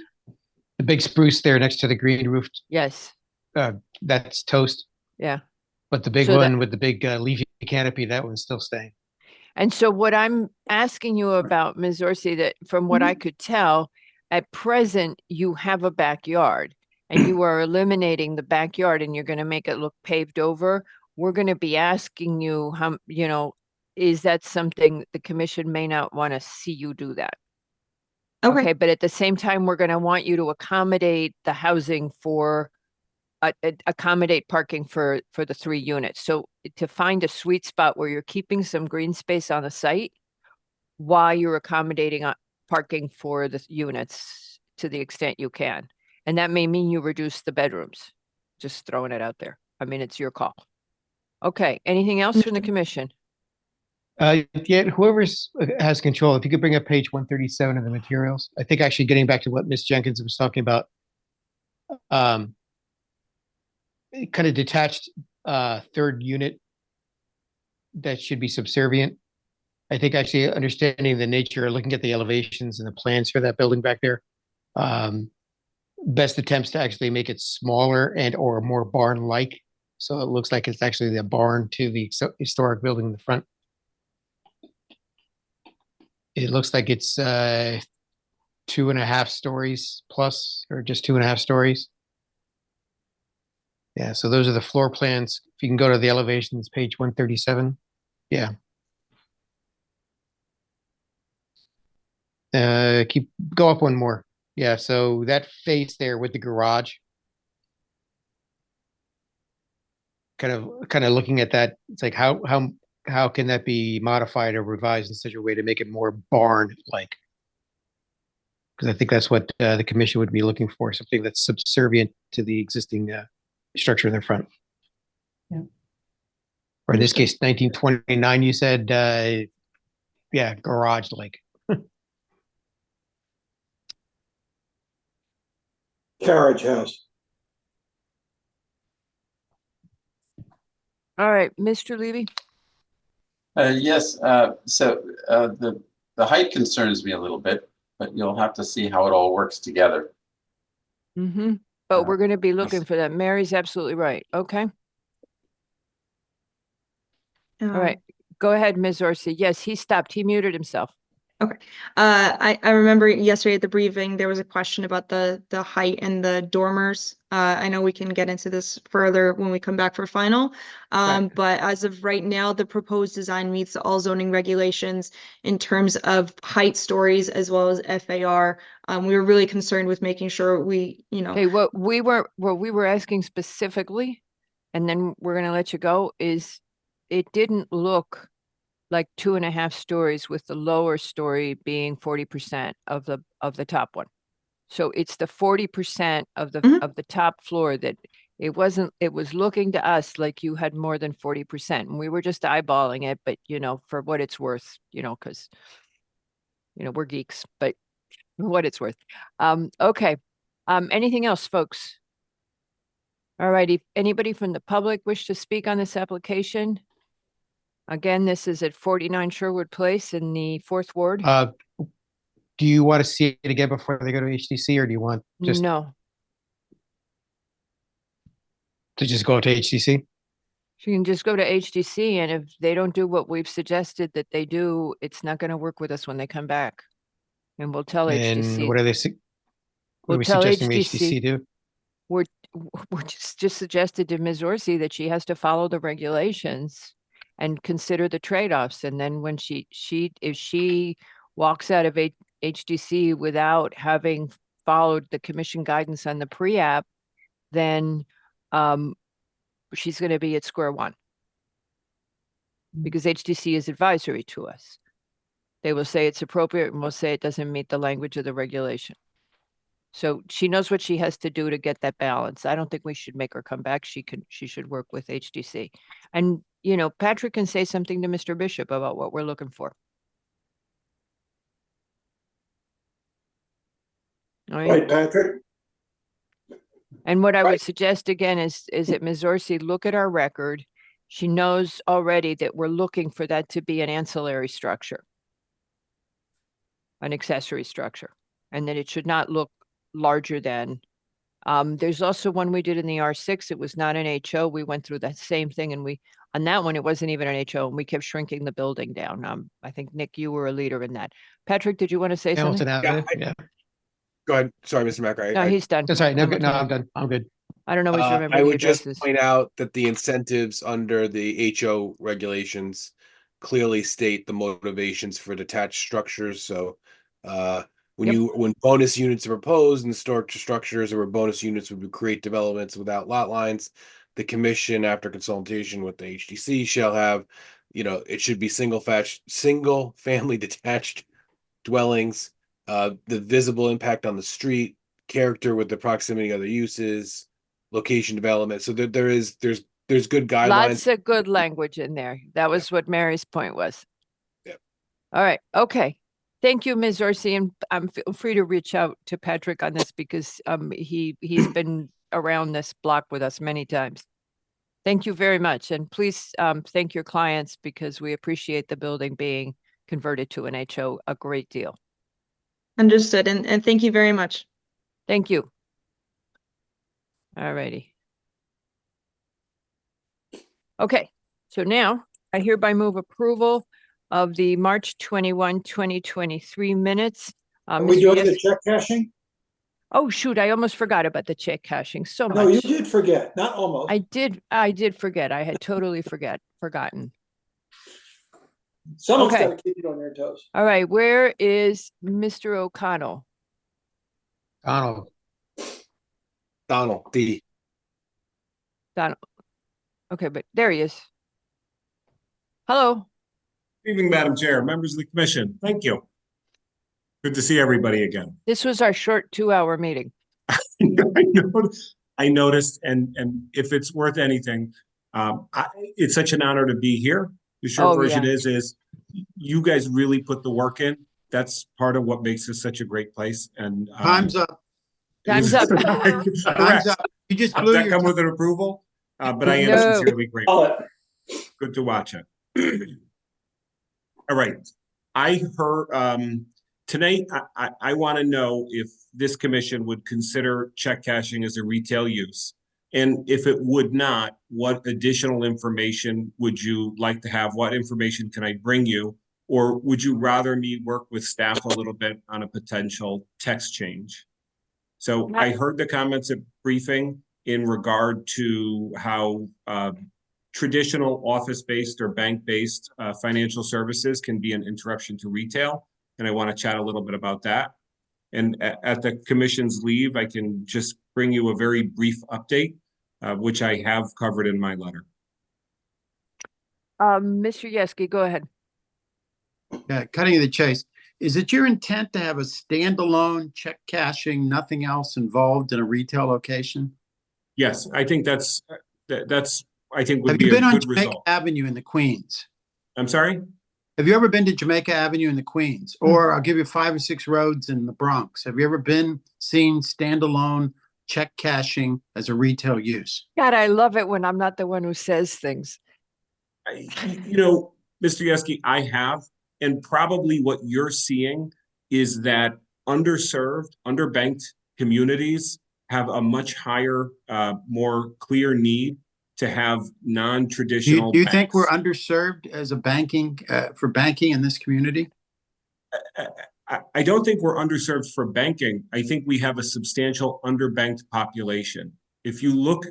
the big spruce there next to the green roof, Yes, that's toast. yeah. But the big So that- one with the big leafy canopy, that one's still staying. And so what I'm asking you about, Ms. Orsi, that from what I could tell, at present, you have a backyard and you are eliminating the backyard and you're going to make it look paved over. We're going to be asking you, is that something the commission may not want to see you do that? Okay. But at the same time, we're going to want you to accommodate the housing for accommodate parking for the 3 units. So to find a sweet spot where you're keeping some green space on the site while you're accommodating parking for the units to the extent you can. And that may mean you reduce the bedrooms. Just throwing it out there. I mean, it's your call. Okay, anything else from the commission? Yeah, whoever's has control, if you could bring up page 137 of the materials. I think actually getting back to what Ms. Jenkins was talking about, kind of detached third unit that should be subservient. I think actually understanding the nature, looking at the elevations and the plans for that building back there, best attempts to actually make it smaller and or more barn-like. So it looks like it's actually the barn to the historic building in the front. It looks like it's 2.5 stories plus, or just 2.5 stories. Yeah, so those are the floor plans. If you can go to the elevations, page 137. Yeah. Go up one more. Yeah, so that face there with the garage. Kind of looking at that, it's like how can that be modified or revised in such a way to make it more barn-like? Because I think that's what the commission would be looking for, something that's subservient to the existing structure in the front. Yeah. Or in this case, 1929, you said, yeah, garage-like. Carriage house. All right, Mr. Levy. Yes, so the height concerns me a little bit, but you'll have to see how it all works together. Mm-hmm. But we're going to be looking for that. Mary's absolutely right. Okay. All right. Go ahead, Ms. Orsi. Yes, he stopped. He muted himself. Okay. I remember yesterday at the briefing, there was a question about the height and the dormers. I know we can get into this further when we come back for final. But as of right now, the proposed design meets all zoning regulations in terms of height stories as well as FAR. We were really concerned with making sure we, Okay, what we were asking specifically, and then we're going to let you go, is it didn't look like 2.5 stories with the lower story being 40% of the top one. So it's the 40% of the top floor that it was looking to us like you had more than 40%. And we were just eyeballing it, but for what it's worth, because we're geeks, but for what it's worth. Okay. Anything else, folks? All righty. Anybody from the public wish to speak on this application? Again, this is at 49 Sherwood Place in the 4th Ward. Do you want to see it again before they go to HDC, or do you want just no to just go to HDC? You can just go to HDC, and if they don't do what we've suggested that they do, it's not going to work with us when they come back. And we'll tell HDC. And what are they? What are we suggesting HDC do? We're just suggested to Ms. Orsi that she has to follow the regulations and consider the trade-offs. And then when if she walks out of HDC without having followed the commission guidance on the pre-app, then she's going to be at square one, because HDC is advisory to us. They will say it's appropriate, and we'll say it doesn't meet the language of the regulation. So she knows what she has to do to get that balance. I don't think we should make her come back. She should work with HDC. And, Patrick can say something to Mr. Bishop about what we're looking for. All Right, Patrick? And what I would suggest again is that Ms. Orsi look at our record. She knows already that we're looking for that to be an ancillary structure, an accessory structure, and that it should not look larger than. There's also one we did in the R6. It was not an HO. We went through that same thing, and on that one, it wasn't even an HO, and we kept shrinking the building down. I think, Nick, you were a leader in that. Patrick, did you want to say something? Yeah. Go ahead. Sorry, Mr. Macker. No, he's done. That's right. No, I'm done. I'm good. I don't always remember I the would just addresses. point out that the incentives under the HO regulations clearly state the motivations for detached structures. So when bonus units are proposed in storage structures, or bonus units would create developments without lot lines, the commission, after consultation with the HDC, shall have, it should be single family detached dwellings, the visible impact on the street, character with the proximity of other uses, location development. So there's good guidelines. Lots of good language in there. That was what Mary's point was. All right, okay. Thank you, Ms. Orsi, and feel free to reach out to Patrick on this because he's been around this block with us many times. Thank you very much, and please thank your clients because we appreciate the building being converted to an HO a great deal. Understood, and thank you very much. Thank you. All righty. Okay, so now I hereby move approval of the March 21, 2023 minutes. Are we Mr. doing Yes- the check cashing? Oh, shoot, I almost forgot about the check cashing so much. No, you did forget, not almost. I did forget. I had totally forgotten. Someone's Okay. got to keep you on their toes. All right, where is Mr. O'Connell? Donald, Donald D. Donald. Okay, but there he is. Hello. Good evening, Madam Chair, members of the commission. Thank you. Good to see everybody again. This was our short 2-hour meeting. I noticed, and if it's worth anything, it's such an honor to be here. The short version yeah. is you guys really put the work in. That's part of what makes this such a great place. And Time's up. Time's up. Correct. Time's up. You just blew That your come time. with an approval, but I am No. sincerely grateful. Call it. Good to watch it. All right. I heard tonight, I want to know if this commission would consider check cashing as a retail use. And if it would not, what additional information would you like to have? What information can I bring you? Or would you rather me work with staff a little bit on a potential text change? So I heard the comments at briefing in regard to how traditional office-based or bank-based financial services can be an interruption to retail. And I want to chat a little bit about that. And at the commission's leave, I can just bring you a very brief update, which I have covered in my letter. Mr. Yeski, go ahead. Yeah, cutting to the chase. Is it your intent to have a standalone check cashing, nothing else involved in a retail location? Yes, I think that's I think would Have be you a been on good Jamaica result. Avenue in the Queens? I'm sorry? Have you ever been to Jamaica Avenue in the Queens? Or I'll give you 5 or 6 roads in the Bronx. Have you ever seen standalone check cashing as a retail use? God, I love it when I'm not the one who says things. You know, Mr. Yeski, I have, and probably what you're seeing is that underserved, underbanked communities have a much higher, more clear need to have non-traditional. Do you think we're underserved as a banking, for banking in this community? I don't think we're underserved for banking. I think we have a substantial underbanked population. If you look,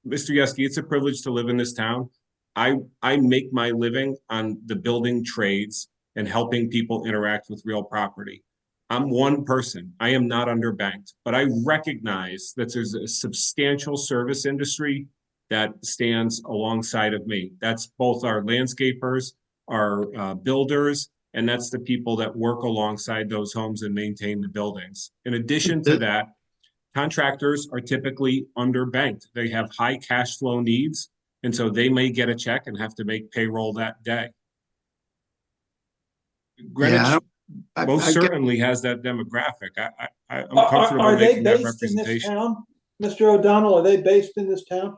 Mr. Yeski, it's a privilege to live in this town. I make my living on the building trades and helping people interact with real property. I'm one person. I am not underbanked, but I recognize that there's a substantial service industry that stands alongside of me. That's both our landscapers, our builders, and that's the people that work alongside those homes and maintain the buildings. In addition to that, contractors are typically underbanked. They have high cash flow needs, and so they may get a check and have to make payroll that day. Greenwich most certainly has that demographic. I'm comfortable Are they making that based in this representation. town? Mr. O'Donnell, are they based in this town?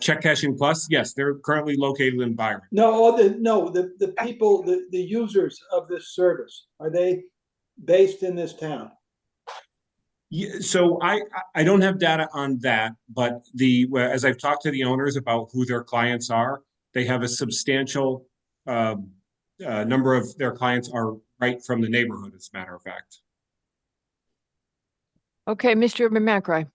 Check Cashing Plus, yes, they're currently located in Byron. No, the people, the users of this service, are they based in this town? Yeah, so I don't have data on that, but as I've talked to the owners about who their clients are, they have a substantial number of their clients are right from the neighborhood, as a matter of fact. Okay, Mr. McMcRae.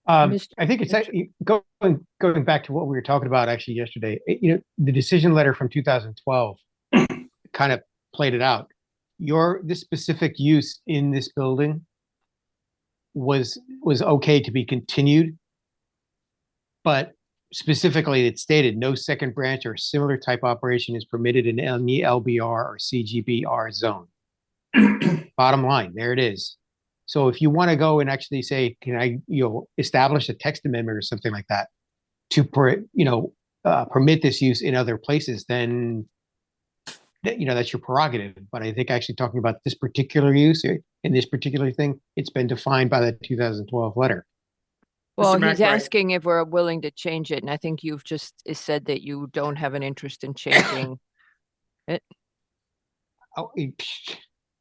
I think it's actually going back to what we were talking about actually yesterday. The decision letter from 2012 kind of played it out. This specific use in this building was okay to be continued, but specifically it stated no second branch or similar type operation is permitted in any LBR or CGBR zone. Bottom line, there it is. So if you want to go and actually say, can I, establish a text amendment or something like that to, permit this use in other places, then that, that's your prerogative. But I think actually talking about this particular use in this particular thing, it's been defined by the 2012 letter. Well, Mr. he's McBride. asking if we're willing to change it, and I think you've just said that you don't have an interest in changing it. Oh,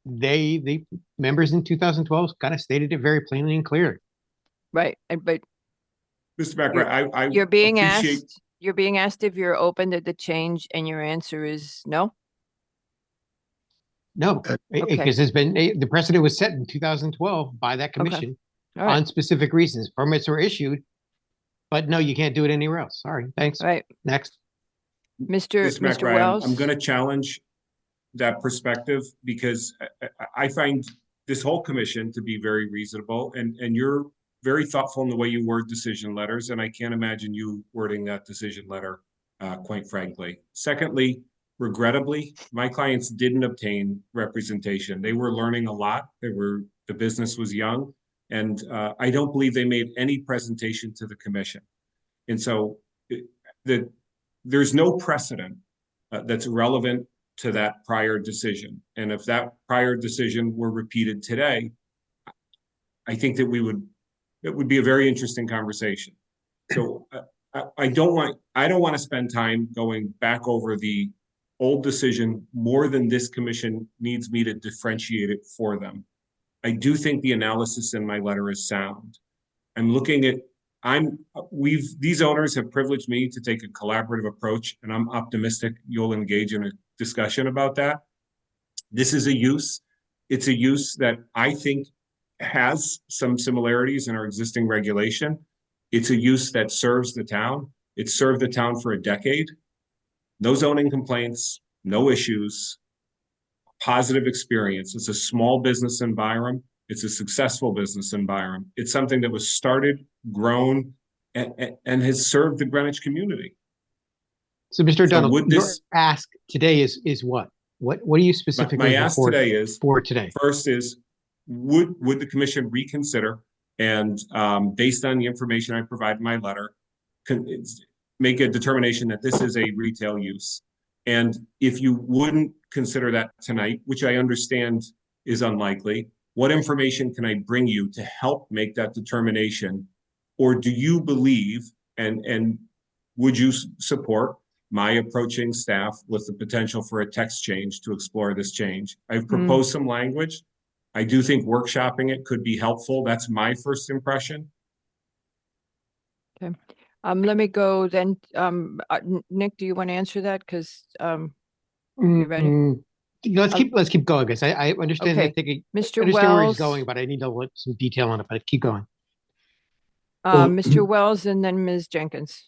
the members in 2012 kind of stated it very plainly and clear. Right, but Mr. McBride, I you're being appreciate. asked if you're open to the change, and your answer is no? No, Okay. because the precedent was set in 2012 by that commission All right. on specific reasons. Permits were issued, but no, you can't do it anywhere else. Sorry, thanks. All right, Next. Mr. McBride, Wells. I'm going to challenge that perspective because I find this whole commission to be very reasonable, and you're very thoughtful in the way you word decision letters, and I can't imagine you wording that decision letter, quite frankly. Secondly, regrettably, my clients didn't obtain representation. They were learning a lot. The business was young, and I don't believe they made any presentation to the commission. And so there's no precedent that's relevant to that prior decision. And if that prior decision were repeated today, I think that it would be a very interesting conversation. So I don't want to spend time going back over the old decision more than this commission needs me to differentiate it for them. I do think the analysis in my letter is sound. I'm looking at, these owners have privileged me to take a collaborative approach, and I'm optimistic you'll engage in a discussion about that. This is a use. It's a use that I think has some similarities in our existing regulation. It's a use that serves the town. It's served the town for a decade. No zoning complaints, no issues, positive experience. It's a small business in Byram. It's a successful business in Byram. It's something that was started, grown, and has served the Greenwich community. So, Mr. O'Donnell, would your this- ask today is what? What are you specifically My ask for today is for today? First is, would the commission reconsider and based on the information I provide in my letter, make a determination that this is a retail use? And if you wouldn't consider that tonight, which I understand is unlikely, what information can I bring you to help make that determination? Or do you believe, and would you support my approaching staff with the potential for a text change to explore this change? I've proposed some language. I do think workshopping it could be helpful. That's my first impression. Okay. Let me go then. Nick, do you want to answer that? Because you ready? Let's keep going, guys. I understand Okay. that Mr. understand where he's Wells. going, but I need to let some detail on it. But keep going. Mr. Wells and then Ms. Jenkins.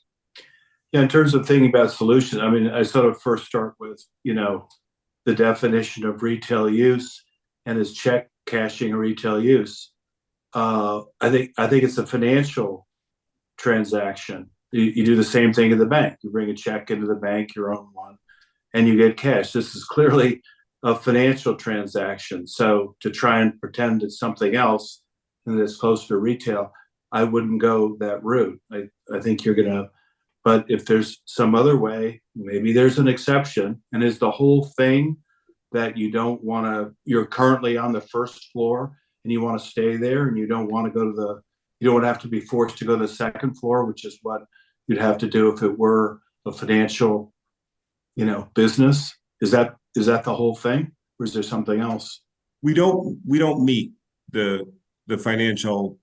Yeah, in terms of thinking about solutions, I mean, I sort of first start with, the definition of retail use, and is check cashing a retail use. I think it's a financial transaction. You do the same thing at the bank. You bring a check into the bank, your own one, and you get cash. This is clearly a financial transaction. So to try and pretend it's something else and that it's closer to retail, I wouldn't go that route. I think you're gonna. But if there's some other way, maybe there's an exception. And is the whole thing that you don't want to, you're currently on the first floor and you want to stay there and you don't want to go to you don't have to be forced to go to the second floor, which is what you'd have to do if it were a financial, business. Is that the whole thing? Or is there something else? We don't meet the financial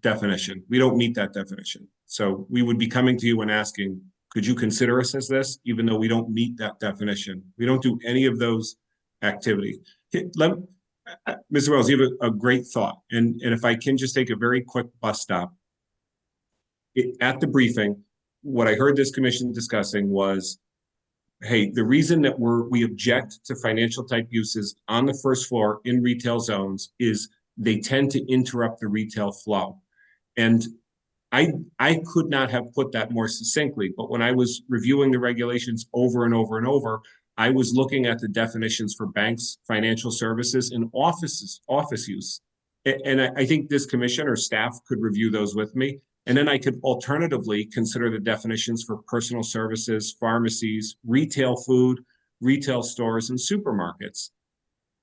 definition. We don't meet that definition. So we would be coming to you and asking, could you consider us as this, even though we don't meet that definition? We don't do any of those activities. Mr. Wells, you have a great thought. And if I can just take a very quick bus stop. At the briefing, what I heard this commission discussing was, hey, the reason that we object to financial type uses on the first floor in retail zones is they tend to interrupt the retail flow. And I could not have put that more succinctly, but when I was reviewing the regulations over and over and over, I was looking at the definitions for banks, financial services, and office use. And I think this commission or staff could review those with me. And then I could alternatively consider the definitions for personal services, pharmacies, retail food, retail stores, and supermarkets.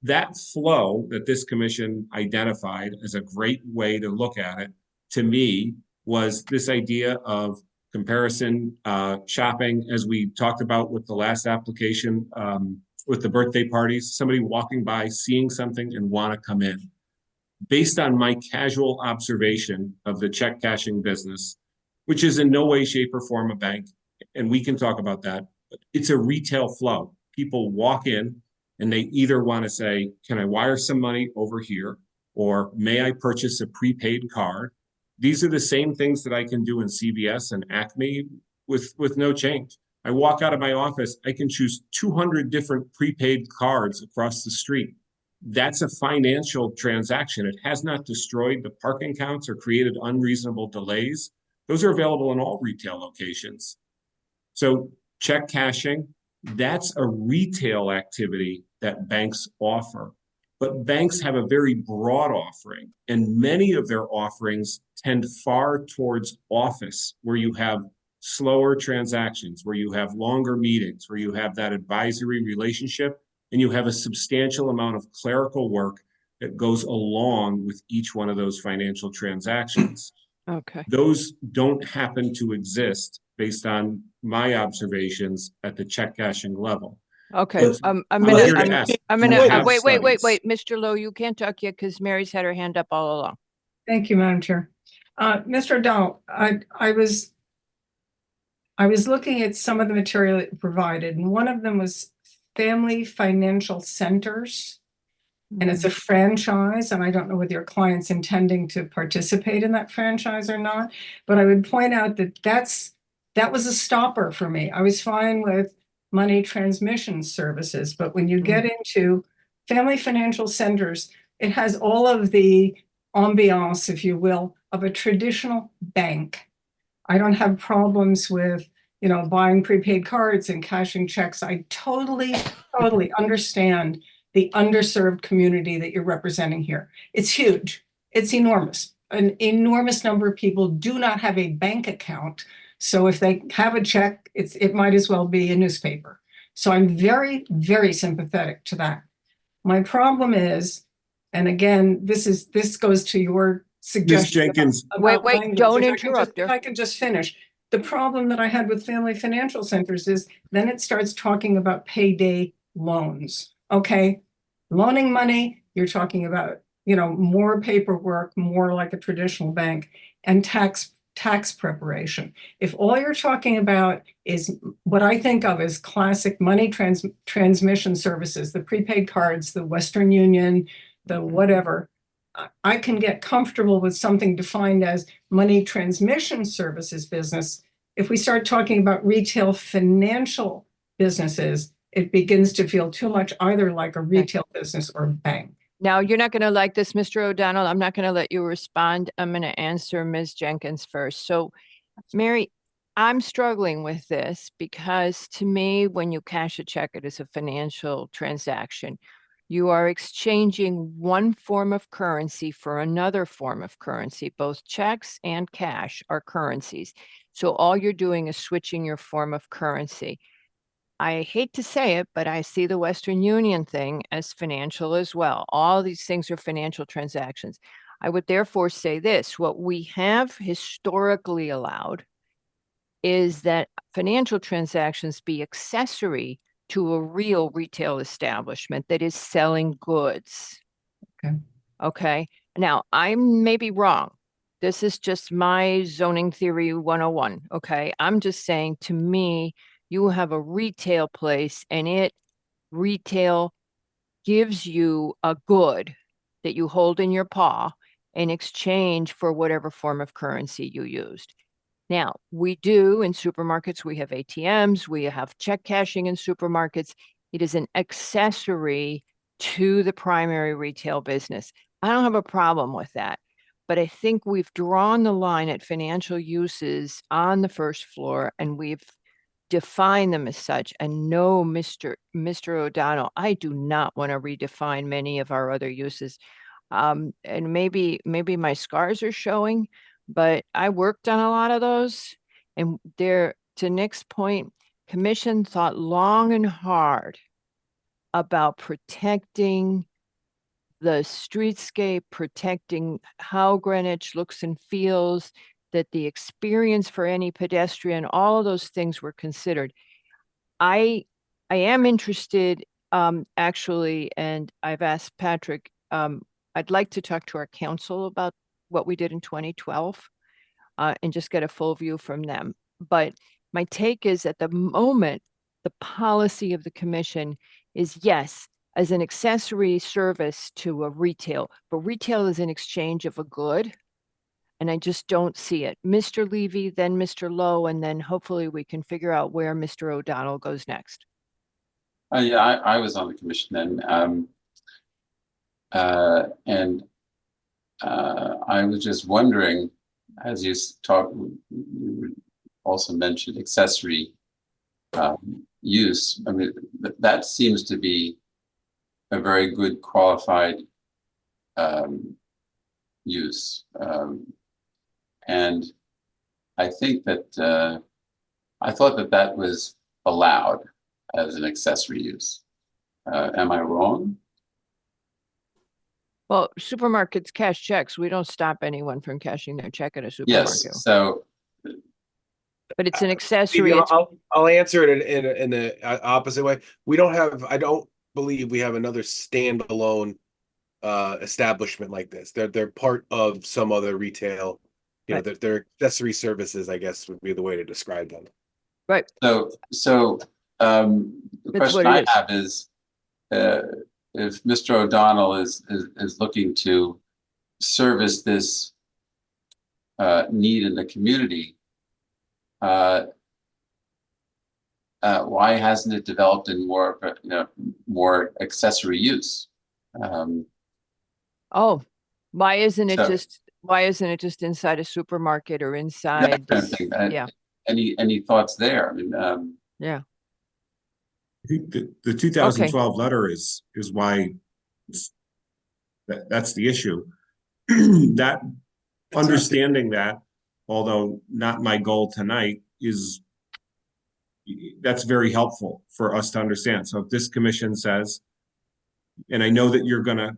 That flow that this commission identified as a great way to look at it, to me, was this idea of comparison shopping, as we talked about with the last application, with the birthday parties, somebody walking by, seeing something and want to come in. Based on my casual observation of the check cashing business, which is in no way, shape, or form a bank, and we can talk about that, but it's a retail flow. People walk in and they either want to say, can I wire some money over here? Or may I purchase a prepaid card? These are the same things that I can do in CVS and Acme with no change. I walk out of my office, I can choose 200 different prepaid cards across the street. That's a financial transaction. It has not destroyed the parking counts or created unreasonable delays. Those are available in all retail locations. So check cashing, that's a retail activity that banks offer. But banks have a very broad offering, and many of their offerings tend far towards office, where you have slower transactions, where you have longer meetings, where you have that advisory relationship, and you have a substantial amount of clerical work that goes along with each one of those financial transactions. Okay. Those don't happen to exist based on my observations at the check cashing level. Okay, I'm here to ask, I'm do you gonna, have wait, studies? Mr. Lowe, you can't talk yet because Mary's had her hand up all along. Thank you, Madam Chair. Mr. O'Donnell, I was looking at some of the material that you provided, and one of them was Family Financial Centers. And it's a franchise, and I don't know whether your client's intending to participate in that franchise or not, but I would point out that that was a stopper for me. I was fine with money transmission services, but when you get into Family Financial Centers, it has all of the ambiance, if you will, of a traditional bank. I don't have problems with, buying prepaid cards and cashing checks. I totally understand the underserved community that you're representing here. It's huge. It's enormous. An enormous number of people do not have a bank account. So if they have a check, it might as well be a newspaper. So I'm very, very sympathetic to that. My problem is, and again, this goes to your suggestion. Ms. Jenkins. about Wait, language. don't If I can interrupt her. If I can just finish. The problem that I had with Family Financial Centers is then it starts talking about payday loans. Okay, loaning money, you're talking about, more paperwork, more like a traditional bank, and tax preparation. If all you're talking about is what I think of as classic money transmission services, the prepaid cards, the Western Union, the whatever, I can get comfortable with something defined as money transmission services business. If we start talking about retail financial businesses, it begins to feel too much either like a retail business or a bank. Now, you're not going to like this, Mr. O'Donnell. I'm not going to let you respond. I'm going to answer Ms. Jenkins first. So, Mary, I'm struggling with this because to me, when you cash a check, it is a financial transaction. You are exchanging one form of currency for another form of currency. Both checks and cash are currencies. So all you're doing is switching your form of currency. I hate to say it, but I see the Western Union thing as financial as well. All these things are financial transactions. I would therefore say this: what we have historically allowed is that financial transactions be accessory to a real retail establishment that is selling goods. Okay. Now, I may be wrong. This is just my zoning theory 101. Okay. I'm just saying, to me, you have a retail place and retail gives you a good that you hold in your paw in exchange for whatever form of currency you used. Now, we do in supermarkets, we have ATMs, we have check cashing in supermarkets. It is an accessory to the primary retail business. I don't have a problem with that, but I think we've drawn the line at financial uses on the first floor and we've defined them as such. And no, Mr. O'Donnell, I do not want to redefine many of our other uses. And maybe my scars are showing, but I worked on a lot of those. And there, to Nick's point, commission thought long and hard about protecting the streetscape, protecting how Greenwich looks and feels, that the experience for any pedestrian, all of those things were considered. I am interested, actually, and I've asked Patrick, I'd like to talk to our council about what we did in 2012, and just get a full view from them. But my take is, at the moment, the policy of the commission is, yes, as an accessory service to a retail, but retail is an exchange of a good. And I just don't see it. Mr. Levy, then Mr. Lowe, and then hopefully we can figure out where Mr. O'Donnell goes next. Yeah, I was on the commission then. I was just wondering, as you you also mentioned accessory use. I mean, that seems to be a very good qualified use. And I think that I thought that that was allowed as an accessory use. Am I wrong? Well, supermarkets cash checks. We don't stop anyone from cashing their check at a supermarket. Yes. So, but it's an accessory. I'll answer it in the opposite way. We don't have. I don't believe we have another standalone establishment like this. They're part of some other retail. You know, they're accessory services, I guess, would be the way to describe them. Right. So the question I have is, if Mr. O'Donnell is looking to service this need in the community, why hasn't it developed in more, more accessory use? Oh, why isn't it just inside a supermarket or inside? Yeah. Any thoughts there? I mean, yeah. I think the 2012 letter is why that's the issue. That understanding that, although not my goal tonight, that's very helpful for us to understand. So if this commission says, and I know that you're going to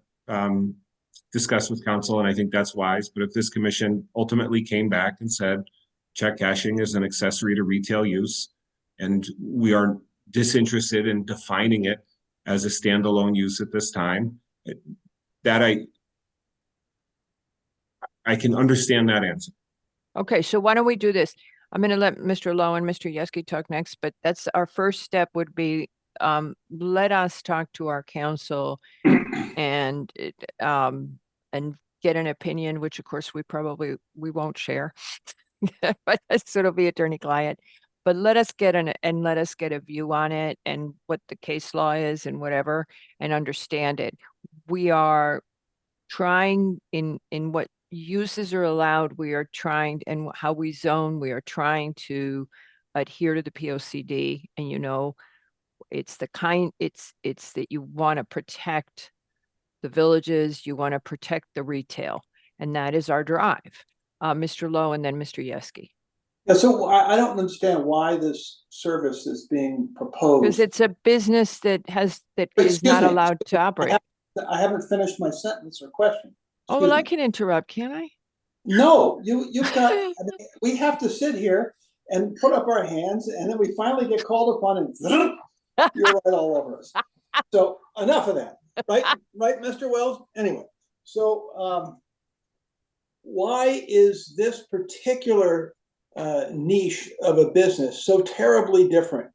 discuss with council, and I think that's wise, but if this commission ultimately came back and said check cashing is an accessory to retail use, and we are disinterested in defining it as a standalone use at this time, that I can understand that answer. Okay, so why don't we do this? I'm going to let Mr. Lowe and Mr. Yeski talk next, but that's our first step would be, let us talk to our council and get an opinion, which of course we won't share, but it'll be attorney-client. But let us get a view on it and what the case law is and whatever, and understand it. We are trying in what uses are allowed. We are trying, and how we zone, we are trying to adhere to the POCD. And it's that you want to protect the villages, you want to protect the retail, and that is our drive. Mr. Lowe and then Mr. Yeski. Yeah, so I don't understand why this service is being proposed. Because it's a business that is not allowed to operate. I haven't finished my sentence or question. Oh, well, I can interrupt, can't I? No, you've got, we have to sit here and put up our hands, and then we finally get called upon and you're right all over us. So enough of that, right, Mr. Wells? Anyway, so why is this particular niche of a business so terribly different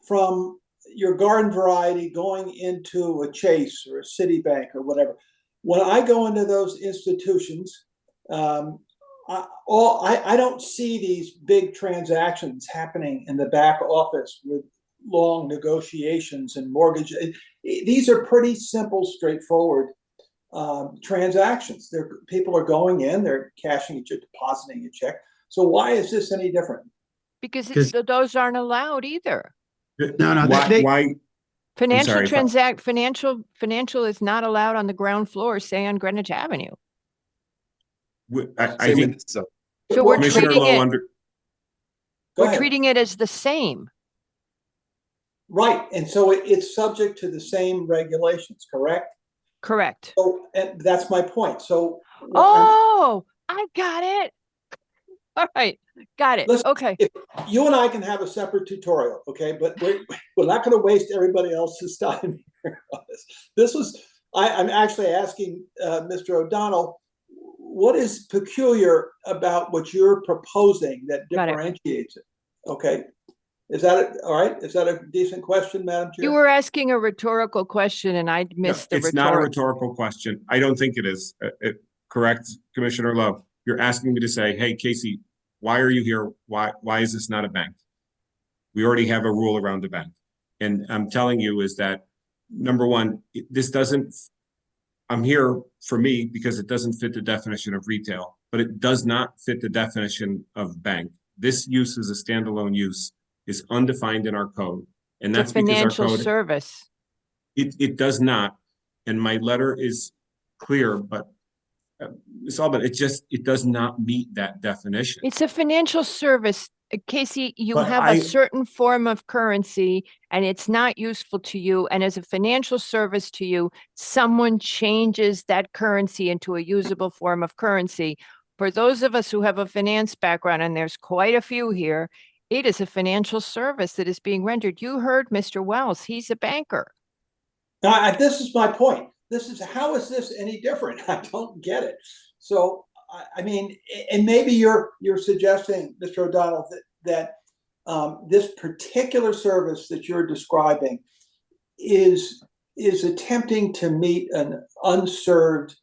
from your garden variety going into a Chase or a Citibank or whatever? When I go into those institutions, I don't see these big transactions happening in the back office with long negotiations and mortgage. These are pretty simple, straightforward transactions. People are going in, they're cashing a check, depositing a check. So why is this any different? Because those aren't allowed either. No. Why? Financial is not allowed on the ground floor, say on Greenwich Avenue. I think So we're Commissioner treating Lowe it, under, Go we're ahead. treating it as the same. Right, and so it's subject to the same regulations, correct? Correct. So, and that's my point. So. Oh, I got it. All right, got it. Listen, Okay. if you and I can have a separate tutorial, okay, but we're not going to waste everybody else's time here on this. This was, I'm actually asking Mr. O'Donnell, what is peculiar about what you're proposing that Got it. differentiates it? Okay, is that it? All right? Is that a decent question, Madam Chair? You were asking a rhetorical question and I no, missed the it's not a rhetorical. rhetorical question. I don't think it is. Correct, Commissioner Lowe? You're asking me to say, hey, Casey, why are you here? Why is this not a bank? We already have a rule around the bank. And I'm telling you is that, number one, this doesn't, I'm here for me because it doesn't fit the definition of retail, but it does not fit the definition of bank. This use is a standalone use, is undefined in our code. And It's a that's because our financial code, service. it does not. And my letter is clear, but Ms. Albin, it does not meet that definition. It's a financial service. Casey, you But have I- a certain form of currency and it's not useful to you. And as a financial service to you, someone changes that currency into a usable form of currency. For those of us who have a finance background, and there's quite a few here, it is a financial service that is being rendered. You heard Mr. Wells, he's a banker. Now, this is my point. How is this any different? I don't get it. So, I mean, and maybe you're suggesting, Mr. O'Donnell, that this particular service that you're describing is attempting to meet an unserved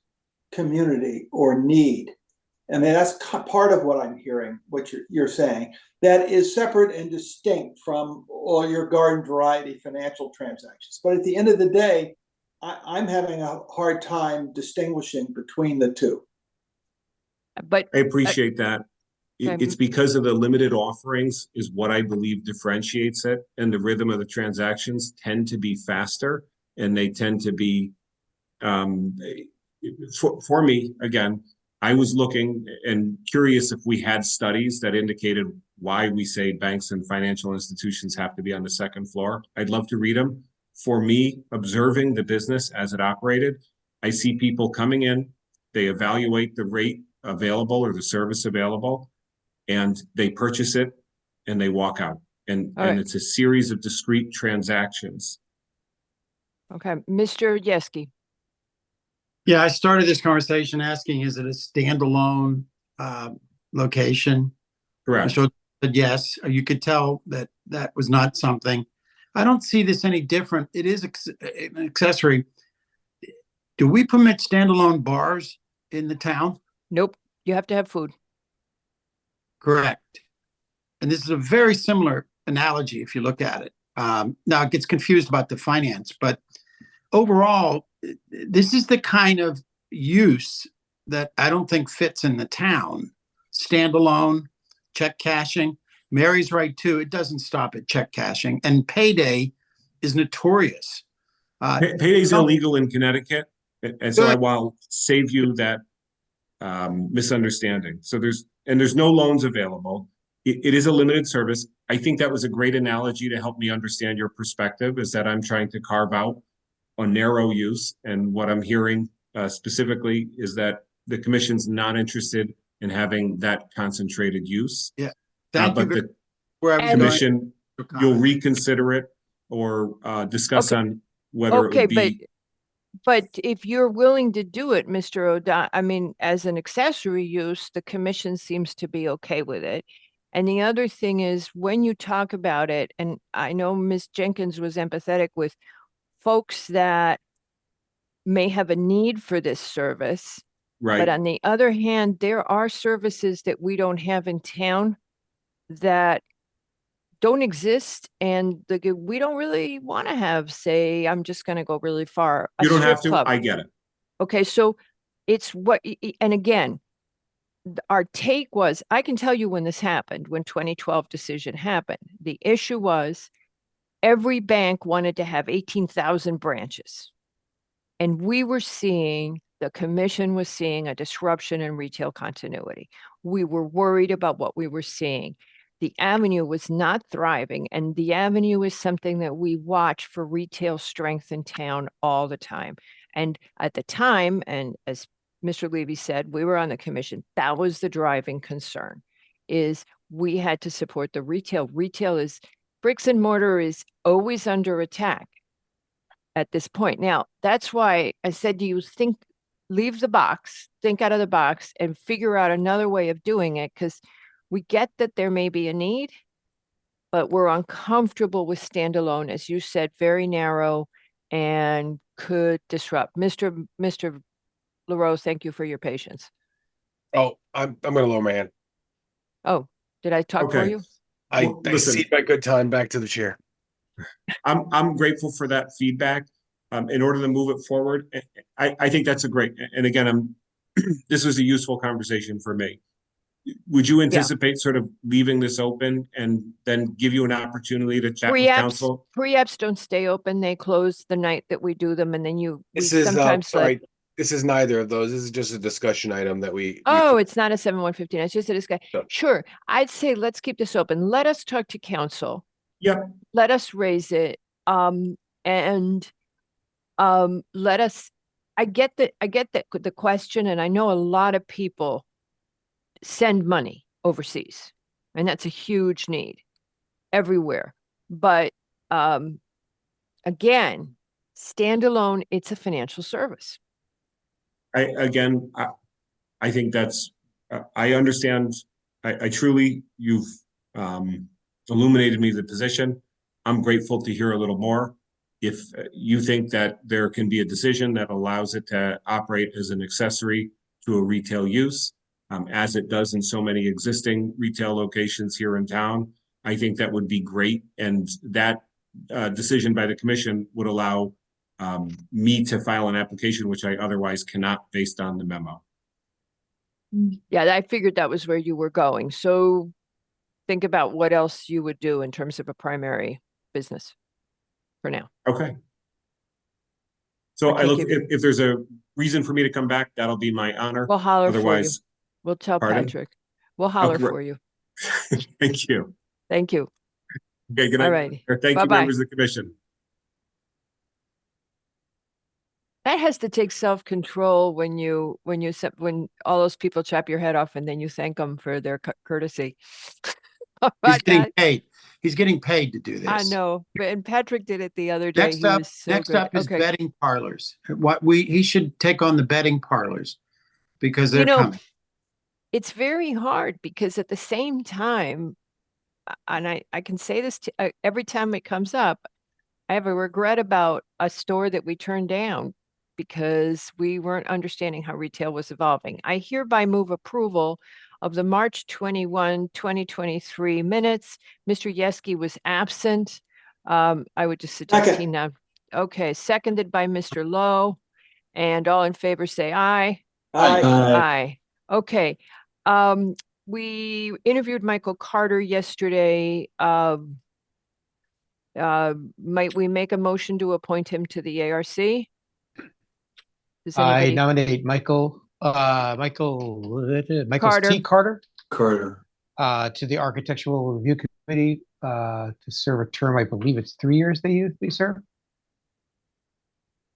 community or need. I mean, that's part of what I'm hearing, what you're saying. That is separate and distinct from all your garden variety financial transactions. But at the end of the day, I'm having a hard time distinguishing between the two. But I appreciate that. It's because of the limited offerings is what I believe differentiates it, and the rhythm of the transactions tend to be faster, and they tend to be, for me, again, I was looking and curious if we had studies that indicated why we say banks and financial institutions have to be on the second floor. I'd love to read them. For me, observing the business as it operated, I see people coming in, they evaluate the rate available or the service available, and they purchase it and they walk out. And it's a series of discrete transactions. Okay, Mr. Yeski. Yeah, I started this conversation asking, is it a standalone location? Correct. So said yes. You could tell that that was not something. I don't see this any different. It is an accessory. Do we permit standalone bars in the town? Nope, you have to have food. Correct. And this is a very similar analogy if you look at it. Now it gets confused about the finance, but overall, this is the kind of use that I don't think fits in the town. Standalone, check cashing. Mary's right too. It doesn't stop at check cashing, and payday is notorious. Payday is illegal in Connecticut, and so I will save you that misunderstanding. So there's no loans available. It is a limited service. I think that was a great analogy to help me understand your perspective, is that I'm trying to carve out a narrow use, and what I'm hearing specifically is that the commission's not interested in having that concentrated use. Yeah. Thank but you. The commission, you'll reconsider it or discuss on whether it would be. But if you're willing to do it, Mr. O'Donnell, I mean, as an accessory use, the commission seems to be okay with it. And the other thing is, when you talk about it, and I know Ms. Jenkins was empathetic with folks that may have a need for this service. Right. But on the other hand, there are services that we don't have in town that don't exist, and we don't really want to have, say, I'm just going to go really far. You don't have to, club. I get it. Okay, so it's what, and again, our take was, I can tell you when this happened, when 2012 decision happened, the issue was every bank wanted to have 18,000 branches. And we were seeing, the commission was seeing a disruption in retail continuity. we were worried about what we were seeing. The Avenue was not thriving, and the Avenue is something that we watch for retail strength in town all the time. And at the time, and as Mr. Levy said, we were on the commission, that was the driving concern, is we had to support the retail. Retail is, bricks and mortar is always under attack at this point. Now, that's why I said to you, leave the box, think out of the box and figure out another way of doing it, because we get that there may be a need, but we're uncomfortable with standalone, as you said, very narrow and could disrupt. Mr. LaRose, thank you for your patience. Oh, I'm gonna lower my hand. Oh, did I talk for Okay. you? I Well, listen. cede my good time back to the chair. I'm grateful for that feedback. In order to move it forward, I think that's a great, and again, this was a useful conversation for me. Would you anticipate sort of leaving this open and then give you an opportunity to chat with council? Pre-apps don't stay open. They close the night that we do them, and then we This is sometimes sorry. This is neither of those. This is just a discussion item that we. Oh, it's not a 7-1-15. It's just a discussion. No. Sure. I'd say let's keep this open. Let us talk to council. Yep. Let us raise it. And let us, I get that the question, and I know a lot of people send money overseas, and that's a huge need everywhere. But again, standalone, it's a financial service. I think that's, I understand, I truly, you've illuminated me the position. I'm grateful to hear a little more. If you think that there can be a decision that allows it to operate as an accessory to a retail use, as it does in so many existing retail locations here in town, I think that would be great. And that decision by the commission would allow me to file an application, which I otherwise cannot based on the memo. Yeah, I figured that was where you were going. So think about what else you would do in terms of a primary business for now. Okay. So I I look, can't give if there's a reason for me to come back, that'll be my honor. We'll holler for you. Otherwise, We'll tell pardon? Patrick. We'll holler great. for you. Thank you. Thank you. Okay, good night. All righty. Thank you, Bye-bye. members of the commission. That has to take self-control when all those people chop your head off and then you thank them for their courtesy. How He's about getting that? paid. He's getting paid to do this. I know, and Patrick did it the other day. Next He up, was so next good. up is Okay. betting parlors. He should take on the betting parlors because they're You know, coming. it's very hard because at the same time, and I can say this every time it comes up, I have a regret about a store that we turned down because we weren't understanding how retail was evolving. I hereby move approval of the March 21, 2023 minutes. Mr. Yeski was absent. I would just suggest he now. Okay, seconded by Mr. Lowe. And all in favor say aye. Aye. Aye. Okay. We interviewed Michael Carter yesterday. Might we make a motion to appoint him to the ARC? Does I anybody- nominate Michael Carter. T. Carter Carter. to the Architectural Review Committee to serve a term. I believe it's 3 years they usually serve.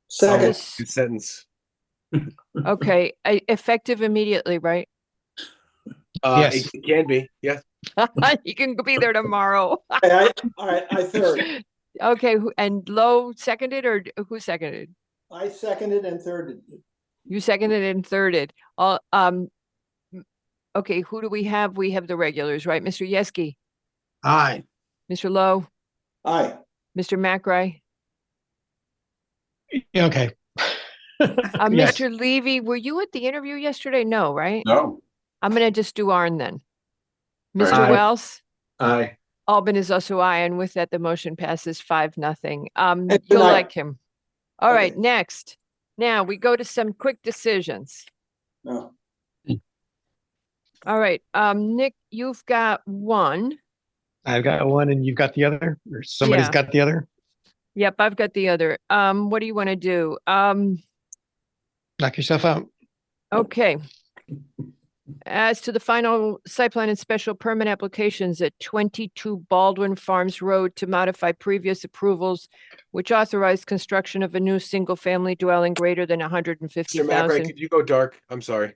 Second. Good sentence. Okay, effective immediately, right? Yes. It can be. Yes. You can be there tomorrow. I third. Okay, and Lowe seconded or who seconded? I seconded and thirded. You seconded and thirded. All, okay, who do we have? We have the regulars, right? Mr. Yeski, Aye. Mr. Lowe, Aye. Mr. McRae, Okay. Yes. Mr. Levy, were you at the interview yesterday? No, right? No. I'm gonna just do Arn then. Very Mr. good. Wells, Aye. Albin is also aye, and with that, the motion passes 5-0. good You'll night. like him. All right, Okay. next. Now we go to some quick decisions. No. All right, Nick, you've got one. I've got one and you've got the other, or somebody's Yeah. got the other. Yep, I've got the other. What do you want to do? Knock yourself out. Okay. As to the final site plan and special permit applications at 22 Baldwin Farms Road to modify previous approvals which authorized construction of a new single-family dwelling greater than Mr. McRae, 150,000. could you go dark? I'm sorry.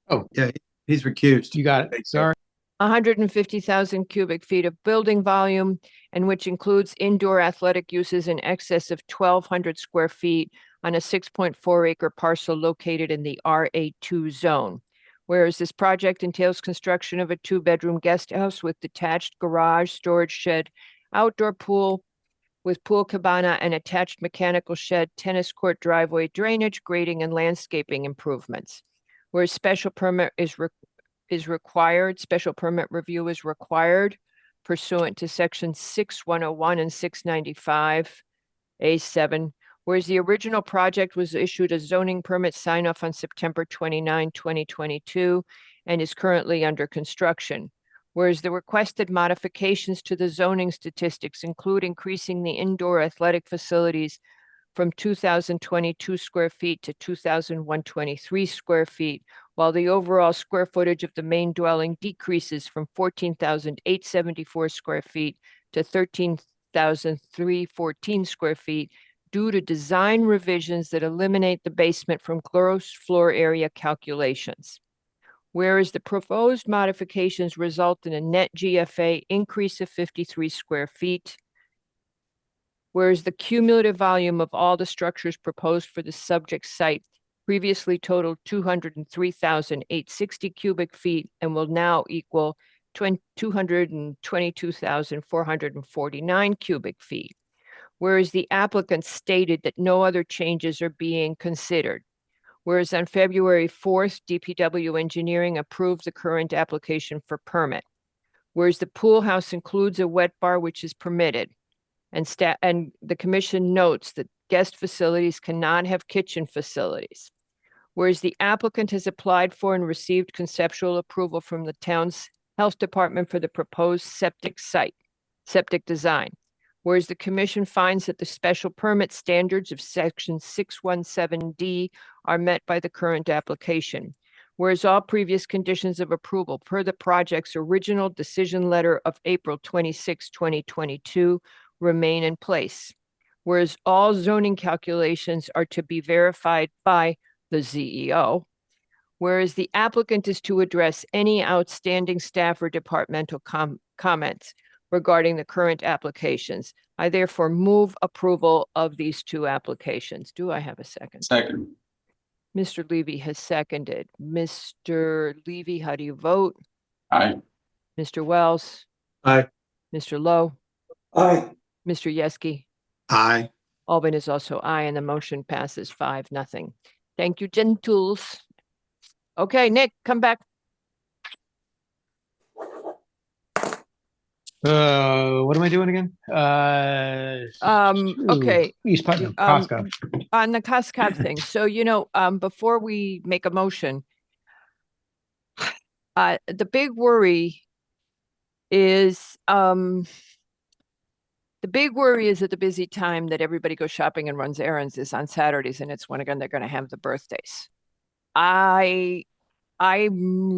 Oh, Yeah, he's recused. you got it. Sorry. 150,000 cubic feet of building volume, and which includes indoor athletic uses in excess of 1,200 square feet on a 6.4 acre parcel located in the RA2 zone. Whereas this project entails construction of a 2-bedroom guest house with detached garage, storage shed, outdoor pool with pool cabana and attached mechanical shed, tennis court, driveway, drainage, grading, and landscaping improvements. Whereas special permit is required, special permit review is required pursuant to section 6101 and 695 A7. Whereas the original project was issued a zoning permit sign off on September 29, 2022, and is currently under construction. Whereas the requested modifications to the zoning statistics include increasing the indoor athletic facilities from 2,022 square feet to 2,123 square feet, while the overall square footage of the main dwelling decreases from 14,874 square feet to 13,314 square feet due to design revisions that eliminate the basement from gross floor area calculations. Whereas the proposed modifications result in a net GFA increase of 53 square feet, whereas the cumulative volume of all the structures proposed for the subject site previously totaled 203,860 cubic feet and will now equal 222,449 cubic feet. Whereas the applicant stated that no other changes are being considered. Whereas on February 4th, DPW Engineering approved the current application for permit. Whereas the pool house includes a wet bar which is permitted. And the commission notes that guest facilities cannot have kitchen facilities. Whereas the applicant has applied for and received conceptual approval from the town's health department for the proposed septic design. Whereas the commission finds that the special permit standards of section 617D are met by the current application. Whereas all previous conditions of approval per the project's original decision letter of April 26, 2022 remain in place. Whereas all zoning calculations are to be verified by the ZEO. Whereas the applicant is to address any outstanding staff or departmental comments regarding the current applications. I therefore move approval of these two applications. Do I have a second? Second. Mr. Levy has seconded. Mr. Levy, how do you vote? Aye. Mr. Wells? Aye. Mr. Lowe? Aye. Mr. Yeski? Aye. Albin is also aye, and the motion passes 5-0. Thank you, gentles. Okay, Nick, come back. What am I doing again? Okay. East Putnam, Costco. On the Costco thing. So, before we make a motion, the big worry is at the busy time that everybody goes shopping and runs errands is on Saturdays, and it's when again they're going to have the birthdays. I'm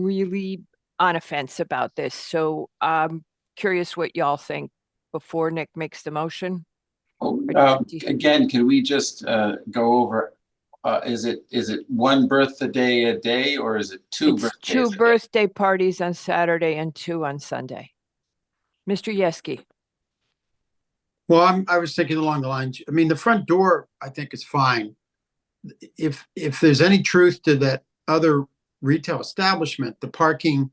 really on a fence about this, so I'm curious what y'all think before Nick makes the motion. Again, can we just go over? Is it one birthday a day, or is it two It's birthdays? two birthday parties on Saturday and 2 on Sunday. Mr. Yeski. Well, I was thinking along the lines, I mean, the front door, I think is fine. If there's any truth to that other retail establishment, the parking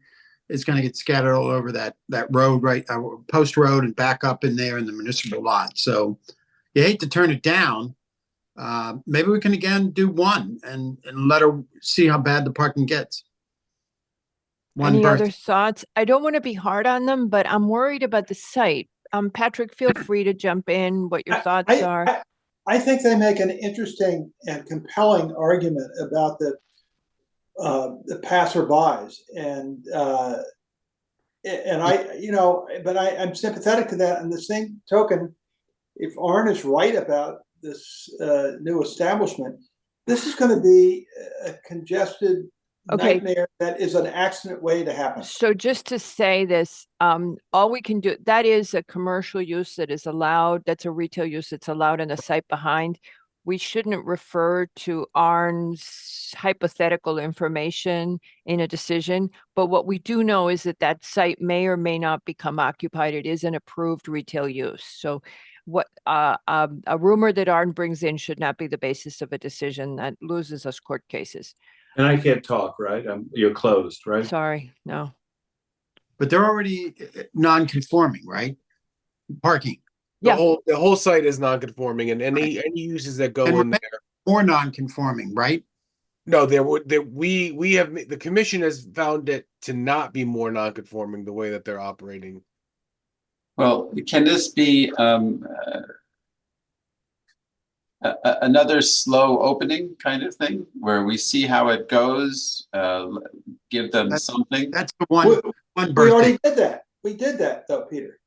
is going to get scattered all over that road, right? Post road and back up in there in the municipal lot. So you hate to turn it down. Maybe we can again do one and let her see how bad the parking gets. Any other thoughts? I don't want to be hard on them, but I'm worried about the site. Patrick, feel free to jump in, what your thoughts are. I think they make an interesting and compelling argument about the passerbys, and I'm sympathetic to that. On the same token, if Arn is right about this new establishment, this is going to be a congested Okay. nightmare that is an accident waiting to happen. So just to say this, all we can do, that is a commercial use that is allowed, that's a retail use that's allowed in the site behind. We shouldn't refer to Arn's hypothetical information in a decision, but what we do know is that that site may or may not become occupied. It is an approved retail use. So what, a rumor that Arn brings in should not be the basis of a decision that loses us court cases. And I can't talk, right? You're closed, right? Sorry, no. But they're already non-conforming, right? Parking. The Yeah. whole site is non-conforming, and any uses that go And in there. More non-conforming, right? No, we have, the commission has found it to not be more non-conforming the way that they're operating. Well, can this be another slow opening kind of thing where we see how it goes, give them something? That's the one We birthday. already did that. We did that though, Peter.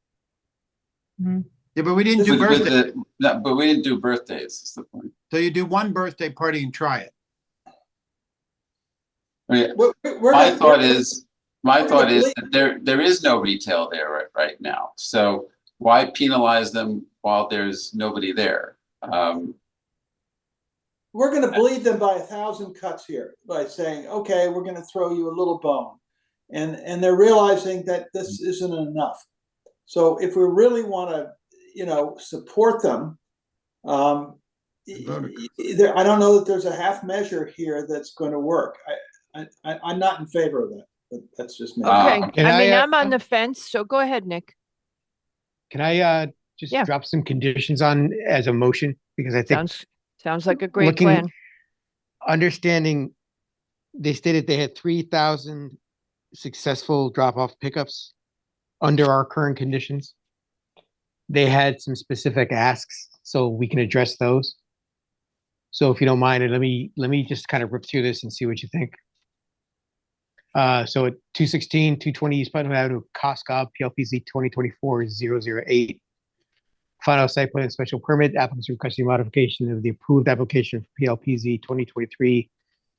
Yeah, but we didn't do With birthday. but we didn't do birthdays, is the point. So you do one birthday party and try it. I mean, We're my not- thought is we're gonna that there is no retail there right now. So why penalize them while there's nobody there? We're gonna bleed them by 1,000 cuts here by saying, okay, we're gonna throw you a little bone. And they're realizing that this isn't enough. So if we really wanna, support them, I don't know that there's a half measure here that's gonna work. I'm not in favor of that, but that's just me. Okay, Can I mean, I, I'm on the fence, so go ahead, Nick. Can I just Yeah. drop some conditions on as a motion? Because I think Sounds like a great looking- plan. understanding, they stated they had 3,000 successful drop-off pickups under our current conditions. They had some specific asks, so we can address those. So if you don't mind, let me just kind of rip through this and see what you think. So at 216, 220 East Putnam Avenue, Coscob, PLPZ 2024-008. Final site plan special permit, applicants requesting modification of the approved application for PLPZ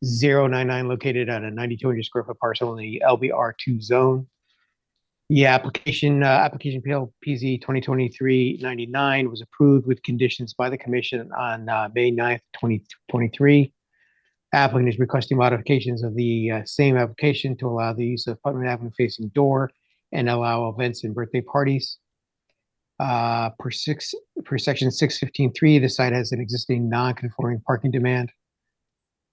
2023-099 located on a 9,200 square foot parcel in the LBR2 zone. The application PLPZ 2023-99 was approved with conditions by the commission on May 9th, 2023. Applicant is requesting modifications of the same application to allow the use of Putnam Avenue facing door and allow events and birthday parties. Per section 615.3, the site has an existing non-conforming parking demand.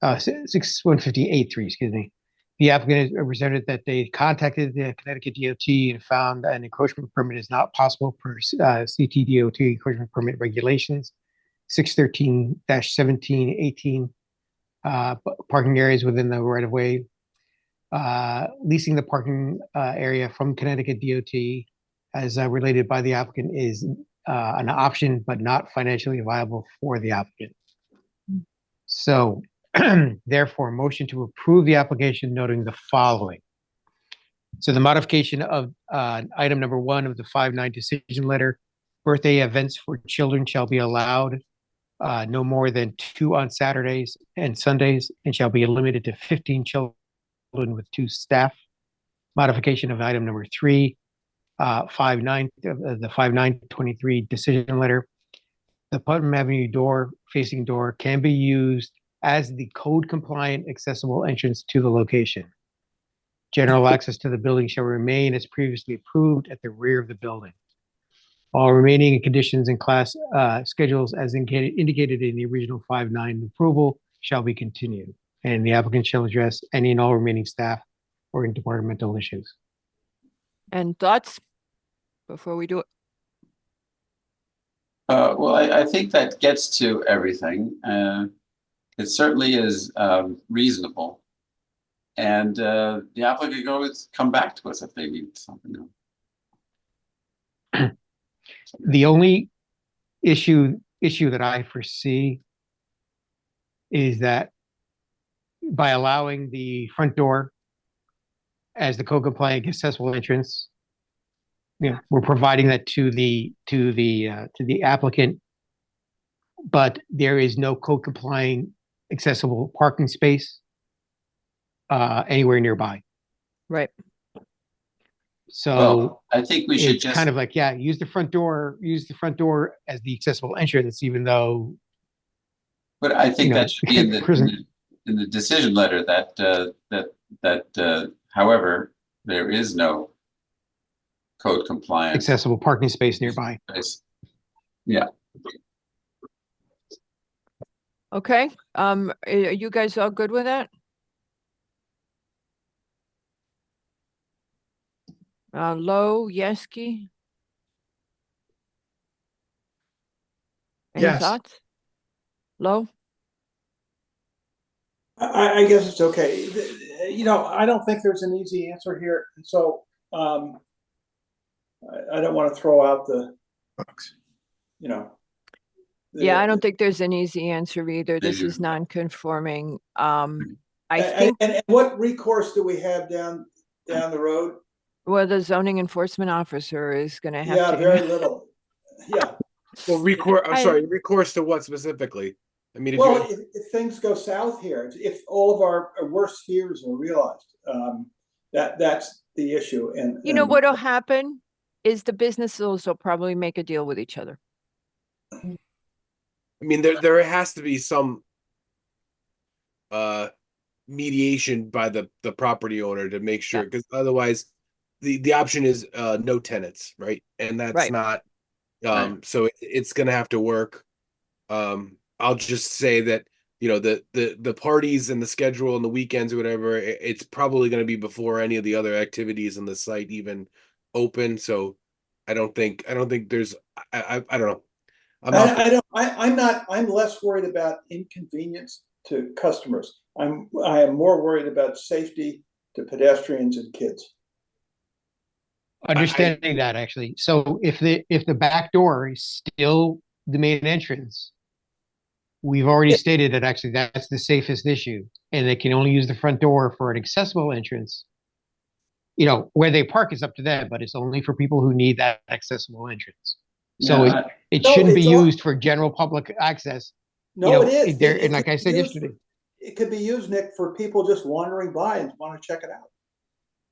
158.3, excuse me. The applicant has represented that they contacted the Connecticut DOT and found an encroachment permit is not possible per CTDOT encroachment permit regulations. 613-1718, parking areas within the right of way. Leasing the parking area from Connecticut DOT as related by the applicant is an option, but not financially viable for the applicant. So therefore, motion to approve the application noting the following. So the modification of item number 1 of the 5-9 decision letter, birthday events for children shall be allowed no more than 2 on Saturdays and Sundays and shall be limited to 15 children with 2 staff. Modification of item number 3, 5-9, the 5-9-23 decision letter. The Putnam Avenue facing door can be used as the code compliant accessible entrance to the location. General access to the building shall remain as previously approved at the rear of the building. All remaining conditions and class schedules as indicated in the original 5-9 approval shall be continued, and the applicant shall address any and all remaining staff or interdepartmental issues. And thoughts before we do it? Well, I think that gets to everything. It certainly is reasonable. And the applicant can always come back to us if they need something else. The only issue that I foresee is that by allowing the front door as the code compliant accessible entrance, we're providing that to the applicant, but there is no code complying accessible parking space. anywhere nearby. Right. So Well, I think we should it's just, kind of like, yeah, use the front door as the accessible entrance, even though, but I think you know, that should be in the, prison- in the decision letter that however, there is no code compliance. accessible parking space nearby. Yeah, Okay, are you guys all good with that? Lo, Yeski? Any Yes. thoughts? Lo? I guess it's okay. You know, I don't think there's an easy answer here, so, I don't want to throw out the, you know. Yeah, I don't think there's an easy answer either. This Maybe- is non-conforming. I think, And what recourse do we have down the road? well, the zoning enforcement officer is gonna Yeah, have very to. little. Yeah. Well, recourse, I'm I- sorry, recourse to what specifically? I mean, if Well, you, if things go south here, if all of our worst fears are realized, that's the issue. And You know what'll happen is the businesses will probably make a deal with each other. I mean, there has to be some mediation by the property owner to make sure, because otherwise the option is no tenants, right? And that's Right. not so it's gonna have to work. I'll just say that, you know, the parties and the schedule and the weekends or whatever, it's probably gonna be before any of the other activities on the site even open. So I don't think there's I don't know. I'm less worried about inconvenience to customers. I am more worried about safety to pedestrians and kids. Understanding that actually. So if the back door is still the main entrance, we've already stated that actually that's the safest issue, and they can only use the front door for an accessible entrance. You know, where they park is up to them, but it's only for people who need that accessible entrance. So Yeah, it No, shouldn't be it's all- used for general public access. No, You know, it is. there- It and like could I be said used- yesterday, It could be used, Nick, for people just wandering by and want to check it out.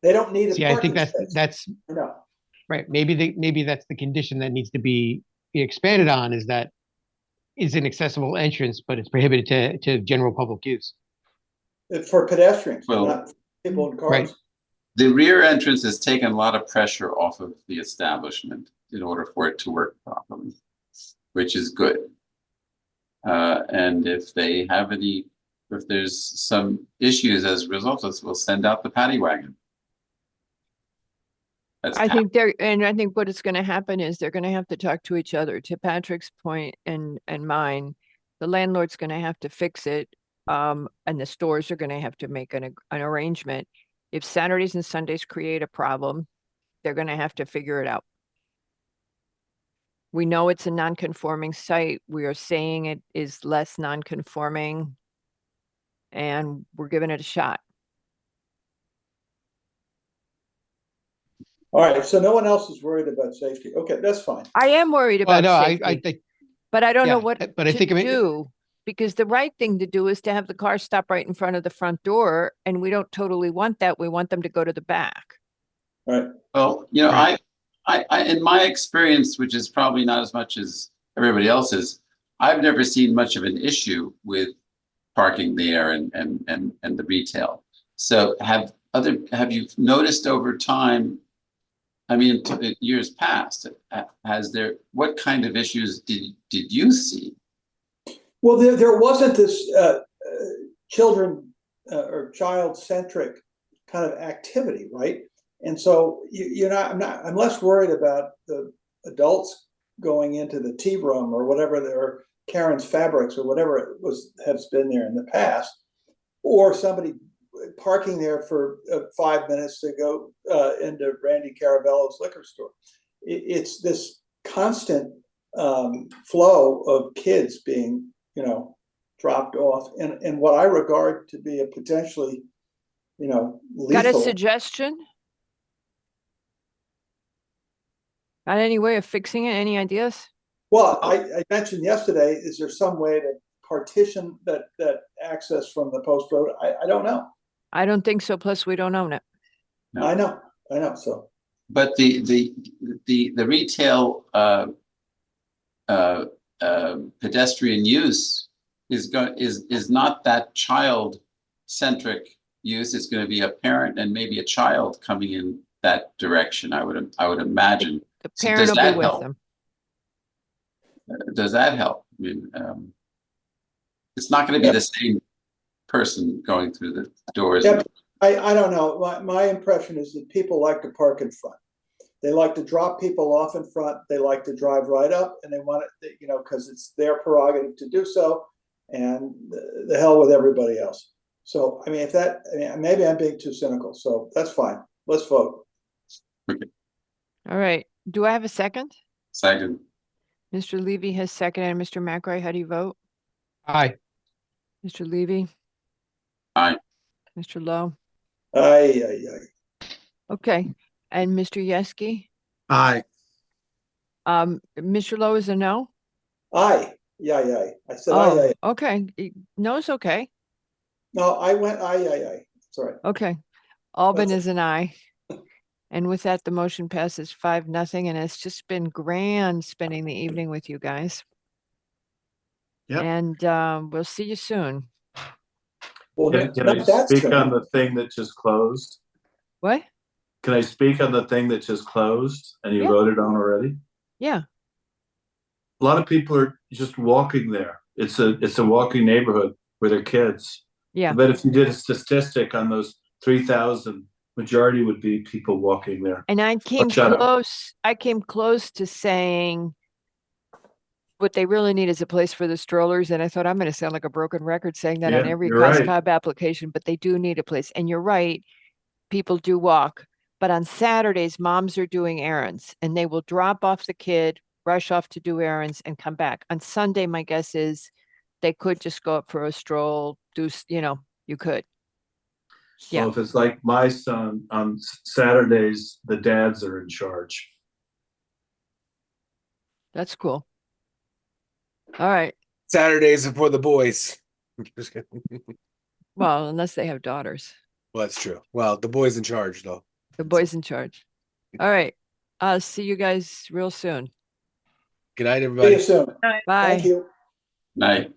They don't need a see, I think parking space. that's No. right. Maybe that's the condition that needs to be expanded on, is that is an accessible entrance, but it's prohibited to general public use. For pedestrians, Well- not people in Right. cars. the rear entrance has taken a lot of pressure off of the establishment in order for it to work properly, which is good. And if there's some issues as a result of this, we'll send out the paddy wagon. That's I think I think what is gonna happen is they're gonna have to talk to each other. To Patrick's point and mine, the landlord's gonna have to fix it. And the stores are gonna have to make an arrangement. If Saturdays and Sundays create a problem, they're gonna have to figure it out. We know it's a non-conforming site. We are saying it is less non-conforming. And we're giving it a shot. All right, so no one else is worried about safety. Okay, that's fine. I am worried Well, about no, I safety, think, but I don't know yeah, what but I to think, I mean, do. Because the right thing to do is to have the car stop right in front of the front door, and we don't totally want that. We want them to go to the back. Right. Well, you know, Right. I, in my experience, which is probably not as much as everybody else's, I've never seen much of an issue with parking there and the retail. So have you noticed over time, I mean, years past, what kind of issues did you see? Well, there wasn't this children or child-centric kind of activity, right? And so I'm less worried about the adults going into the tea room or whatever, or Karen's Fabrics or whatever it has been there in the past, or somebody parking there for 5 minutes to go into Randy Caravello's liquor store. It's this constant flow of kids being, dropped off, and what I regard to be a potentially, lethal. Got a suggestion? Got any way of fixing it? Any ideas? Well, I mentioned yesterday, is there some way to partition that access from the post road? I don't know. I don't think so. Plus, we don't own it. I know, so. But the retail pedestrian use is not that child-centric use. It's going to be a parent and maybe a child coming in that direction, I would imagine. The So parent does will be that with help? them. Does that help? I mean, it's not going to be the same person going through the doors. Yeah, I don't know. My impression is that people like to park in front. They like to drop people off in front. They like to drive right up, and they want it, you know, because it's their prerogative to do so. And the hell with everybody else. So, I mean, if that, I mean, maybe I'm being too cynical. So that's fine. Let's vote. All right. Do I have a second? Second. Mr. Levy has seconded. Mr. McRae, how do you vote? Aye. Mr. Levy? Aye. Mr. Lowe? Aye. Okay. And Mr. Yeski? Aye. Mr. Lowe is a no? Aye. Yeah. I said aye. Okay. No's okay. No, I went aye. Sorry. Okay. Albin That's is an aye. And with that, the motion passes 5-0, and it's just been grand spending the evening with you guys. Yep. And we'll see you soon. Well, Can I speak on the thing that just closed? What? Can I speak on the thing that just closed and you Yeah. voted on already? Yeah. A lot of people are just walking there. It's a walking neighborhood with their kids. Yeah. But if you did a statistic on those 3,000, majority would be people walking there. And I came shut up. close. I came close to saying what they really need is a place for the strollers. And I thought I'm going to sound like a broken record saying that on Yeah, every you're right. COSCOB application, but they do need a place. And you're right. People do walk. But on Saturdays, moms are doing errands and they will drop off the kid, rush off to do errands and come back. On Sunday, my guess is they could just go up for a stroll, you could. Yeah. Well, if it's like my son, on Saturdays, the dads are in charge. That's cool. All right. Saturdays are for the boys. Just kidding. Well, unless they have daughters. Well, that's true. Well, the boys in charge, though. The boy's in charge. All right. I'll see you guys real soon. Good night, See everybody. you soon. Bye. Thank you. Night.